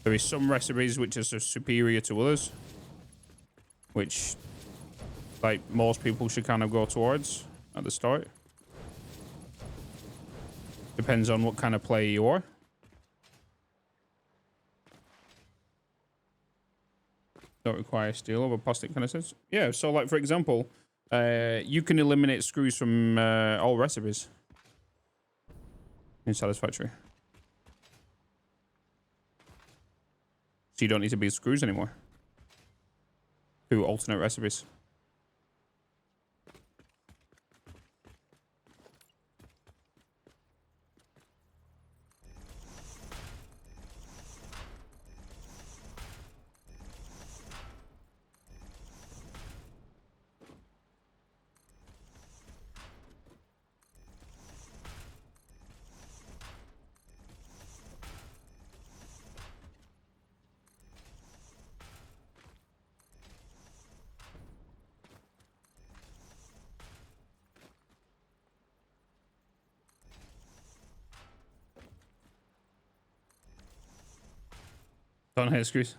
There is some recipes which are superior to others, which like most people should kind of go towards at the start. Depends on what kind of player you are. Don't require steel over plastic canisters. Yeah, so like for example, you can eliminate screws from all recipes in Satisfactory. So you don't need to build screws anymore through alternate recipes. Don't hate screws.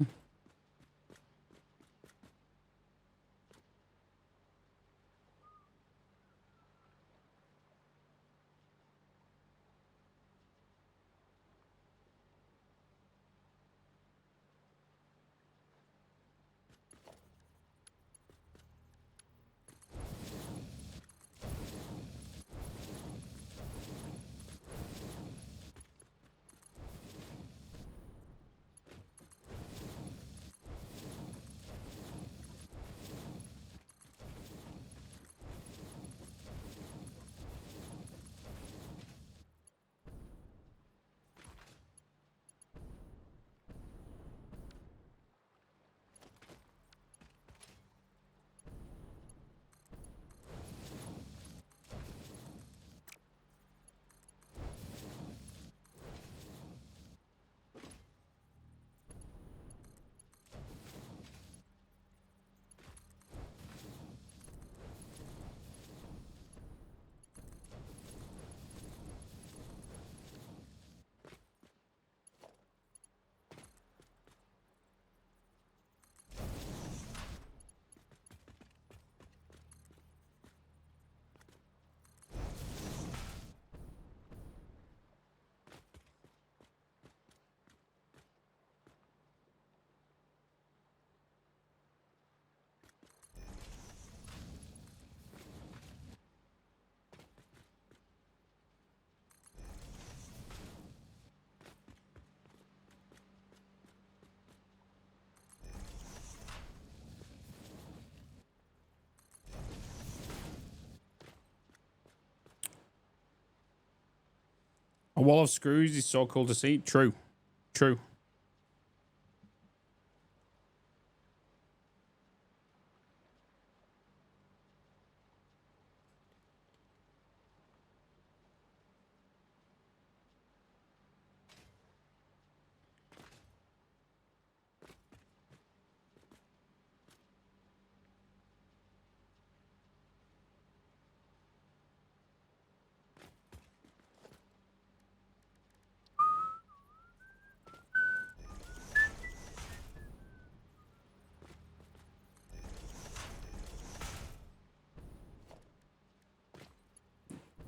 wall of screws is so cool to see. True. True.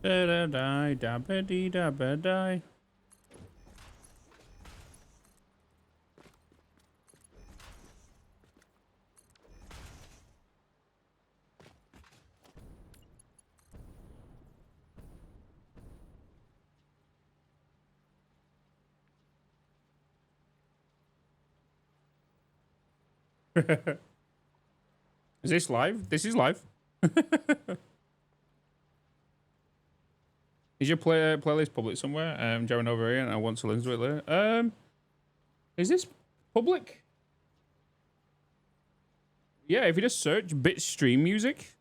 Da-da-die, da-ba-dee-da-ba-die. Is this live? This is live. Is your playlist public somewhere? Jaron over here, and I want to listen to it later. Is this public? Yeah, if you just search Bitz stream music,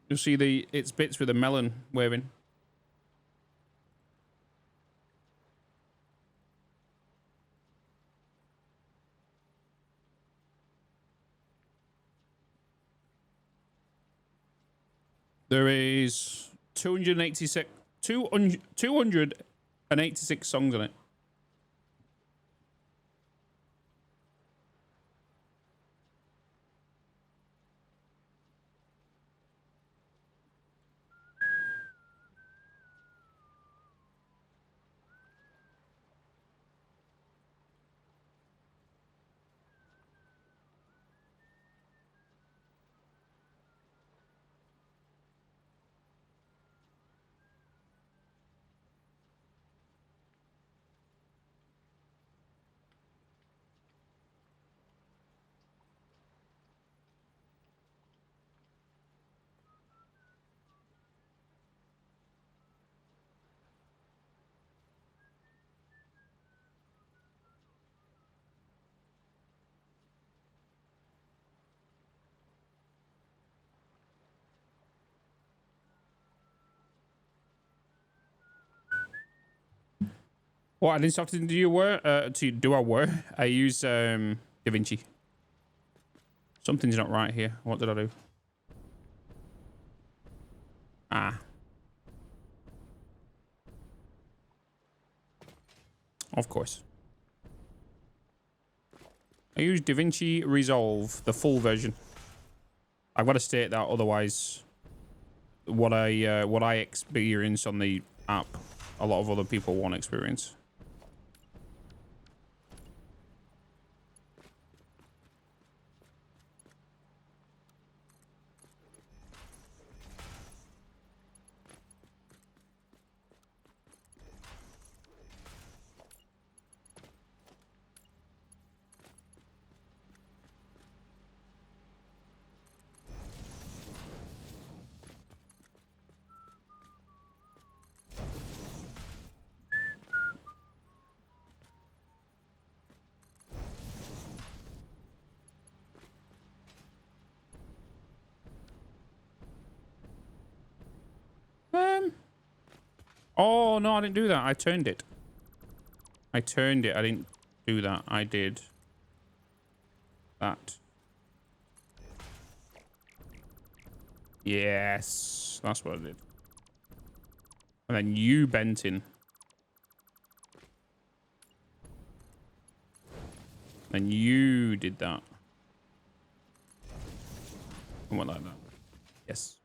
you'll see it's Bitz with a melon waving. There is 286 songs on it. What I didn't have to do our work. I use DaVinci. Something's not right here. What did I do? Ah. Of course. I use DaVinci Resolve, the full version. I've got to state that, otherwise, what I experience on the app, a lot of other people won't experience. Oh, no, I didn't do that. I turned it. I turned it. I didn't do that. I did that. Yes. That's what I did. And then you bent in. And you did that. And went like that. Yes.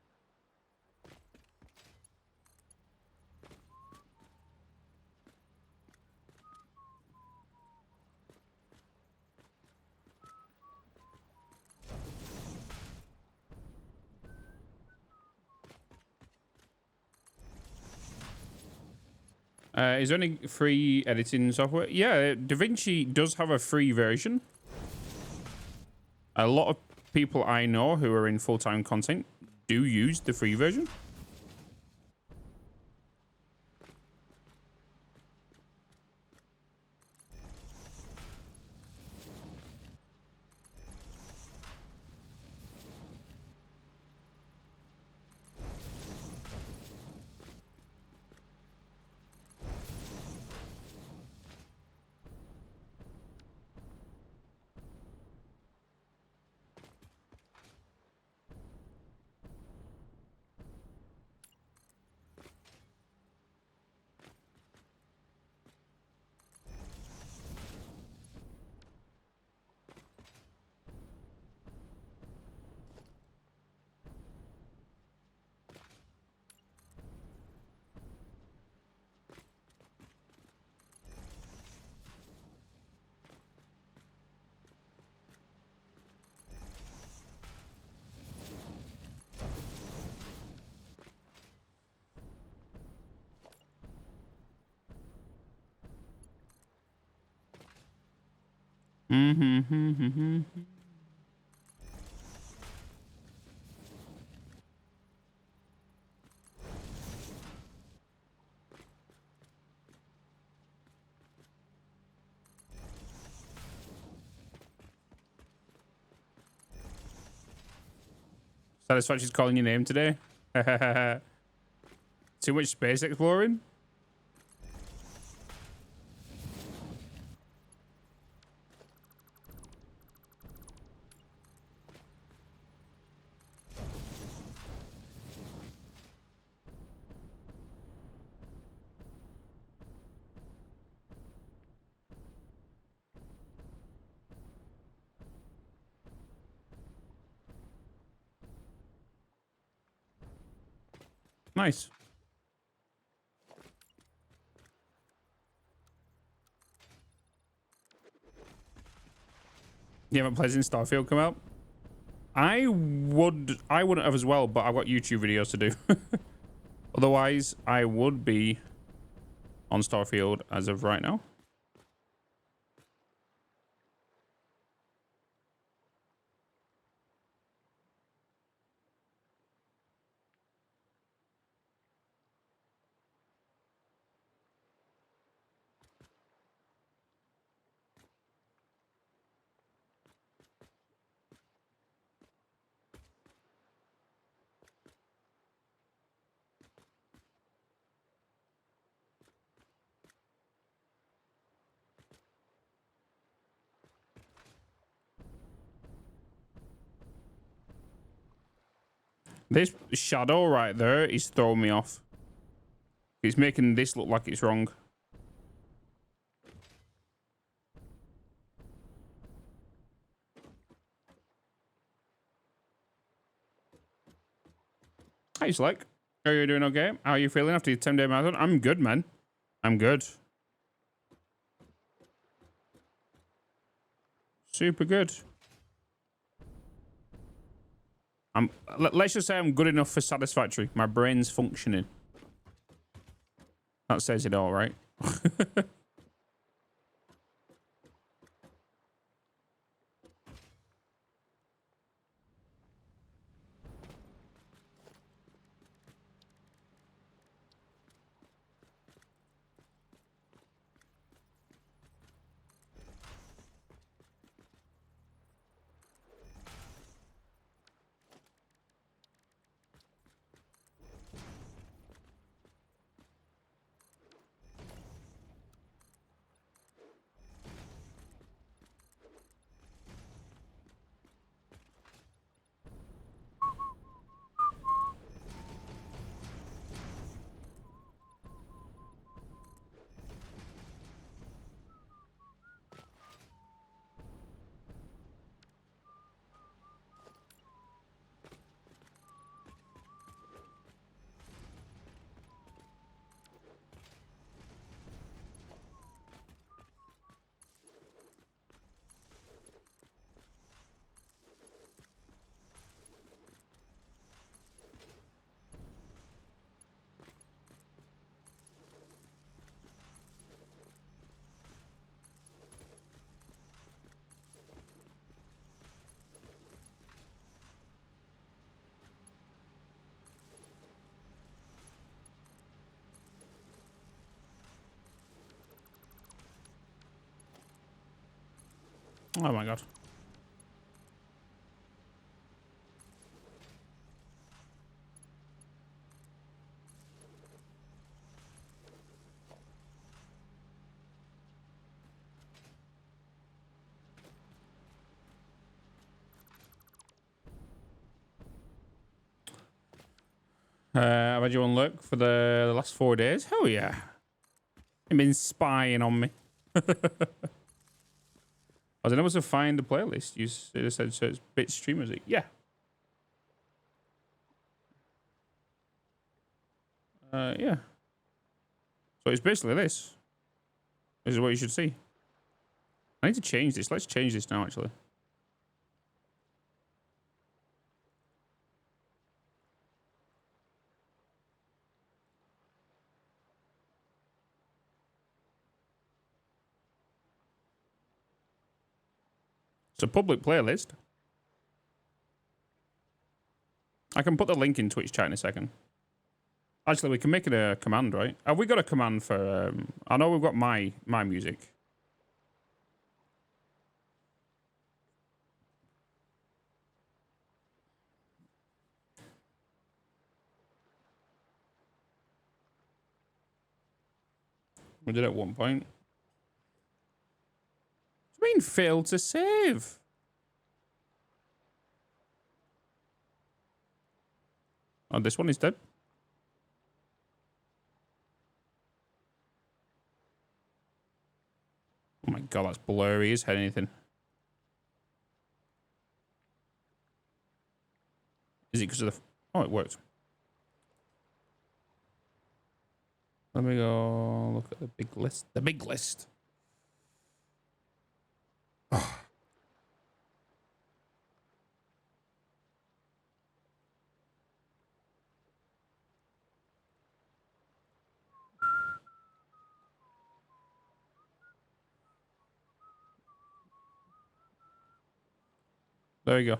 Is there any free editing software? Yeah, DaVinci does have a free version. A lot of people I know who are in full-time content do use the free version. Satisfactory's calling your name today. Too much space exploring. Nice. You haven't played since Starfield come out? I wouldn't have as well, but I've got YouTube videos to do. Otherwise, I would be on Starfield as of right now. This shadow right there is throwing me off. It's making this look like it's wrong. Hi, Slick. How are you doing? Okay. How are you feeling after your 10-day marathon? I'm good, man. I'm good. Super good. Let's just say I'm good enough for Satisfactory. My brain's functioning. That says it all, right? Oh my god. I've had you on look for the last 4 days. Hell yeah. You've been spying on me. I was unable to find the playlist. You said so it's Bitz stream music. Yeah. Yeah. So it's basically this. This is what you should see. I need to change this. Let's change this now, actually. It's a public playlist. I can put the link in Twitch chat in a second. Actually, we can make it a command, right? Have we got a command for... I know we've got my music. We did at one point. What do you mean failed to save? Oh, this one is dead. Oh my god, that's blurry as hell, anything. Is it because of the... Oh, it worked. Let me go look at the big list. The big list. Oh. There you go.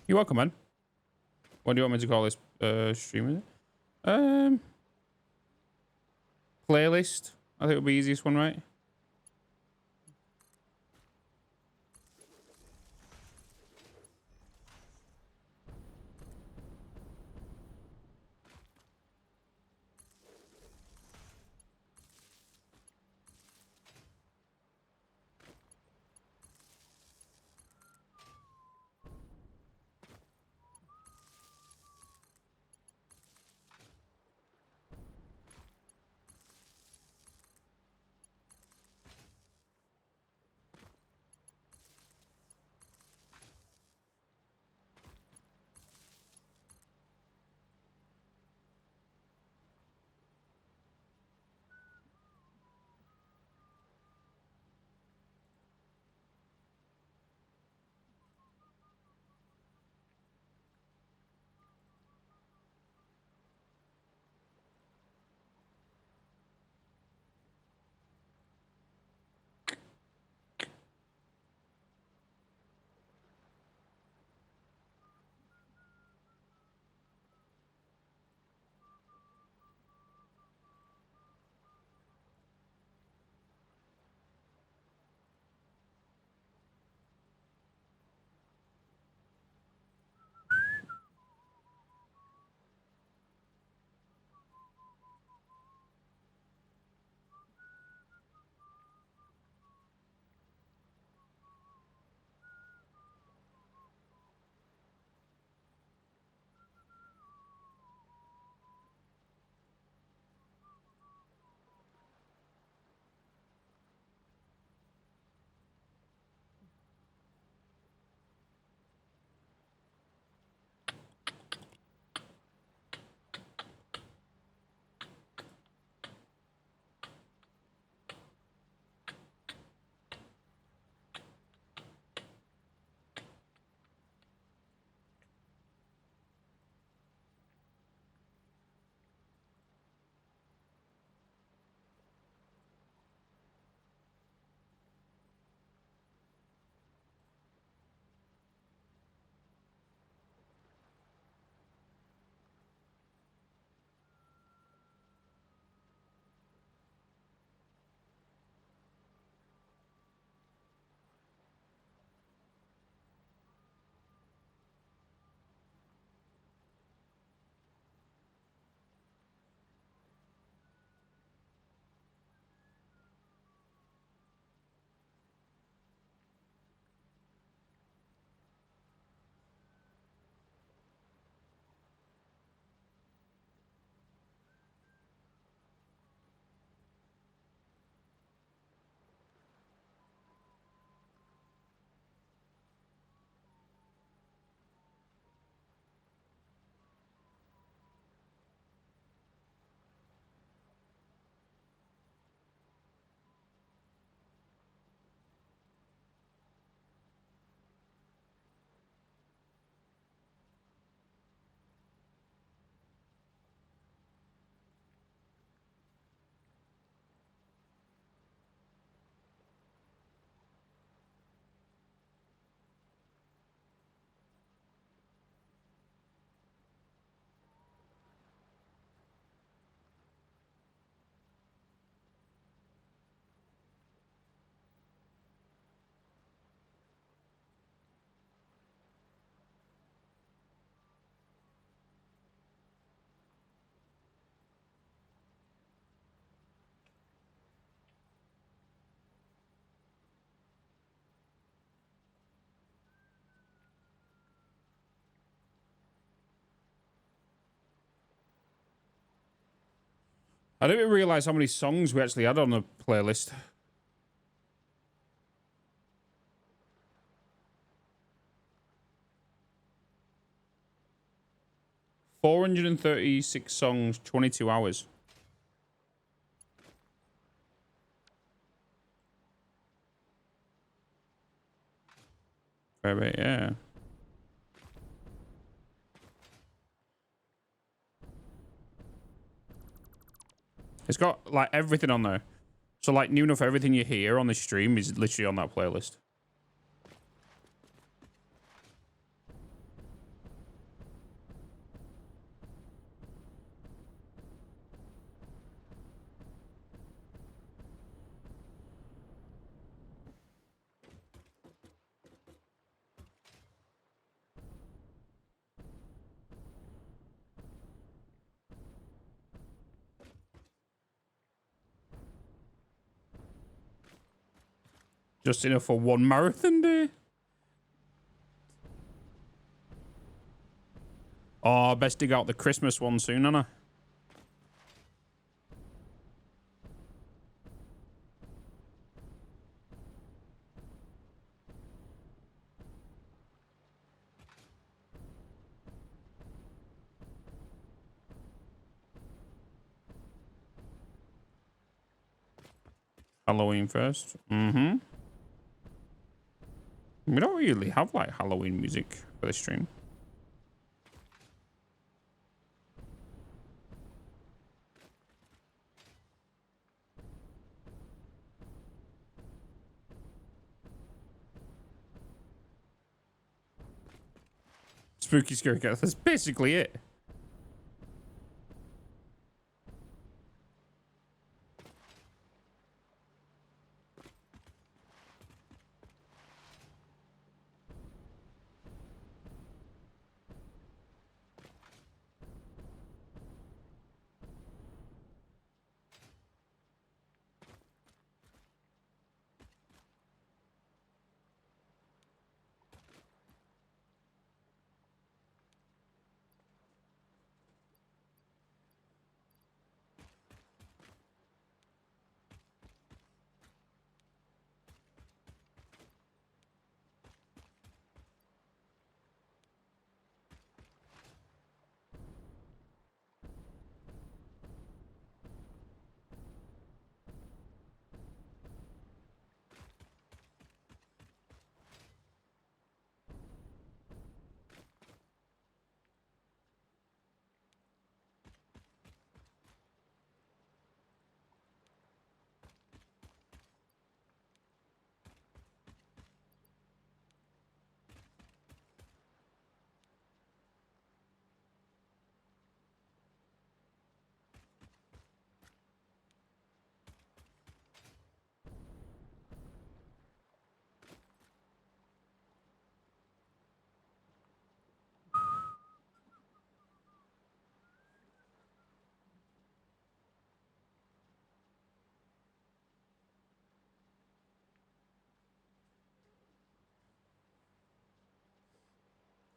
You're welcome, man. What do you want me to call this stream? Playlist. I think it'll be the easiest one, right? I didn't realize how many songs we actually had on the playlist. $436 songs, 22 hours. Very, yeah. It's got like everything on there. So like new enough everything you hear on the stream is literally on that playlist. Just enough for one marathon day. Oh, best dig out the Christmas one soon, Anna. Halloween first. Mm-hmm. We don't really have like Halloween music for the stream. Spooky Scary Cat. That's basically it.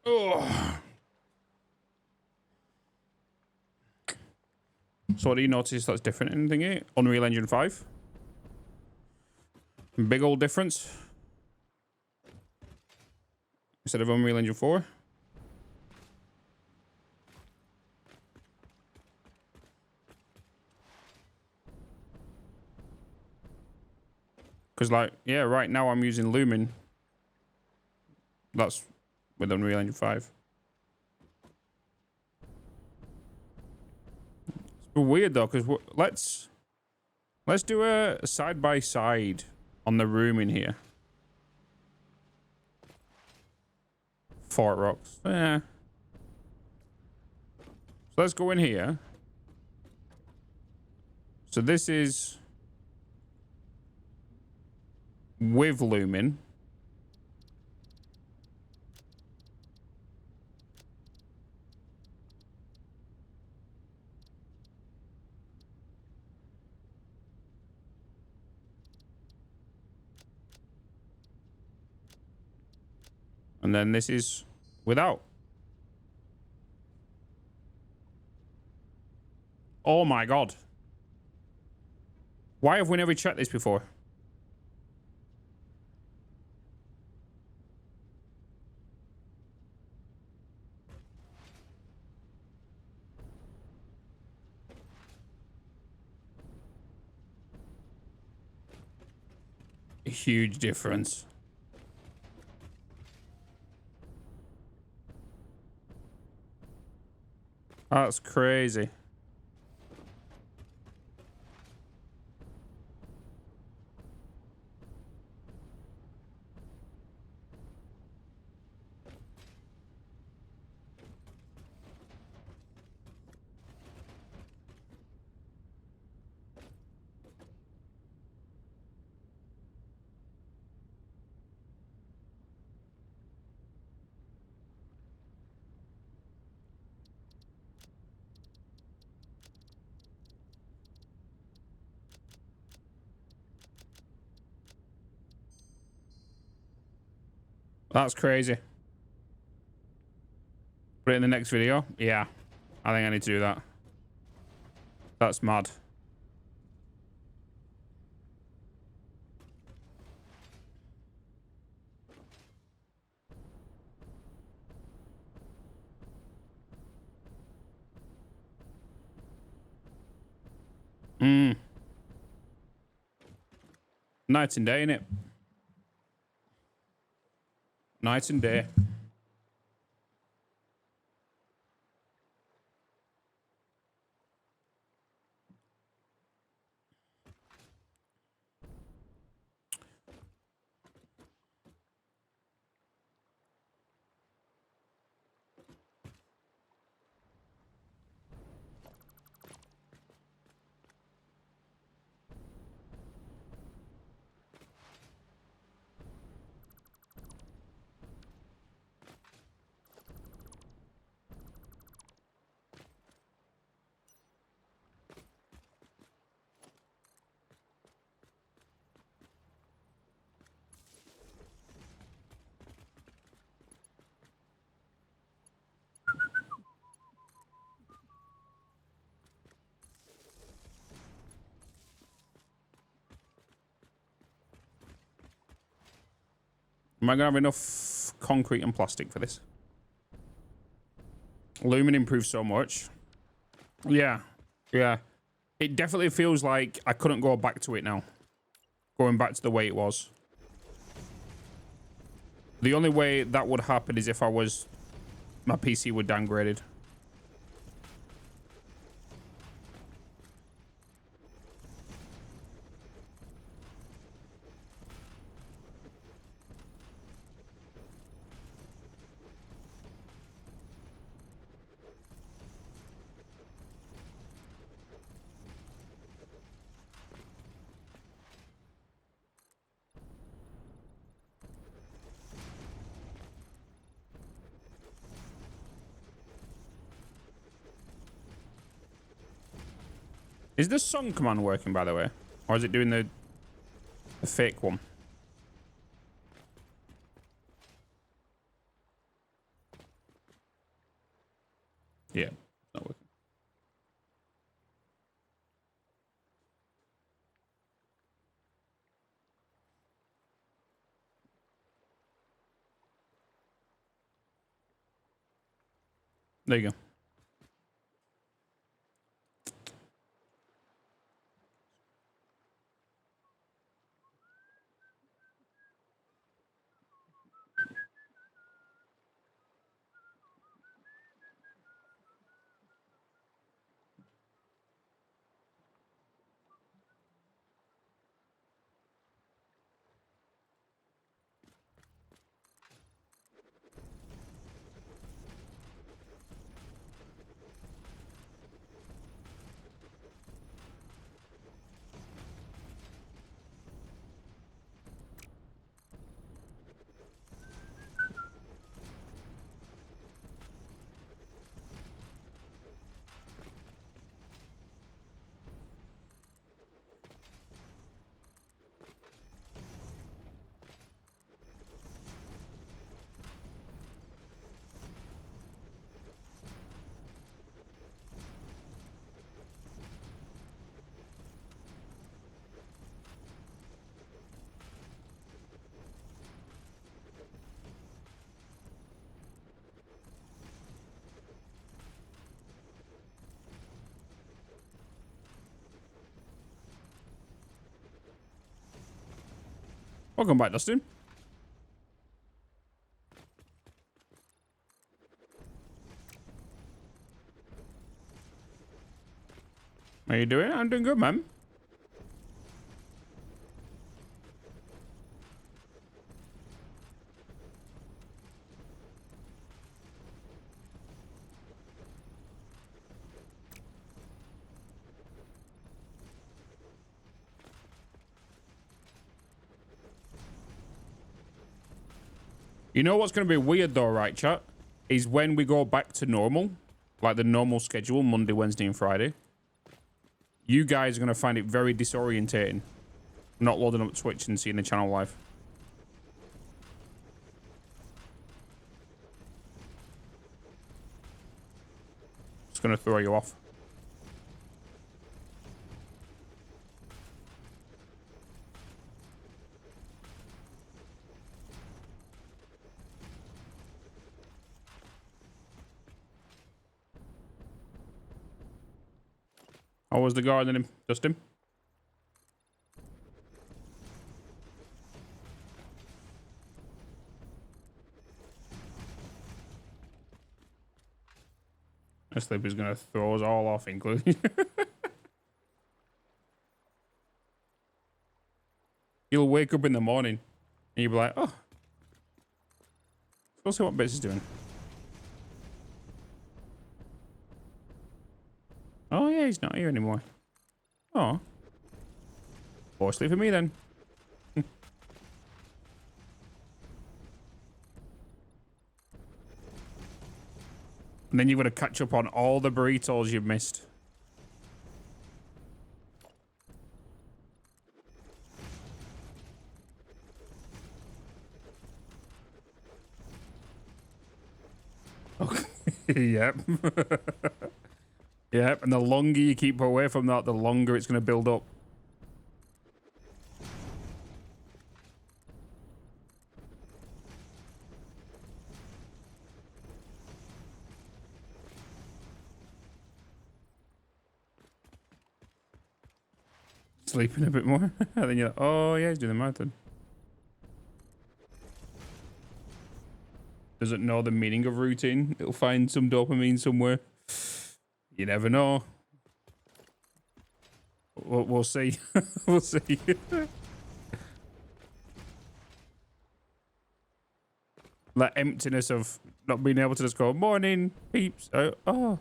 Oh. So what do you notice that's different in thingy? Unreal Engine 5? Big old difference. Instead of Unreal Engine 4? Because like, yeah, right now I'm using Lumen. That's with Unreal Engine 5. It's weird though, because let's do a side by side on the room in here. Fort Rocks. Yeah. So let's go in here. So this is with Lumen. And then this is without. Oh my God. Why have we never checked this before? A huge difference. That's crazy. That's crazy. Put it in the next video. Yeah, I think I need to do that. That's mad. Night and day, innit? Night and day. Am I gonna have enough concrete and plastic for this? Lumen improves so much. Yeah, yeah. It definitely feels like I couldn't go back to it now. Going back to the way it was. The only way that would happen is if my PC were downgraded. Is this song command working, by the way? Or is it doing the fake one? Yeah, not working. There you go. Welcome back, Dustin. How you doing? I'm doing good, man. You know what's going to be weird though, right, chat? Is when we go back to normal, like the normal schedule, Monday, Wednesday, and Friday. You guys are going to find it very disorientating. Not loading up Twitch and seeing the channel live. It's going to throw you off. How was the gardening, Justin? This sleep is gonna throw us all off, including. You'll wake up in the morning and you'll be like, oh, let's go see what Bitz is doing. Oh yeah, he's not here anymore. Oh. More sleep for me then. And then you've got to catch up on all the burritos you've missed. Okay. Yep. Yep, and the longer you keep away from that, the longer it's going to build up. Sleeping a bit more. And then you're like, oh yeah, he's doing the marathon. Does it know the meaning of routine? It'll find some dopamine somewhere. You never know. We'll see. We'll see. That emptiness of not being able to just go, morning, peeps. Oh.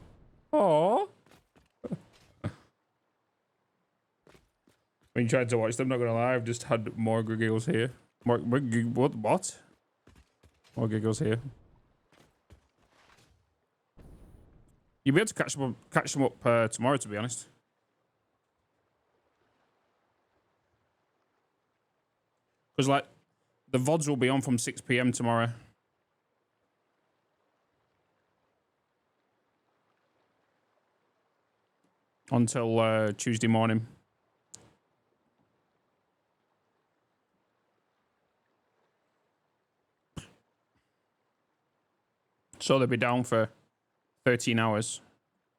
When you tried to watch them, not gonna lie, I've just had more giggles here. What? More giggles here. You'll be able to catch them up tomorrow, to be honest. Because, like, the VODs will be on from 6 PM tomorrow. Until Tuesday morning. So they'll be down for 13 hours.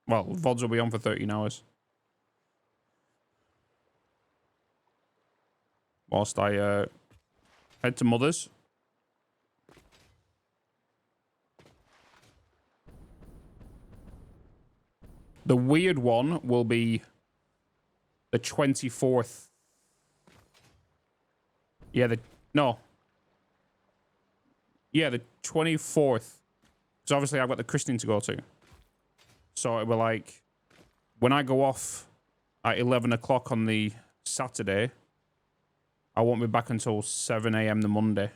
Well, VODs will be on for 13 hours. Whilst I head to Mother's. The weird one will be the 24th. Yeah, the 24th. So obviously I've got the christening to go to. So it will like, when I go off at 11 o'clock on the Saturday, I won't be back until 7 AM the Monday.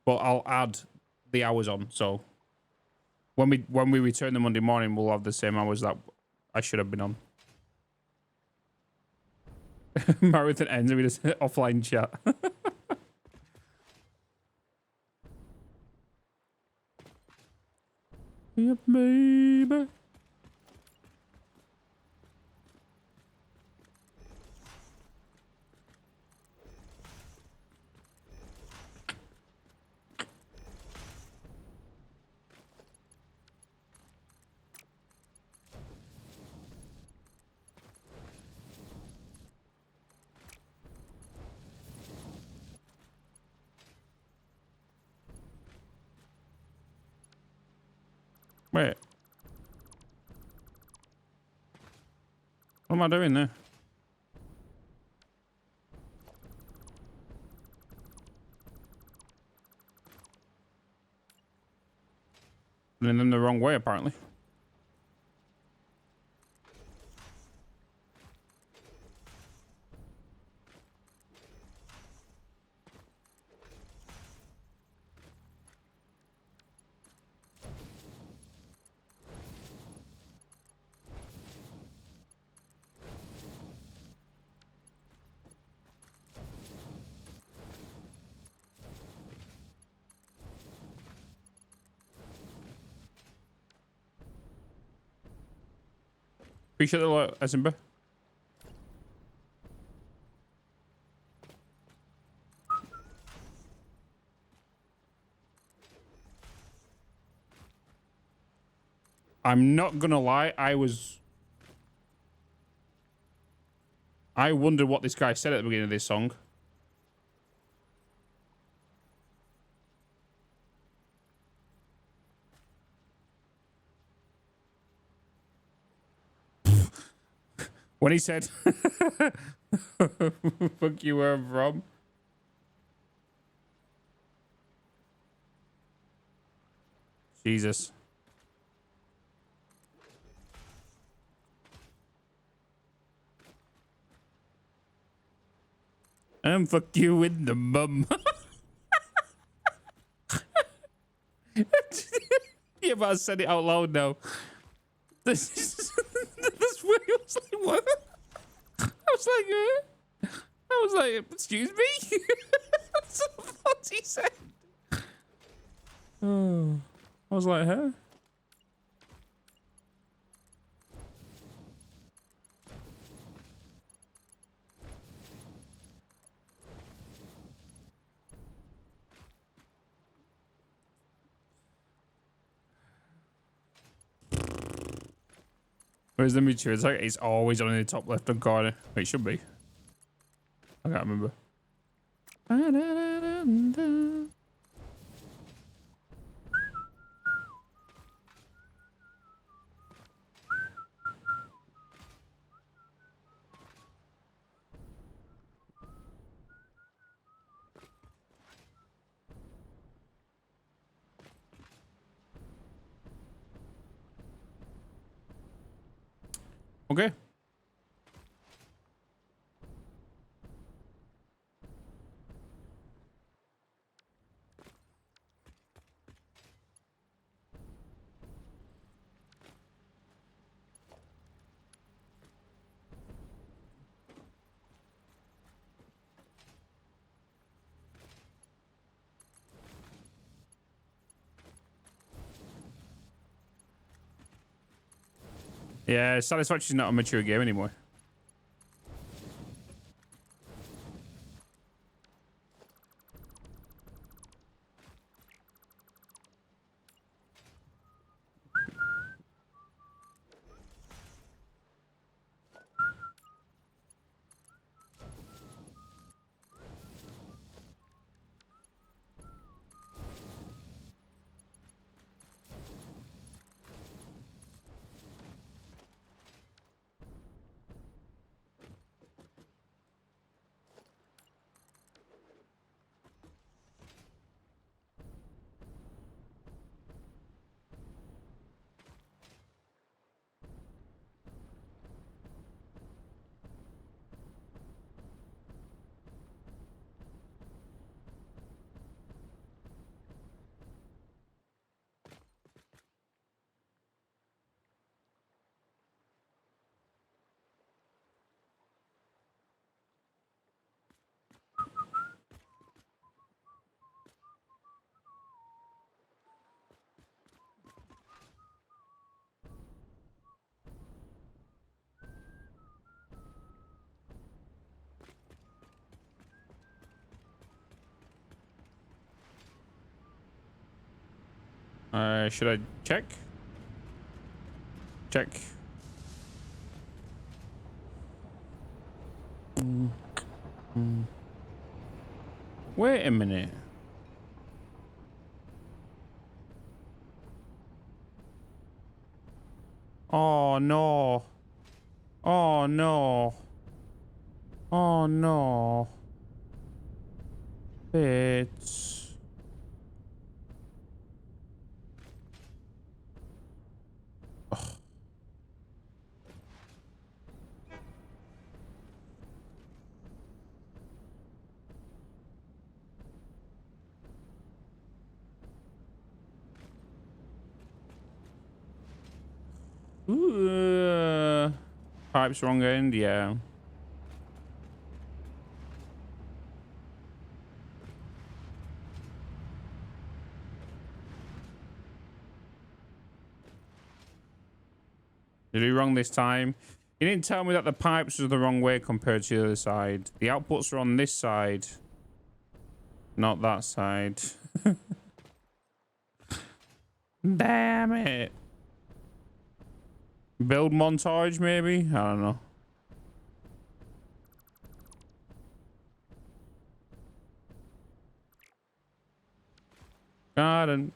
But I'll add the hours on. So when we return the Monday morning, we'll have the same hours that I should have been on. Marathon ends with this offline chat. Yep, baby. Wait. What am I doing there? Running them the wrong way, apparently. Appreciate the lot, Esimba. I'm not gonna lie, I wondered what this guy said at the beginning of this song. When he said, fuck you, where I'm from. Jesus. And fuck you in the bum. Yeah, but I said it out loud now. This is where I was like, what? I was like, excuse me? That's what he said. Oh, I was like, huh? Where's the meter? It's like it's always on in the top left-hand corner. Wait, it should be. I can't remember. Okay. Yeah, Satisfactory is not a mature game anymore. Should I check? Check. Wait a minute. Oh no. Oh no. Oh no. Bitz. Ooh, pipes wrong end, yeah. Did he wrong this time? He didn't tell me that the pipes were the wrong way compared to the other side. The outputs are on this side, not that side. Damn it. Build montage, maybe? I don't know. Garden.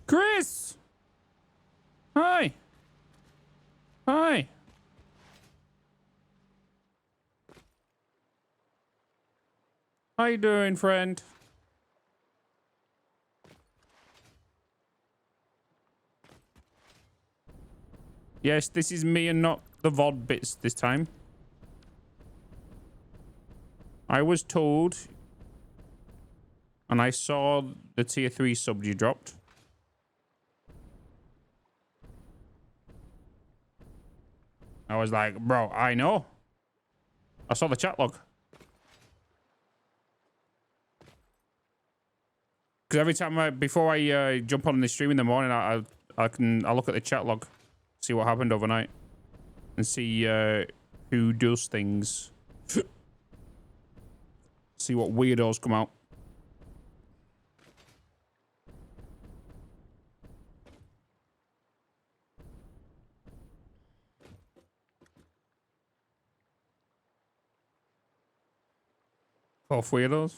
Chris! Hi! Hi! How you doing, friend? Yes, this is me and not the VOD bits this time. I was told, and I saw the tier 3 sub you dropped. I was like, bro, I know. I saw the chat log. Because every time before I jump on the stream in the morning, I look at the chat log, see what happened overnight, and see who does things. See what weirdos come out. Both weirdos?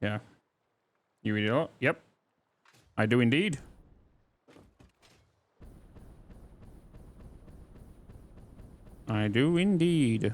Yeah. You read it all? Yep. I do indeed. I do indeed.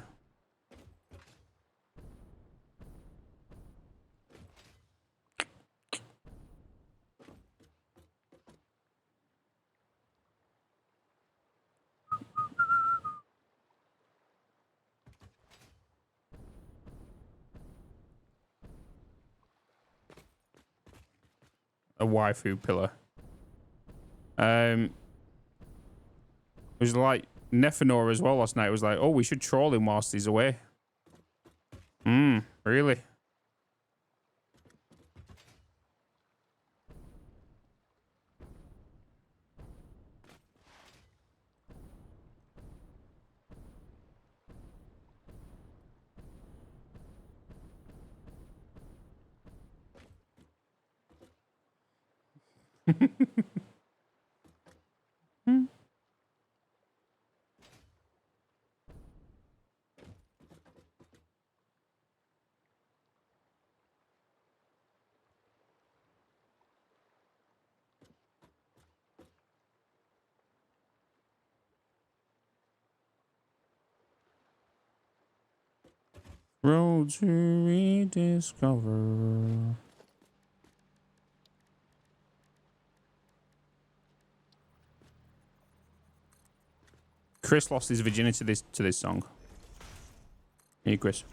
A waifu pillar. It was like Nefanor as well last night. It was like, oh, we should troll him whilst he's away. Really? Road to rediscover. Chris lost his virginity to this song. Hey, Chris.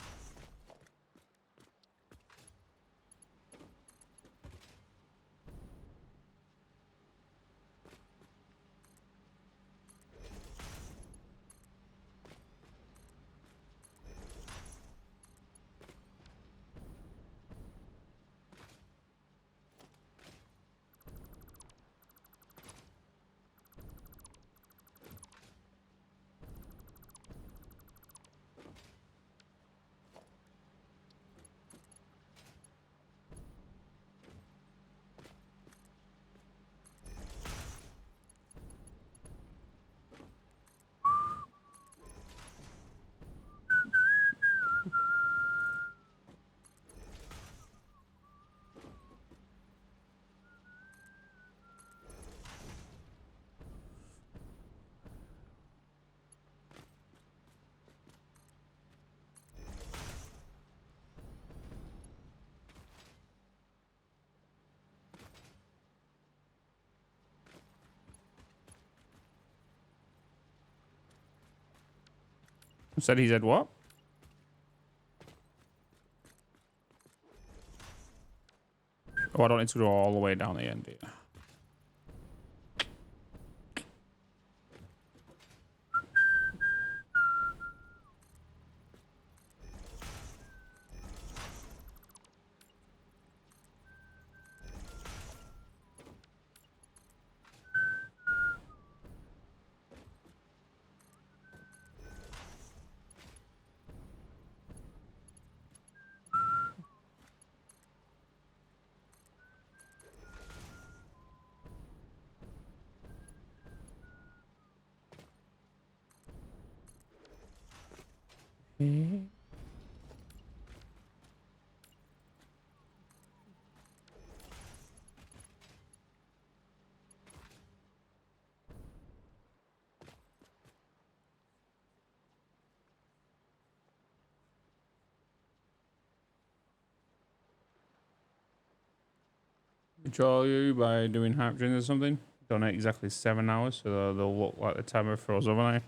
Said he said what? Oh, I don't need to go all the way down the end here. Control you by doing hype dreams or something. Donate exactly 7 hours, so they'll look like the timer froze overnight.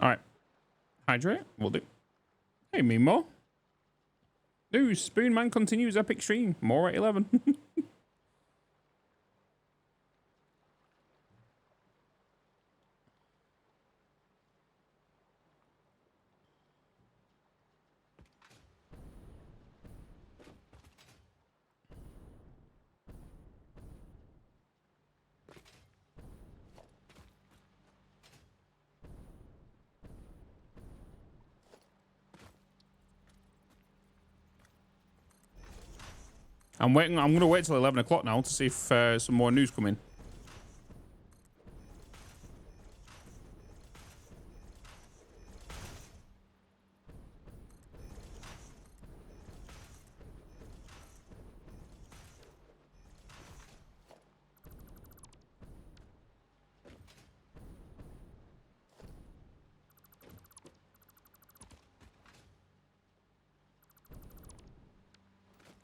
All right. Hydrate. We'll do. Hey, Mimo. News. Spoonman continues epic stream. More at 11. I'm waiting. I'm gonna wait till 11 o'clock now to see if some more news come in.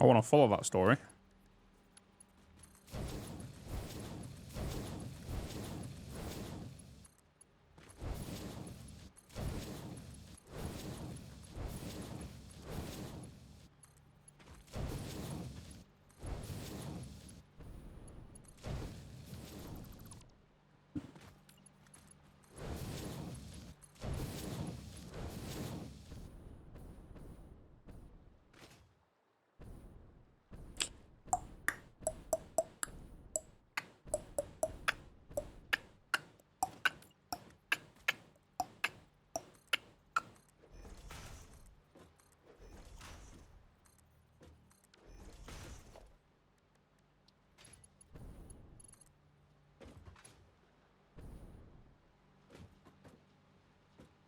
I want to follow that story.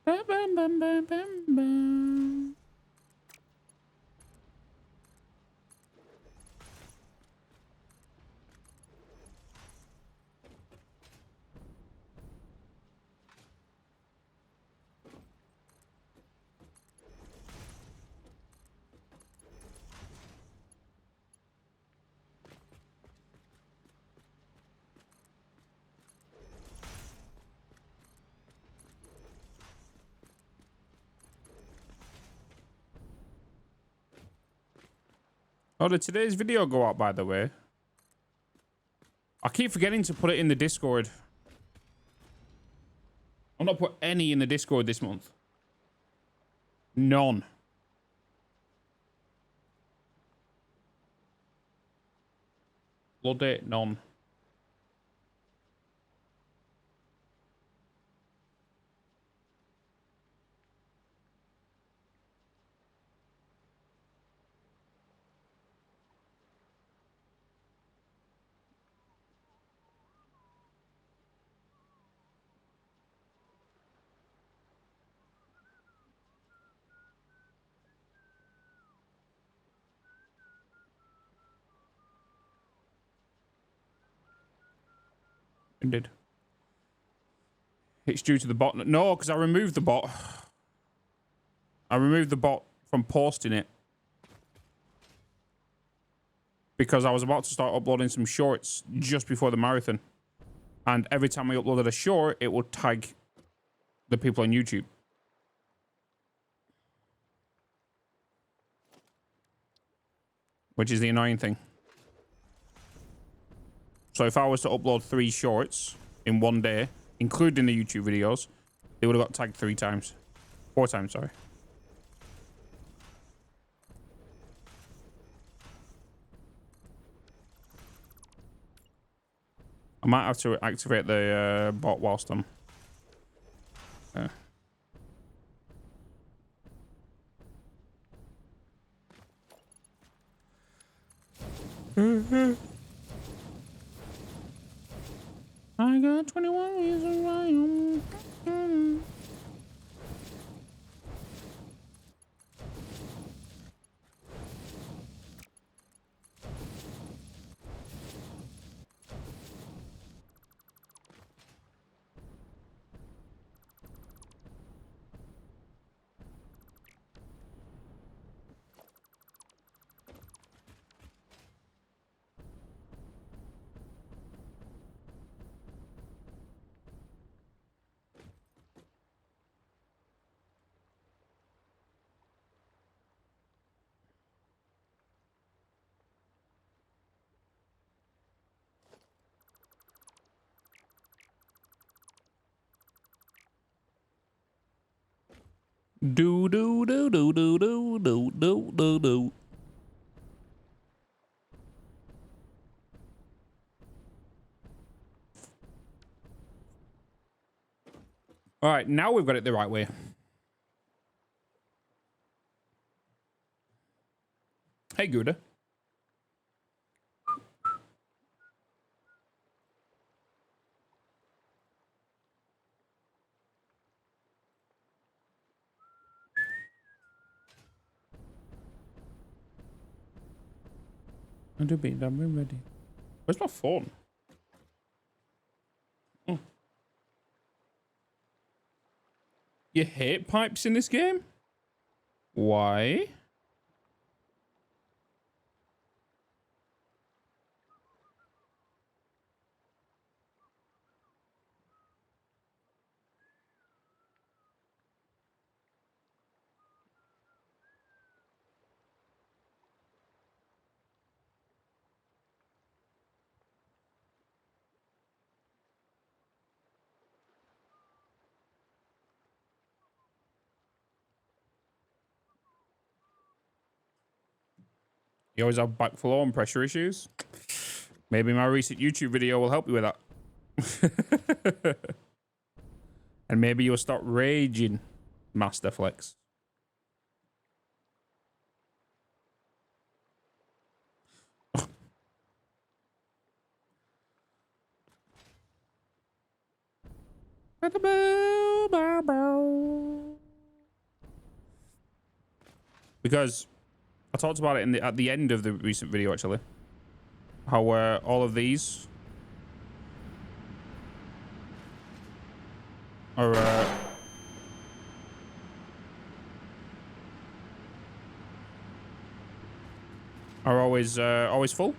Bum, bum, bum, bum, bum, bum. Oh, did today's video go out, by the way? I keep forgetting to put it in the Discord. I've not put any in the Discord this month. None. Bloody none. Indeed. It's due to the bot. No, because I removed the bot. I removed the bot from posting it. Because I was about to start uploading some shorts just before the marathon. And every time I uploaded a short, it would tag the people on YouTube. Which is the annoying thing. So if I was to upload 3 shorts in one day, including the YouTube videos, they would have got tagged 4 times, sorry. I might have to activate the bot whilst I'm... I got 21 reasons why I'm... Do do do do do do do do do do. All right, now we've got it the right way. Hey, Gouda. I do be I'm ready. Where's my phone? Oh. You hate pipes in this game? Why? You always have backflow and pressure issues. Maybe my recent YouTube video will help you with that. And maybe you'll start raging, Master Flex. Because I talked about it at the end of the recent video, actually. How all of these are always full.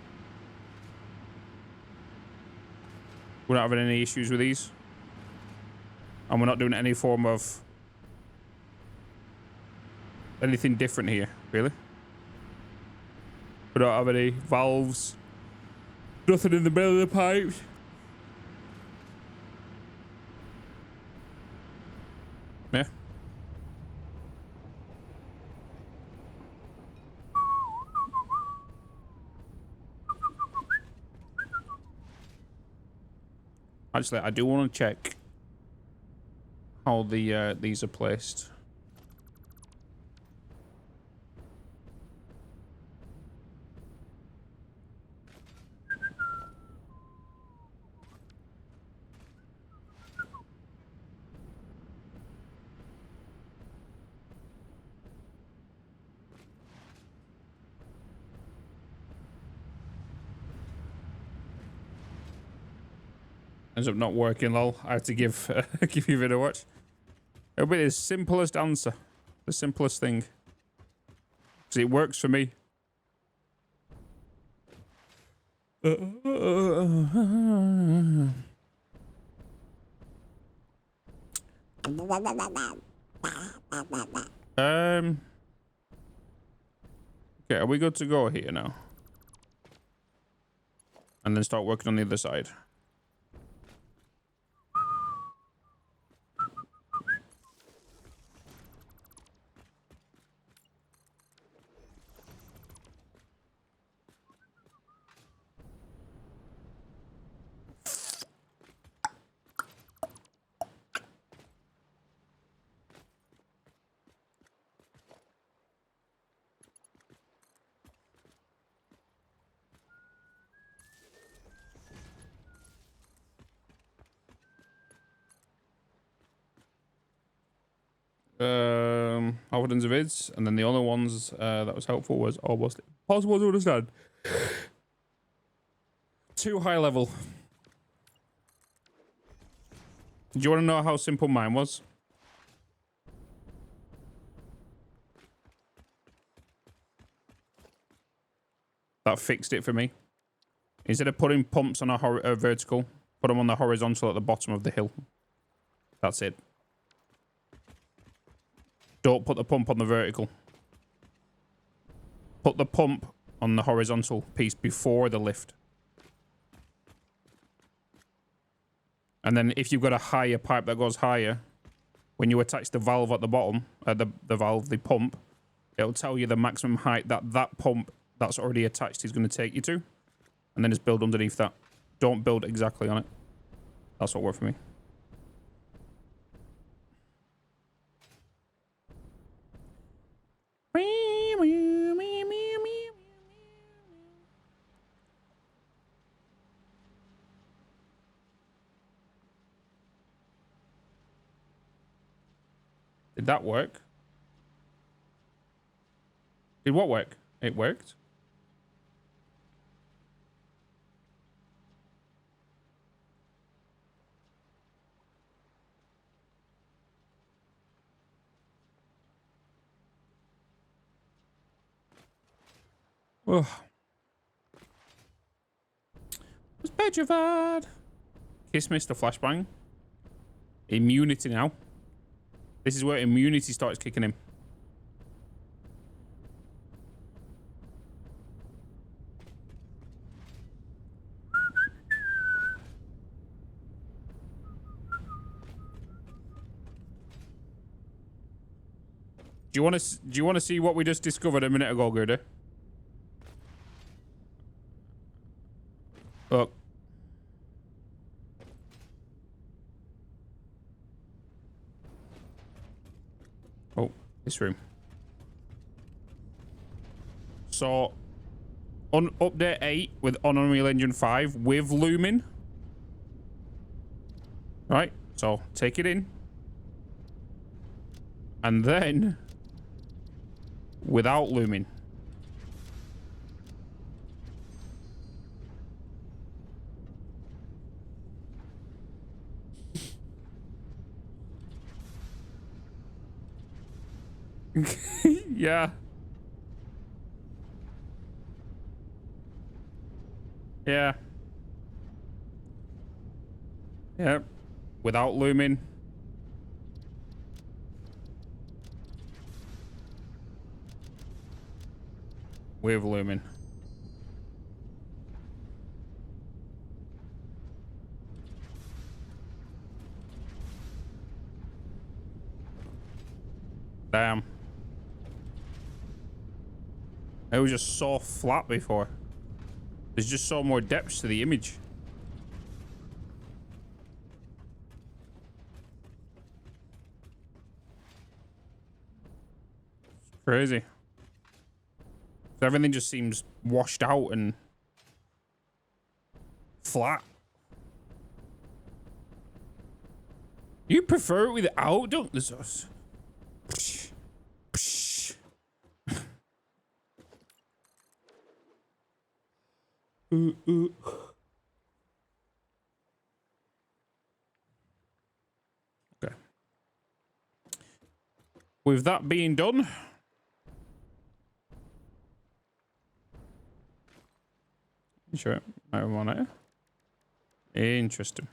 We're not having any issues with these, and we're not doing any form of anything different here, really. We don't have any valves, nothing in the middle of the pipes. Yeah. Actually, I do want to check how the these are placed. Ends up not working, lol. I have to give give you a bit of watch. It'll be the simplest answer, the simplest thing, because it works for me. Okay, are we good to go here now? And then start working on the other side. Hundreds of vids, and then the other ones that was helpful was almost impossible to understand. Too high level. Do you want to know how simple mine was? That fixed it for me. Instead of putting pumps on a vertical, put them on the horizontal at the bottom of the hill. That's it. Don't put the pump on the vertical. Put the pump on the horizontal piece before the lift. And then if you've got a higher pipe that goes higher, when you attach the valve at the bottom, the pump, it'll tell you the maximum height that pump that's already attached is going to take you to. And then just build underneath that. Don't build exactly on it. That's what worked for me. Did that work? Did what work? It worked. Ugh. Was petrified. Kiss Mr. Flashbang. Immunity now. This is where immunity starts kicking in. Do you want to see what we just discovered a minute ago, Gerda? Look. Oh, this room. So, on update 8 with on Unreal Engine 5 with Lumin. Right, so take it in. And then without Lumin. Yeah. Yeah. Yep. Without Lumin. With Lumin. Damn. It was just so flat before. There's just so more depth to the image. It's crazy. Everything just seems washed out and flat. You prefer it without? Don't this us. Okay. With that being done, sure, I want it. Interesting.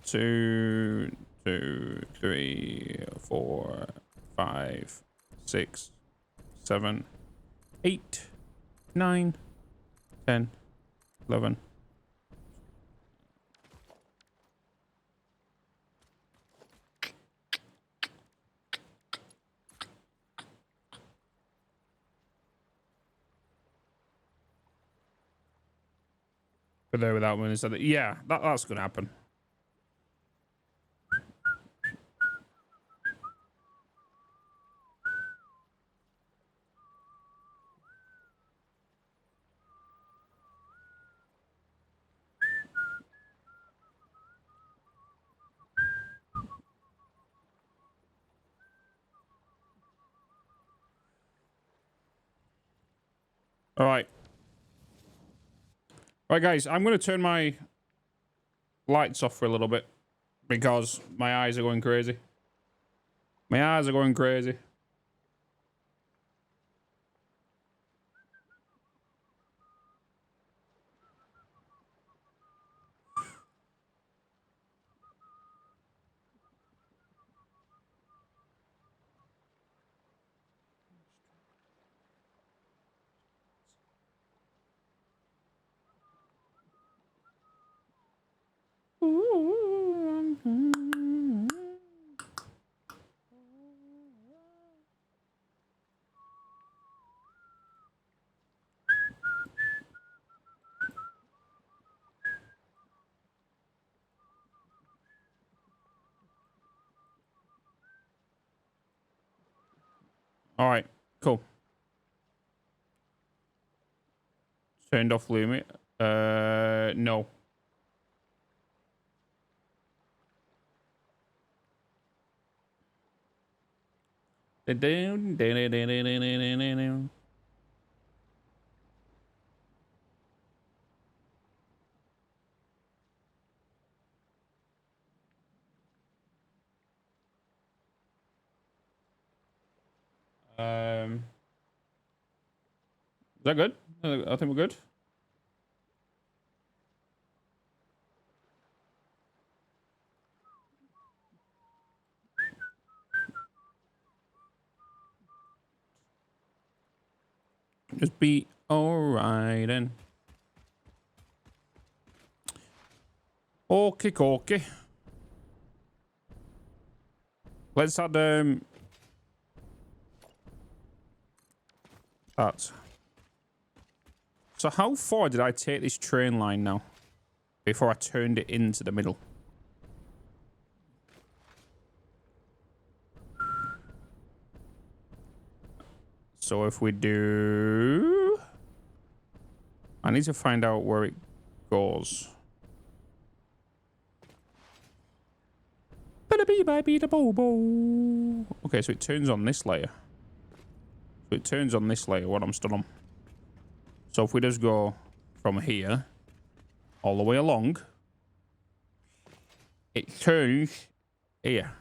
Two, 3, 4, 5, 6, 7, 8, 9, 10, 11. But there without one instead. Yeah, that's gonna happen. All right. All right, guys, I'm going to turn my lights off for a little bit because my eyes are going crazy. My eyes are going crazy. All right, cool. Turned off Lumi. No. Is that good? I think we're good. Just be alright then. Okay. Let's add that. So how far did I take this train line now before I turned it into the middle? So if we do, I need to find out where it goes. Okay, so it turns on this layer. So it turns on this layer, what I'm stood on. So if we just go from here all the way along, it turns here.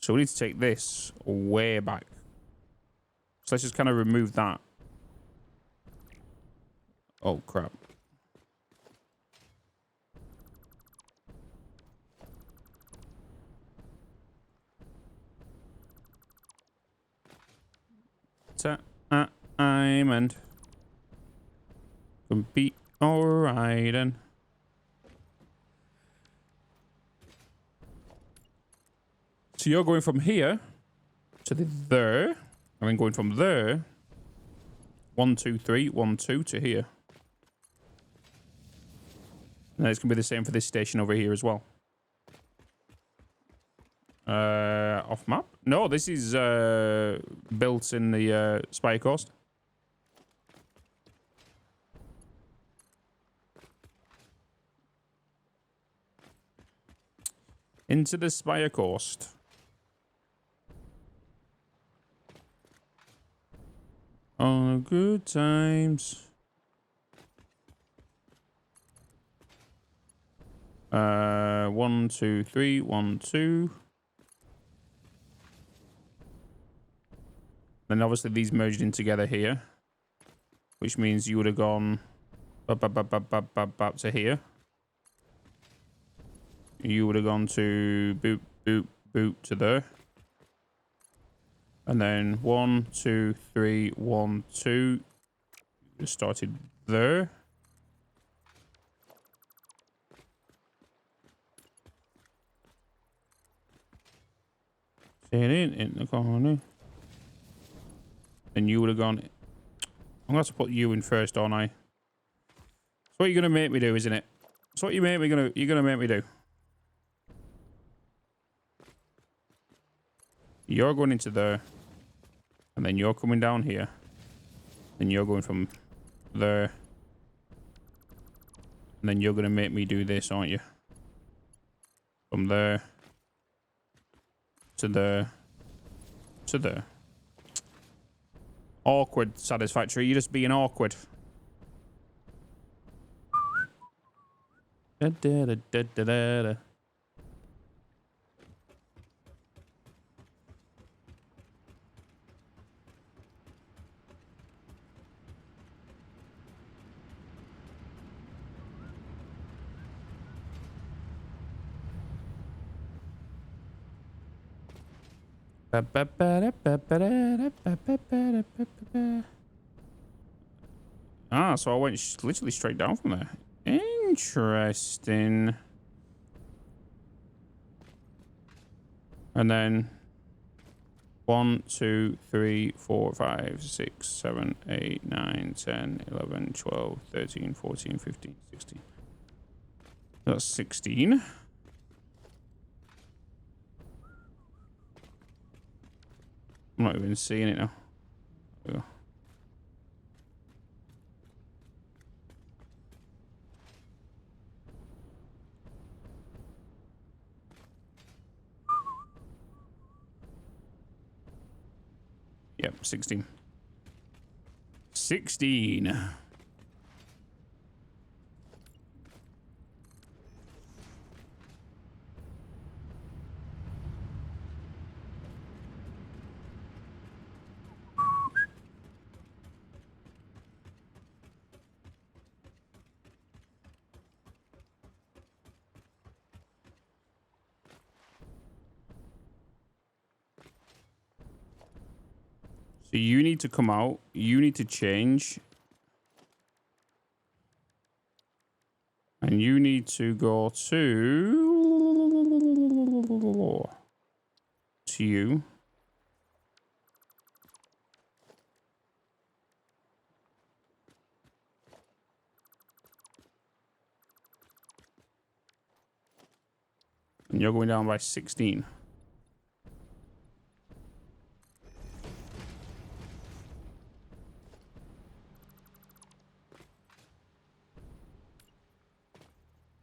So we need to take this way back. So let's just kind of remove that. Oh, crap. And can be alright then. So you're going from here to there, and then going from there 1 2 3 1 2 to here. And it's gonna be the same for this station over here as well. Off map? No, this is built in the Spire Coast. Into the Spire Coast. On the good times. 1 2 3 1 2. Then obviously these merged in together here, which means you would have gone up to here. You would have gone to boop, boop, boop to there. And then 1 2 3 1 2. Just started there. Sit in the corner. And you would have gone. I'm gonna have to put you in first, aren't I? That's what you're gonna make me do, isn't it? That's what you're gonna make me do. You're going into there, and then you're coming down here, and you're going from there, and then you're gonna make me do this, aren't you? From there to there to there. Awkward, Satisfactory. You're just being awkward. Da, da, da, da, da, da. Ah, so I went literally straight down from there. Interesting. And then 1 2 3 4 5 6 7 8 9 10 11 12 13 14 15 16. That's 16. I'm not even seeing it now. There we go. Yep, 16. 16. So you need to come out. You need to change. And you need to go to you. And you're going down by 16.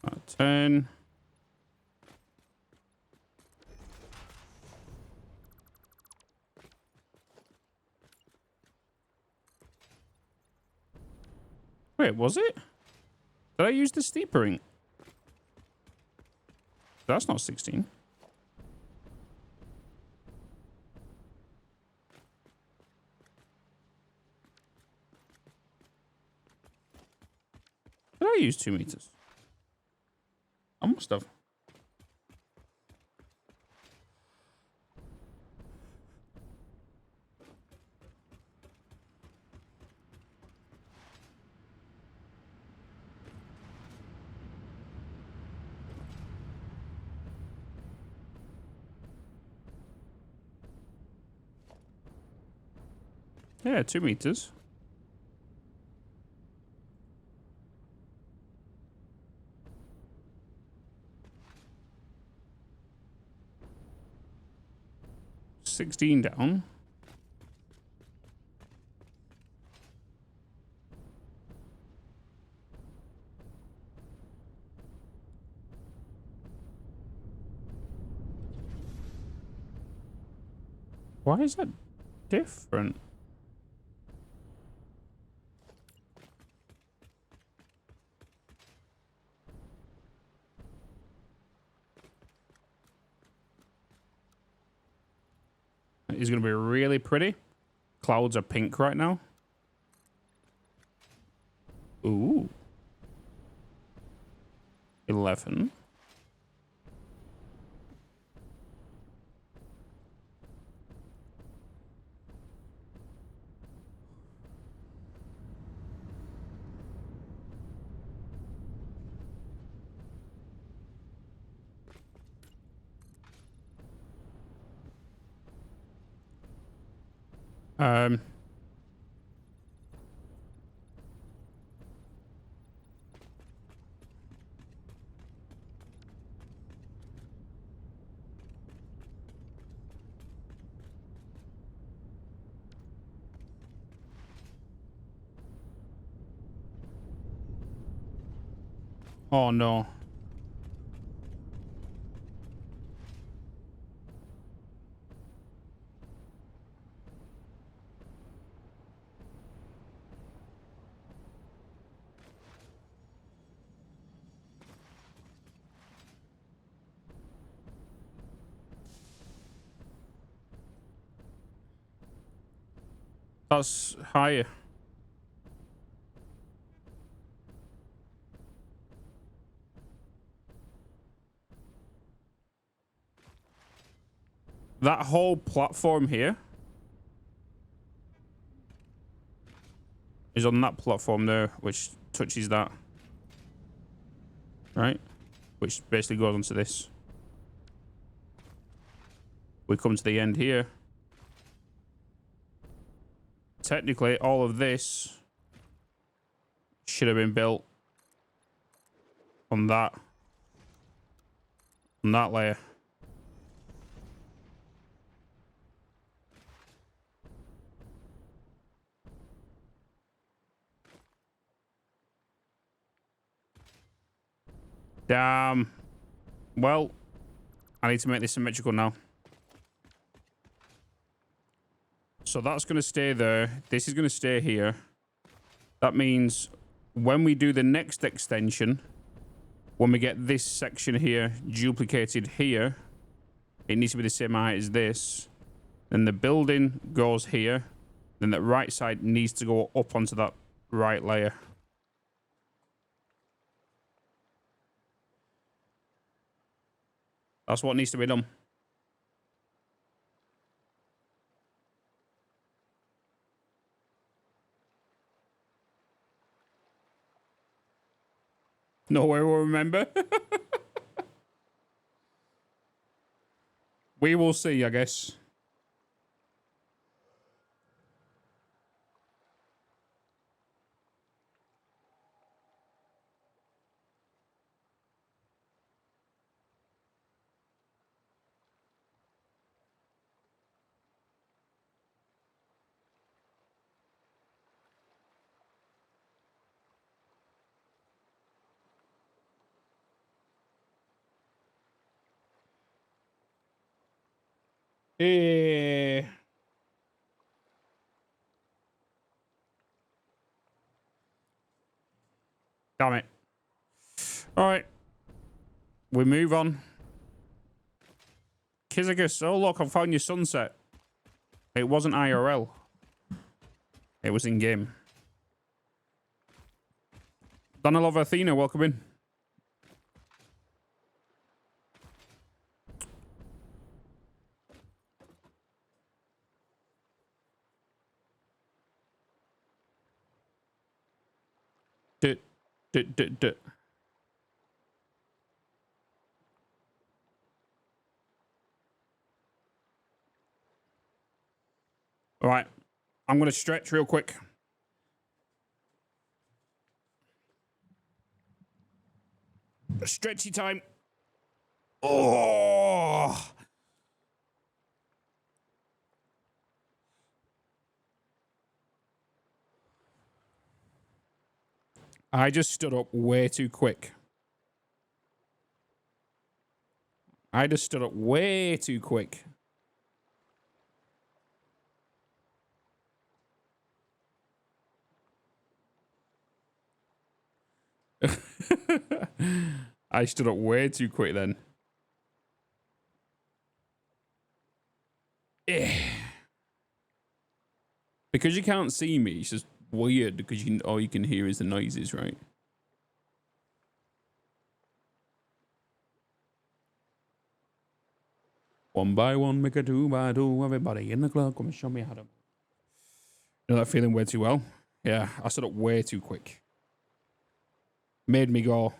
About 10. Wait, was it? Did I use the steepering? That's not 16. Did I use 2 meters? I must have. Yeah, 2 meters. $16 down. Why is that different? It's going to be really pretty. Clouds are pink right now. Ooh. 11. Oh no. That's higher. That whole platform here is on that platform there, which touches that. Right? Which basically goes onto this. We come to the end here. Technically, all of this should have been built on that layer. Damn. Well, I need to make this symmetrical now. So that's going to stay there. This is going to stay here. That means when we do the next extension, when we get this section here duplicated here, it needs to be the same height as this. Then the building goes here. Then that right side needs to go up onto that right layer. That's what needs to be done. No way will remember. We will see, I guess. Eh. Damn it. All right. We move on. Kizagus, oh look, I found your sunset. It wasn't IRL. It was in game. Danilov Athena, welcome in. Duh. All right. I'm going to stretch real quick. Stretchy time. Oh. I just stood up way too quick. I just stood up way too quick. I stood up way too quick then. Because you can't see me, it's just weird because all you can hear is the noises, right? One by one, make a two by two. Everybody in the club, come and show me how to. You know that feeling way too well? Yeah, I stood up way too quick. Made me go.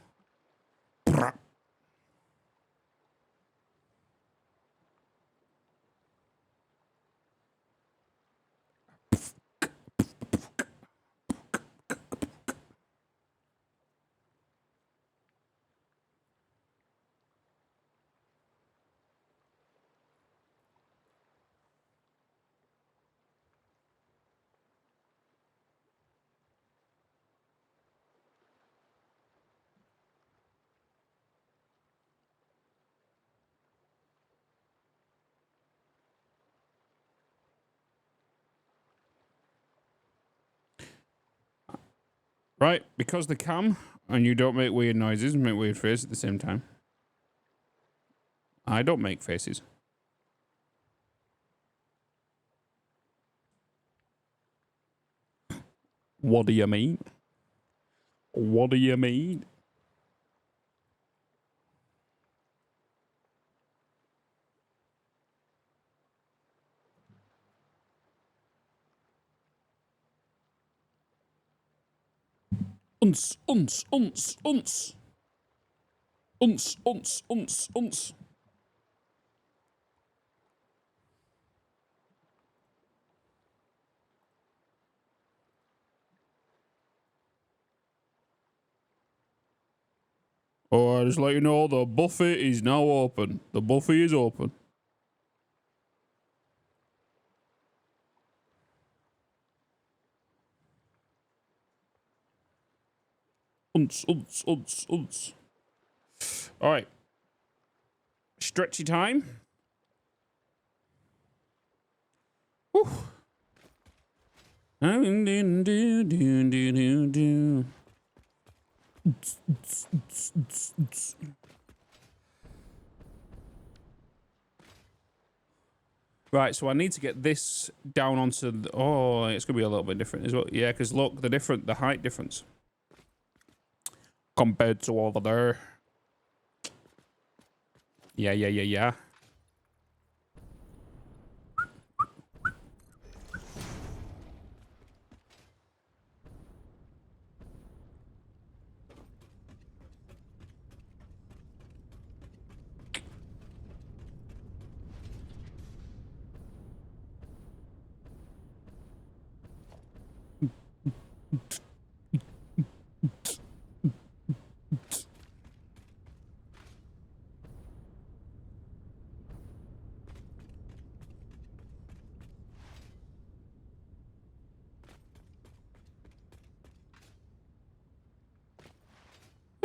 Right, because the cam and you don't make weird noises and make weird faces at the same time. I don't make faces. What do you mean? What do you mean? Uns. Oh, I just let you know the buffet is now open. The buffet is open. Uns. All right. Stretchy time. Whew. Right, so I need to get this down onto the, oh, it's gonna be a little bit different as well. Yeah, because look, the height difference compared to over there. Yeah.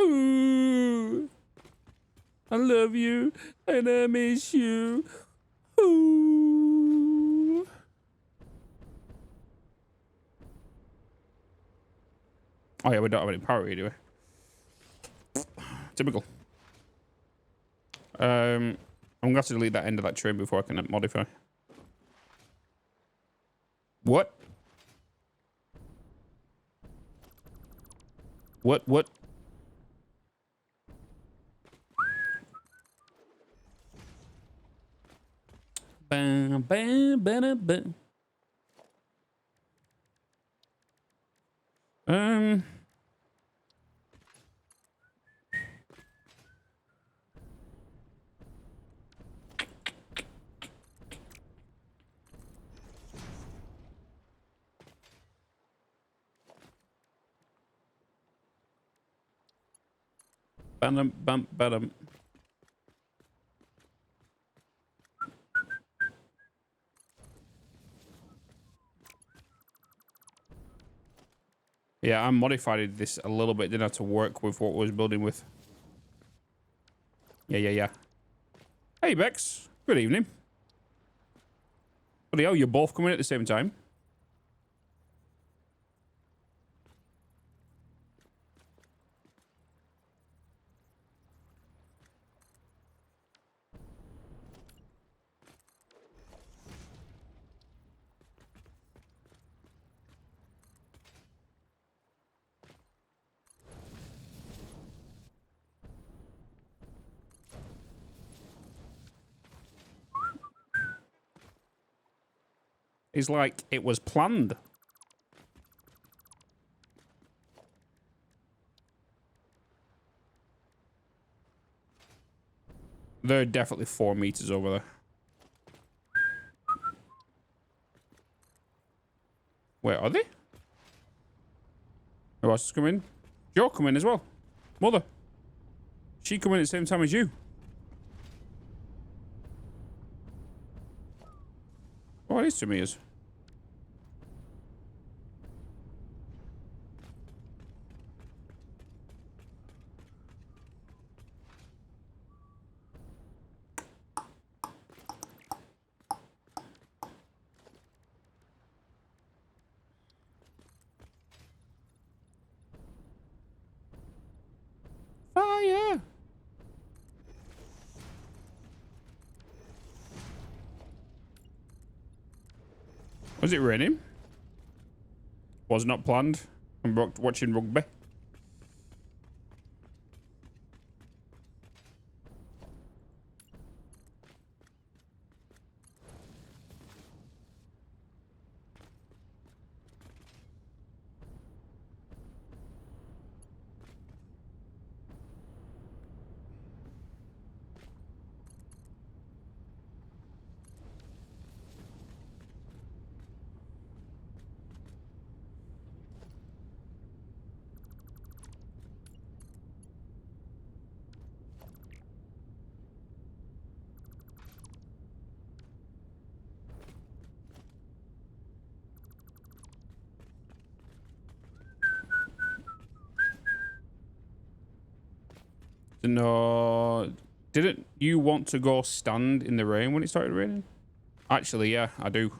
Ooh, I love you and I miss you. Ooh. Oh yeah, we don't have any power here, do we? Typical. I'm gonna have to delete that end of that train before I can modify. What? What? Bam, bam, bam, bam. Bam, bam, bam. Yeah, I modified this a little bit. Didn't have to work with what I was building with. Yeah. Hey, Bex. Good evening. Bloody hell, you're both coming at the same time. It's like it was planned. They're definitely 4 meters over there. Where are they? Who else is coming? Joe coming as well. Mother. She coming at the same time as you. Oh, it is 2 meters. Fire! Was it raining? Was not planned. I'm watching rugby. No, didn't you want to go stand in the rain when it started raining? Actually, yeah, I do.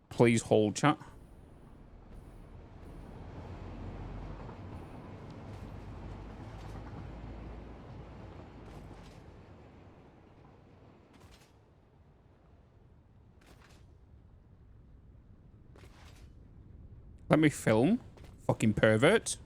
Please hold chat. Let me film. Fucking pervert.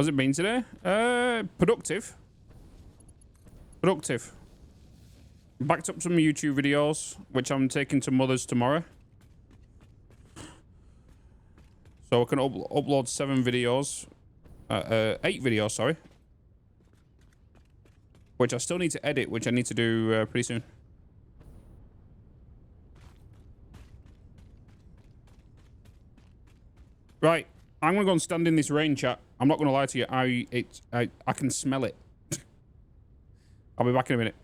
How's it been today? Productive. Productive. Backed up some YouTube videos, which I'm taking to Mother's tomorrow. So I can upload 7 videos. 8 videos, sorry. Which I still need to edit, which I need to do pretty soon. Right. I'm going to go and stand in this rain, chat. I'm not going to lie to you. I can smell it. I'll be back in a minute.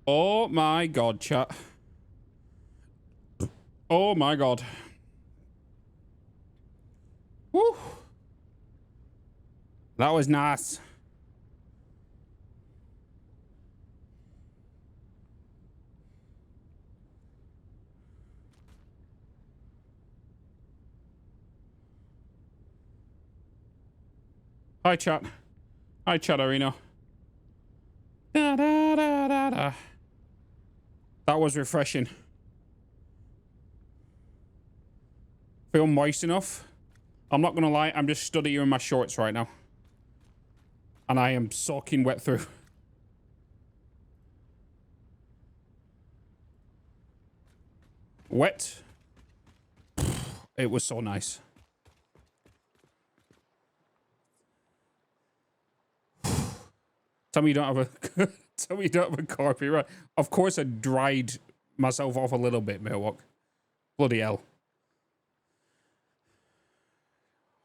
Oh my god, chat. Oh my god. Woo. That was nice. Hi, chat. Hi, chat arena. Da, da, da, da, da. That was refreshing. Feel moist enough? I'm not gonna lie, I'm just stood here in my shorts right now. And I am soaking wet through. Wet. It was so nice. Tell me you don't have a tell me you don't have a carpet, right? Of course I dried myself off a little bit, Milwaukee. Bloody hell.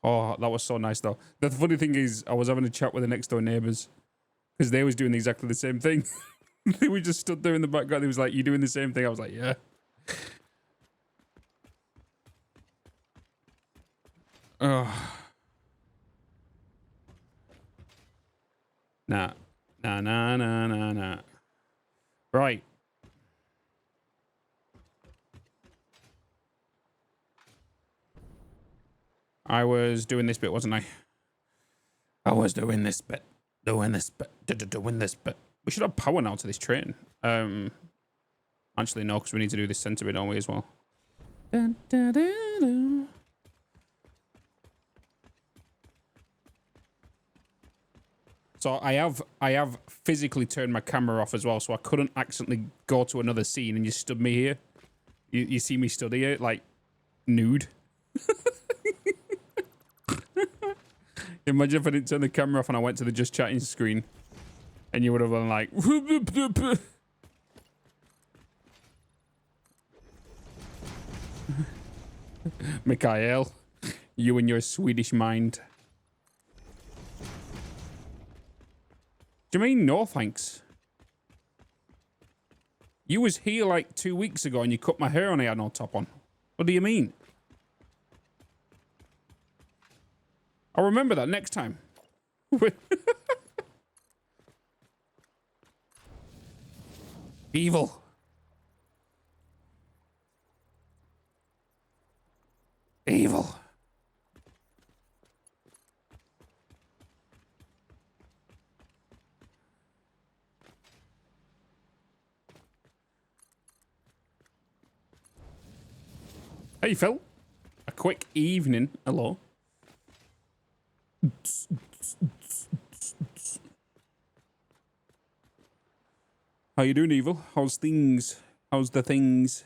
Oh, that was so nice though. The funny thing is I was having a chat with the next door neighbours because they was doing exactly the same thing. They were just stood there in the background. He was like, "You doing the same thing?" I was like, "Yeah." Oh. Nah. Nah. Right. I was doing this bit, wasn't I? I was doing this bit. Doing this bit. We should have power now to this train. Actually, no, because we need to do this center bit, don't we, as well? Dun, dun, dun, dun. So I have physically turned my camera off as well, so I couldn't accidentally go to another scene and you stood me here. You see me stood here, like, nude. Imagine if I didn't turn the camera off and I went to the just chatting screen and you would have been like... Mikael, you and your Swedish mind. Do you mean no thanks? You was here like 2 weeks ago and you cut my hair and I had no top on. What do you mean? I'll remember that next time. Evil. Evil. Hey, Phil. A quick evening. Hello. How you doing, Evil? How's things? How's the things?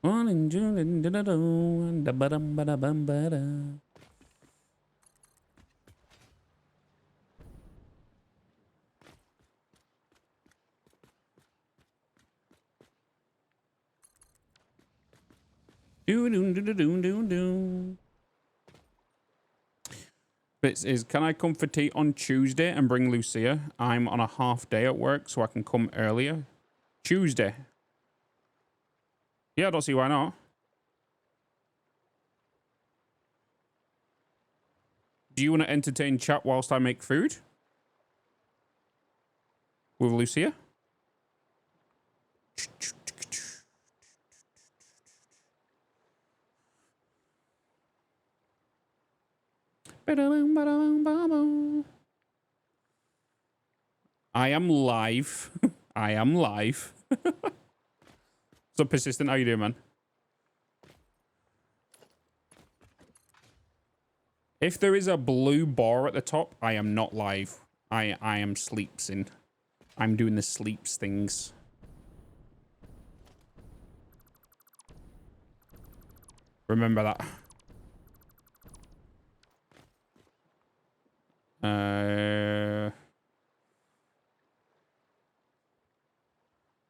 One in June, da da da da ba dum ba da bum ba da. Do. Bitz is, can I come for tea on Tuesday and bring Lucia? I'm on a half day at work, so I can come earlier. Tuesday. Yeah, I don't see why not. Do you want to entertain chat whilst I make food? With Lucia? I am live. I am live. So persistent, how you doing, man? If there is a blue bar at the top, I am not live. I am sleepsing. I'm doing the sleeps things. Remember that.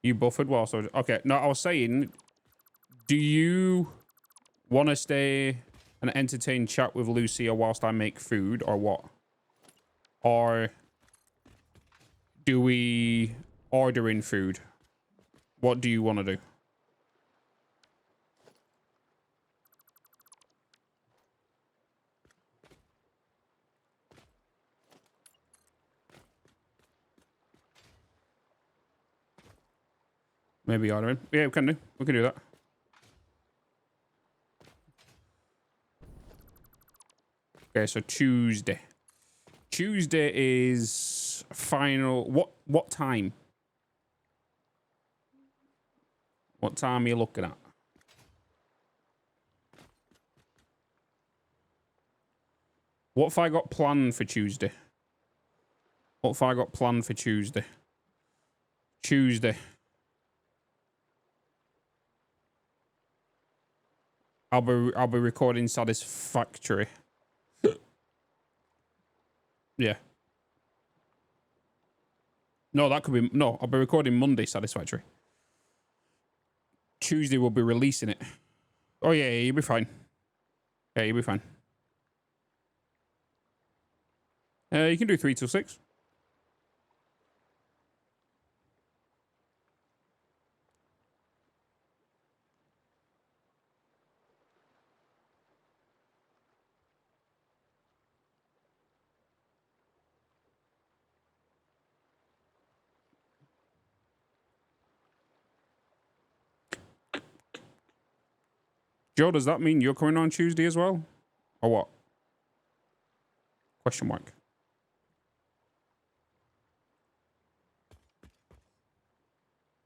You buffered whilst I was... Okay, no, I was saying, do you want to stay and entertain chat with Lucia whilst I make food, or what? Or do we order in food? What do you want to do? Maybe order in. Yeah, we can do. We can do that. Okay, so Tuesday. Tuesday is final. What time? What time are you looking at? What have I got planned for Tuesday? What have I got planned for Tuesday? Tuesday. I'll be recording Satisfactory. Yeah. No, that could be... No, I'll be recording Monday Satisfactory. Tuesday we'll be releasing it. Oh, yeah, you'll be fine. Yeah, you'll be fine. You can do 3 till 6. Joe, does that mean you're coming on Tuesday as well? Or what? Question mark.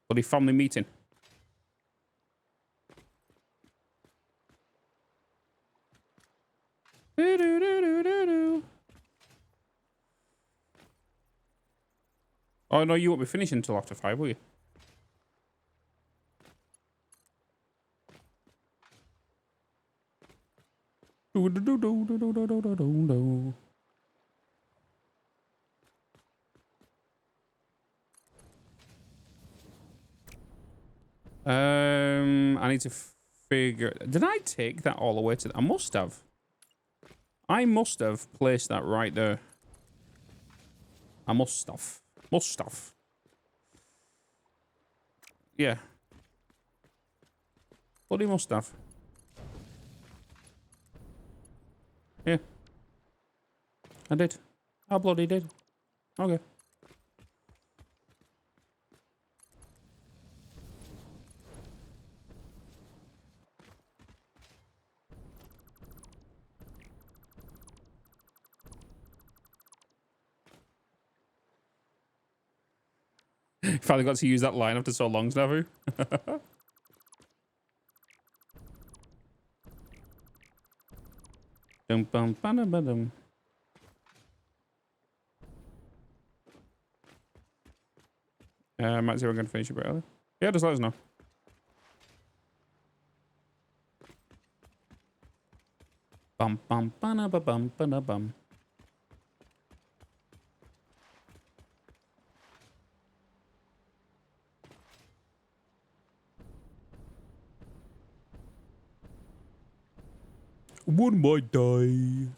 Bloody family meeting. Oh, no, you won't be finishing until after 5, will you? I need to figure... Did I take that all the way to... I must have. I must have placed that right there. I must have. Must have. Yeah. Bloody must have. Yeah. I did. I bloody did. Okay. Finally got to use that line after so long, Snafu. Dum bum ba dum. Might see if I can finish a bit early. Yeah, just let us know. Bum bum ba ba bum ba bum. One might die.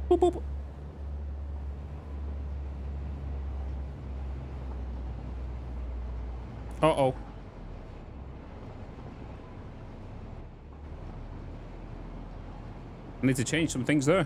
Boop, boop. Uh-oh. I need to change some things there.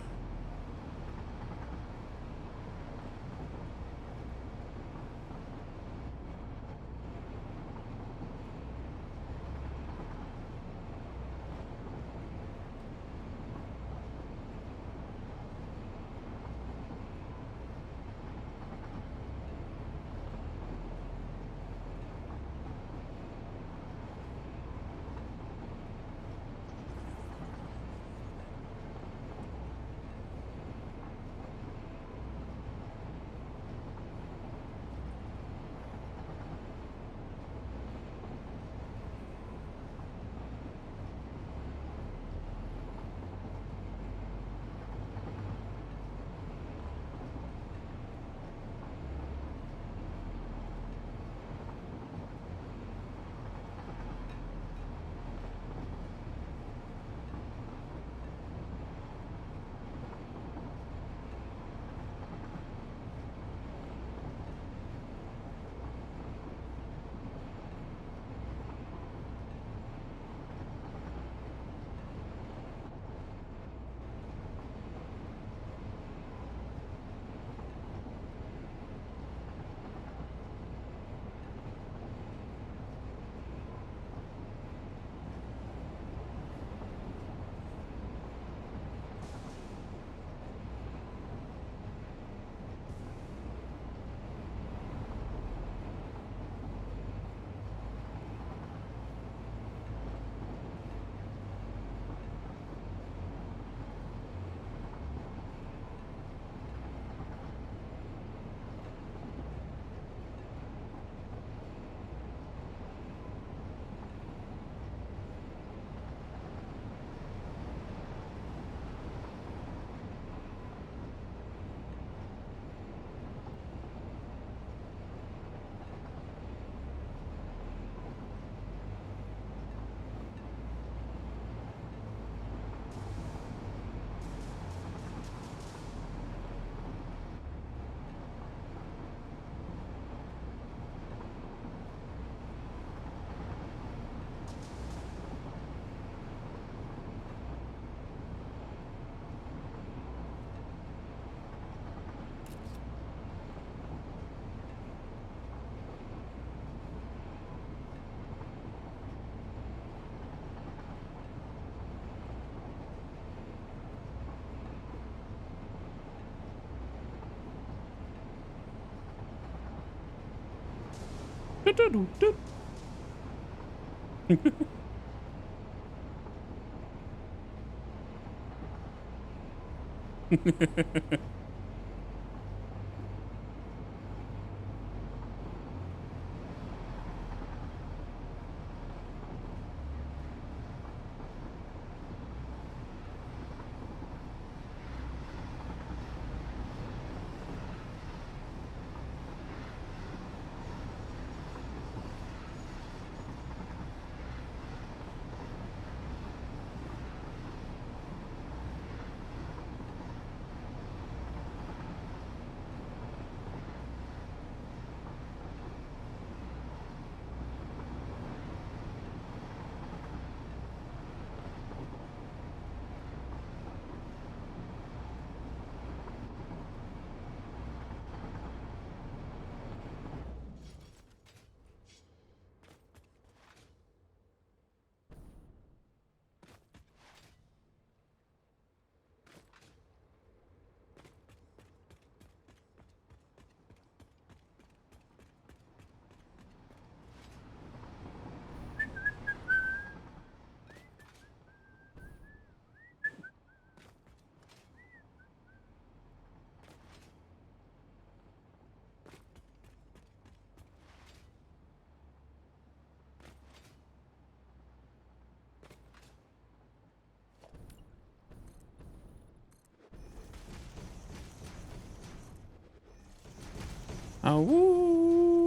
Oh, woo.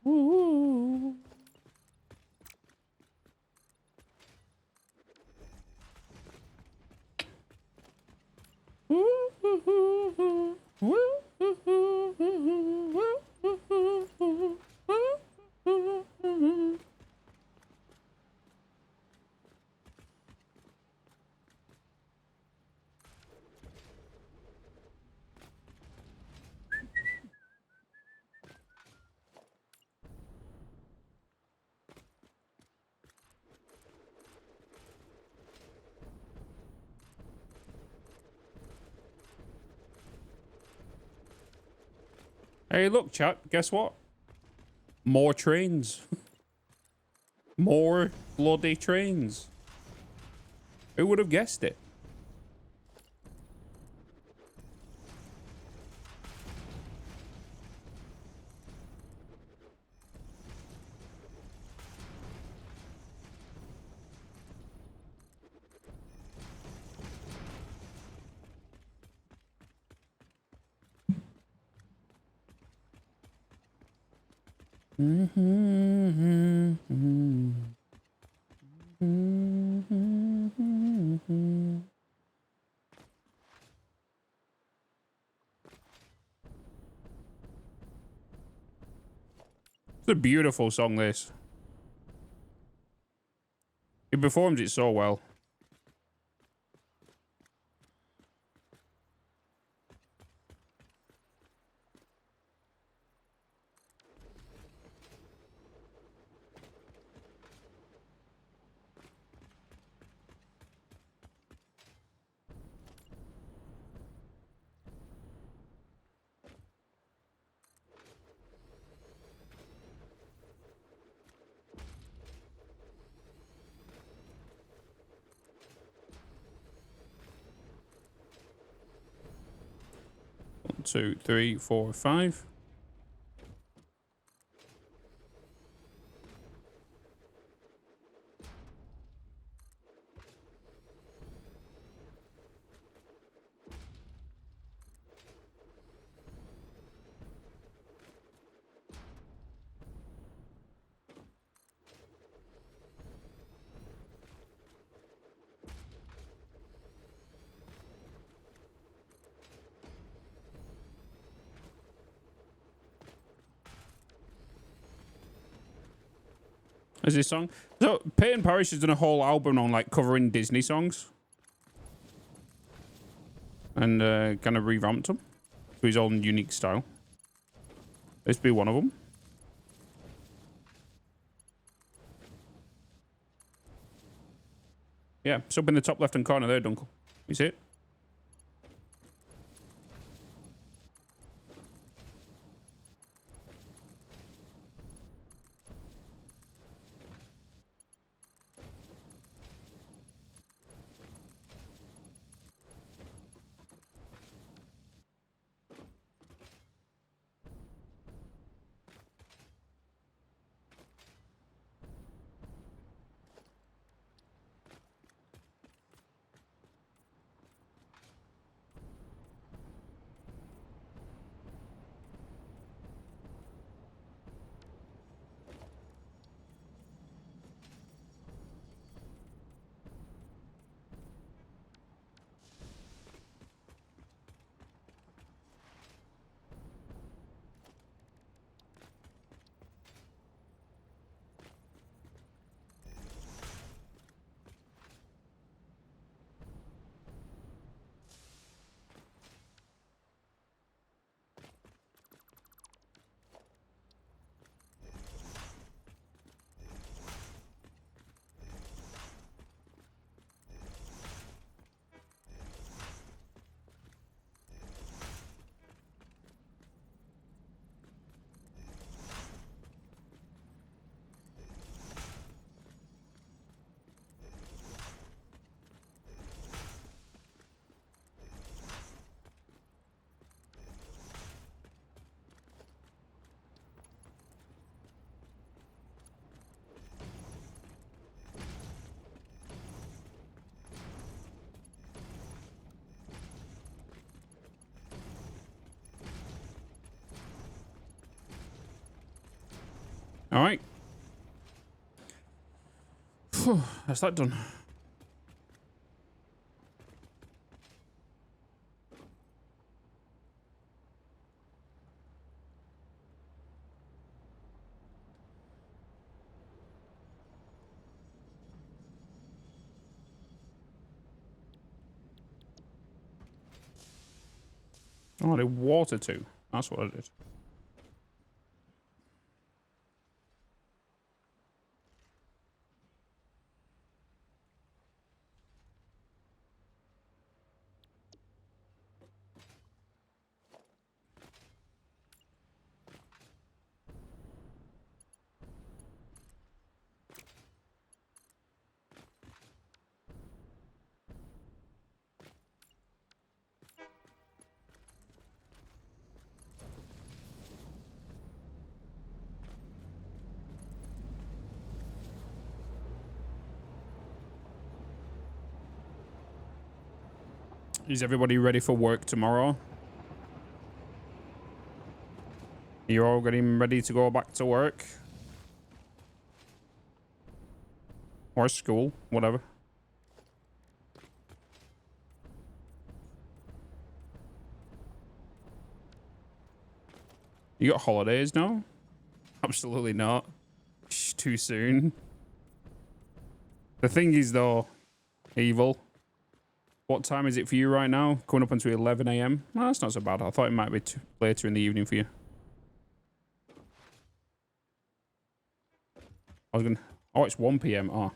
Woo. Hey, look, chat. Guess what? More trains. More bloody trains. Who would have guessed it? It's a beautiful song, this. He performed it so well. One, 2, 3, 4, 5. Is this song? So Peyton Parrish has done a whole album on like covering Disney songs, and kind of revamped them to his own unique style. This be one of them. Yeah, it's up in the top left-hand corner there, Dunkel. You see it? All right. That's that done. Oh, I did water too. That's what I did. Is everybody ready for work tomorrow? You're all getting ready to go back to work? Or school, whatever. You got holidays now? Absolutely not. Shh, too soon. The thing is though, Evil, what time is it for you right now? Coming up into 11 a.m. Well, that's not so bad. I thought it might be later in the evening for you. I was gonna... Oh, it's 1 p.m. Oh.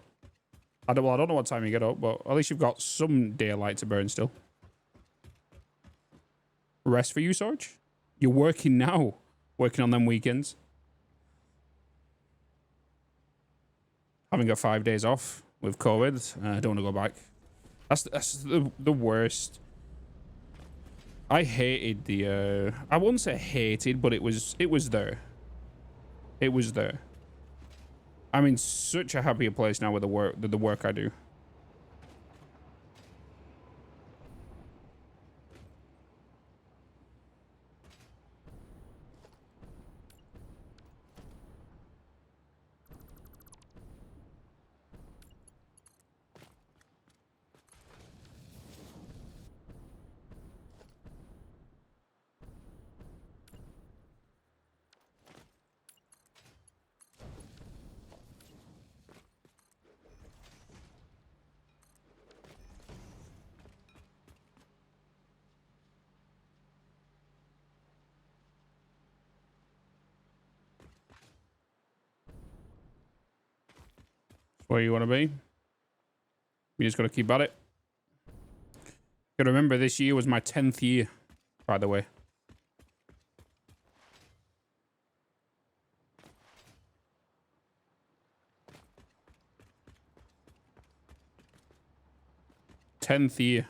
I don't know what time you get up, but at least you've got some daylight to burn still. Rest for you, Sarge? You're working now. Working on them weekends. Haven't got 5 days off with COVID. I don't want to go back. That's the worst. I hated the I wouldn't say hated, but it was there. It was there. I'm in such a happier place now with the work I do. Where you want to be. You just got to keep at it. Gotta remember, this year was my 10th year, by the way. Tenth year.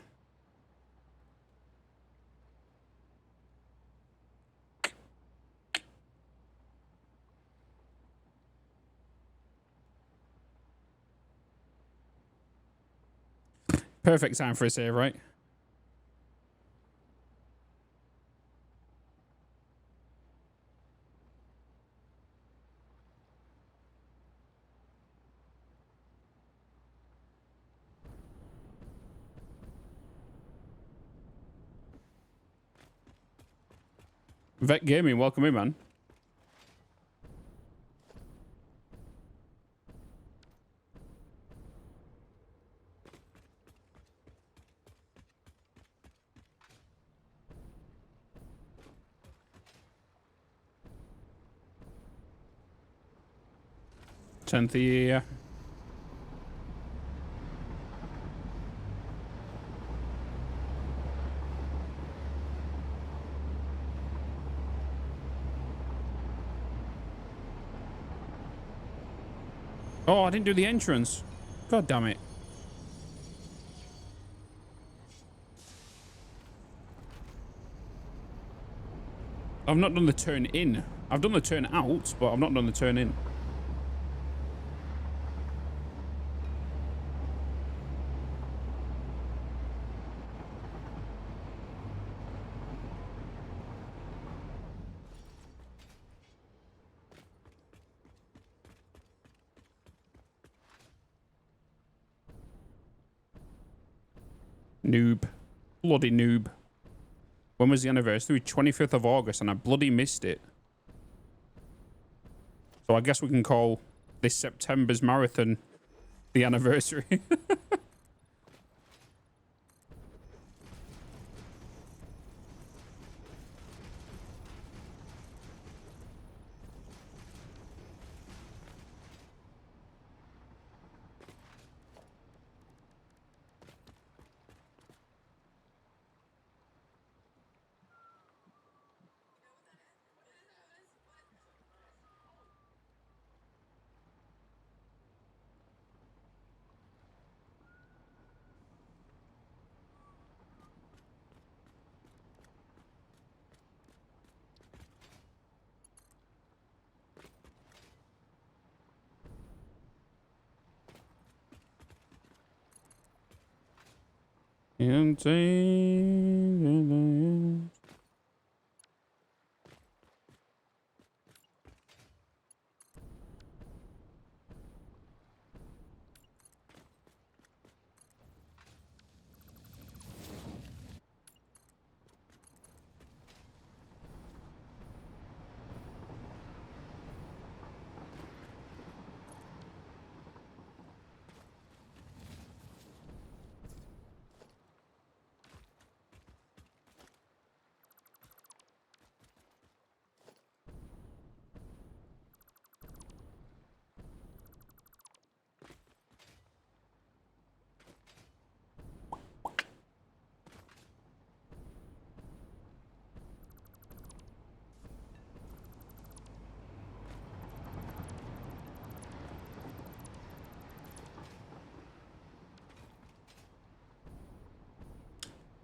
Perfect time for a save, right? Vet Gaming, welcome in, man. Tenth year. Oh, I didn't do the entrance. God damn it. I've not done the turn in. I've done the turn out, but I've not done the turn in. Noob. Bloody noob. When was the anniversary? 25th of August, and I bloody missed it. So I guess we can call this September's marathon the anniversary.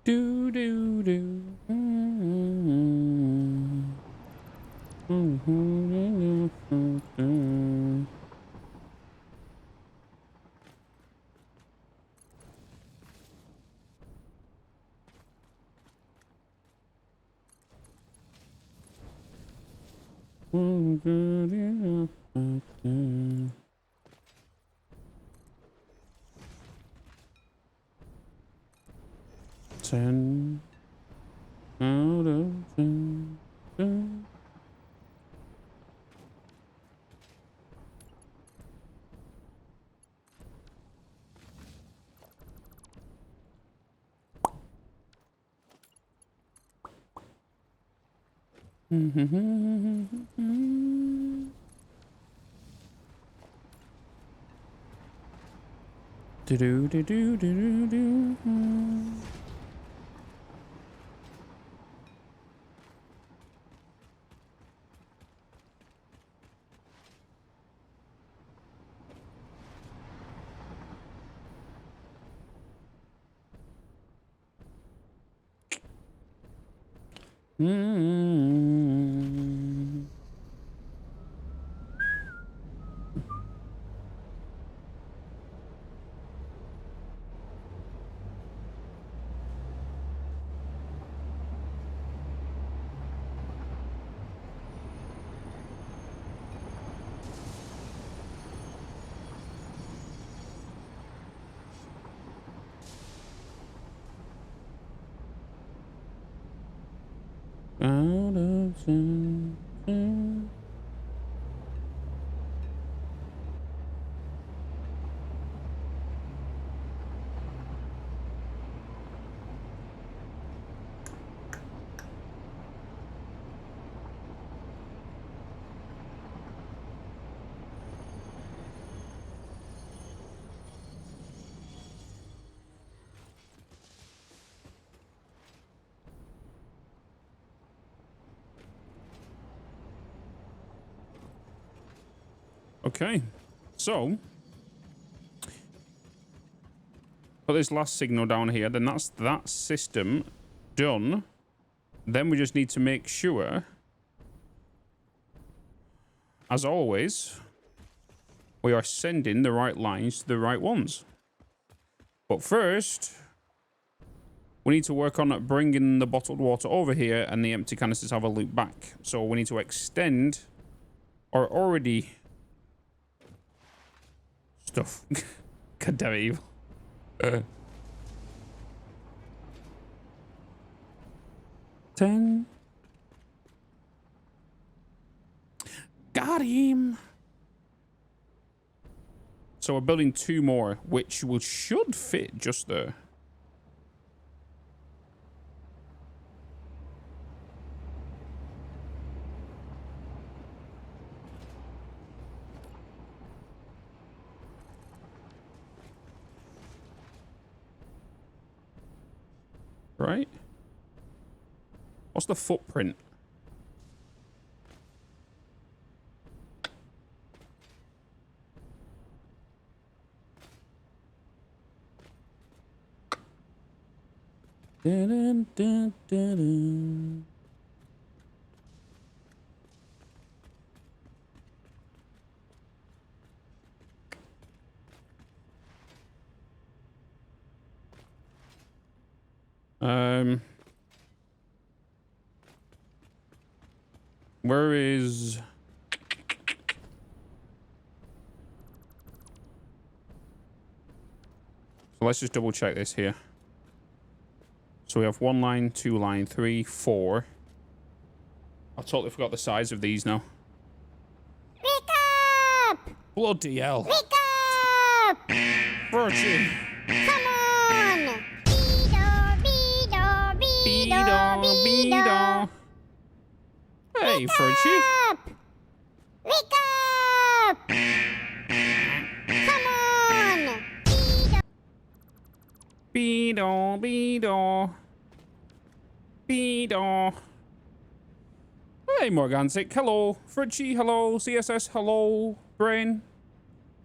Do do do. Ten out of 10. Do do do do do do. Out of 10. Okay, so put this last signal down here, then that's that system done. Then we just need to make sure, as always, we are sending the right lines to the right ones. But first, we need to work on bringing the bottled water over here and the empty canisters have a loop back. So we need to extend our already stuff. God damn it, evil. 10. Got him. So we're building 2 more, which should fit just there. Right? What's the footprint? Dun, dun, dun, dun. Where is... So let's just double check this here. So we have 1 line, 2 line, 3, 4. I totally forgot the size of these now. Wake up! Bloody hell. Wake up! Virtue. Come on! Beedor, beedor, beedor, beedor. Hey, Virtue. Wake up! Come on! Beedor, beedor. Beedor. Hey, Morgantic. Hello. Fritchie. Hello. CSS. Hello. Brain.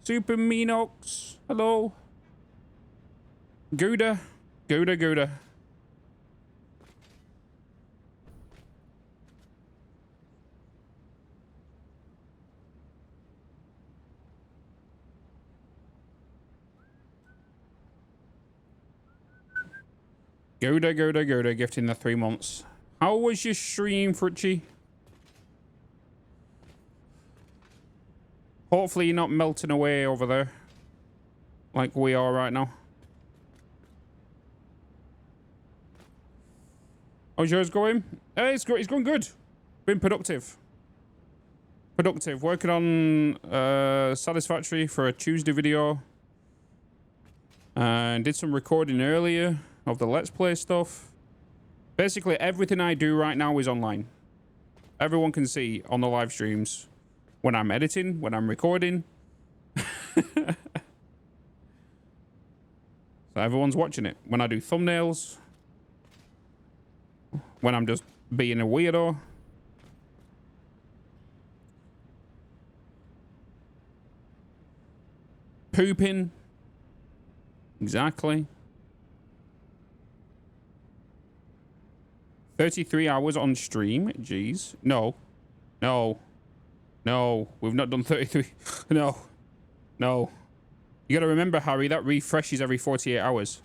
Super Minox. Hello. Gouda. Gouda, Gouda. Gouda, Gouda, Gouda, gifting the 3 months. How was your stream, Fritchie? Hopefully you're not melting away over there like we are right now. How's yours going? It's going good. Been productive. Working on Satisfactory for a Tuesday video. And did some recording earlier of the Let's Play stuff. Basically, everything I do right now is online. Everyone can see on the live streams when I'm editing, when I'm recording. So everyone's watching it. When I do thumbnails. When I'm just being a weirdo. Pooping. Exactly. 33 hours on stream. Jeez. No. No. No. We've not done 33. No. No. You gotta remember, Harry, that refreshes every 48 hours.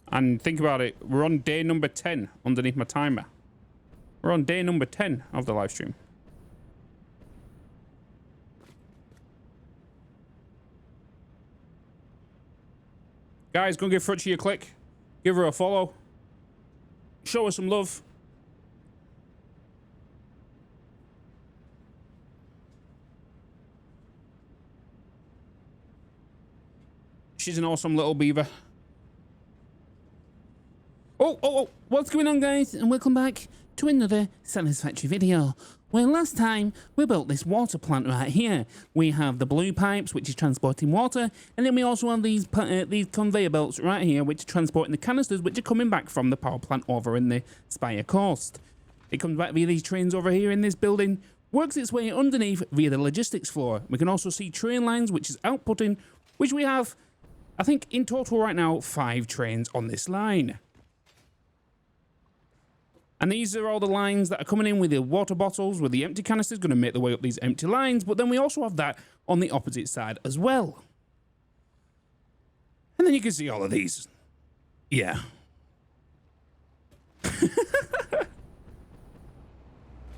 And think about it. We're on day number 10 underneath my timer. We're on day number 10 of the live stream. Guys, go and give Frutchy a click. Give her a follow. Show her some love. She's an awesome little beaver. Oh, what's going on, guys? And welcome back to another Satisfactory video. Well, last time we built this water plant right here. We have the blue pipes, which is transporting water, and then we also have these conveyor belts right here, which are transporting the canisters, which are coming back from the power plant over in the Spire Coast. It comes back via these trains over here in this building, works its way underneath via the logistics floor. We can also see train lines, which is outputting, which we have, I think, in total right now, 5 trains on this line. And these are all the lines that are coming in with the water bottles, with the empty canisters, going to make their way up these empty lines. But then we also have that on the opposite side as well. And then you can see all of these. Yeah.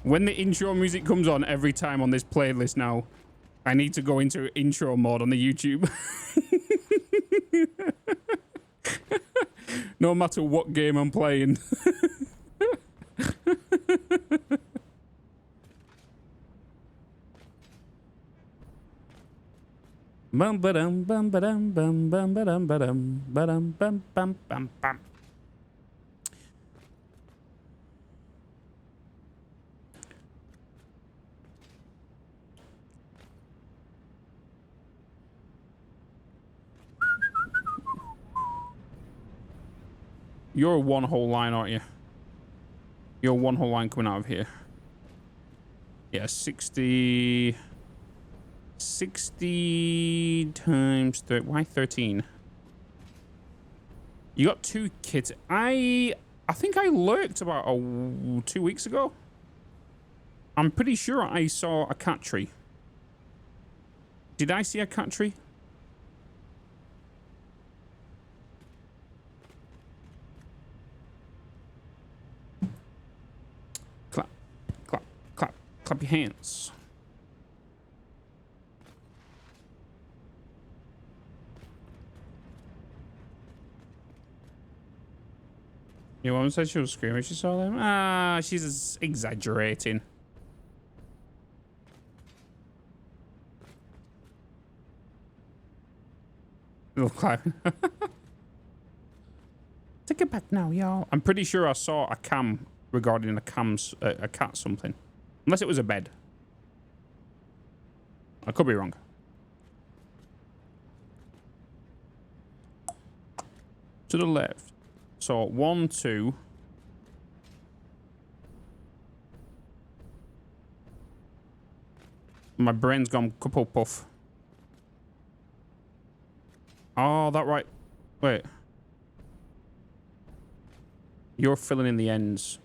When the intro music comes on every time on this playlist now, I need to go into intro mode on the YouTube. No matter what game I'm playing. Bum ba-dum bum ba-dum bum bum ba-dum ba-dum ba-dum bum bum bum bum. You're one whole line, aren't you? You're one whole line coming out of here. Yeah, 60 times 30. Why 13? You got 2 kits. I think I lurked about 2 weeks ago. I'm pretty sure I saw a cat tree. Did I see a cat tree? Clap, clap, clap, clap your hands. Your mom said she was screaming. She saw them. Ah, she's exaggerating. Little clap. Take it back now, y'all. I'm pretty sure I saw a cam regarding a cat something. Unless it was a bed. I could be wrong. To the left. So 1, 2. My brain's gone couple puff. Oh, that right. Wait. You're filling in the ends.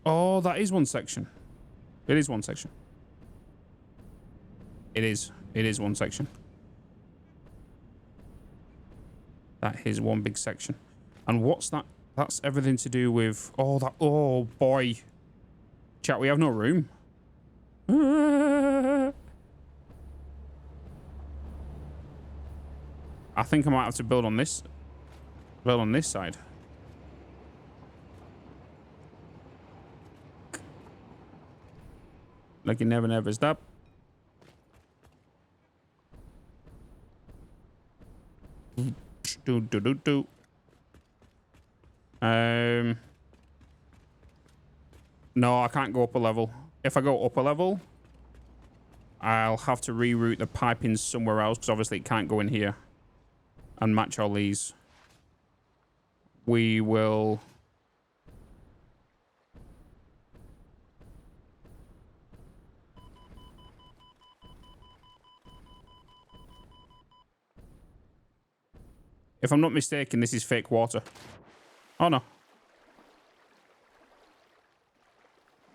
Oh, that is one section. It is one section. It is. It is one section. That is one big section. And what's that? That's everything to do with... Oh, that... Oh, boy. Chat, we have no room. I think I might have to build on this. Build on this side. Like you never stop. Do. No, I can't go up a level. If I go up a level, I'll have to reroute the piping somewhere else because obviously it can't go in here and match all these. We will... If I'm not mistaken, this is fake water. Oh, no.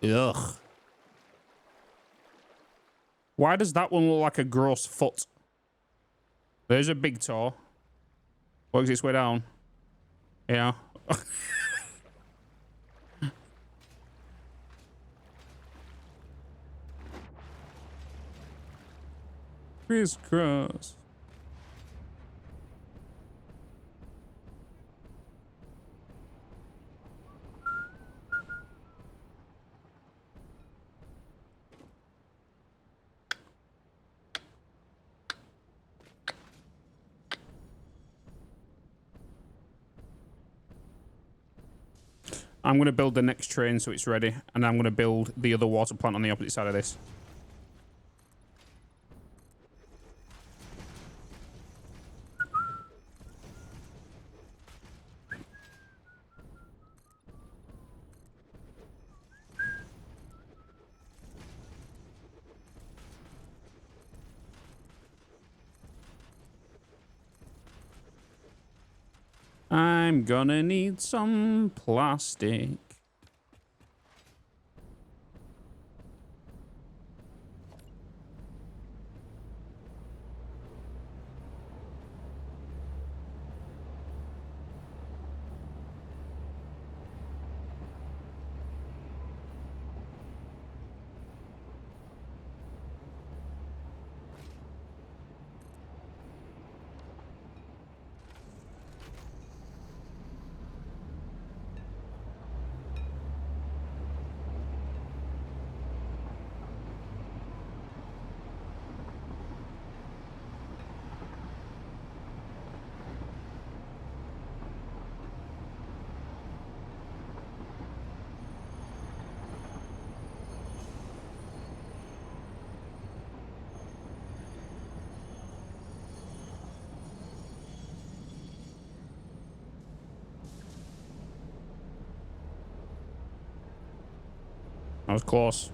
Ugh. Why does that one look like a gross foot? There's a big toe. Works its way down. Yeah. Crisscross. I'm going to build the next train so it's ready, and I'm going to build the other water plant on the opposite side of this. I'm gonna need some plastic. That was close.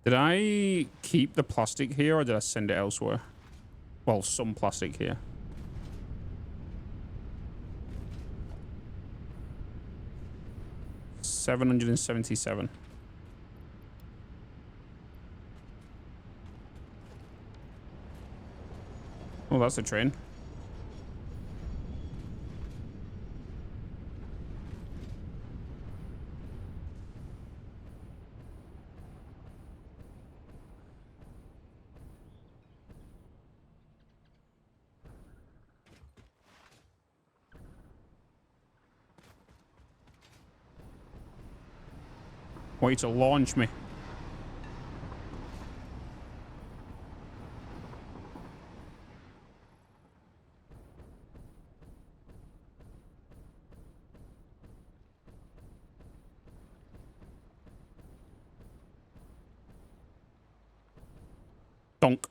Did I keep the plastic here or did I send it elsewhere? Well, some plastic here. $777. Oh, that's the train. Want you to launch me. Donk.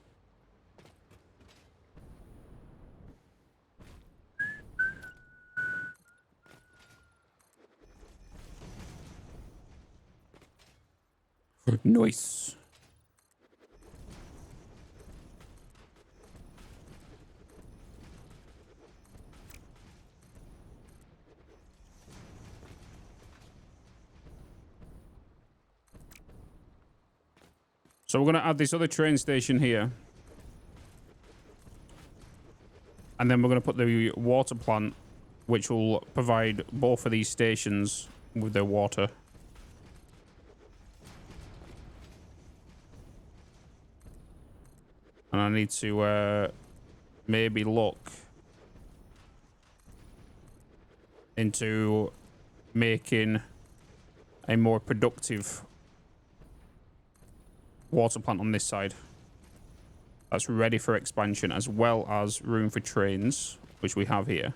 Nice. So we're going to add this other train station here. And then we're going to put the water plant, which will provide both of these stations with their water. And I need to maybe look into making a more productive water plant on this side that's ready for expansion, as well as room for trains, which we have here.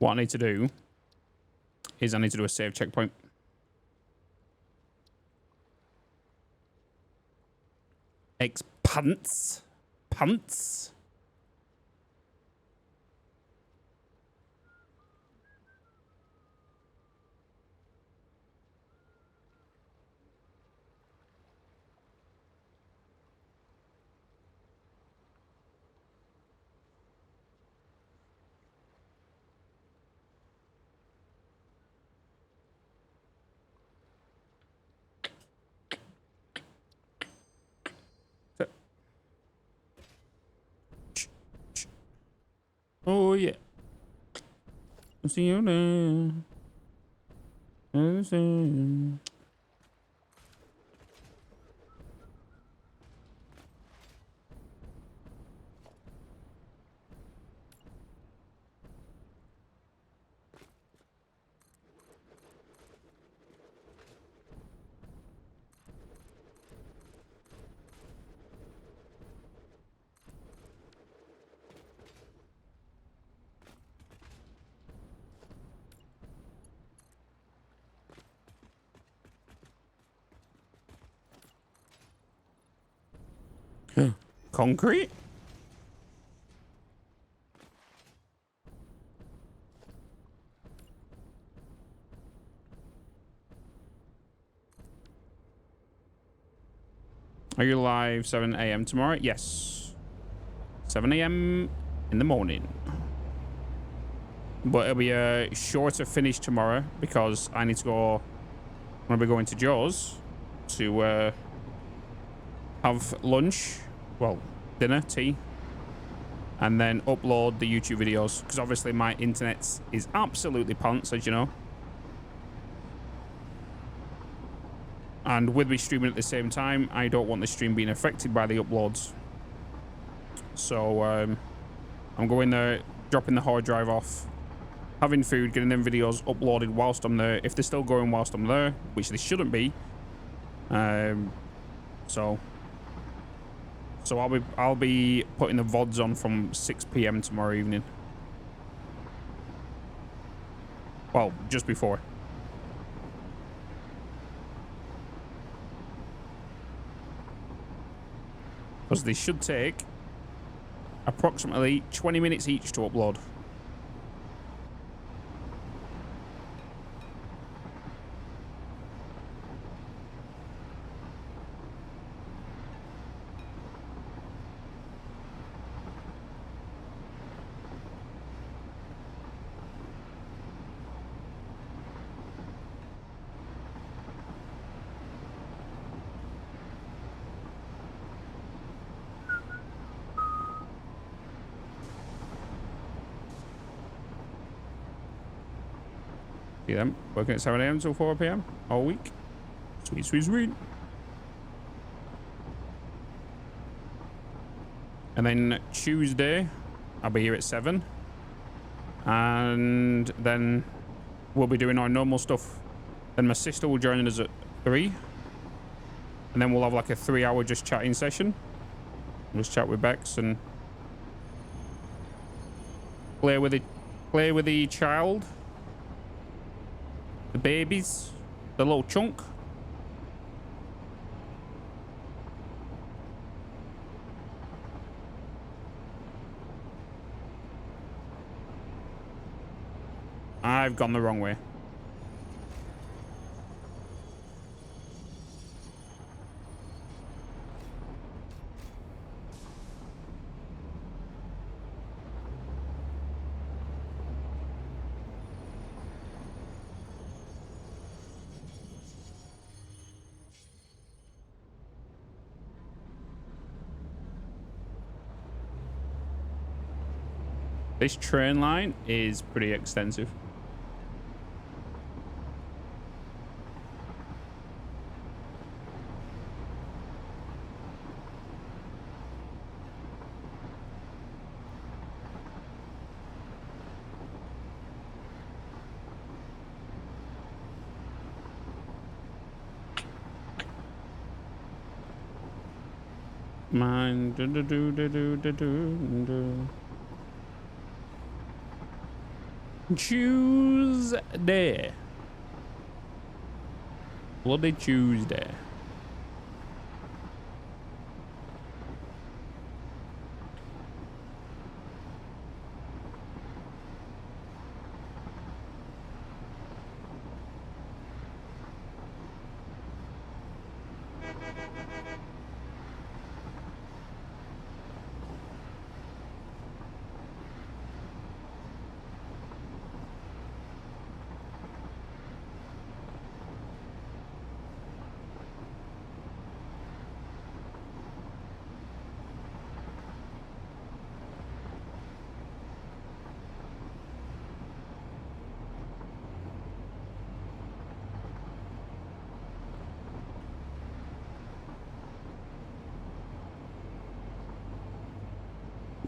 What I need to do is I need to do a save checkpoint. Pants. Oh yeah. I'll see you then. Concrete? Are you live 7 a.m. tomorrow? Yes. 7 a.m. in the morning. But it'll be a shorter finish tomorrow because I need to go. I'm going to be going to Joe's to have lunch. Well, dinner, tea, and then upload the YouTube videos because obviously my internet is absolutely pants, as you know. And with me streaming at the same time, I don't want the stream being affected by the uploads. So I'm going there, dropping the hard drive off, having food, getting them videos uploaded whilst I'm there. If they're still going whilst I'm there, which they shouldn't be. So I'll be putting the VODs on from 6 PM tomorrow evening. Well, just before. Because they should take approximately 20 minutes each to upload. See them working at 7 AM till 4 PM all week. Sweet, sweet, sweet. And then Tuesday, I'll be here at 7. And then we'll be doing our normal stuff. Then my sister will join us at 3. And then we'll have like a 3-hour just chatting session. We'll just chat with Bex and play with the child. The babies, the little chunk. I've gone the wrong way. This train line is pretty extensive. Mine. Tuesday. Bloody Tuesday.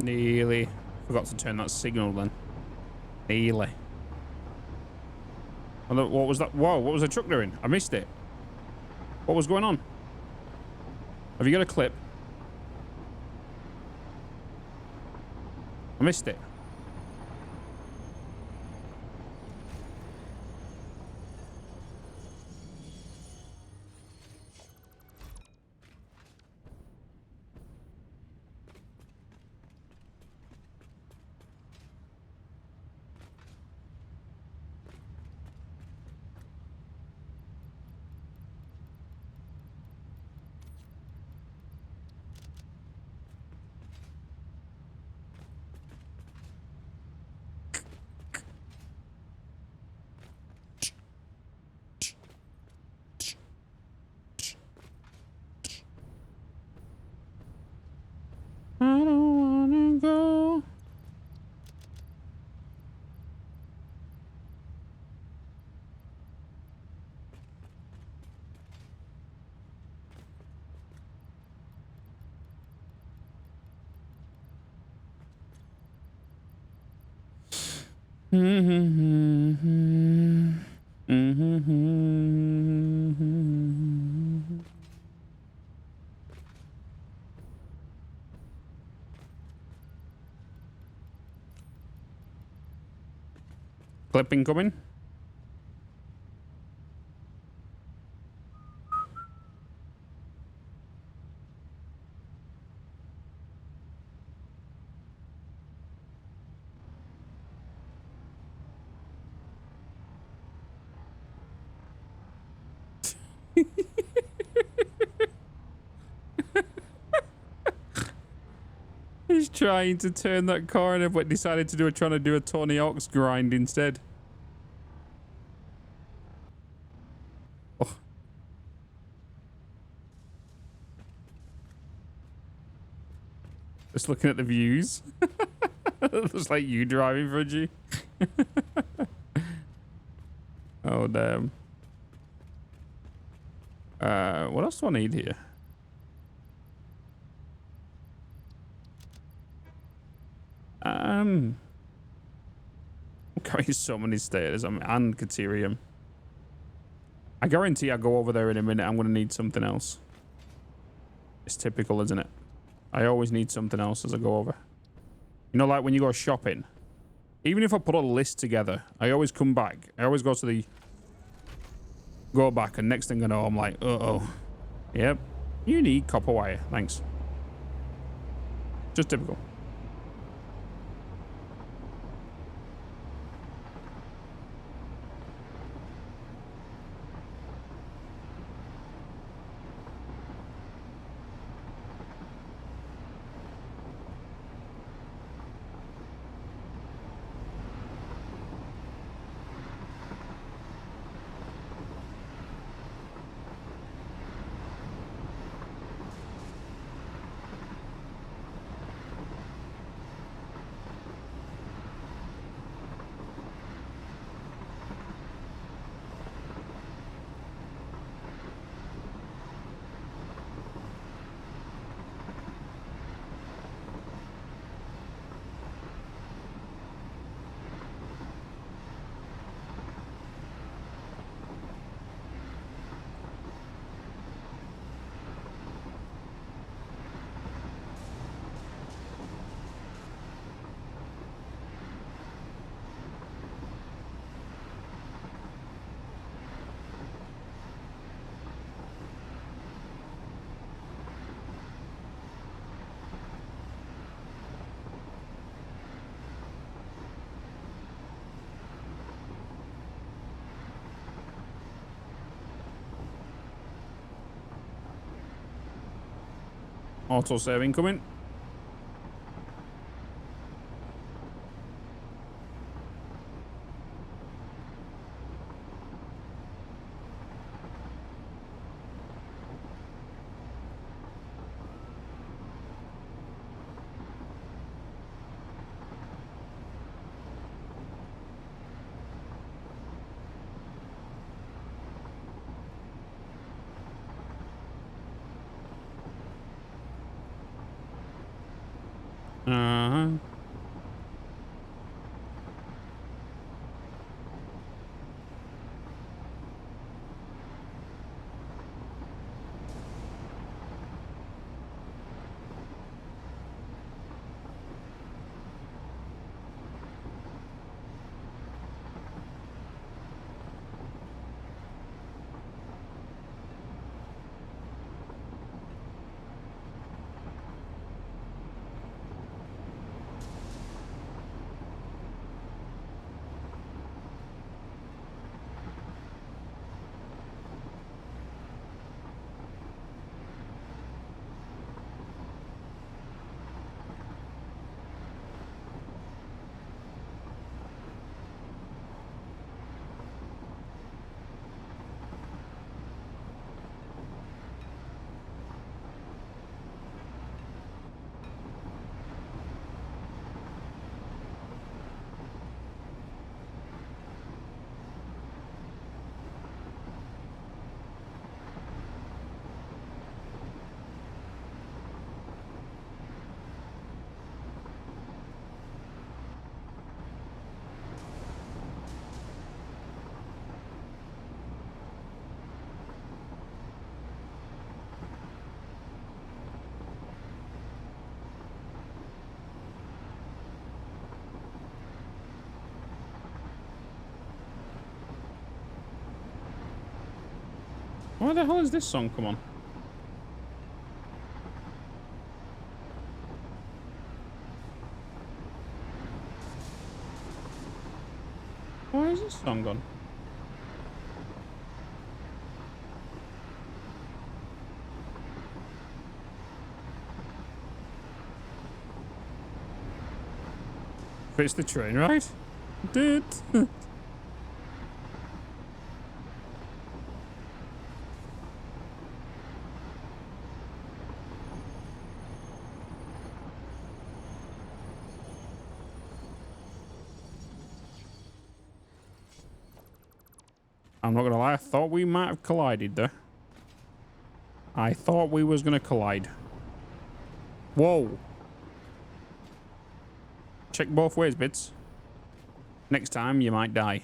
Nearly forgot to turn that signal then. Nearly. What was that? Whoa, what was the truck doing? I missed it. What was going on? Have you got a clip? I missed it. Clip incoming. He's trying to turn that corner, but decided to trying to do a Tony Hawk's grind instead. Oh. Just looking at the views. Looks like you driving, Fridgie. Oh, damn. What else do I need here? I'm carrying so many status and Caterium. I guarantee I'll go over there in a minute. I'm going to need something else. It's typical, isn't it? I always need something else as I go over. You know, like when you go shopping, even if I put a list together, I always come back. I always go to the... Go back, and next thing I know, I'm like, uh-oh. Yep. You need copper wire. Thanks. Just typical. Auto save incoming. Uh-huh. Why the hell is this song? Come on. Why is this song gone? It's the train, right? Dude. I'm not gonna lie, I thought we might have collided there. I thought we was gonna collide. Whoa. Check both ways, Bitz. Next time you might die.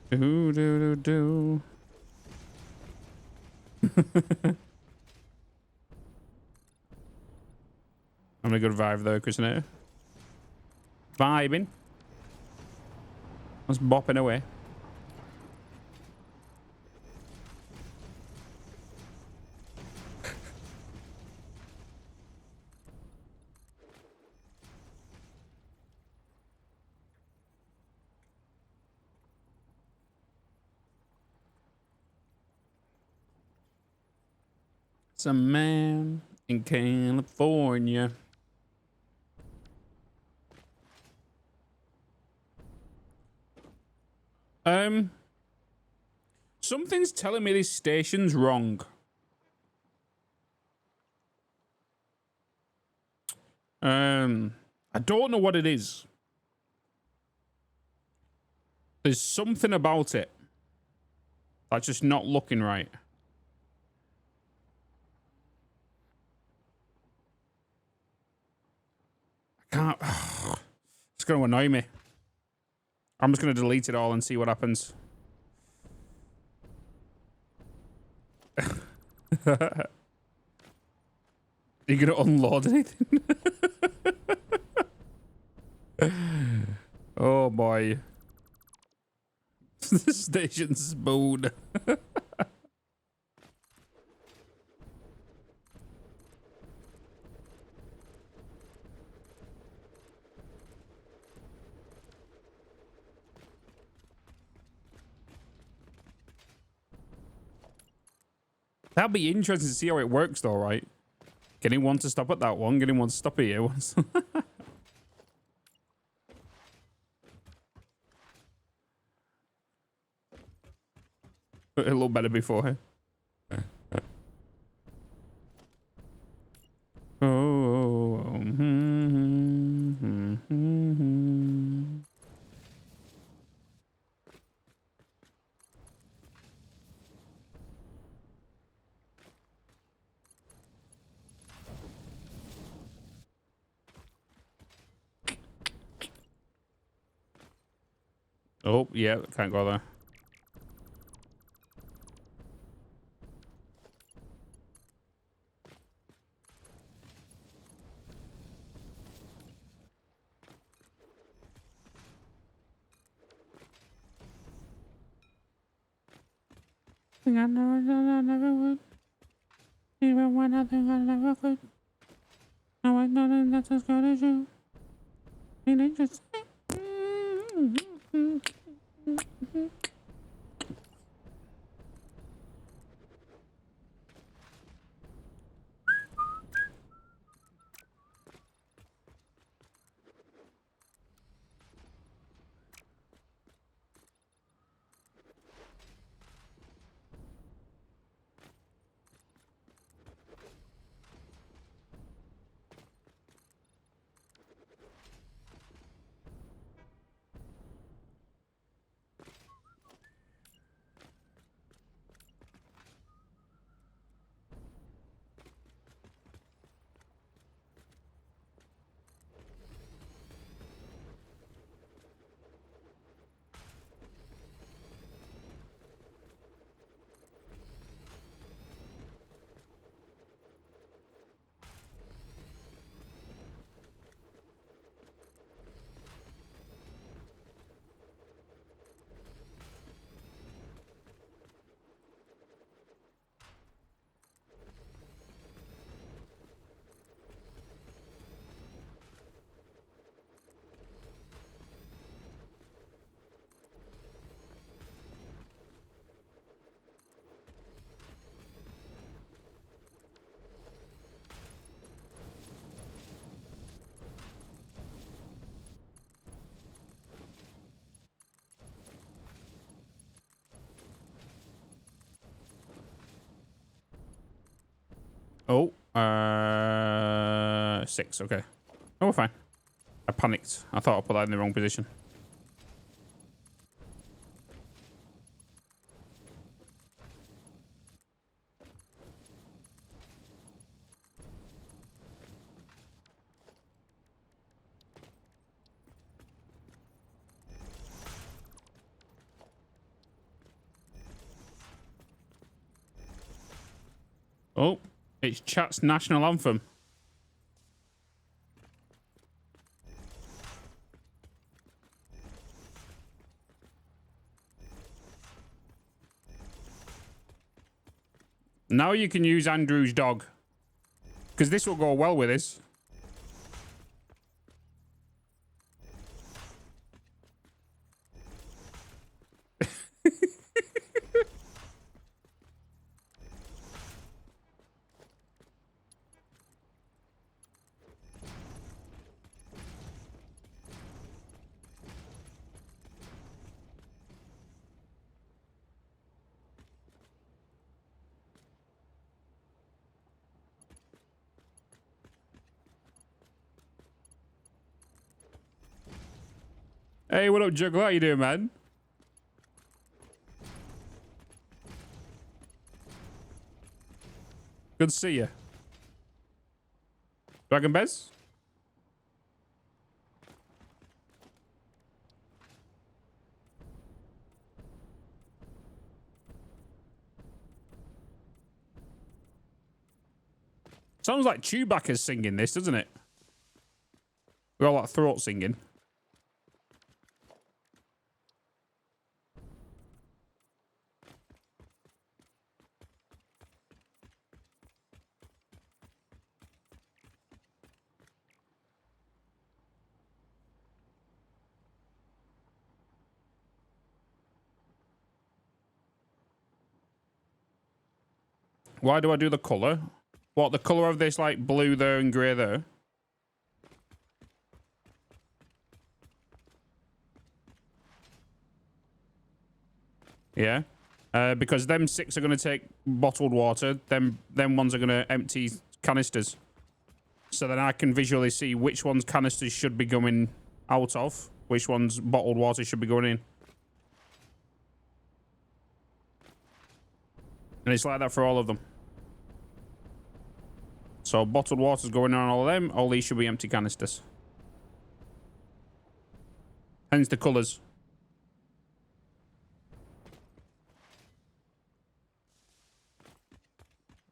Do do do do. I'm a good vibe though, isn't it? Vibing. Just bopping away. Some man in California. Something's telling me this station's wrong. I don't know what it is. There's something about it that's just not looking right. I can't. It's going to annoy me. I'm just going to delete it all and see what happens. Are you going to unload anything? Oh boy. The station's booed. That'd be interesting to see how it works though, right? Getting one to stop at that one, getting one to stop here once. A little better before. Oh. Oh, yeah, can't go there. I never would. Even when I think I never could. Now I know that that's as good as you. And it just... Oh, 6, okay. Oh, we're fine. I panicked. I thought I put that in the wrong position. Oh, it's chat's national anthem. Now you can use Andrew's dog. Because this will go well with this. Hey, what up, Juggler? How you doing, man? Good to see you. Dragon Bez? Sounds like Chewbacca's singing this, doesn't it? We all like throat singing. Why do I do the colour? What, the colour of this, like, blue there and grey there? Yeah. Because them 6 are going to take bottled water. Them ones are going to empty canisters. So then I can visually see which ones canisters should be going out of, which ones bottled water should be going in. And it's like that for all of them. So bottled water's going on all of them. All these should be empty canisters. Hence the colours.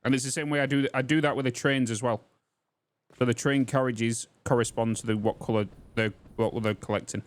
And it's the same way I do that with the trains as well. So the train carriages correspond to what color what they're collecting.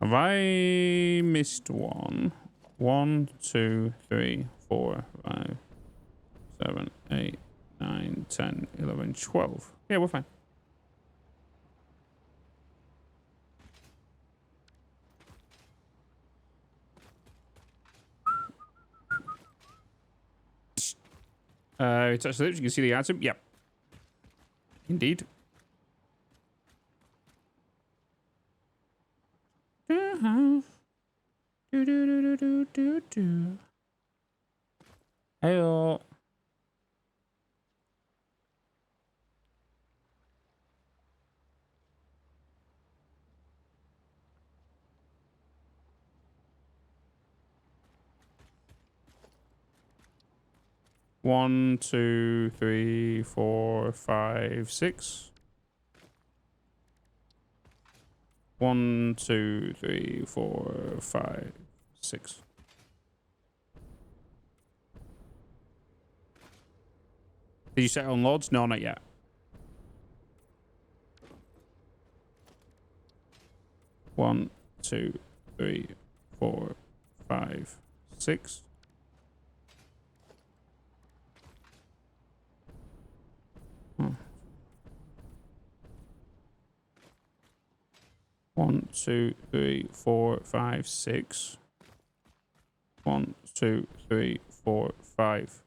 Have I missed one? 1, 2, 3, 4, 5, 7, 8, 9, 10, 11, 12. Yeah, we're fine. Touch the lips, you can see the item. Yep. Indeed. Heyo. One, 2, 3, 4, 5, 6. 1, 2, 3, 4, 5, 6. Did you set it on loads? No, not yet. One, 2, 3, 4, 5, 6. Hmm. 1, 2, 3, 4, 5, 6. 1, 2, 3, 4, 5.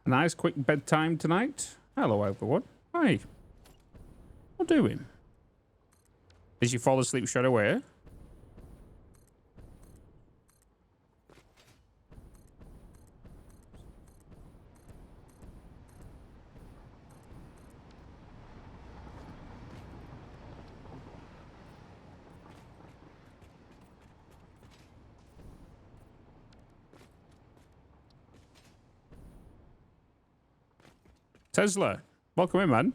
Nice quick bedtime tonight. Hello, everyone. Hi. What doing? Did you fall asleep straight away? Tesla, welcome in, man.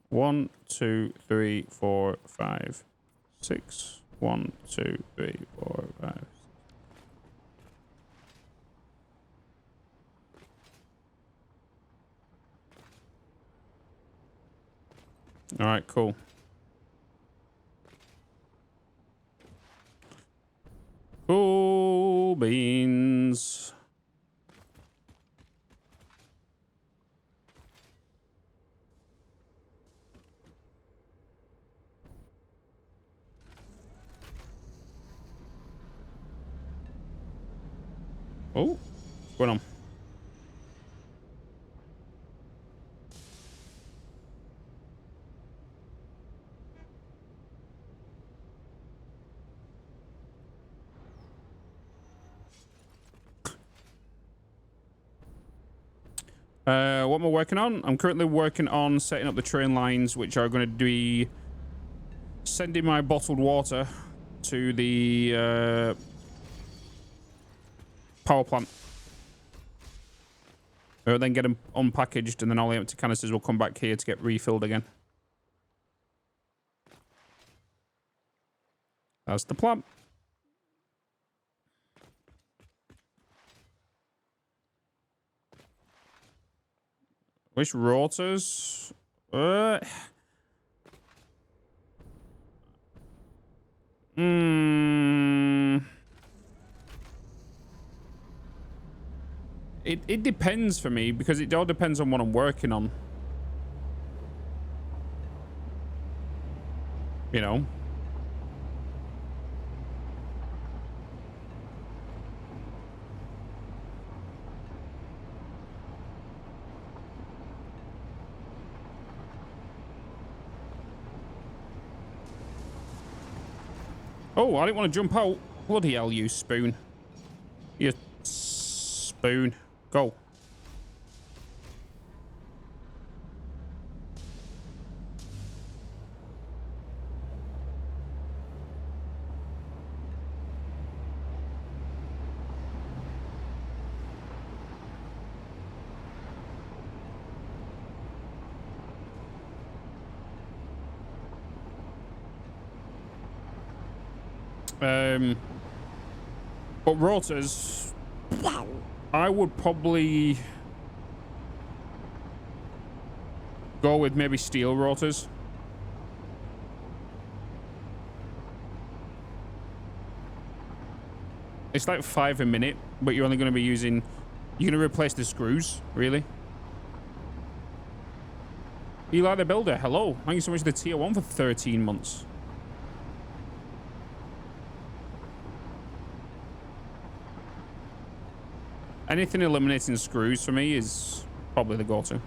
1, 2, 3, 4, 5, 6. 1, 2, 3, 4, 5. All right, cool. Cool beans. Oh, what's going on? What am I working on? I'm currently working on setting up the train lines, which are going to be sending my bottled water to the power plant. Then get them unpackaged, and then all the empty canisters will come back here to get refilled again. That's the plan. Which rotors? It depends for me, because it all depends on what I'm working on. You know? Oh, I didn't want to jump out. Bloody hell, you spoon. You spoon. Go. But rotors, I would probably go with maybe steel rotors. It's like 5 a minute, but you're only going to be using, you're going to replace the screws, really. Eli the Builder, hello. Thank you so much for the tier 1 for 13 months. Anything eliminating screws for me is probably the go-to.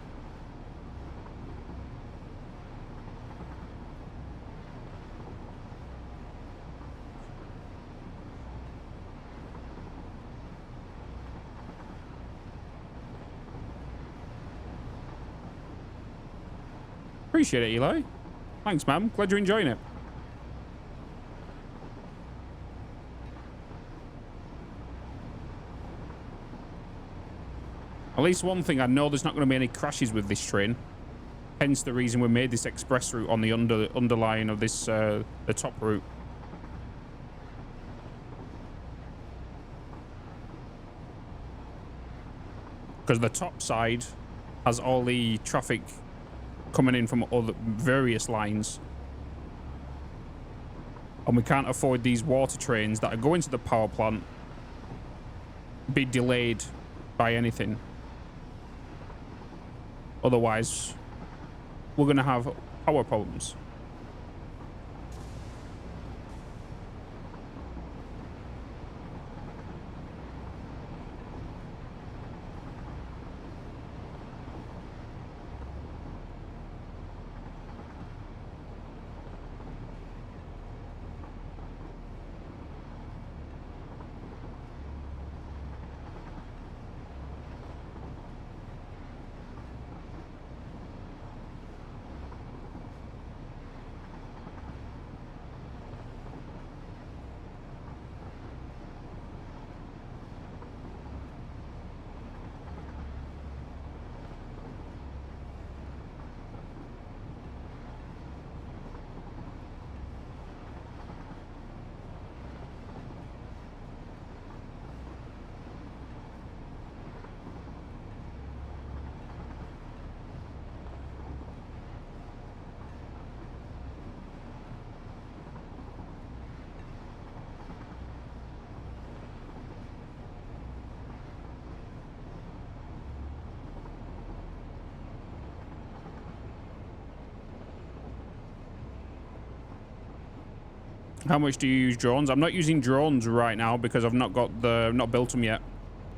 Appreciate it, Eli. Thanks, man. Glad you're enjoying it. At least one thing, I know there's not going to be any crashes with this train. Hence the reason we made this express route on the underlying of this, the top route. Because the top side has all the traffic coming in from other various lines. And we can't afford these water trains that are going to the power plant be delayed by anything. Otherwise, we're going to have power problems. How much do you use drones? I'm not using drones right now because I've not built them yet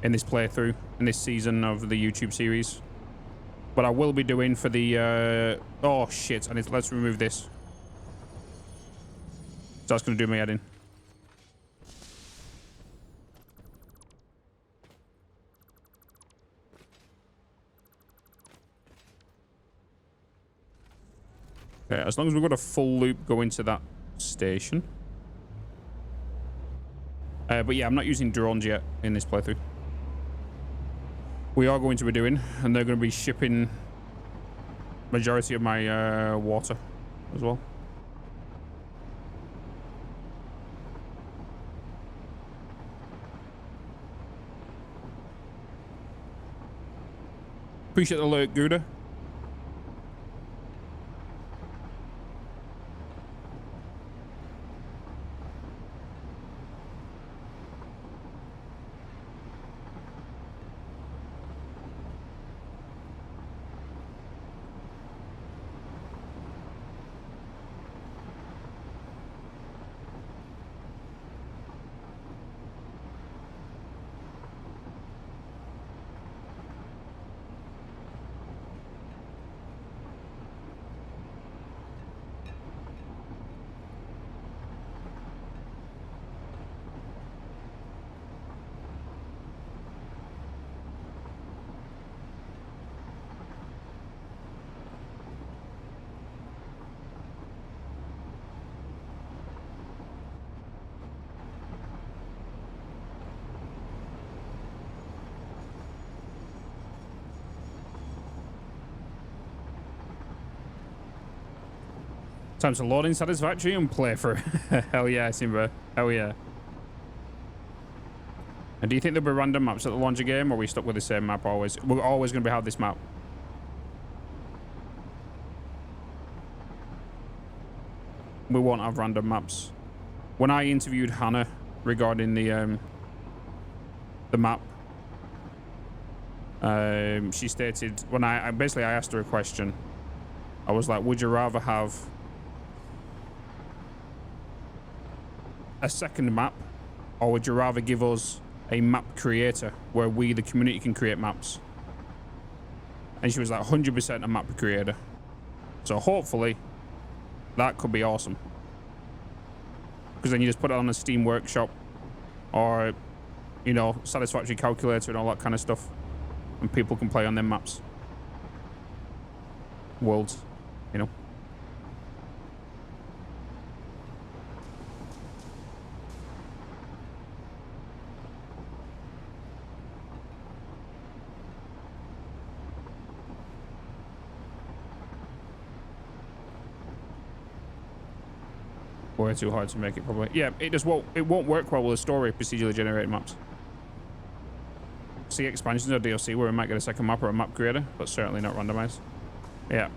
in this playthrough, in this season of the YouTube series. But I will be doing for the, oh shit, let's remove this. That's gonna do my head in. Okay, as long as we've got a full loop going to that station. But yeah, I'm not using drones yet in this playthrough. We are going to be doing, and they're going to be shipping majority of my water as well. Appreciate the alert, Gouda. Time to load in Satisfactory and play for hell yeah, Simba. Hell yeah. And do you think there'll be random maps at the launch of game, or are we stuck with the same map always? We're always going to have this map. We won't have random maps. When I interviewed Hannah regarding the map, she stated, when I basically I asked her a question, I was like, would you rather have a second map, or would you rather give us a map creator where we, the community, can create maps? And she was like, 100% a map creator. So hopefully that could be awesome, because then you just put it on a Steam Workshop or, you know, Satisfactory calculator and all that kind of stuff, and people can play on them maps, worlds, you know. Way too hard to make it, probably. Yeah, it just won't. It won't work well with a story procedurally generated maps. See expansions or DLC where we might get a second map or a map creator, but certainly not randomized. Yeah.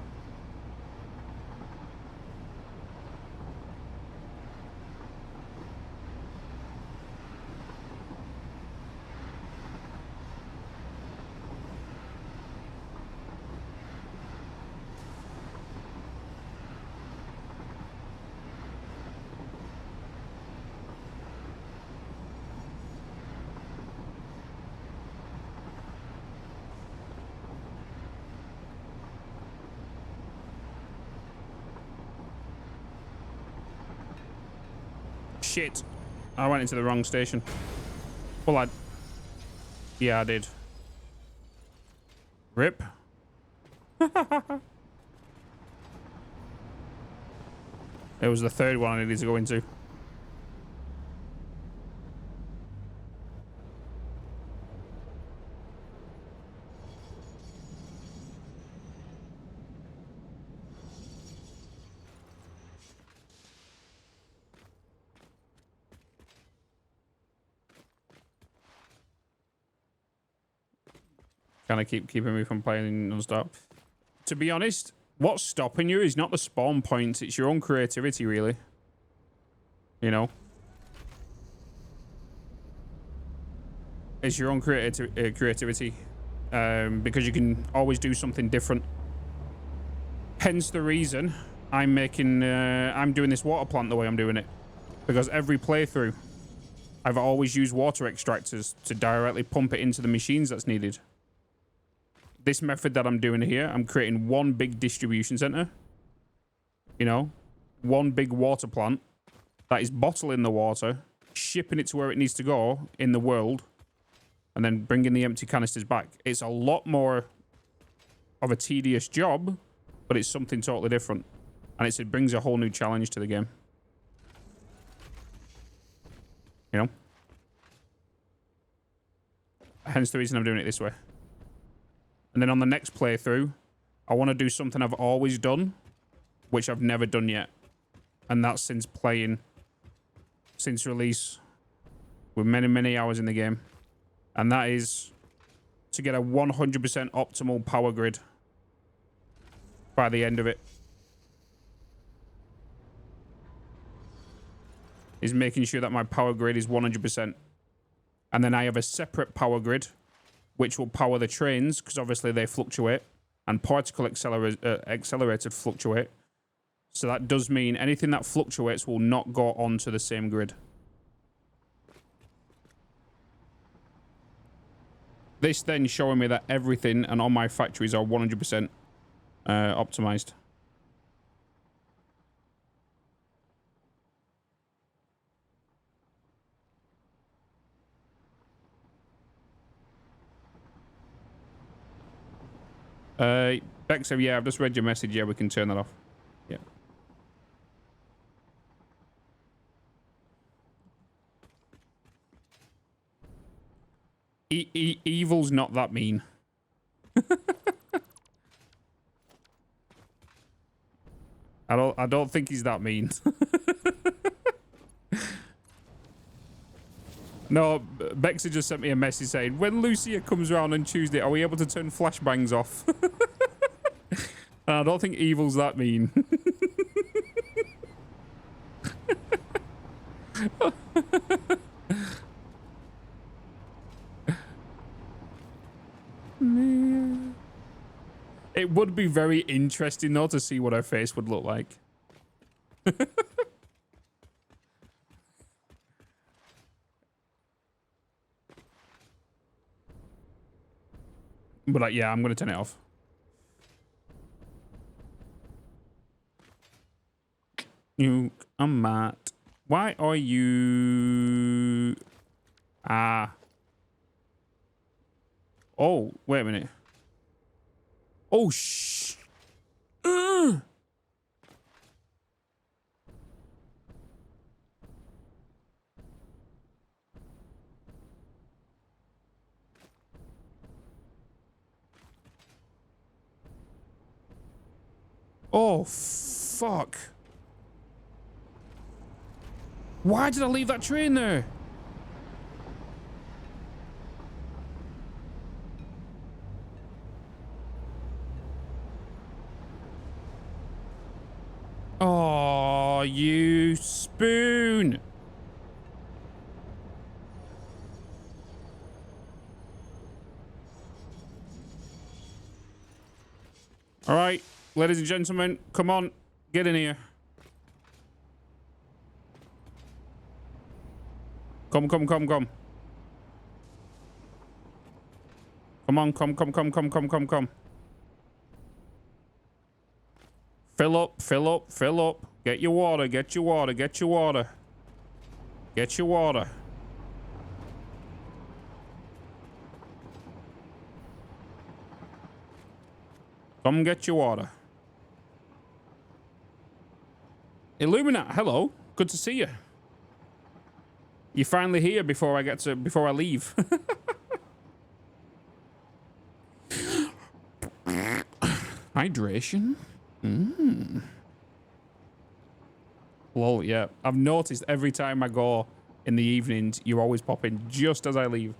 Shit. I went into the wrong station. Well, yeah, I did. Rip. It was the third one I needed to go into. Kind of keeping me from playing non-stop. To be honest, what's stopping you is not the spawn points, it's your own creativity, really. You know? It's your own creativity. Because you can always do something different. Hence the reason I'm doing this water plant the way I'm doing it. Because every playthrough, I've always used water extractors to directly pump it into the machines that's needed. This method that I'm doing here, I'm creating one big distribution center. You know, one big water plant that is bottling the water, shipping it to where it needs to go in the world, and then bringing the empty canisters back. It's a lot more of a tedious job, but it's something totally different. And it brings a whole new challenge to the game. You know? Hence the reason I'm doing it this way. And then on the next playthrough, I want to do something I've always done, which I've never done yet. And that's since release, with many, many hours in the game. And that is to get a 100% optimal power grid by the end of it. Is making sure that my power grid is 100%. And then I have a separate power grid which will power the trains, because obviously they fluctuate, and particle accelerated fluctuate. So that does mean anything that fluctuates will not go onto the same grid. This then showing me that everything and all my factories are 100% optimized. Bex, yeah, I've just read your message. Yeah, we can turn that off. Yeah. Evil's not that mean. I don't think he's that mean. No, Bexy just sent me a message saying, when Lucia comes around on Tuesday, are we able to turn flashbangs off? I don't think Evil's that mean. It would be very interesting, though, to see what her face would look like. But yeah, I'm going to turn it off. You are mad. Why are you... Ah. Oh, wait a minute. Oh, shh. Oh, fuck. Why did I leave that train there? Oh, you spoon. All right, ladies and gentlemen, come on, get in here. Come. Come on, come. Fill up. Get your water. Come get your water. Illuminat, hello. Good to see you. You're finally here before I leave. Hydration. Lol, yeah. I've noticed every time I go in the evenings, you always pop in just as I leave.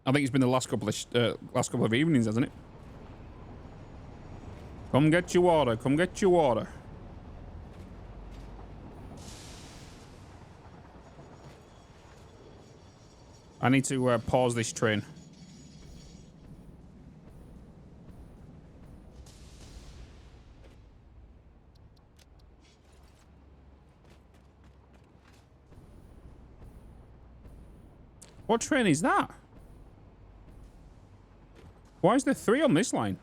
I think it's been the last couple of evenings, hasn't it? Come get your water. I need to pause this train. What train is that? Why is there 3 on this line?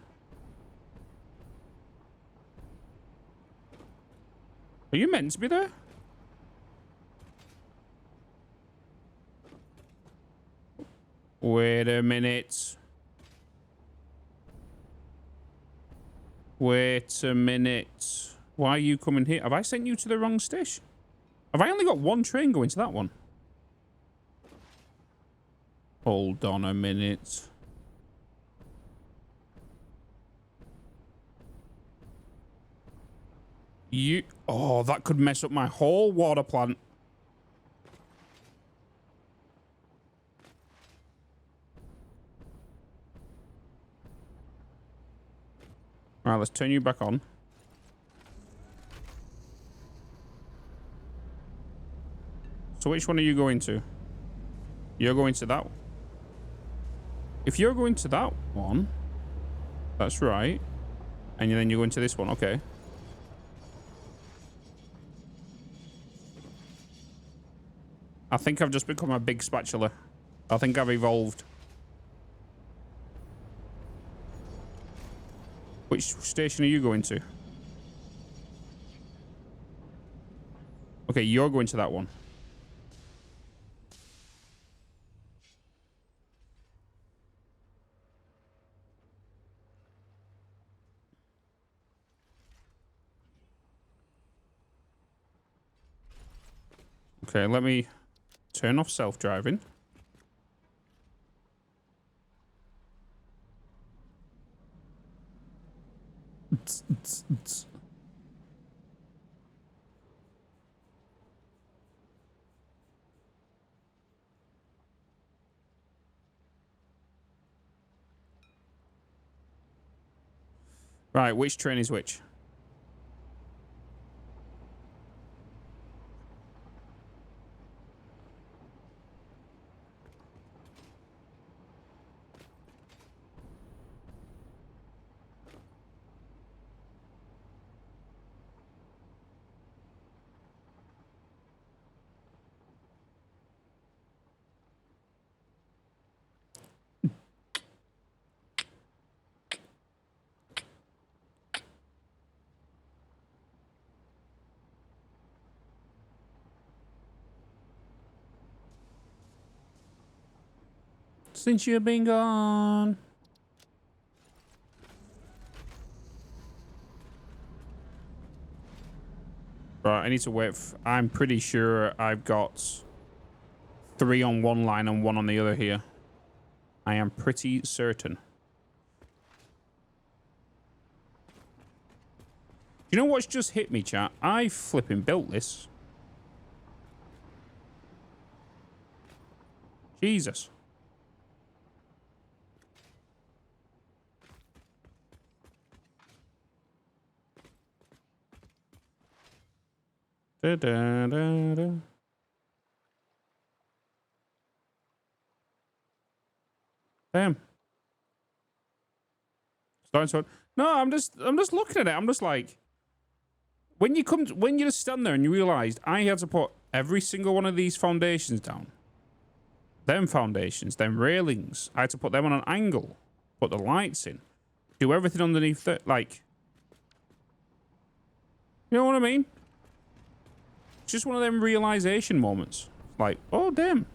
Are you meant to be there? Wait a minute. Why are you coming here? Have I sent you to the wrong station? Have I only got one train going to that one? Hold on a minute. Oh, that could mess up my whole water plant. All right, let's turn you back on. So which one are you going to? You're going to that one. If you're going to that one, that's right. And then you're going to this one, okay. I think I've just become a big spatula. I think I've evolved. Which station are you going to? Okay, you're going to that one. Okay, let me turn off self-driving. Right, which train is which? Since you've been gone. Right, I need to wait. I'm pretty sure I've got 3 on one line and 1 on the other here. I am pretty certain. You know what's just hit me, chat? I flipping built this. Jesus. Da, da, da, da. Damn. No, I'm just looking at it. I'm just like, when you just stand there and you realized I had to put every single one of these foundations down. Them foundations, them railings. I had to put them on an angle, put the lights in, do everything underneath it. Like, you know what I mean? It's just one of them realization moments. Like, oh, damn.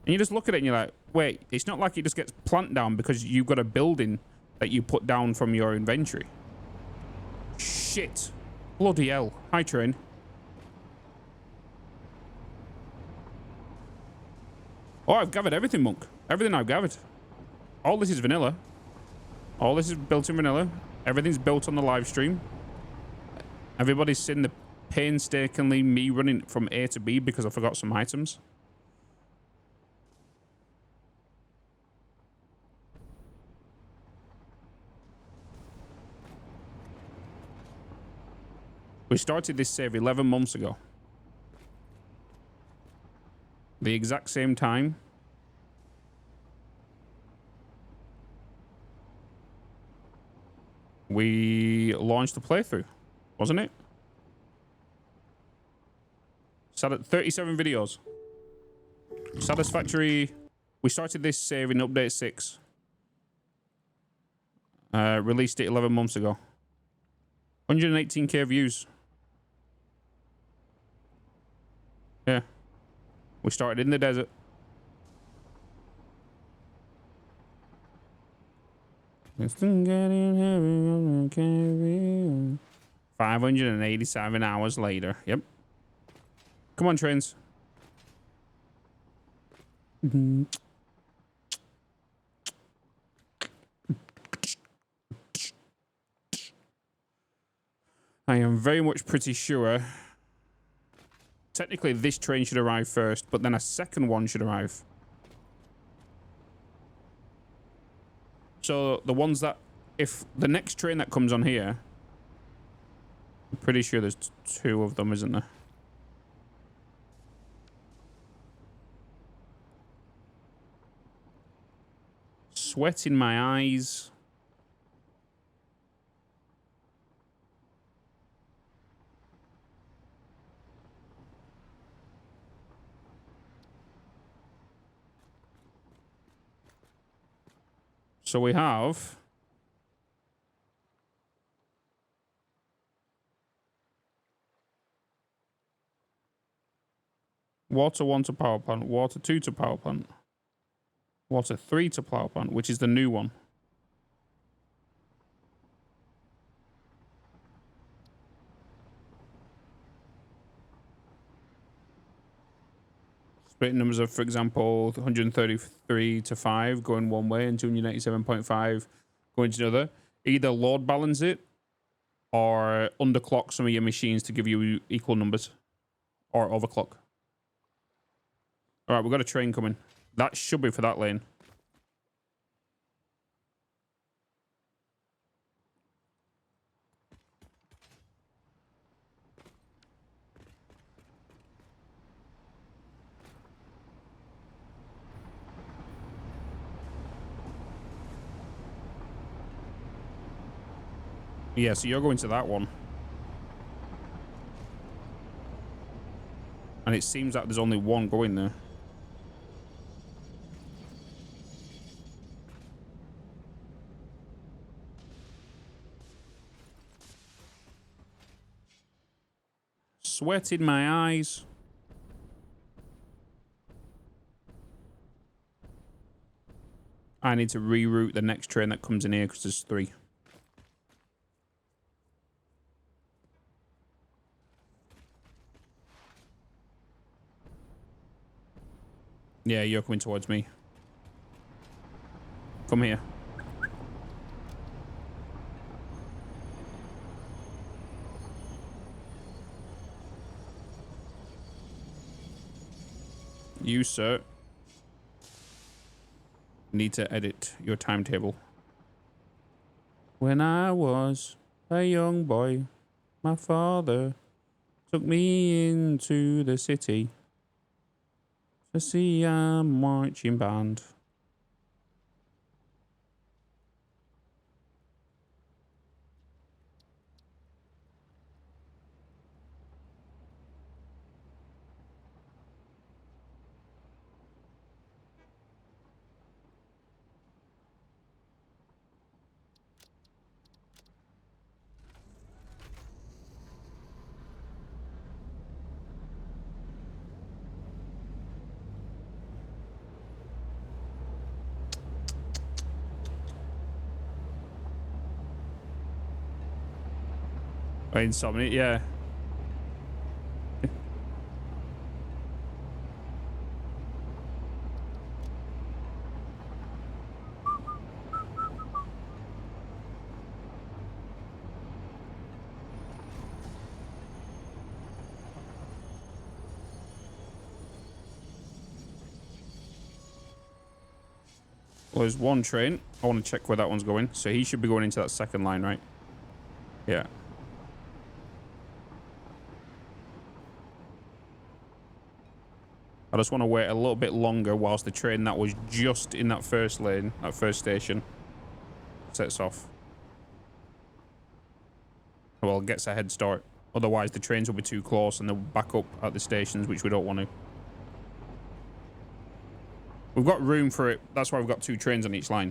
And you just look at it and you're like, wait, it's not like it just gets planked down because you've got a building that you put down from your inventory. Shit. Bloody hell. Hi, train. Oh, I've gathered everything, Monk. Everything I've gathered. All this is vanilla. All this is built in vanilla. Everything's built on the live stream. Everybody's seen the painstakingly me running from A to B because I forgot some items. We started this save 11 months ago. The exact same time. We launched the playthrough, wasn't it? Sat at 37 videos. Satisfactory. We started this save in update 6. Released it 11 months ago. 118k views. Yeah. We started in the desert. It's 587 hours later. Yep. Come on, trains. I am very much pretty sure. Technically, this train should arrive first, but then a second one should arrive. So the ones that, if the next train that comes on here, I'm pretty sure there's 2 of them, isn't there? Sweat in my eyes. So we have water 1 to power plant, water 2 to power plant, water 3 to power plant, which is the new one. Split numbers of, for example, 133 to 5 going one way and 287.5 going to another. either load balance it or underclock some of your machines to give you equal numbers, or overclock. All right, we've got a train coming. That should be for that lane. Yeah, so you're going to that one. And it seems like there's only one going there. Sweat in my eyes. I need to reroute the next train that comes in here because there's 3. Yeah, you're coming towards me. Come here. You, sir, need to edit your timetable. When I was a young boy, my father took me into the city to see a marching band. Insomnia, yeah. Well, there's one train. I want to check where that one's going. So he should be going into that second line, right? Yeah. I just want to wait a little bit longer whilst the train that was just in that first lane, that first station, sets off. Well, gets a head start. Otherwise, the trains will be too close and they'll back up at the stations, which we don't want to. We've got room for it. That's why we've got 2 trains on each line.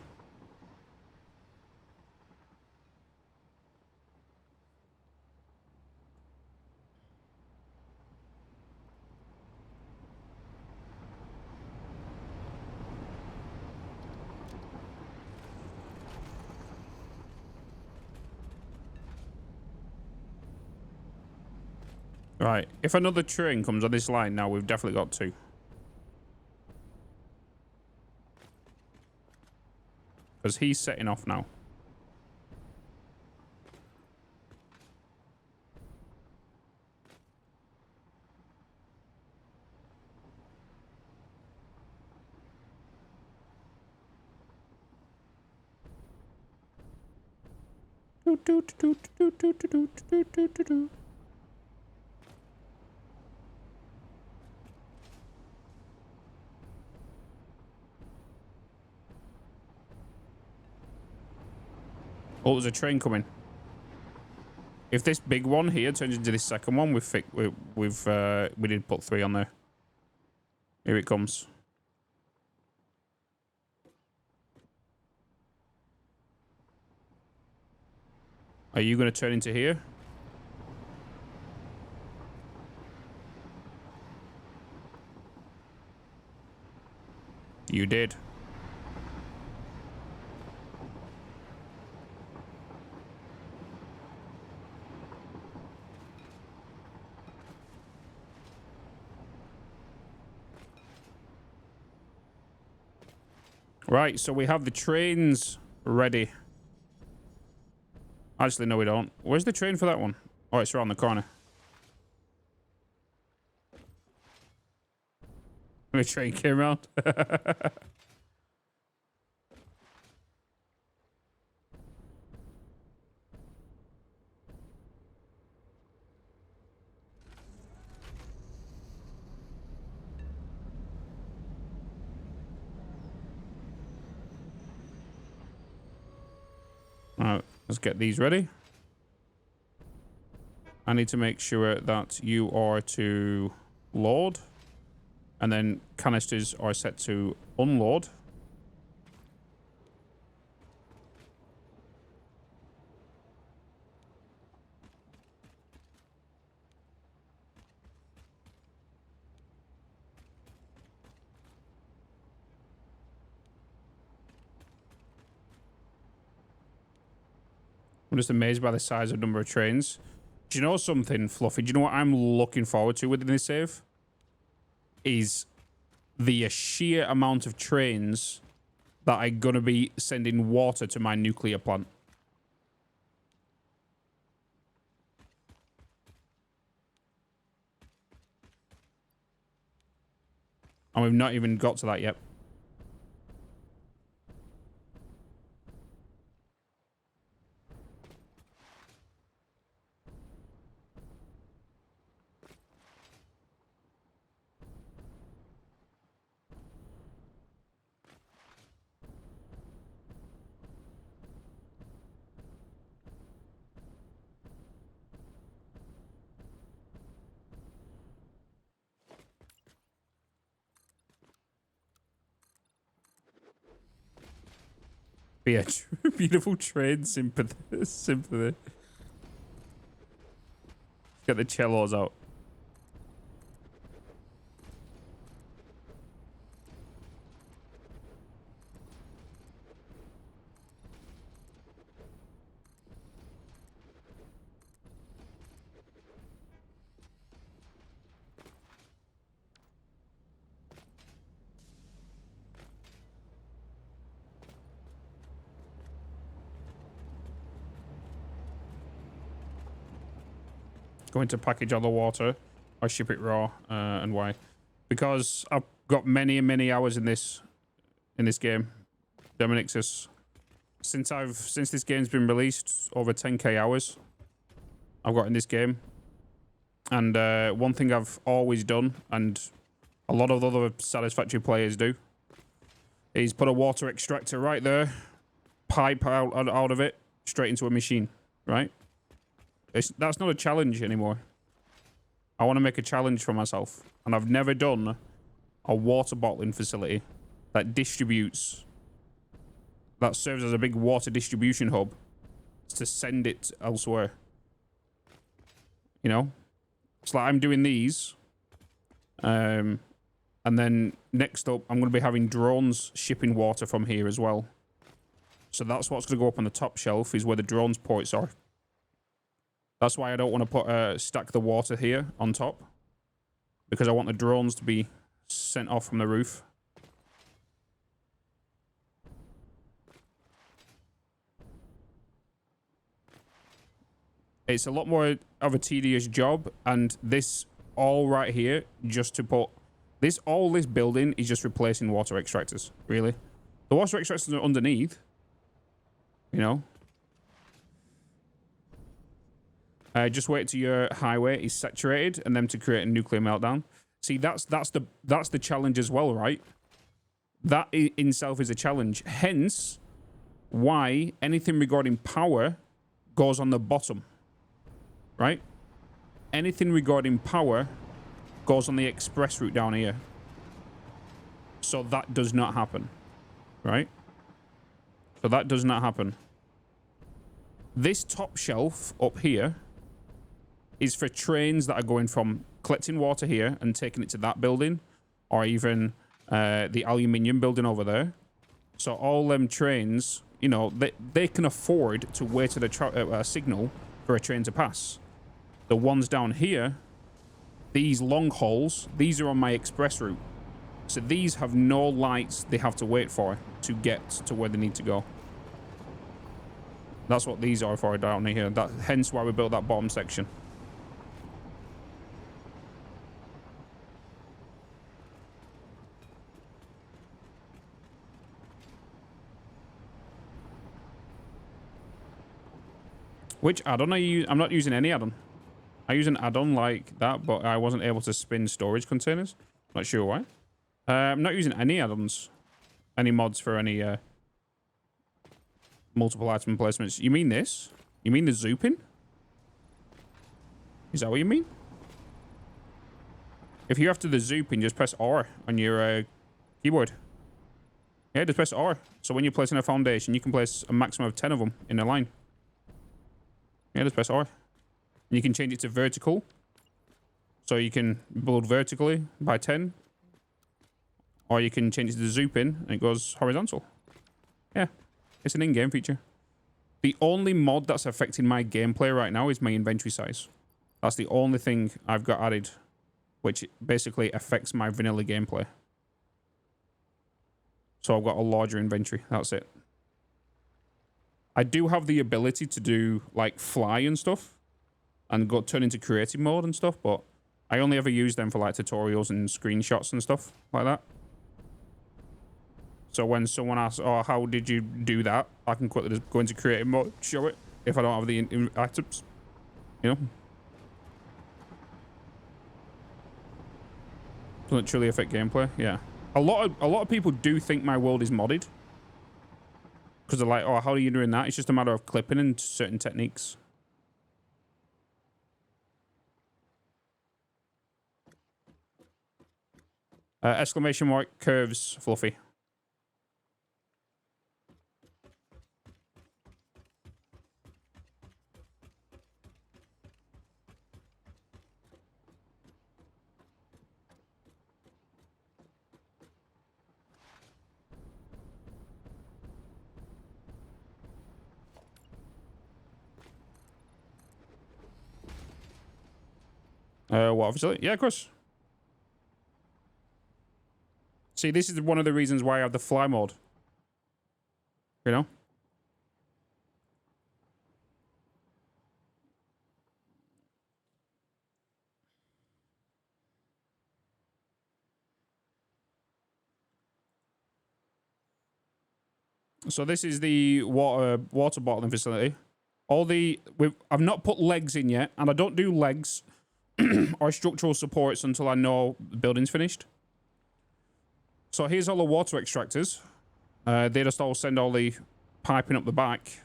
Right, if another train comes on this line now, we've definitely got 2. Because he's setting off now. Oh, there's a train coming. If this big one here turns into this second one, we did put 3 on there. Here it comes. Are you going to turn into here? You did. Right, so we have the trains ready. Actually, no, we don't. Where's the train for that one? Oh, it's around the corner. The train came around. Alright, let's get these ready. I need to make sure that you are to load. And then canisters are set to unload. I'm just amazed by the size of number of trains. Do you know something, Fluffy? Do you know what I'm looking forward to within this save? Is the sheer amount of trains that are going to be sending water to my nuclear plant. And we've not even got to that yet. But yeah, beautiful train sympathy. Get the cellos out. Going to package all the water or ship it raw, and why? Because I've got many and many hours in this game. Dominixus. Since this game's been released, over 10k hours I've got in this game. And one thing I've always done, and a lot of other Satisfactory players do, is put a water extractor right there, pipe out of it, straight into a machine, right? That's not a challenge anymore. I want to make a challenge for myself. And I've never done a water bottling facility that distributes, that serves as a big water distribution hub to send it elsewhere. You know? It's like I'm doing these. And then next up, I'm going to be having drones shipping water from here as well. So that's what's going to go up on the top shelf, is where the drones ports are. That's why I don't want to stack the water here on top, because I want the drones to be sent off from the roof. It's a lot more of a tedious job, and this all right here, just to put this, all this building is just replacing water extractors, really. The water extractors are underneath, you know. Just wait till your highway is saturated and then to create a nuclear meltdown. See, that's the challenge as well, right? That in itself is a challenge. Hence, why anything regarding power goes on the bottom, right? Anything regarding power goes on the express route down here. So that does not happen, right? So that does not happen. This top shelf up here is for trains that are going from collecting water here and taking it to that building, or even the aluminium building over there. So all them trains, you know, they can afford to wait at a signal for a train to pass. The ones down here, these long hauls, these are on my express route. So these have no lights they have to wait for to get to where they need to go. That's what these are for down here. Hence why we built that bottom section. Which add-on are you? I'm not using any add-on. I use an add-on like that, but I wasn't able to spin storage containers. Not sure why. I'm not using any add-ons, any mods for any multiple item placements. You mean this? You mean the zooping? Is that what you mean? If you have to the zooping, just press R on your keyboard. Yeah, just press R. So when you're placing a foundation, you can place a maximum of 10 of them in a line. Yeah, just press R. And you can change it to vertical. So you can build vertically by 10. Or you can change it to zoom in and it goes horizontal. Yeah, it's an in-game feature. The only mod that's affecting my gameplay right now is my inventory size. That's the only thing I've got added, which basically affects my vanilla gameplay. So I've got a larger inventory. That's it. I do have the ability to do like fly and stuff and go turn into creative mode and stuff, but I only ever use them for like tutorials and screenshots and stuff like that. So when someone asks, oh, how did you do that? I can quickly just go into creative mode, show it if I don't have the items, you know? Doesn't truly affect gameplay. Yeah. A lot of people do think my world is modded. Because they're like, oh, how are you doing that? It's just a matter of clipping and certain techniques. Exclamation mark curves, Fluffy. What, obviously? Yeah, of course. See, this is one of the reasons why I have the fly mode. You know? So this is the water bottling facility. I've not put legs in yet, and I don't do legs or structural supports until I know the building's finished. So here's all the water extractors. They just all send all the piping up the back.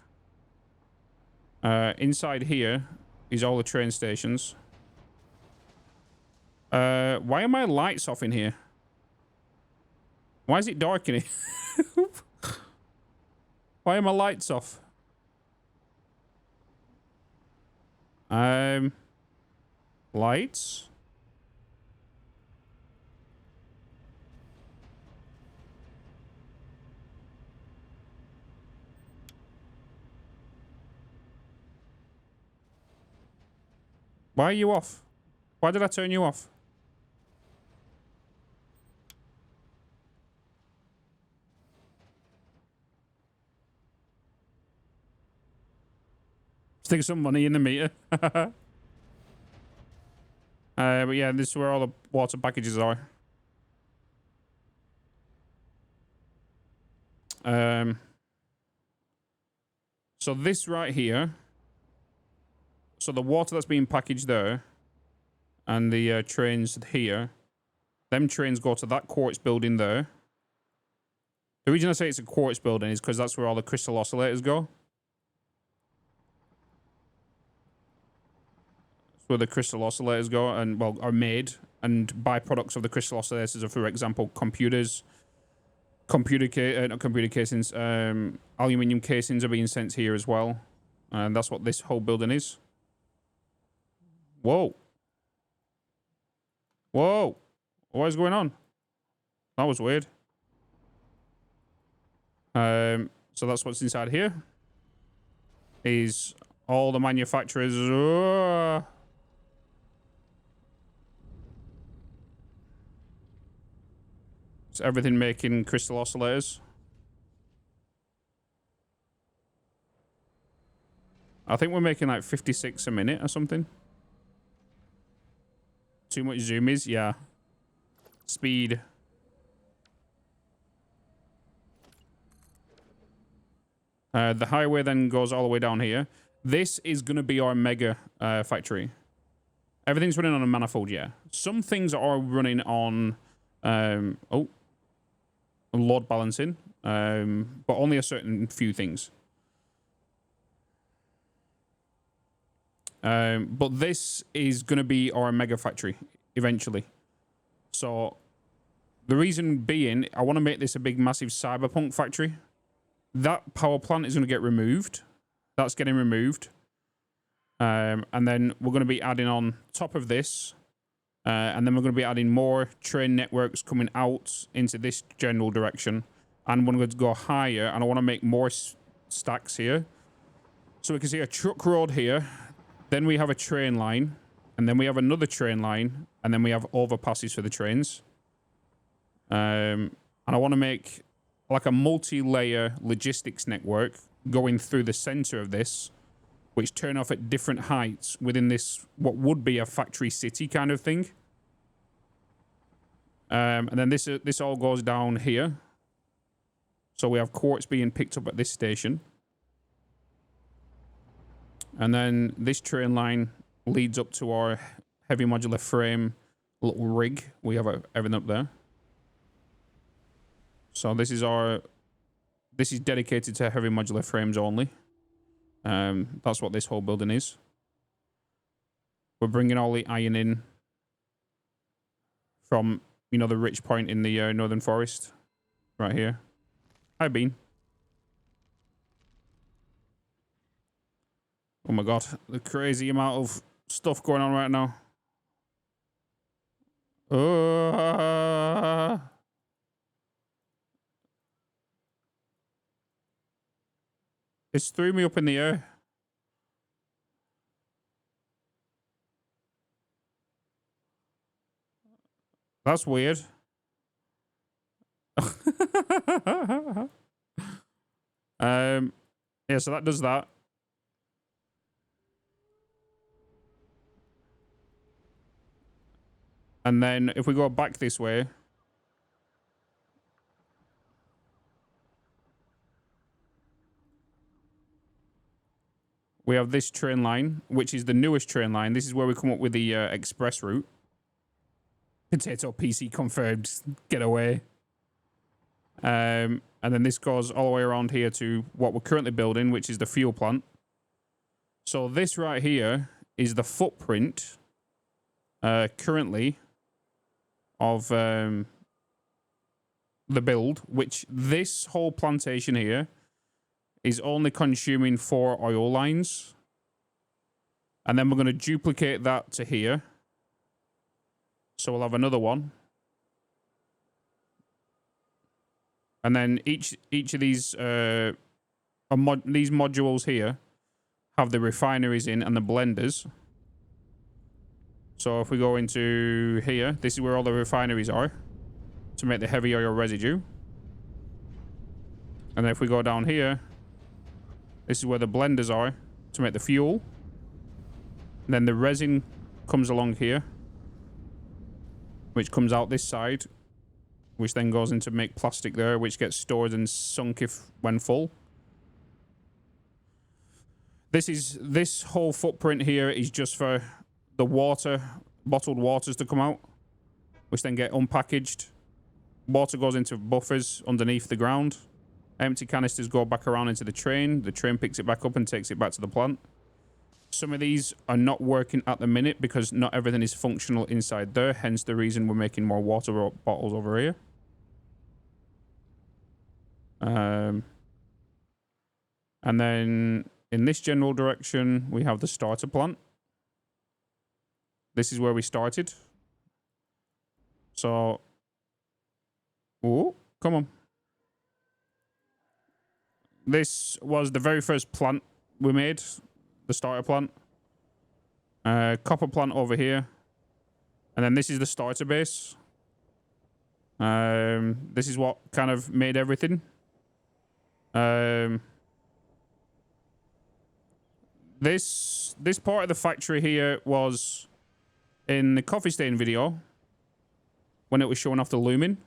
Inside here is all the train stations. Why are my lights off in here? Why is it dark in here? Why are my lights off? Lights? Why are you off? Why did I turn you off? Stick some money in the meter. But yeah, this is where all the water packages are. So this right here. So the water that's being packaged there, and the trains here, them trains go to that quartz building there. The reason I say it's a quartz building is because that's where all the crystal oscillators go. That's where the crystal oscillators go and, well, are made. And byproducts of the crystal oscillators are, for example, computers, not computer casings, aluminium casings are being sent here as well. And that's what this whole building is. Whoa. Whoa. What is going on? That was weird. So that's what's inside here. Is all the manufacturers. It's everything making crystal oscillators. I think we're making like 56 a minute or something. Too much zoomies, yeah. Speed. The highway then goes all the way down here. This is going to be our mega factory. Everything's running on a manifold, yeah. Some things are running on load balancing, but only a certain few things. But this is going to be our mega factory eventually. So the reason being, I want to make this a big, massive cyberpunk factory. That power plant is going to get removed. That's getting removed. And then we're going to be adding on top of this. And then we're going to be adding more train networks coming out into this general direction. And we're going to go higher. And I want to make more stacks here. So we can see a truck road here. Then we have a train line. And then we have another train line. And then we have overpasses for the trains. And I want to make like a multi-layer logistics network going through the center of this, which turn off at different heights within this, what would be a factory city kind of thing. And then this all goes down here. So we have quartz being picked up at this station. And then this train line leads up to our heavy modular frame little rig. We have everything up there. So this is dedicated to heavy modular frames only. That's what this whole building is. We're bringing all the iron in from, you know, the rich point in the northern forest right here. Hi, Bean. Oh my god, the crazy amount of stuff going on right now. It's threw me up in the air. That's weird. Yeah, so that does that. And then if we go back this way, we have this train line, which is the newest train line. This is where we come up with the express route. Potato PC confirmed. Get away. And then this goes all the way around here to what we're currently building, which is the fuel plant. So this right here is the footprint currently of the build, which this whole plantation here is only consuming 4 oil lines. And then we're going to duplicate that to here. So we'll have another one. And then each of these these modules here have the refineries in and the blenders. So if we go into here, this is where all the refineries are to make the heavy oil residue. And then if we go down here, this is where the blenders are to make the fuel. And then the resin comes along here, which comes out this side, which then goes into make plastic there, which gets stored and sunk when full. This whole footprint here is just for the water, bottled waters to come out, which then get unpackaged. Water goes into buffers underneath the ground. Empty canisters go back around into the train. The train picks it back up and takes it back to the plant. Some of these are not working at the minute because not everything is functional inside there. Hence the reason we're making more water bottles over here. And then in this general direction, we have the starter plant. This is where we started. So, oh, come on. This was the very first plant we made, the starter plant. Copper plant over here. And then this is the starter base. This is what kind of made everything. this part of the factory here was in the coffee stain video when it was showing off the lumen.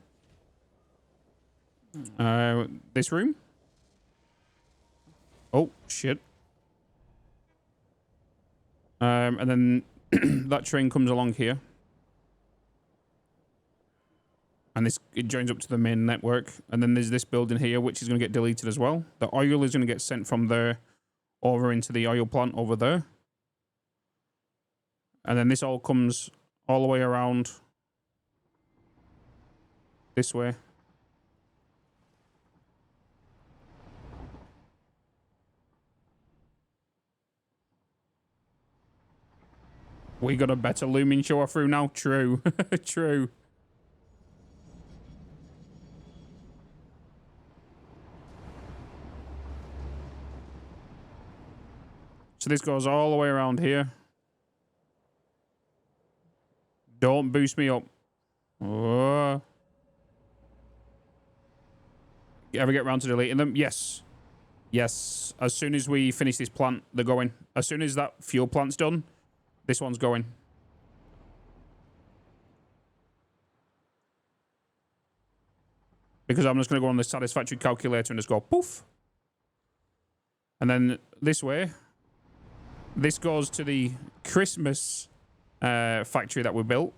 This room. Oh shit. And then that train comes along here. And it joins up to the main network. And then there's this building here, which is going to get deleted as well. The oil is going to get sent from there over into the oil plant over there. And then this all comes all the way around this way. We got a better looming shower through now. True. True. So this goes all the way around here. Don't boost me up. Oh. You ever get around to deleting them? Yes. Yes. As soon as we finish this plant, they're going. As soon as that fuel plant's done, this one's going. Because I'm just going to go on the Satisfactory calculator and just go poof. And then this way, this goes to the Christmas factory that we built.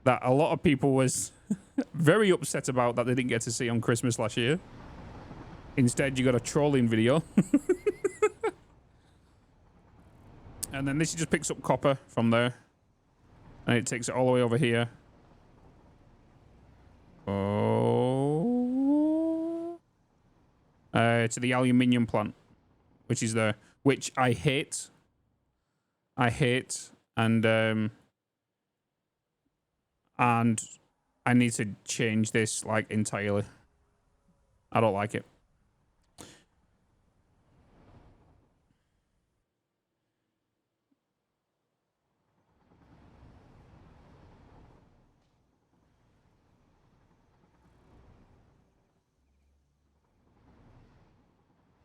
That a lot of people was very upset about that they didn't get to see on Christmas last year. Instead, you got a trolling video. And then this just picks up copper from there. And it takes it all the way over here. Oh. To the aluminium plant. Which is there. Which I hate. I hate. And I need to change this, like, entirely. I don't like it.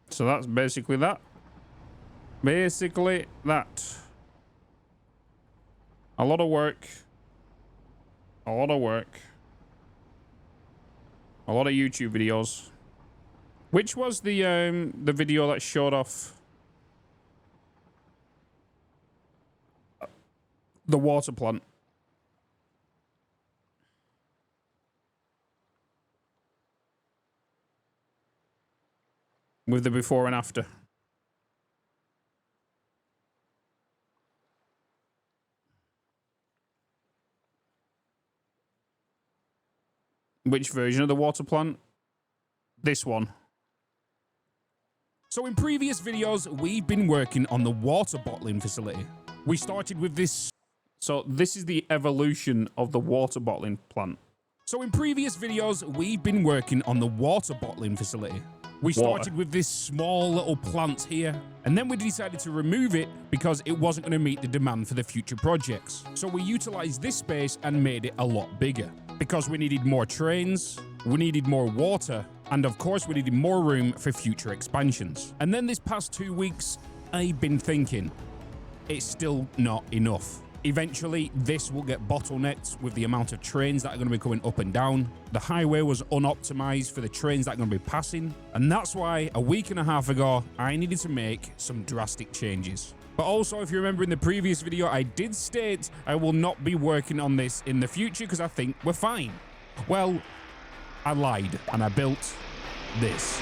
So that's basically that. Basically that. A lot of work. A lot of work. A lot of YouTube videos. Which was the video that showed off the water plant? With the before and after. Which version of the water plant? This one. So in previous videos, we've been working on the water bottling facility. We started with this. So this is the evolution of the water bottling plant. So in previous videos, we've been working on the water bottling facility. We started with this small little plant here, and then we decided to remove it because it wasn't going to meet the demand for the future projects. So we utilized this space and made it a lot bigger because we needed more trains, we needed more water, and of course we needed more room for future expansions. And then this past 2 weeks, I've been thinking, it's still not enough. Eventually, this will get bottlenecked with the amount of trains that are going to be coming up and down. The highway was unoptimized for the trains that are going to be passing. And that's why a week and a half ago, I needed to make some drastic changes. But also, if you remember in the previous video, I did state I will not be working on this in the future because I think we're fine. Well, I lied and I built this.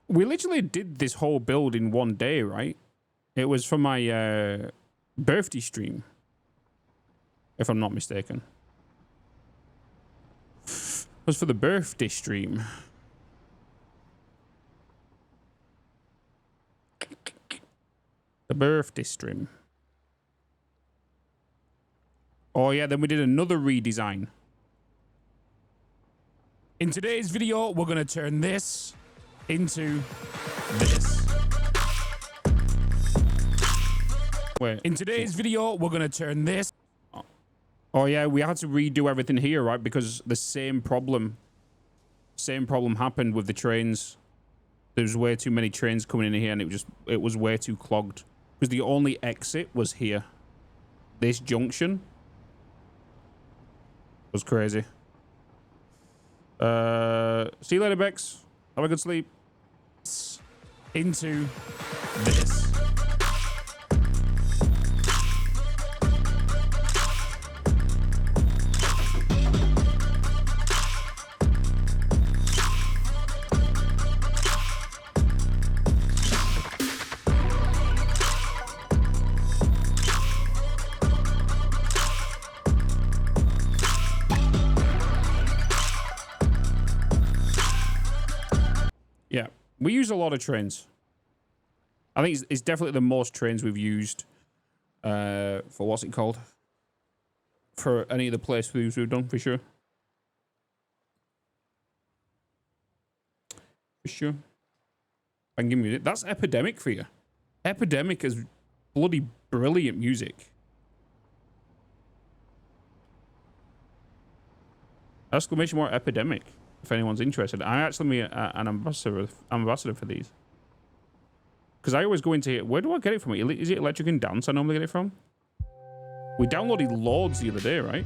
We literally did this whole build in one day, right? It was for my birthday stream, if I'm not mistaken. It was for the birthday stream. The birthday stream. Oh yeah, then we did another redesign. In today's video, we're gonna turn this into this. Wait, in today's video, we're gonna turn this. Oh yeah, we had to redo everything here, right? Because the same problem happened with the trains. There was way too many trains coming in here, and it was way too clogged. Because the only exit was here. This junction was crazy. See you later, Bex. Have a good sleep. Into this. Yeah, we use a lot of trains. I think it's definitely the most trains we've used for what's it called? For any of the playthroughs we've done, for sure. For sure. I can give you it. That's Epidemic for you. Epidemic is bloody brilliant music. Exclamation mark Epidemic. If anyone's interested, I actually am an ambassador for these. Because I always go into it. Where do I get it from? Is it Electric and Dance I normally get it from? We downloaded loads the other day, right?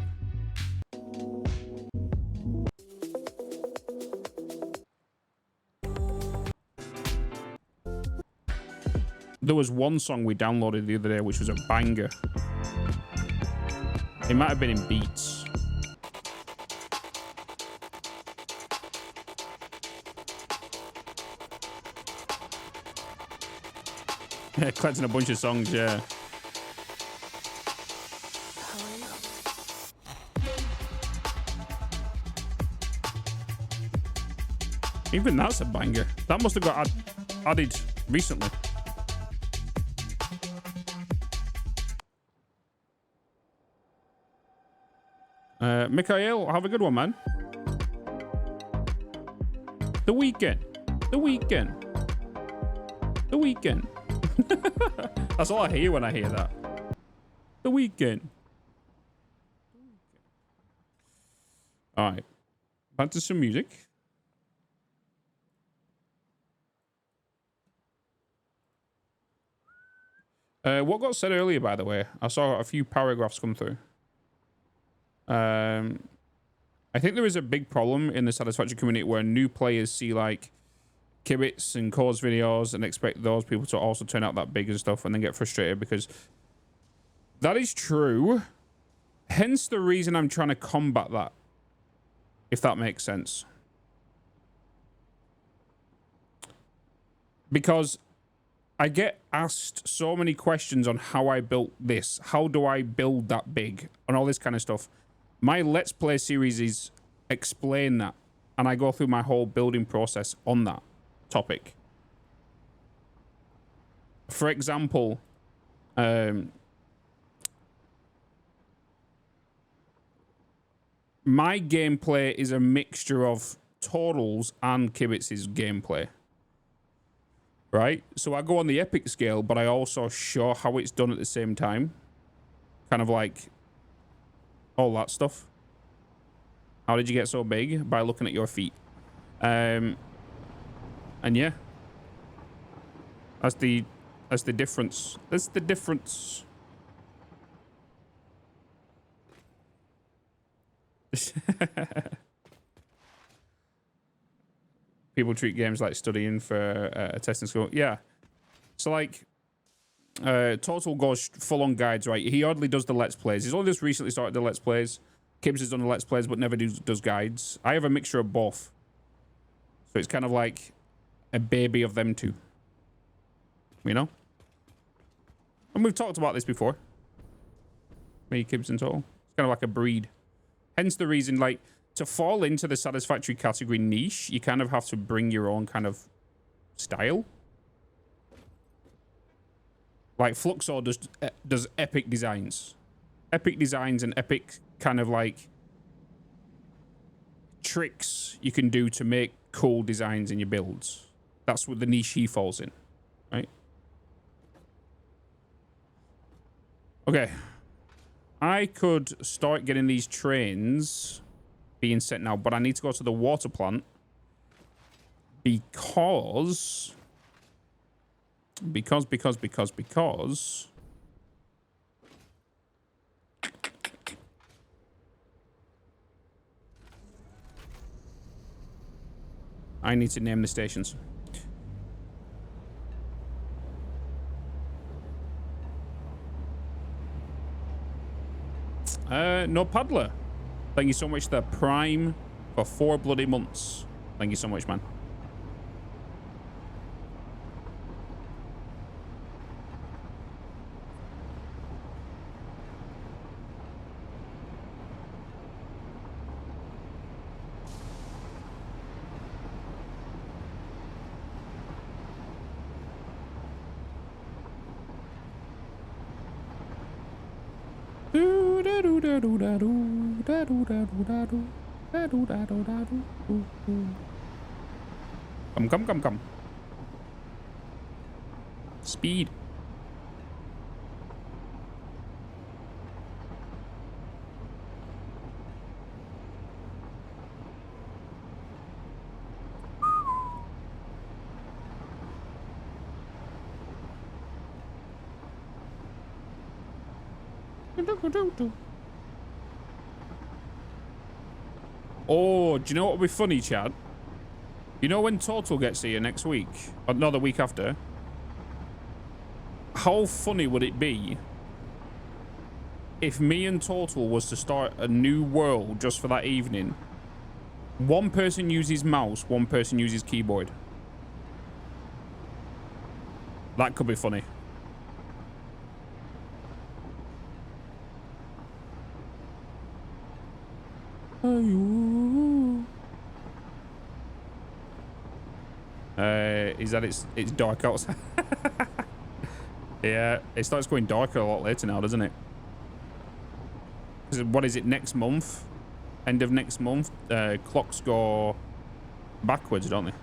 There was one song we downloaded the other day which was a banger. It might have been in Beats. Yeah, collecting a bunch of songs, yeah. Even that's a banger. That must have got added recently. Mikhail, have a good one, man. The weekend. The weekend. The weekend. That's all I hear when I hear that. The weekend. All right. Back to some music. What got said earlier, by the way, I saw a few paragraphs come through. I think there is a big problem in the Satisfactory community where new players see like Kibitz and Core's videos and expect those people to also turn out that big and stuff and then get frustrated because that is true. Hence the reason I'm trying to combat that, if that makes sense. Because I get asked so many questions on how I built this. How do I build that big? And all this kind of stuff. My Let's Play series is explain that. And I go through my whole building process on that topic. For example, my gameplay is a mixture of Totals and Kibitz's gameplay. Right? So I go on the epic scale, but I also show how it's done at the same time. Kind of like all that stuff. How did you get so big? By looking at your feet. And yeah. That's the difference. That's the difference. People treat games like studying for a test in school. Yeah. So like Total goes full on guides, right? He oddly does the Let's Plays. He's only just recently started the Let's Plays. Kibbs has done the Let's Plays but never does guides. I have a mixture of both. So it's kind of like a baby of them two. You know? And we've talked about this before. Me, Kibs, and Total. It's kind of like a breed. Hence the reason, like, to fall into the Satisfactory category niche, you kind of have to bring your own kind of style. Like, Fluxor does epic designs. Epic designs and epic kind of, like, tricks you can do to make cool designs in your builds. That's what the niche he falls in, right? Okay. I could start getting these trains being set now, but I need to go to the water plant because I need to name the stations. No paddler. Thank you so much, the Prime, for 4 bloody months. Thank you so much, man. Come. Speed. Oh, do you know what would be funny, Chad? You know when Total gets here next week? Or no, the week after? How funny would it be if me and Total was to start a new world just for that evening? One person uses mouse, one person uses keyboard. That could be funny. Is that it's dark outside? Yeah, it starts going darker a lot later now, doesn't it? What is it, next month? End of next month? Clocks go backwards, don't they?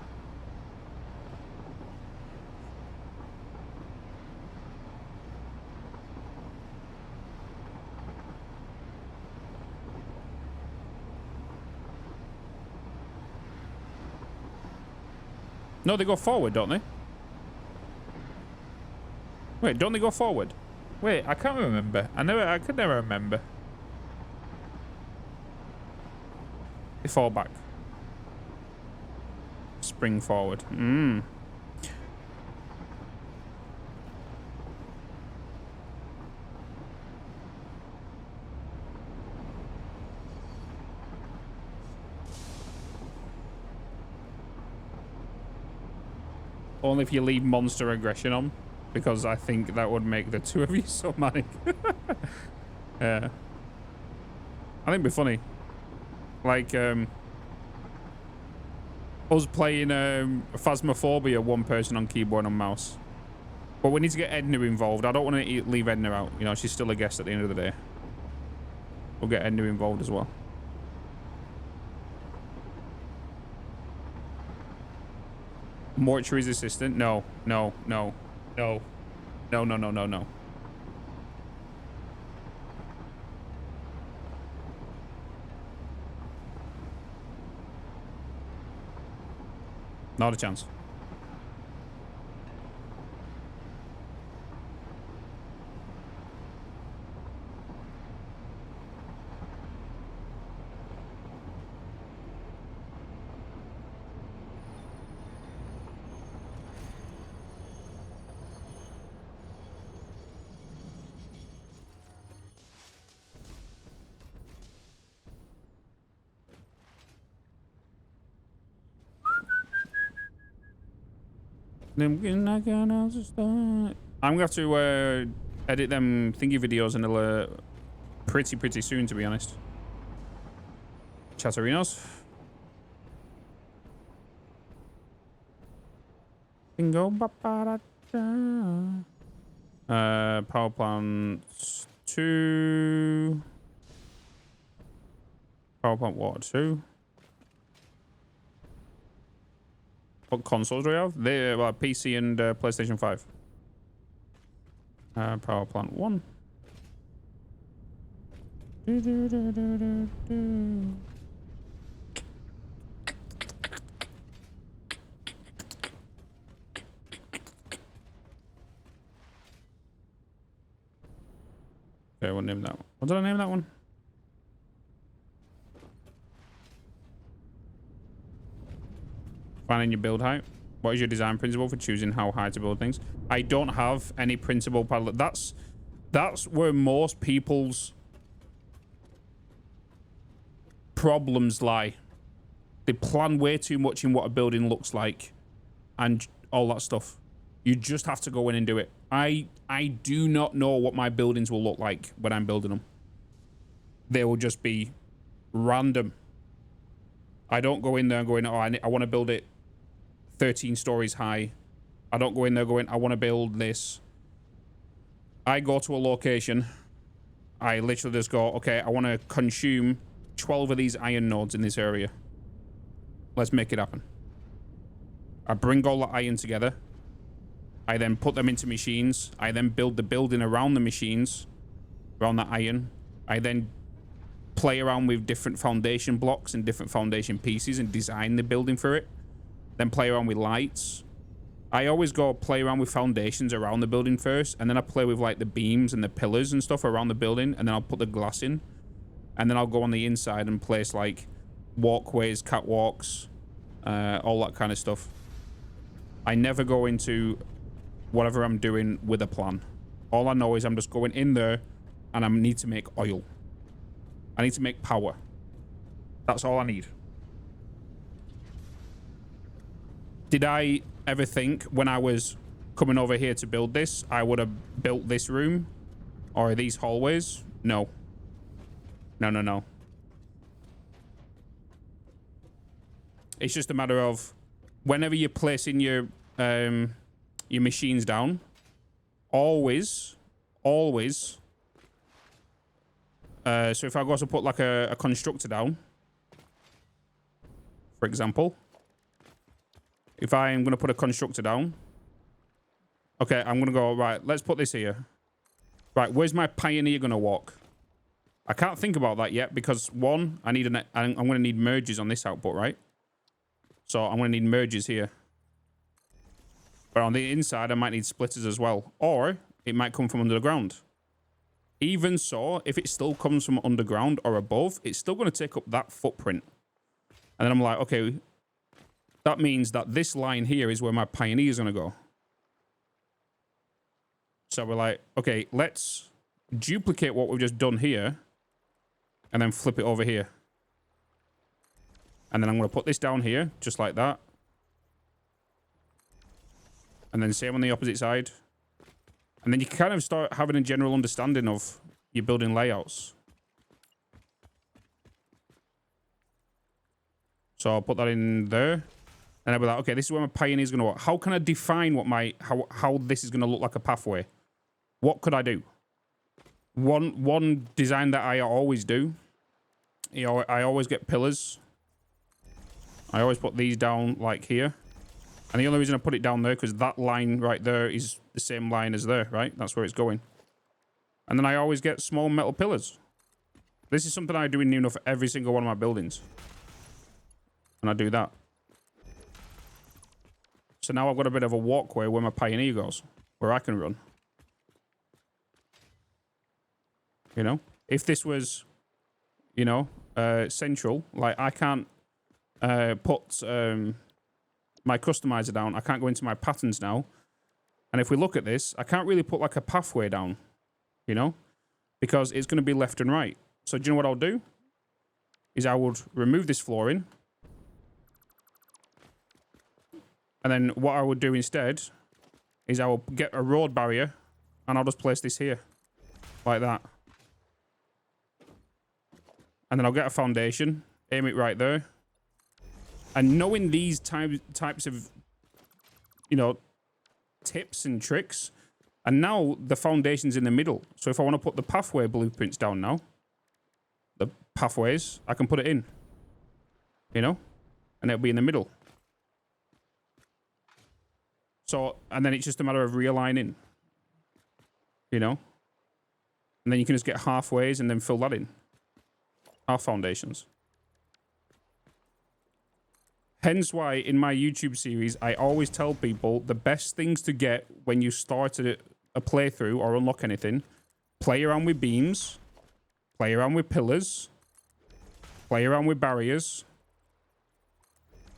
No, they go forward, don't they? Wait, don't they go forward? Wait, I can't remember. I could never remember. They fall back. Spring forward. Only if you leave monster aggression on, because I think that would make the two of you so manic. Yeah. I think it'd be funny. Like, us playing Phasmophobia, one person on keyboard and mouse. But we need to get Edna involved. I don't want to leave Edna out. You know, she's still a guest at the end of the day. We'll get Edna involved as well. Mortuary's assistant? No. Not a chance. I'm gonna have to edit them thingy videos and pretty soon, to be honest. Chatterinos. Bingo. Power plant 2. Power plant water 2. What consoles do we have? They're PC and PlayStation 5. Power plant 1. Okay, I won't name that one. What did I name that one? Finding your build height. What is your design principle for choosing how high to build things? I don't have any principle. That's where most people's problems lie. They plan way too much in what a building looks like and all that stuff. You just have to go in and do it. I do not know what my buildings will look like when I'm building them. They will just be random. I don't go in there and going, oh, I want to build it 13 stories high. I don't go in there going, I want to build this. I go to a location. I literally just go, okay, I want to consume 12 of these iron nodes in this area. Let's make it happen. I bring all the iron together. I then put them into machines. I then build the building around the machines, around the iron. I then play around with different foundation blocks and different foundation pieces and design the building for it. Then play around with lights. I always go play around with foundations around the building first, and then I play with like the beams and the pillars and stuff around the building, and then I'll put the glass in. And then I'll go on the inside and place like walkways, catwalks, all that kind of stuff. I never go into whatever I'm doing with a plan. All I know is I'm just going in there and I need to make oil. I need to make power. That's all I need. Did I ever think when I was coming over here to build this, I would have built this room or these hallways? No. No. It's just a matter of whenever you're placing your machines down, always. So if I go to put like a constructor down, for example, if I'm going to put a constructor down, okay, I'm going to go, right, let's put this here. Right, where's my pioneer going to walk? I can't think about that yet because one, I'm going to need merges on this output, right? So I'm going to need merges here. But on the inside, I might need splitters as well. Or it might come from under the ground. Even so, if it still comes from underground or above, it's still going to take up that footprint. And then I'm like, okay, that means that this line here is where my pioneer is going to go. So we're like, okay, let's duplicate what we've just done here and then flip it over here. And then I'm going to put this down here, just like that. And then same on the opposite side. And then you can kind of start having a general understanding of your building layouts. So I'll put that in there. And I'll be like, okay, this is where my pioneer is going to work. How can I define what how this is going to look like a pathway? What could I do? One design that I always do, you know, I always get pillars. I always put these down like here. And the only reason I put it down there, because that line right there is the same line as there, right? That's where it's going. And then I always get small metal pillars. This is something I do in Nuno for every single one of my buildings. And I do that. So now I've got a bit of a walkway where my pioneer goes, where I can run. You know? If this was, you know, central, like I can't put my customizer down. I can't go into my patterns now. And if we look at this, I can't really put like a pathway down, you know, because it's going to be left and right. So do you know what I'll do? Is I would remove this flooring. And then what I would do instead is I will get a road barrier and I'll just place this here like that. And then I'll get a foundation, aim it right there. And knowing these types of, you know, tips and tricks, and now the foundation's in the middle. So if I want to put the pathway blueprints down now, the pathways, I can put it in, you know, and it'll be in the middle. So, and then it's just a matter of realigning, you know, and then you can just get halfways and then fill that in. Half foundations. Hence why in my YouTube series, I always tell people the best things to get when you start a playthrough or unlock anything, play around with beams, play around with pillars, play around with barriers,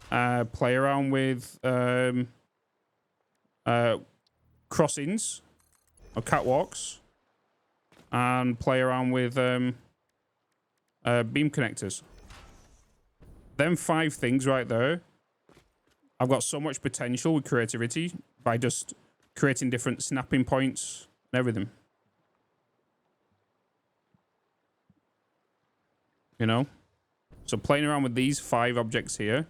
play around with crossings or catwalks, and play around with beam connectors. Them 5 things right there, I've got so much potential with creativity by just creating different snapping points and everything. You know? So playing around with these 5 objects here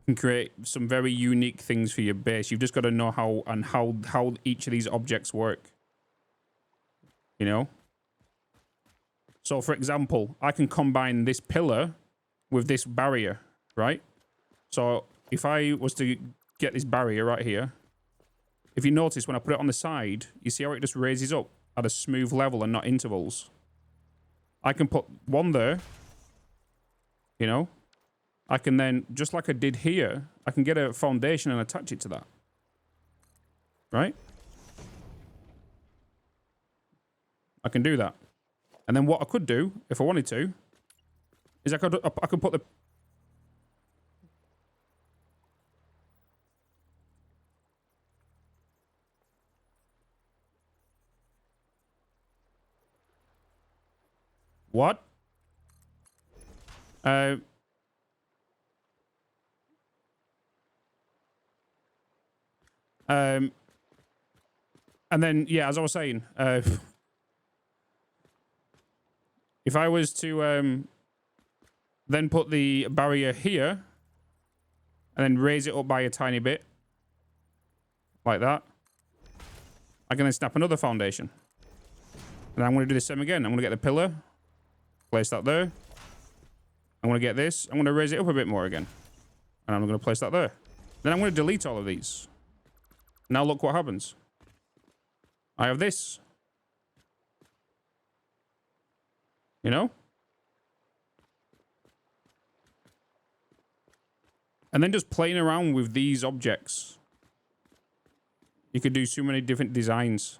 can create some very unique things for your base. You've just got to know how each of these objects work. You know? So for example, I can combine this pillar with this barrier, right? So if I was to get this barrier right here, if you notice when I put it on the side, you see how it just raises up at a smooth level and not intervals. I can put one there, you know? I can then, just like I did here, I can get a foundation and attach it to that. Right? I can do that. And then what I could do, if I wanted to, is I could put the... What? And then, yeah, as I was saying, if I was to then put the barrier here and then raise it up by a tiny bit, like that, I can then snap another foundation. And I'm going to do the same again. I'm going to get the pillar, place that there. I'm going to get this. I'm going to raise it up a bit more again. And I'm going to place that there. Then I'm going to delete all of these. Now look what happens. I have this. You know? And then just playing around with these objects. You could do so many different designs.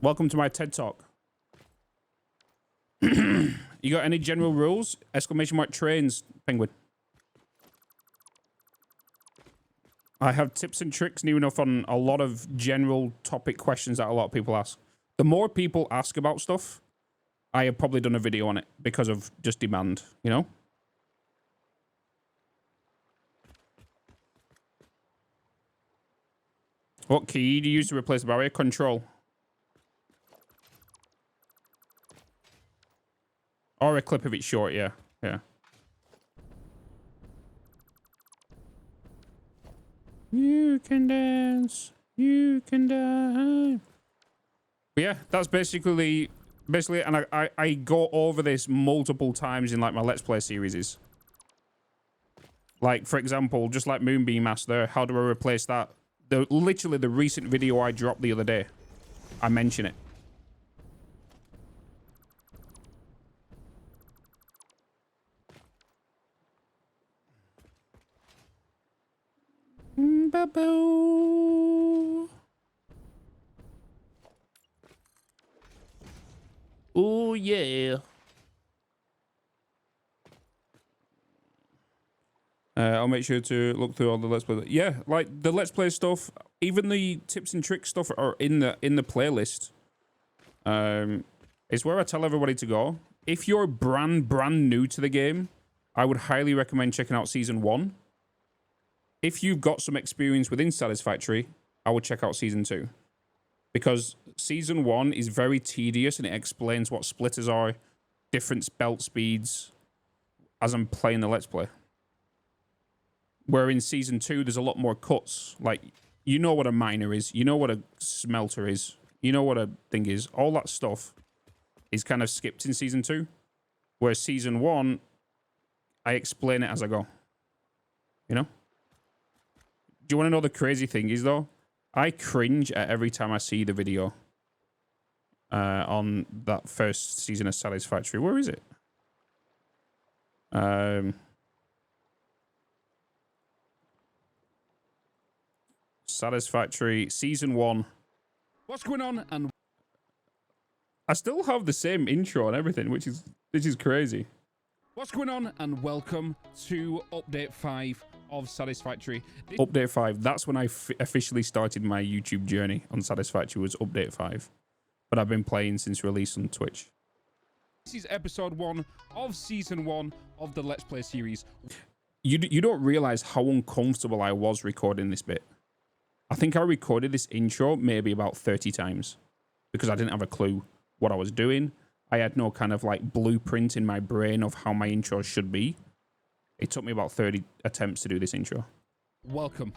Welcome to my TED Talk. You got any general rules? Exclamation mark trains, Penguin. I have tips and tricks new enough on a lot of general topic questions that a lot of people ask. The more people ask about stuff, I have probably done a video on it because of just demand, you know? What key do you use to replace the barrier? Control. Or a clip if it's short, yeah. Yeah. You can dance. You can dance. But yeah, that's basically, and I go over this multiple times in like my Let's Play series. Like, for example, just like Moonbeam asked there, how do I replace that? Literally the recent video I dropped the other day, I mention it. Ba-boo. Oh yeah. I'll make sure to look through all the Let's Play. Yeah, like the Let's Play stuff, even the tips and tricks stuff are in the playlist. It's where I tell everybody to go. If you're brand new to the game, I would highly recommend checking out Season 1. If you've got some experience within Satisfactory, I would check out Season 2. Because Season 1 is very tedious and it explains what splitters are, different belt speeds, as I'm playing the Let's Play. Where in Season 2, there's a lot more cuts. Like, you know what a miner is, you know what a smelter is, you know what a thing is. All that stuff is kind of skipped in Season 2. Whereas Season 1, I explain it as I go. You know? Do you want to know the crazy thing is, though? I cringe at every time I see the video on that first season of Satisfactory. Where is it? Satisfactory Season 1. What's going on? And I still have the same intro and everything, which is crazy. what's going on? And welcome to Update 5 of Satisfactory. Update 5. That's when I officially started my YouTube journey on Satisfactory, was Update 5. But I've been playing since release on Twitch. This is episode 1 of season 1 of the Let's Play series. You don't realize how uncomfortable I was recording this bit. I think I recorded this intro maybe about 30 times because I didn't have a clue what I was doing. I had no kind of like blueprint in my brain of how my intro should be. It took me about 30 attempts to do this intro. Welcome,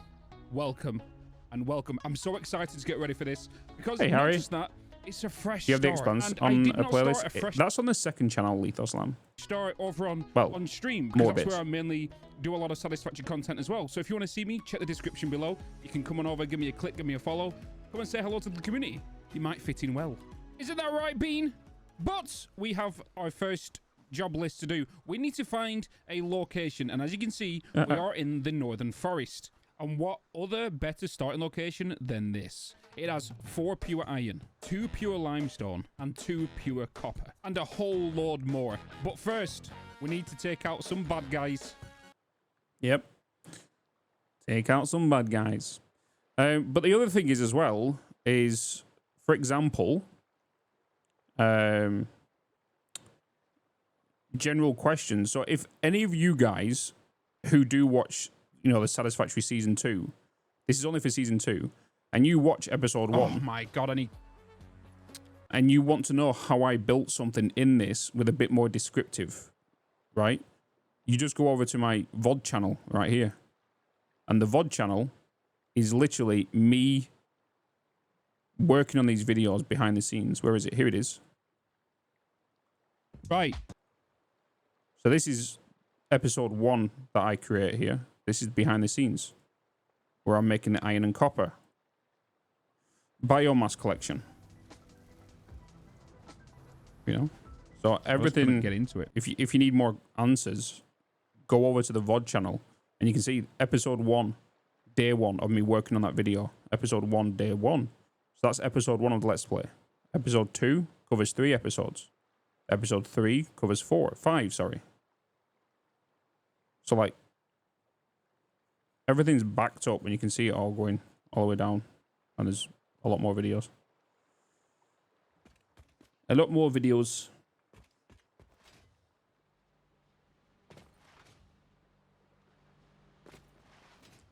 welcome, and welcome. I'm so excited to get ready for this because hey, not Harry. just that, it's a fresh Do you have the start. expanse And on a playlist? That's on the second channel, Lethal Slam. Start over on stream because more that's bits. where I mainly do a lot of Satisfactory content as well. So if you want to see me, check the description below. You can come on over, give me a click, give me a follow. Come and say hello to the community. You might fit in well. Isn't that right, Bean? But we have our first job list to do. We need to find a location, and as you can see, we are in the Northern Forest. And what other better starting location than this? It has 4 pure iron, 2 pure limestone, and 2 pure copper, and a whole load more. But first, we need to take out some bad guys. Yep. Take out some bad guys. But the other thing is as well, is, for example, general questions. So if any of you guys who do watch, you know, the Satisfactory Season 2, this is only for Season 2, and you watch Episode 1. Oh my god, and you want to know how I built something in this with a bit more descriptive, right? You just go over to my VOD channel right here. And the VOD channel is literally me working on these videos behind the scenes. Where is it? Here it is. Right. So this is Episode 1 that I create here. This is behind the scenes, where I'm making the iron and copper. Biomass collection. You know? So everything... Get into it. If you need more answers, go over to the VOD channel, and you can see Episode 1, Day 1 of me working on that video. Episode 1, Day 1. So that's Episode 1 of the Let's Play. Episode 2 covers 3 episodes. Episode 3 covers 5, sorry. So, like, everything's backed up, and you can see it all going all the way down. And there's a lot more videos. A lot more videos.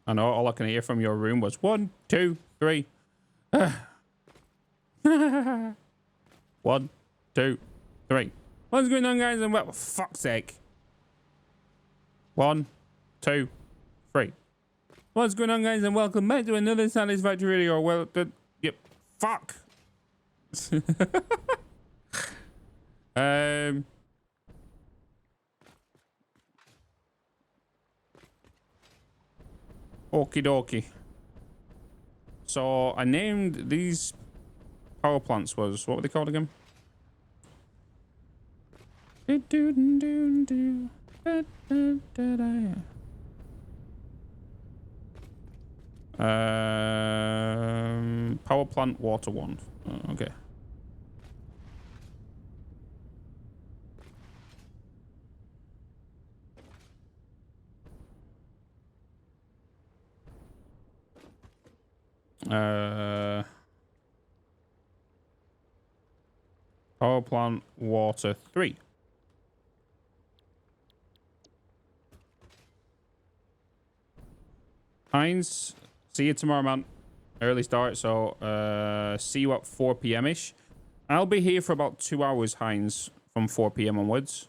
I know all I can hear from your room was 1, 2, 3. 1, 2, 3. What's going on, guys? And for fuck's sake. 1, 2, 3. What's going on, guys? And welcome back to another Satisfactory video. Well, yep. Fuck. Okie dokie. So I named these power plants was, what were they called again? Power plant water 1. Oh, okay. Power Power plant water 3. Heinz, see you tomorrow, man. Early start, so see you at 4 p.m.-ish. I'll be here for about 2 hours, Heinz, from 4 p.m. onwards.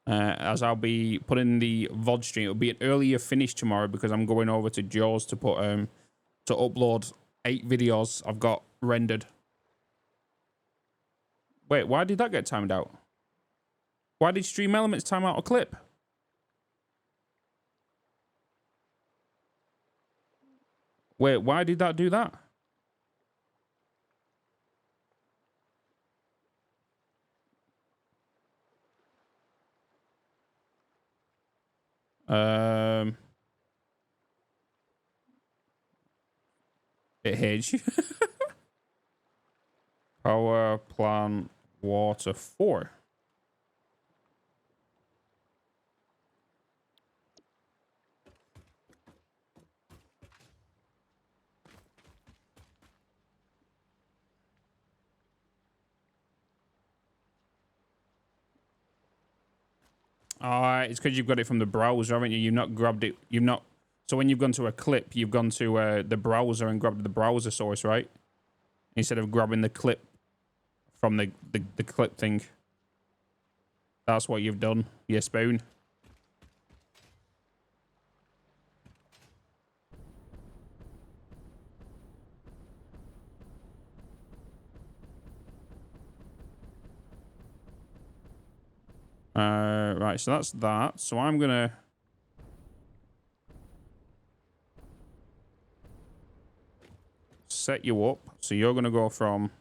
As I'll be putting the VOD stream. It'll be an earlier finish tomorrow because I'm going over to Jaws to put to upload 8 videos I've got rendered. Wait, why did that get timed out? Why did Stream Elements time out a clip? Wait, why did that do that? It hedge. Power plant water 4. It's because you've got it from the browser, haven't you? You've not grabbed it. You've not. So when you've gone to a clip, you've gone to the browser and grabbed the browser source, right? Instead of grabbing the clip from the clip thing. That's what you've done, you spoon. Right, so that's that. So I'm gonna set you up. So you're gonna go from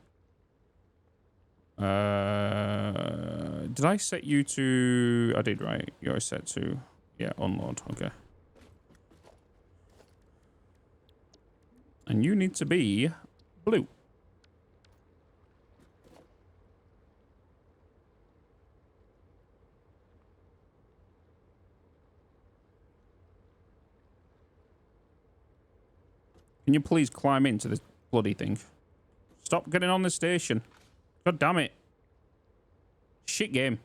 did I set you to... I did, right? You're set to... Yeah, unload. Okay. And you need to be blue. Can you please climb into this bloody thing? Stop getting on the station. God damn it. Shit game.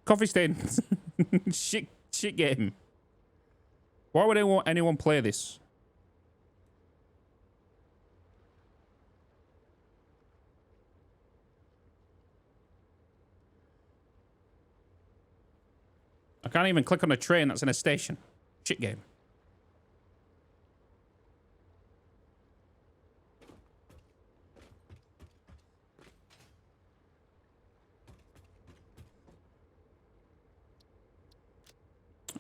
Coffee stain. shit game. Why would anyone play this? I can't even click on a train that's in a station. Shit game.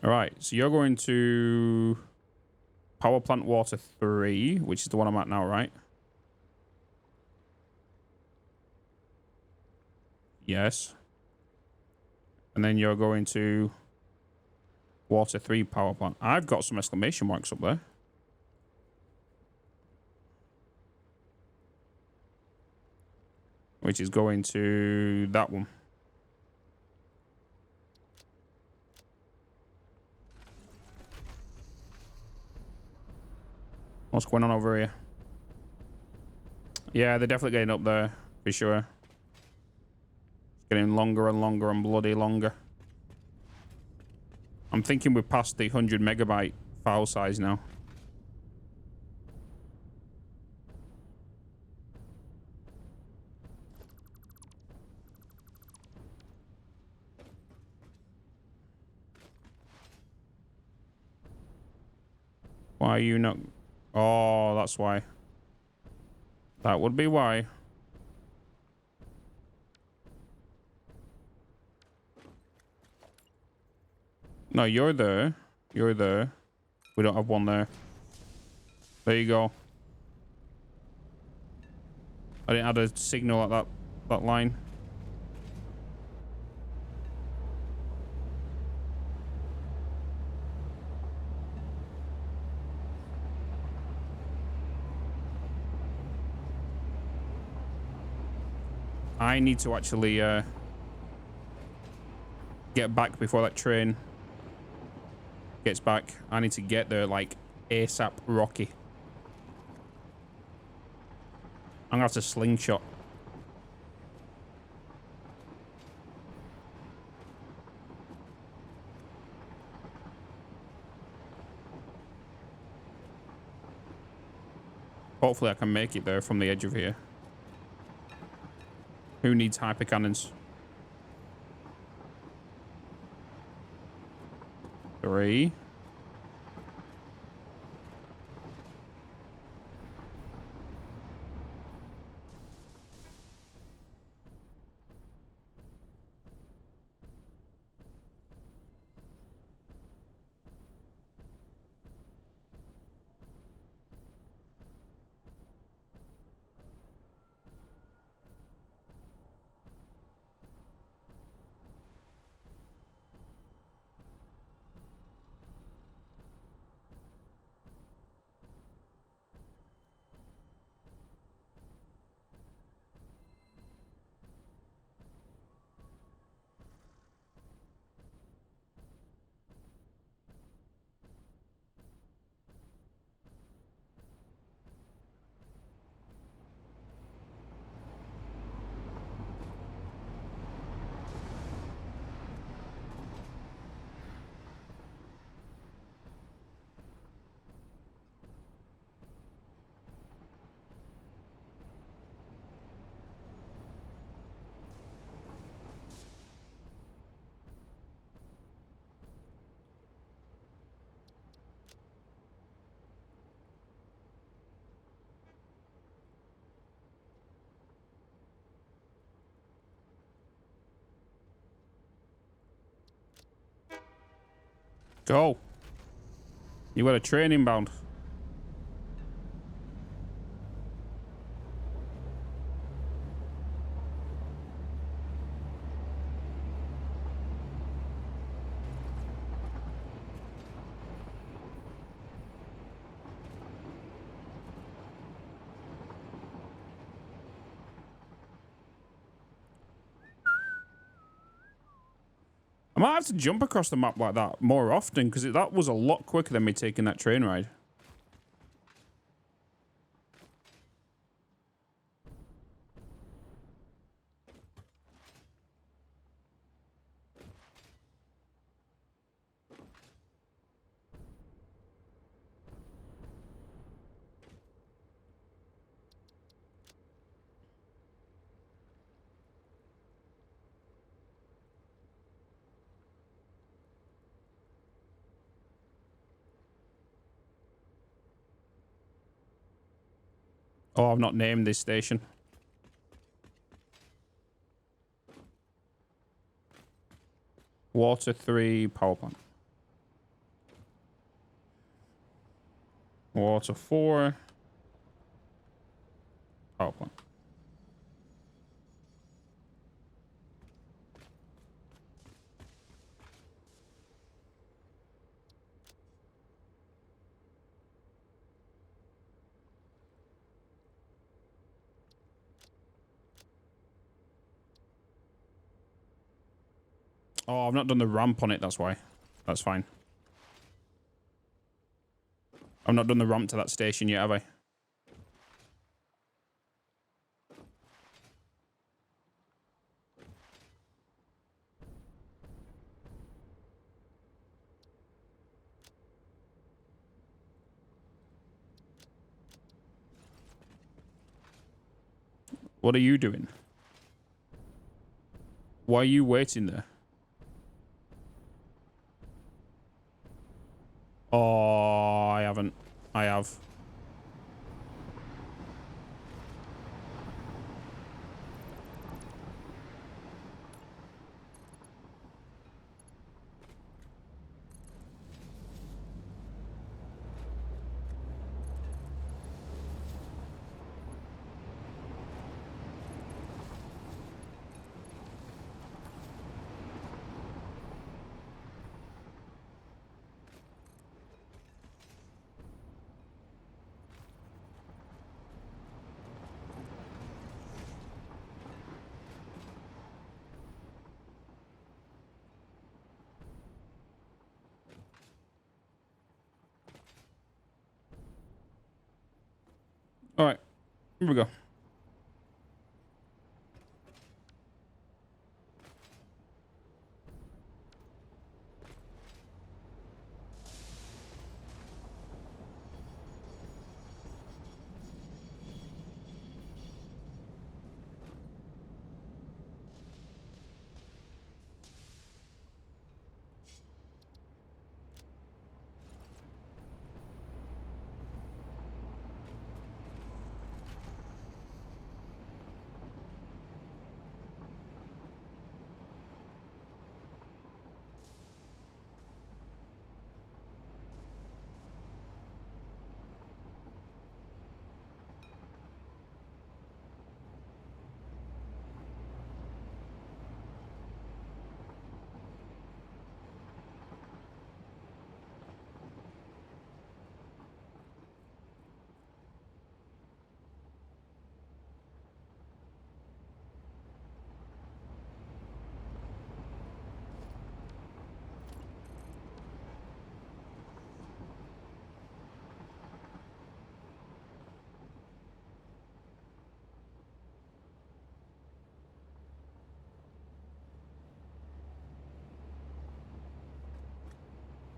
All right, so you're going to power plant water 3, which is the one I'm at now, right? Yes. And then you're going to water 3 power plant. I've got some exclamation marks up there. Which is going to that one. What's going on over here? Yeah, they're definitely getting up there, for sure. It's getting longer and longer and bloody longer. I'm thinking we're past the 100 megabyte file size now. Why are you not... Oh, that's why. That would be why. No, you're there. You're there. We don't have one there. There you go. I didn't add a signal at that line. I need to actually get back before that train gets back. I need to get there like ASAP Rocky. I'm gonna have to slingshot. Hopefully I can make it there from the edge of here. Who needs hyper cannons? 3. Go. You got a train inbound. I might have to jump across the map like that more often, because that was a lot quicker than me taking that train ride. Oh, I've not named this station. Water 3 power plant. Water 4 power plant. Oh, I've not done the ramp on it, that's why. That's fine. I've not done the ramp to that station yet, have I? What are you doing? Why are you waiting there? Oh, I haven't. I have. All right, here we go.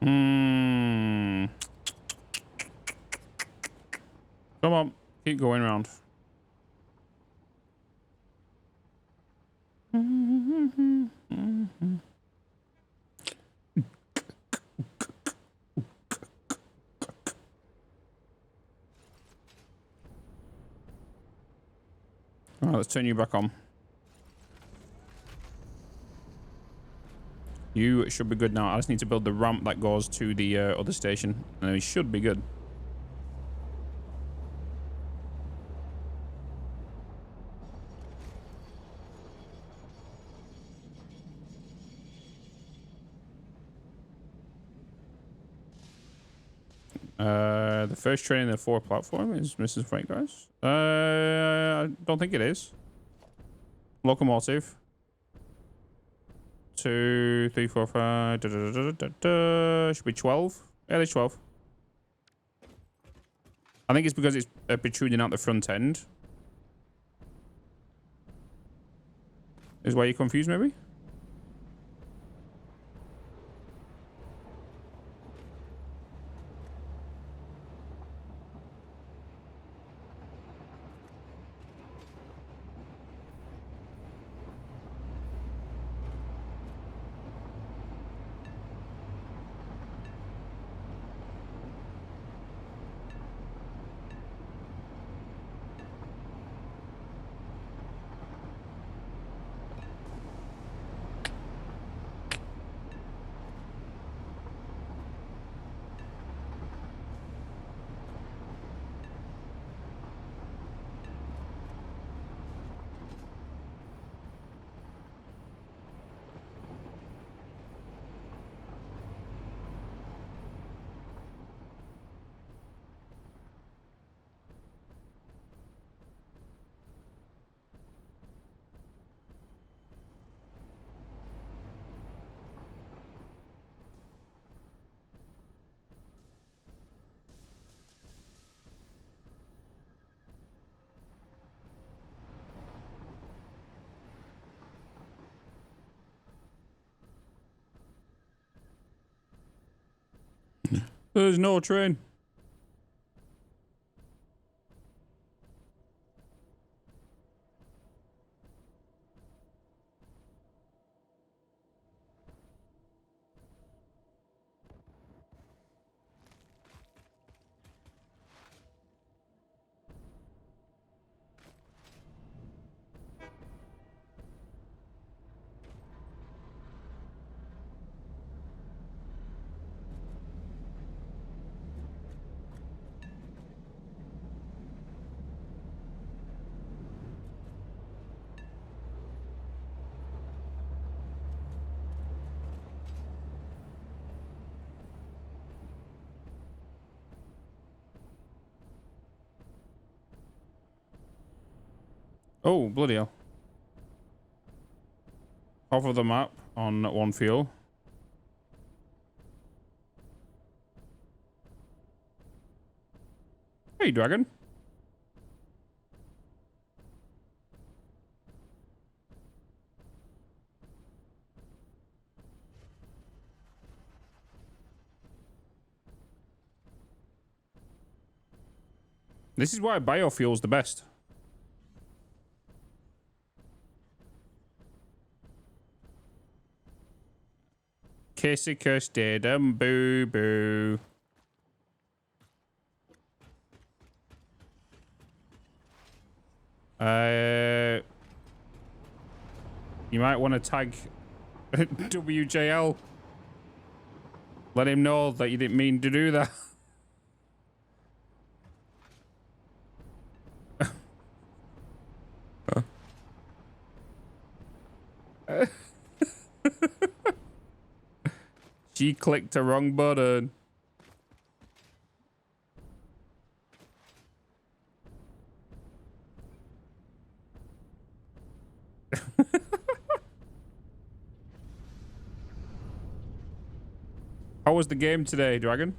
Hmm. Come on, keep going around. All right, let's turn you back on. You should be good now. I just need to build the ramp that goes to the other station, and we should be good. The first train in the 4 platform is Mrs. Frank, guys. I don't think it is. Locomotive. 2, 3, 4, 5. Should be 12. Yeah, there's 12. I think it's because it's protruding out the front end. Is why you're confused, maybe? There's no train. Oh, bloody hell. Off of the map on one fuel. Hey, Dragon. This is why biofuel's the best. Kissy cuss did boo boo. You might want to tag WJL. Let him know that you didn't mean to do that. She clicked the wrong button. How was the game today, Dragon?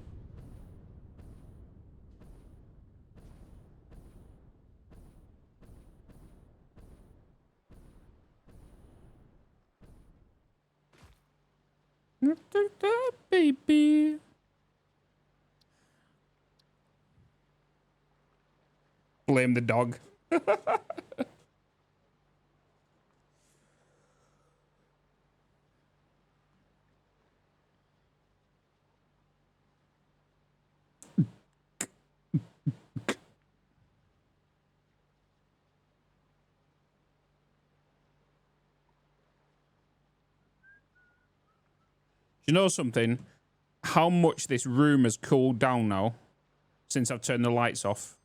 Baby. Blame the dog. You know something? How much this room has cooled down now since I've turned the lights off?